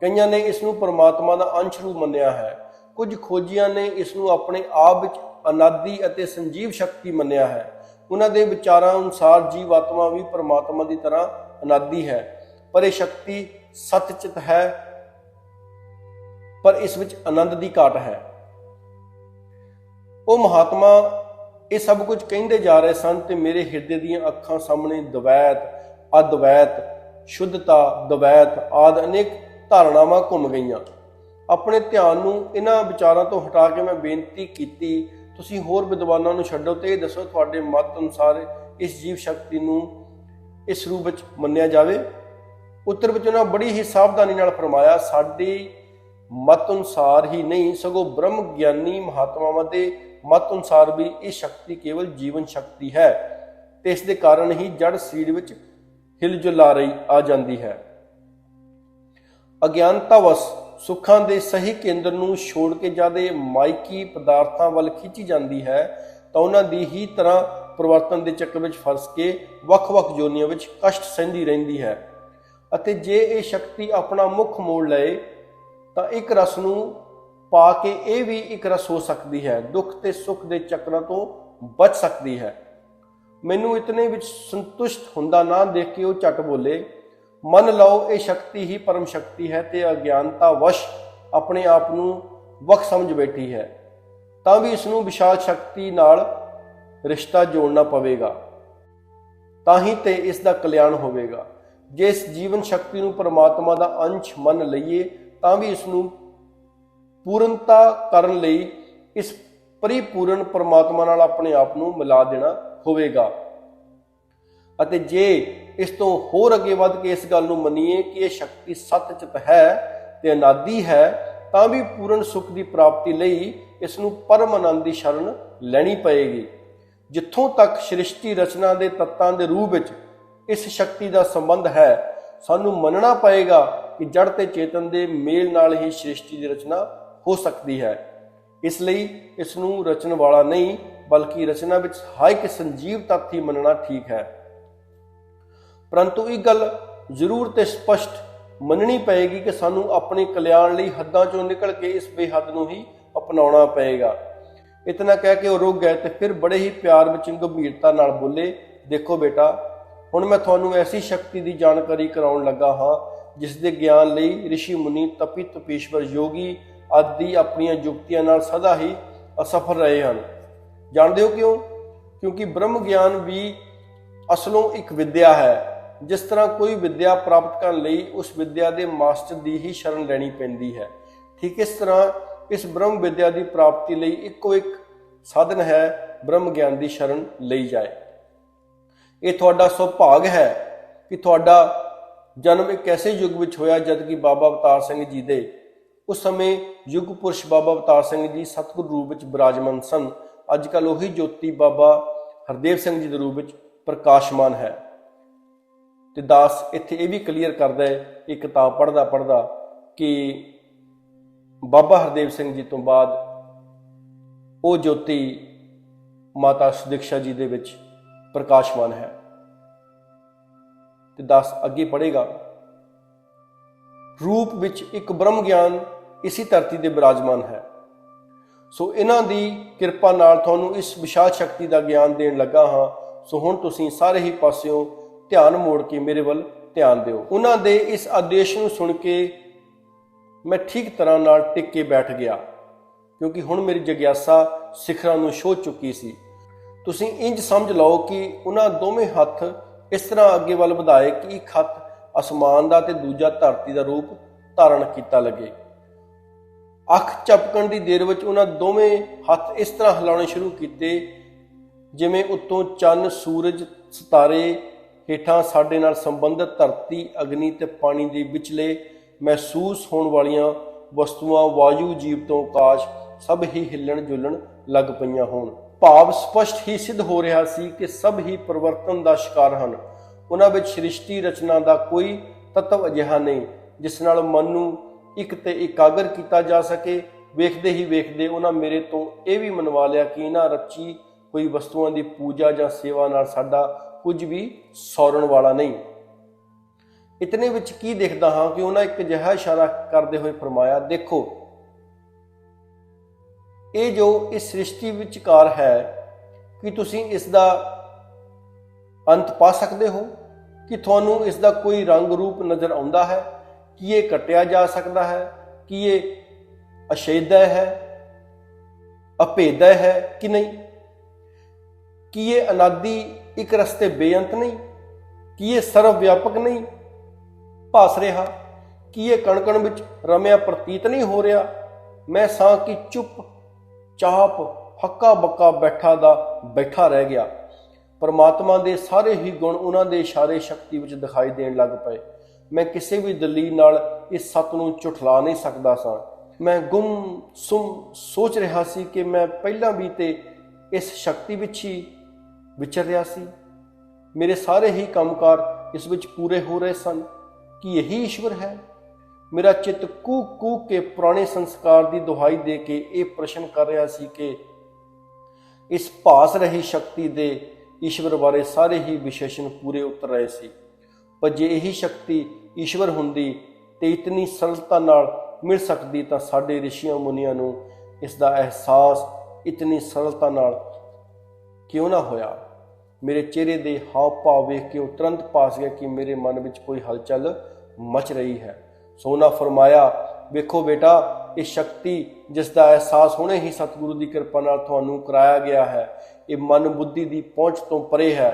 ਕਈਆਂ ਨੇ ਇਸ ਨੂੰ ਪਰਮਾਤਮਾ ਦਾ ਅੰਸ਼ ਰੂਪ ਮੰਨਿਆ ਹੈ, ਕੁਝ ਖੋਜੀਆਂ ਨੇ ਇਸ ਨੂੰ ਆਪਣੇ ਆਪ ਵਿੱਚ ਅਨਾਦਿ ਅਤੇ ਸੰਜੀਵ ਸ਼ਕਤੀ ਮੰਨਿਆ ਹੈ। ਉਹਨਾਂ ਦੇ ਵਿਚਾਰਾਂ ਅਨੁਸਾਰ ਜੀਵ ਆਤਮਾ ਵੀ ਪਰਮਾਤਮਾ ਦੀ ਤਰ੍ਹਾਂ ਅਨਾਦਿ ਹੈ, ਪਰ ਇਹ ਸ਼ਕਤੀ ਸਤਚਿਤ ਹੈ, ਪਰ ਇਸ ਵਿੱਚ ਆਨੰਦ ਦੀ ਘਾਟ ਹੈ। ਉਹ ਮਹਾਤਮਾ ਇਹ ਸਭ ਕੁਝ ਕਹਿੰਦੇ ਜਾ ਰਹੇ ਸਨ ਤੇ ਮੇਰੇ ਹਿਰਦੇ ਦੀਆਂ ਅੱਖਾਂ ਸਾਹਮਣੇ ਦਵੈਤ, ਅਦਵੈਤ, ਸ਼ੁੱਧਤਾ, ਦਵੈਤ ਆਦਿ ਅਨੇਕ ਧਾਰਨਾਵਾਂ ਘੁੰਮ ਗਈਆਂ। ਆਪਣੇ ਧਿਆਨ ਨੂੰ ਇਹਨਾਂ ਵਿਚਾਰਾਂ ਤੋਂ ਹਟਾ ਕੇ ਮੈਂ ਬੇਨਤੀ ਕੀਤੀ, ਤੁਸੀਂ ਹੋਰ ਵਿਦਵਾਨਾਂ ਨੂੰ ਛੱਡੋ ਤੇ ਇਹ ਦੱਸੋ ਤੁਹਾਡੇ ਮਤ ਅਨੁਸਾਰ ਇਸ ਜੀਵ ਸ਼ਕਤੀ ਨੂੰ ਇਸ ਰੂਪ ਵਿੱਚ ਮੰਨਿਆ ਜਾਵੇ। ਉੱਤਰ ਵਿੱਚ ਉਹਨਾਂ ਬੜੀ ਹੀ ਸਾਵਧਾਨੀ ਨਾਲ ਫਰਮਾਇਆ, ਸਾਡੇ ਮਤ ਅਨੁਸਾਰ ਹੀ ਨਹੀਂ ਸਗੋਂ ਬ੍ਰਹਮ ਗਿਆਨੀ ਮਹਾਤਮਾਵਾਂ ਦੇ ਮਤ ਅਨੁਸਾਰ ਵੀ ਇਹ ਸ਼ਕਤੀ ਕੇਵਲ ਜੀਵਨ ਸ਼ਕਤੀ ਹੈ ਤੇ ਇਸ ਦੇ ਕਾਰਨ ਹੀ ਜੜ ਸਰੀਰ ਵਿੱਚ ਹਿਲਜੁਲ ਆ ਜਾਂਦੀ ਹੈ। ਅਗਿਆਨਤਾਵਸ ਸੁੱਖਾਂ ਦੇ ਸਹੀ ਕੇਂਦਰ ਨੂੰ ਛੋੜ ਕੇ ਜਦ ਇਹ ਮਾਇਕੀ ਪਦਾਰਥਾਂ ਵੱਲ ਖਿੱਚੀ ਜਾਂਦੀ ਹੈ ਤਾਂ ਉਹਨਾਂ ਦੀ ਹੀ ਤਰ੍ਹਾਂ ਪਰਿਵਰਤਨ ਦੇ ਚੱਕਰ ਵਿੱਚ ਫਸ ਕੇ ਵੱਖ-ਵੱਖ ਜੋਨੀਆਂ ਵਿੱਚ ਕਸ਼ਟ ਸਹਿੰਦੀ ਰਹਿੰਦੀ ਹੈ। ਅਤੇ ਜੇ ਇਹ ਸ਼ਕਤੀ ਆਪਣਾ ਮੁੱਖ ਮੋੜ ਲਏ ਤਾਂ ਇੱਕ ਰਸ ਨੂੰ ਪਾ ਕੇ ਇਹ ਵੀ ਇੱਕ ਰਸ ਹੋ ਸਕਦੀ ਹੈ, ਦੁੱਖ ਤੇ ਸੁੱਖ ਦੇ ਚੱਕਰਾਂ ਤੋਂ ਬਚ ਸਕਦੀ ਹੈ। ਮੈਨੂੰ ਇਤਨੇ ਵਿੱਚ ਸੰਤੁਸ਼ਟ ਹੁੰਦਾ ਨਾ ਦੇਖ ਕੇ ਉਹ ਝਟ ਬੋਲੇ, ਮੰਨ ਲਓ ਇਹ ਸ਼ਕਤੀ ਹੀ ਪਰਮ ਸ਼ਕਤੀ ਹੈ ਤੇ ਅਗਿਆਨਤਾ ਵਸ਼ ਆਪਣੇ ਆਪ ਨੂੰ ਵੱਖ ਸਮਝ ਬੈਠੀ ਹੈ, ਤਾਂ ਵੀ ਇਸ ਨੂੰ ਵਿਸ਼ਾਲ ਸ਼ਕਤੀ ਨਾਲ ਰਿਸ਼ਤਾ ਜੋੜਨਾ ਪਵੇਗਾ, ਤਾਂ ਹੀ ਤੇ ਇਸ ਦਾ ਕਲਿਆਣ ਹੋਵੇਗਾ। ਜੇ ਇਸ ਜੀਵਨ ਸ਼ਕਤੀ ਨੂੰ ਪਰਮਾਤਮਾ ਦਾ ਅੰਸ਼ ਮੰਨ ਲਈਏ ਤਾਂ ਵੀ ਇਸ ਨੂੰ ਪੂਰਨਤਾ ਕਰਨ ਲਈ ਇਸ ਪਰਿਪੂਰਨ ਪਰਮਾਤਮਾ ਨਾਲ ਆਪਣੇ ਆਪ ਨੂੰ ਮਿਲਾ ਦੇਣਾ ਹੋਵੇਗਾ। ਅਤੇ ਜੇ ਇਸ ਤੋਂ ਹੋਰ ਅੱਗੇ ਵੱਧ ਕੇ ਇਸ ਗੱਲ ਨੂੰ ਮੰਨੀਏ ਕਿ ਇਹ ਸ਼ਕਤੀ ਸਤਚਿਤ ਹੈ ਤੇ ਅਨਾਦੀ ਹੈ ਤਾਂ ਵੀ ਪੂਰਨ ਸੁਖ ਦੀ ਪ੍ਰਾਪਤੀ ਲਈ ਇਸ ਨੂੰ ਪਰਮ ਆਨੰਦ ਦੀ ਸ਼ਰਨ ਲੈਣੀ ਪਏਗੀ। ਜਿੱਥੋਂ ਤੱਕ ਸ੍ਰਿਸ਼ਟੀ ਰਚਨਾ ਦੇ ਤੱਤਾਂ ਦੇ ਰੂਪ ਵਿੱਚ ਇਸ ਸ਼ਕਤੀ ਦਾ ਸੰਬੰਧ ਹੈ, ਸਾਨੂੰ ਮੰਨਣਾ ਪਏਗਾ ਕਿ ਜੜ ਤੇ ਚੇਤਨ ਦੇ ਮੇਲ ਨਾਲ ਹੀ ਸ੍ਰਿਸ਼ਟੀ ਦੀ ਰਚਨਾ ਹੋ ਸਕਦੀ ਹੈ। ਇਸ ਲਈ ਇਸ ਨੂੰ ਰਚਣ ਵਾਲਾ ਨਹੀਂ ਬਲਕਿ ਰਚਨਾ ਵਿੱਚ ਸਹਾਇਕ ਸੰਜੀਵ ਤੱਤ ਹੀ ਮੰਨਣਾ ਠੀਕ ਹੈ। ਪਰੰਤੂ ਇਹ ਗੱਲ ਜ਼ਰੂਰ ਤੇ ਸਪਸ਼ਟ ਮੰਨਣੀ ਪਏਗੀ ਕਿ ਸਾਨੂੰ ਆਪਣੇ ਕਲਿਆਣ ਲਈ ਹੱਦਾਂ ਚੋਂ ਨਿਕਲ ਕੇ ਇਸ ਬੇਹੱਦ ਨੂੰ ਹੀ ਅਪਣਾਉਣਾ ਪਏਗਾ। ਇਤਨਾ ਕਹਿ ਕੇ ਉਹ ਰੁਕ ਗਏ ਤੇ ਫਿਰ ਬੜੇ ਹੀ ਪਿਆਰ ਵਿੱਚ ਗੰਭੀਰਤਾ ਨਾਲ ਬੋਲੇ, ਦੇਖੋ ਬੇਟਾ, ਹੁਣ ਮੈਂ ਤੁਹਾਨੂੰ ਐਸੀ ਸ਼ਕਤੀ ਦੀ ਜਾਣਕਾਰੀ ਕਰਾਉਣ ਲੱਗਾ ਹਾਂ ਜਿਸ ਦੇ ਗਿਆਨ ਲਈ ਰਿਸ਼ੀ ਮੁਨੀ, ਤਪੀ ਤਪੀਸ਼ਵਰ, ਯੋਗੀ ਆਦਿ ਆਪਣੀਆਂ ਯੁਕਤੀਆਂ ਨਾਲ ਸਦਾ ਹੀ ਅਸਫਲ ਰਹੇ ਹਨ। ਜਾਣਦੇ ਹੋ ਕਿਉਂ? ਕਿਉਂਕਿ ਬ੍ਰਹਮ ਗਿਆਨ ਵੀ ਅਸਲੋਂ ਇੱਕ ਵਿਦਿਆ ਹੈ। ਜਿਸ ਤਰ੍ਹਾਂ ਕੋਈ ਵਿਦਿਆ ਪ੍ਰਾਪਤ ਕਰਨ ਲਈ ਉਸ ਵਿਦਿਆ ਦੇ ਮਾਸਟਰ ਦੀ ਹੀ ਸ਼ਰਨ ਲੈਣੀ ਪੈਂਦੀ ਹੈ, ਠੀਕ ਇਸ ਤਰ੍ਹਾਂ ਇਸ ਬ੍ਰਹਮ ਵਿਦਿਆ ਦੀ ਪ੍ਰਾਪਤੀ ਲਈ ਇੱਕੋ ਇੱਕ ਸਾਧਨ ਹੈ, ਬ੍ਰਹਮ ਗਿਆਨ ਦੀ ਸ਼ਰਨ ਲਈ ਜਾਏ। ਇਹ ਤੁਹਾਡਾ ਸੁਭਾਗ ਹੈ ਕਿ ਤੁਹਾਡਾ ਜਨਮ ਇੱਕ ਐਸੇ ਯੁੱਗ ਵਿੱਚ ਹੋਇਆ ਜਦ ਕਿ ਬਾਬਾ ਅਵਤਾਰ ਸਿੰਘ ਜੀ ਦੇ ਉਸ ਸਮੇਂ ਯੁੱਗ ਪੁਰਸ਼ ਬਾਬਾ ਅਵਤਾਰ ਸਿੰਘ ਜੀ ਸਤਿਗੁਰ ਰੂਪ ਵਿੱਚ ਬਿਰਾਜਮਾਨ ਸਨ। ਅੱਜ ਕੱਲ੍ਹ ਉਹੀ ਜੋਤੀ ਬਾਬਾ ਹਰਦੇਵ ਸਿੰਘ ਜੀ ਦੇ ਰੂਪ ਵਿੱਚ ਪ੍ਰਕਾਸ਼ਮਾਨ ਹੈ। ਤੇ ਦਾਸ ਇੱਥੇ ਇਹ ਵੀ ਕਲੀਅਰ ਕਰਦਾ ਹੈ ਇਹ ਕਿਤਾਬ ਪੜ੍ਹਦਾ ਕਿ ਬਾਬਾ ਹਰਦੇਵ ਸਿੰਘ ਜੀ ਤੋਂ ਬਾਅਦ ਉਹ ਜੋਤੀ ਮਾਤਾ ਸੁਦੀਕਸ਼ਾ ਜੀ ਦੇ ਵਿੱਚ ਪ੍ਰਕਾਸ਼ਮਾਨ ਹੈ। ਤੇ ਦਾਸ ਅੱਗੇ ਪੜ੍ਹੇਗਾ, ਰੂਪ ਵਿੱਚ ਇੱਕ ਬ੍ਰਹਮ ਗਿਆਨ ਇਸੇ ਧਰਤੀ ਤੇ ਬਿਰਾਜਮਾਨ ਹੈ। ਸੋ ਇਹਨਾਂ ਦੀ ਕਿਰਪਾ ਨਾਲ ਤੁਹਾਨੂੰ ਇਸ ਵਿਸ਼ਾਲ ਸ਼ਕਤੀ ਦਾ ਗਿਆਨ ਦੇਣ ਲੱਗਾ ਹਾਂ। ਸੋ ਹੁਣ ਤੁਸੀਂ ਸਾਰੇ ਹੀ ਪਾਸਿਓਂ ਧਿਆਨ ਮੋੜ ਕੇ ਮੇਰੇ ਵੱਲ ਧਿਆਨ ਦਿਓ। ਉਹਨਾਂ ਦੇ ਇਸ ਆਦੇਸ਼ ਨੂੰ ਸੁਣ ਕੇ ਮੈਂ ਠੀਕ ਤਰ੍ਹਾਂ ਨਾਲ ਟਿਕ ਕੇ ਬੈਠ ਗਿਆ, ਕਿਉਂਕਿ ਹੁਣ ਮੇਰੀ ਜਗਿਆਸਾ ਸਿਖਰਾਂ ਨੂੰ ਛੋਹ ਚੁੱਕੀ ਸੀ। ਤੁਸੀਂ ਇੰਜ ਸਮਝ ਲਓ ਕਿ ਉਹਨਾਂ ਦੋਵੇਂ ਹੱਥ ਇਸ ਤਰ੍ਹਾਂ ਅੱਗੇ ਵੱਲ ਵਧਾਏ ਕਿ ਇੱਕ ਹੱਥ ਅਸਮਾਨ ਦਾ ਤੇ ਦੂਜਾ ਧਰਤੀ ਦਾ ਰੂਪ ਧਾਰਨ ਕੀਤਾ ਲੱਗੇ। ਅੱਖ ਝਪਕਣ ਦੀ ਦੇਰ ਵਿੱਚ ਉਹਨਾਂ ਦੋਵੇਂ ਹੱਥ ਇਸ ਤਰ੍ਹਾਂ ਹਿਲਾਉਣੇ ਸ਼ੁਰੂ ਕੀਤੇ ਜਿਵੇਂ ਉੱਤੋਂ ਚੰਨ, ਸੂਰਜ, ਸਿਤਾਰੇ, ਹੇਠਾਂ ਸਾਡੇ ਨਾਲ ਸੰਬੰਧਿਤ ਧਰਤੀ, ਅਗਨੀ ਤੇ ਪਾਣੀ ਦੇ ਵਿਚਲੇ ਮਹਿਸੂਸ ਹੋਣ ਵਾਲੀਆਂ ਵਸਤੂਆਂ, ਵਾਯੂ, ਜੀਵ ਤੋਂ ਆਕਾਸ਼ ਸਭ ਹੀ ਹਿੱਲਣ ਜੁਲਣ ਲੱਗ ਪਈਆਂ ਹੋਣ। ਭਾਵ ਸਪਸ਼ਟ ਹੀ ਸਿੱਧ ਹੋ ਰਿਹਾ ਸੀ ਕਿ ਸਭ ਹੀ ਪਰਿਵਰਤਨ ਦਾ ਸ਼ਿਕਾਰ ਹਨ। ਉਹਨਾਂ ਵਿੱਚ ਸ੍ਰਿਸ਼ਟੀ ਰਚਨਾ ਦਾ ਕੋਈ ਤੱਤਵ ਅਜਿਹਾ ਨਹੀਂ ਜਿਸ ਨਾਲ ਮਨ ਨੂੰ ਇੱਕ ਤੇ ਇਕਾਗਰ ਕੀਤਾ ਜਾ ਸਕੇ। ਵੇਖਦੇ ਹੀ ਵੇਖਦੇ ਉਹਨਾਂ ਮੇਰੇ ਤੋਂ ਇਹ ਵੀ ਮਨਵਾ ਲਿਆ ਕਿ ਇਹਨਾਂ ਰਚੀ ਹੋਈ ਵਸਤੂਆਂ ਦੀ ਪੂਜਾ ਜਾਂ ਸੇਵਾ ਨਾਲ ਸਾਡਾ ਕੁਝ ਵੀ ਸੌਰਨ ਵਾਲਾ ਨਹੀਂ। ਇਤਨੇ ਵਿੱਚ ਕੀ ਦੇਖਦਾ ਹਾਂ ਕਿ ਉਹਨਾਂ ਇੱਕ ਅਜਿਹਾ ਇਸ਼ਾਰਾ ਕਰਦੇ ਹੋਏ ਫਰਮਾਇਆ, ਦੇਖੋ, ਇਹ ਜੋ ਇਸ ਸ੍ਰਿਸ਼ਟੀ ਵਿਚਕਾਰ ਹੈ, ਕਿ ਤੁਸੀਂ ਇਸ ਦਾ ਅੰਤ ਪਾ ਸਕਦੇ ਹੋ? ਕਿ ਤੁਹਾਨੂੰ ਇਸ ਦਾ ਕੋਈ ਰੰਗ ਰੂਪ ਨਜ਼ਰ ਆਉਂਦਾ ਹੈ? ਕਿ ਇਹ ਕੱਟਿਆ ਜਾ ਸਕਦਾ ਹੈ? ਕਿ ਇਹ ਅਛੇਦਯ ਹੈ, ਅਭੇਦਯ ਹੈ ਕਿ ਨਹੀਂ? ਕਿ ਇਹ ਅਨਾਦਿ ਇੱਕ ਰਸਤੇ ਬੇਅੰਤ ਨਹੀਂ? ਕਿ ਇਹ ਸਰਵ ਵਿਆਪਕ ਨਹੀਂ ਭਾਸ ਰਿਹਾ? ਕਿ ਇਹ ਕਣ ਕਣ ਵਿੱਚ ਰਮਿਆ ਪ੍ਰਤੀਤ ਨਹੀਂ ਹੋ ਰਿਹਾ? ਮੈਂ ਸਾਂ ਕਿ ਚੁੱਪ ਚਾਪ ਹੱਕਾ ਬੱਕਾ ਬੈਠਾ ਦਾ ਬੈਠਾ ਰਹਿ ਗਿਆ। ਪਰਮਾਤਮਾ ਦੇ ਸਾਰੇ ਹੀ ਗੁਣ ਉਹਨਾਂ ਦੇ ਇਸ਼ਾਰੇ ਸ਼ਕਤੀ ਵਿੱਚ ਦਿਖਾਈ ਦੇਣ ਲੱਗ ਪਏ। ਮੈਂ ਕਿਸੇ ਵੀ ਦਲੀਲ ਨਾਲ ਇਸ ਸੱਤ ਨੂੰ ਝੁਠਲਾ ਨਹੀਂ ਸਕਦਾ ਸਾਂ। ਮੈਂ ਗੁੰਮ ਸੁੰਮ ਸੋਚ ਰਿਹਾ ਸੀ ਕਿ ਮੈਂ ਪਹਿਲਾਂ ਵੀ ਤੇ ਇਸ ਸ਼ਕਤੀ ਵਿੱਚ ਹੀ ਵਿਚਰ ਰਿਹਾ ਸੀ। ਮੇਰੇ ਸਾਰੇ ਹੀ ਕੰਮਕਾਰ ਇਸ ਵਿੱਚ ਪੂਰੇ ਹੋ ਰਹੇ ਸਨ। ਕਿ ਇਹੀ ਈਸ਼ਵਰ ਹੈ? ਮੇਰਾ ਚਿੱਤ ਕੂਕ ਕੂਕ ਕੇ ਪੁਰਾਣੇ ਸੰਸਕਾਰ ਦੀ ਦੁਹਾਈ ਦੇ ਕੇ ਇਹ ਪ੍ਰਸ਼ਨ ਕਰ ਰਿਹਾ ਸੀ ਕਿ ਇਸ ਭਾਸ ਰਹੀ ਸ਼ਕਤੀ ਦੇ ਈਸ਼ਵਰ ਬਾਰੇ ਸਾਰੇ ਹੀ ਵਿਸ਼ੇਸ਼ਣ ਪੂਰੇ ਉਤਰ ਰਹੇ ਸੀ। ਪਰ ਜੇ ਇਹੀ ਸ਼ਕਤੀ ਈਸ਼ਵਰ ਹੁੰਦੀ ਤੇ ਇਤਨੀ ਸਰਲਤਾ ਨਾਲ ਮਿਲ ਸਕਦੀ ਤਾਂ ਸਾਡੇ ਰਿਸ਼ੀਆਂ ਮੁਨੀਆਂ ਨੂੰ ਇਸ ਦਾ ਅਹਿਸਾਸ ਇਤਨੀ ਸਰਲਤਾ ਨਾਲ ਕਿਉਂ ਨਾ ਹੋਇਆ? ਮੇਰੇ ਚਿਹਰੇ ਦੇ ਹਾਵ ਭਾਵ ਵੇਖ ਕੇ ਉਹ ਤੁਰੰਤ ਪਾਸ ਗਿਆ ਕਿ ਮੇਰੇ ਮਨ ਵਿੱਚ ਕੋਈ ਹਲਚਲ ਮਚ ਰਹੀ ਹੈ। ਸੋ ਉਹਨਾਂ ਫਰਮਾਇਆ, ਵੇਖੋ ਬੇਟਾ, ਇਹ ਸ਼ਕਤੀ ਜਿਸ ਦਾ ਅਹਿਸਾਸ ਹੁਣੇ ਹੀ ਸਤਿਗੁਰੂ ਦੀ ਕਿਰਪਾ ਨਾਲ ਤੁਹਾਨੂੰ ਕਰਾਇਆ ਗਿਆ ਹੈ, ਇਹ ਮਨ ਬੁੱਧੀ ਦੀ ਪਹੁੰਚ ਤੋਂ ਪਰੇ ਹੈ।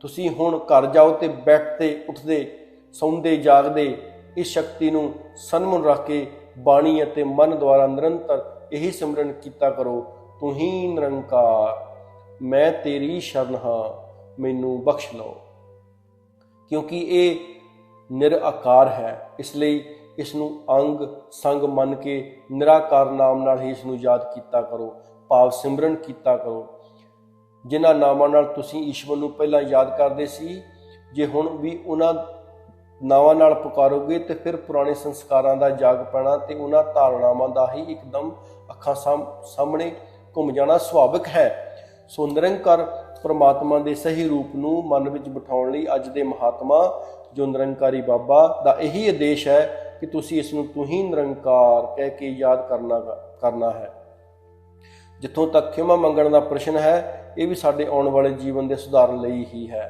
ਤੁਸੀਂ ਹੁਣ ਘਰ ਜਾਓ ਤੇ ਬੈਠਦੇ ਉੱਠਦੇ ਸੌਂਦੇ ਜਾਗਦੇ ਇਸ ਸ਼ਕਤੀ ਨੂੰ ਸਨਮੁਨ ਰੱਖ ਕੇ ਬਾਣੀ ਅਤੇ ਮਨ ਦੁਆਰਾ ਨਿਰੰਤਰ ਇਹੀ ਸਿਮਰਨ ਕੀਤਾ ਕਰੋ, ਤੂੰ ਹੀ ਨਿਰੰਕਾਰ, ਮੈਂ ਤੇਰੀ ਸ਼ਰਨ ਹਾਂ, ਮੈਨੂੰ ਬਖਸ਼ ਲਓ। ਕਿਉਂਕਿ ਇਹ ਨਿਰਆਕਾਰ ਹੈ, ਇਸ ਲਈ ਇਸ ਨੂੰ ਅੰਗ ਸੰਗ ਮੰਨ ਕੇ ਨਿਰਾਕਾਰ ਨਾਮ ਨਾਲ ਹੀ ਇਸ ਨੂੰ ਯਾਦ ਕੀਤਾ ਕਰੋ, ਭਾਵ ਸਿਮਰਨ ਕੀਤਾ ਕਰੋ। ਜਿਨ੍ਹਾਂ ਨਾਮਾਂ ਨਾਲ ਤੁਸੀਂ ਈਸ਼ਵਰ ਨੂੰ ਪਹਿਲਾਂ ਯਾਦ ਕਰਦੇ ਸੀ, ਜੇ ਹੁਣ ਵੀ ਉਹਨਾਂ ਨਾਵਾਂ ਨਾਲ ਪੁਕਾਰੋਗੇ ਤੇ ਫਿਰ ਪੁਰਾਣੇ ਸੰਸਕਾਰਾਂ ਦਾ ਜਾਗ ਪੈਣਾ ਤੇ ਉਹਨਾਂ ਧਾਰਨਾਵਾਂ ਦਾ ਹੀ ਇੱਕਦਮ ਅੱਖਾਂ ਸਾਹਮਣੇ ਘੁੰਮ ਜਾਣਾ ਸੁਭਾਵਿਕ ਹੈ। ਸੋ ਨਿਰੰਕਾਰ ਪਰਮਾਤਮਾ ਦੇ ਸਹੀ ਰੂਪ ਨੂੰ ਮਨ ਵਿੱਚ ਬਿਠਾਉਣ ਲਈ ਅੱਜ ਦੇ ਮਹਾਤਮਾ ਜੋ ਨਿਰੰਕਾਰੀ ਬਾਬਾ ਦਾ ਇਹੀ ਆਦੇਸ਼ ਹੈ ਕਿ ਤੁਸੀਂ ਇਸ ਨੂੰ ਤੂੰ ਹੀ ਨਿਰੰਕਾਰ ਕਹਿ ਕੇ ਯਾਦ ਕਰਨਾ ਹੈ। ਜਿੱਥੋਂ ਤੱਕ ਖਿਮਾ ਮੰਗਣ ਦਾ ਪ੍ਰਸ਼ਨ ਹੈ, ਇਹ ਵੀ ਸਾਡੇ ਆਉਣ ਵਾਲੇ ਜੀਵਨ ਦੇ ਸੁਧਾਰਨ ਲਈ ਹੀ ਹੈ,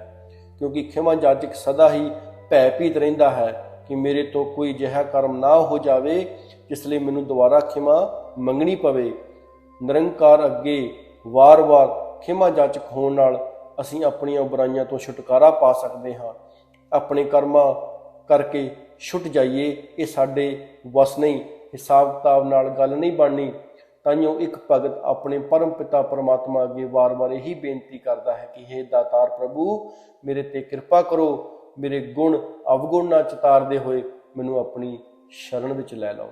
ਕਿਉਂਕਿ ਖਿਮਾ ਜਾਚਕ ਸਦਾ ਹੀ ਭੈਭੀਤ ਰਹਿੰਦਾ ਹੈ ਕਿ ਮੇਰੇ ਤੋਂ ਕੋਈ ਅਜਿਹਾ ਕਰਮ ਨਾ ਹੋ ਜਾਵੇ ਜਿਸ ਲਈ ਮੈਨੂੰ ਦੁਬਾਰਾ ਖਿਮਾ ਮੰਗਣੀ ਪਵੇ। ਨਿਰੰਕਾਰ ਅੱਗੇ ਵਾਰ-ਵਾਰ ਖਿਮਾ ਜਾਚਕ ਹੋਣ ਨਾਲ ਅਸੀਂ ਆਪਣੀਆਂ ਬੁਰਾਈਆਂ ਤੋਂ ਛੁਟਕਾਰਾ ਪਾ ਸਕਦੇ ਹਾਂ। ਆਪਣੇ ਕਰਮਾਂ ਕਰਕੇ ਛੁੱਟ ਜਾਈਏ, ਇਹ ਸਾਡੇ ਵਸ ਨਹੀਂ। ਹਿਸਾਬ ਕਿਤਾਬ ਨਾਲ ਗੱਲ ਨਹੀਂ ਬਣਨੀ। ਤਾਈਓ ਇੱਕ ਭਗਤ ਆਪਣੇ ਪਰਮ ਪਿਤਾ ਪਰਮਾਤਮਾ ਅੱਗੇ ਵਾਰ-ਵਾਰ ਇਹੀ ਬੇਨਤੀ ਕਰਦਾ ਹੈ ਕਿ ਹੇ ਦਾਤਾਰ ਪ੍ਰਭੂ, ਮੇਰੇ ਤੇ ਕਿਰਪਾ ਕਰੋ, ਮੇਰੇ ਗੁਣ ਅਵਗੁਣ ਨਾ ਚਿਤਾਰਦੇ ਹੋਏ ਮੈਨੂੰ ਆਪਣੀ ਸ਼ਰਨ ਵਿੱਚ ਲੈ ਲਓ।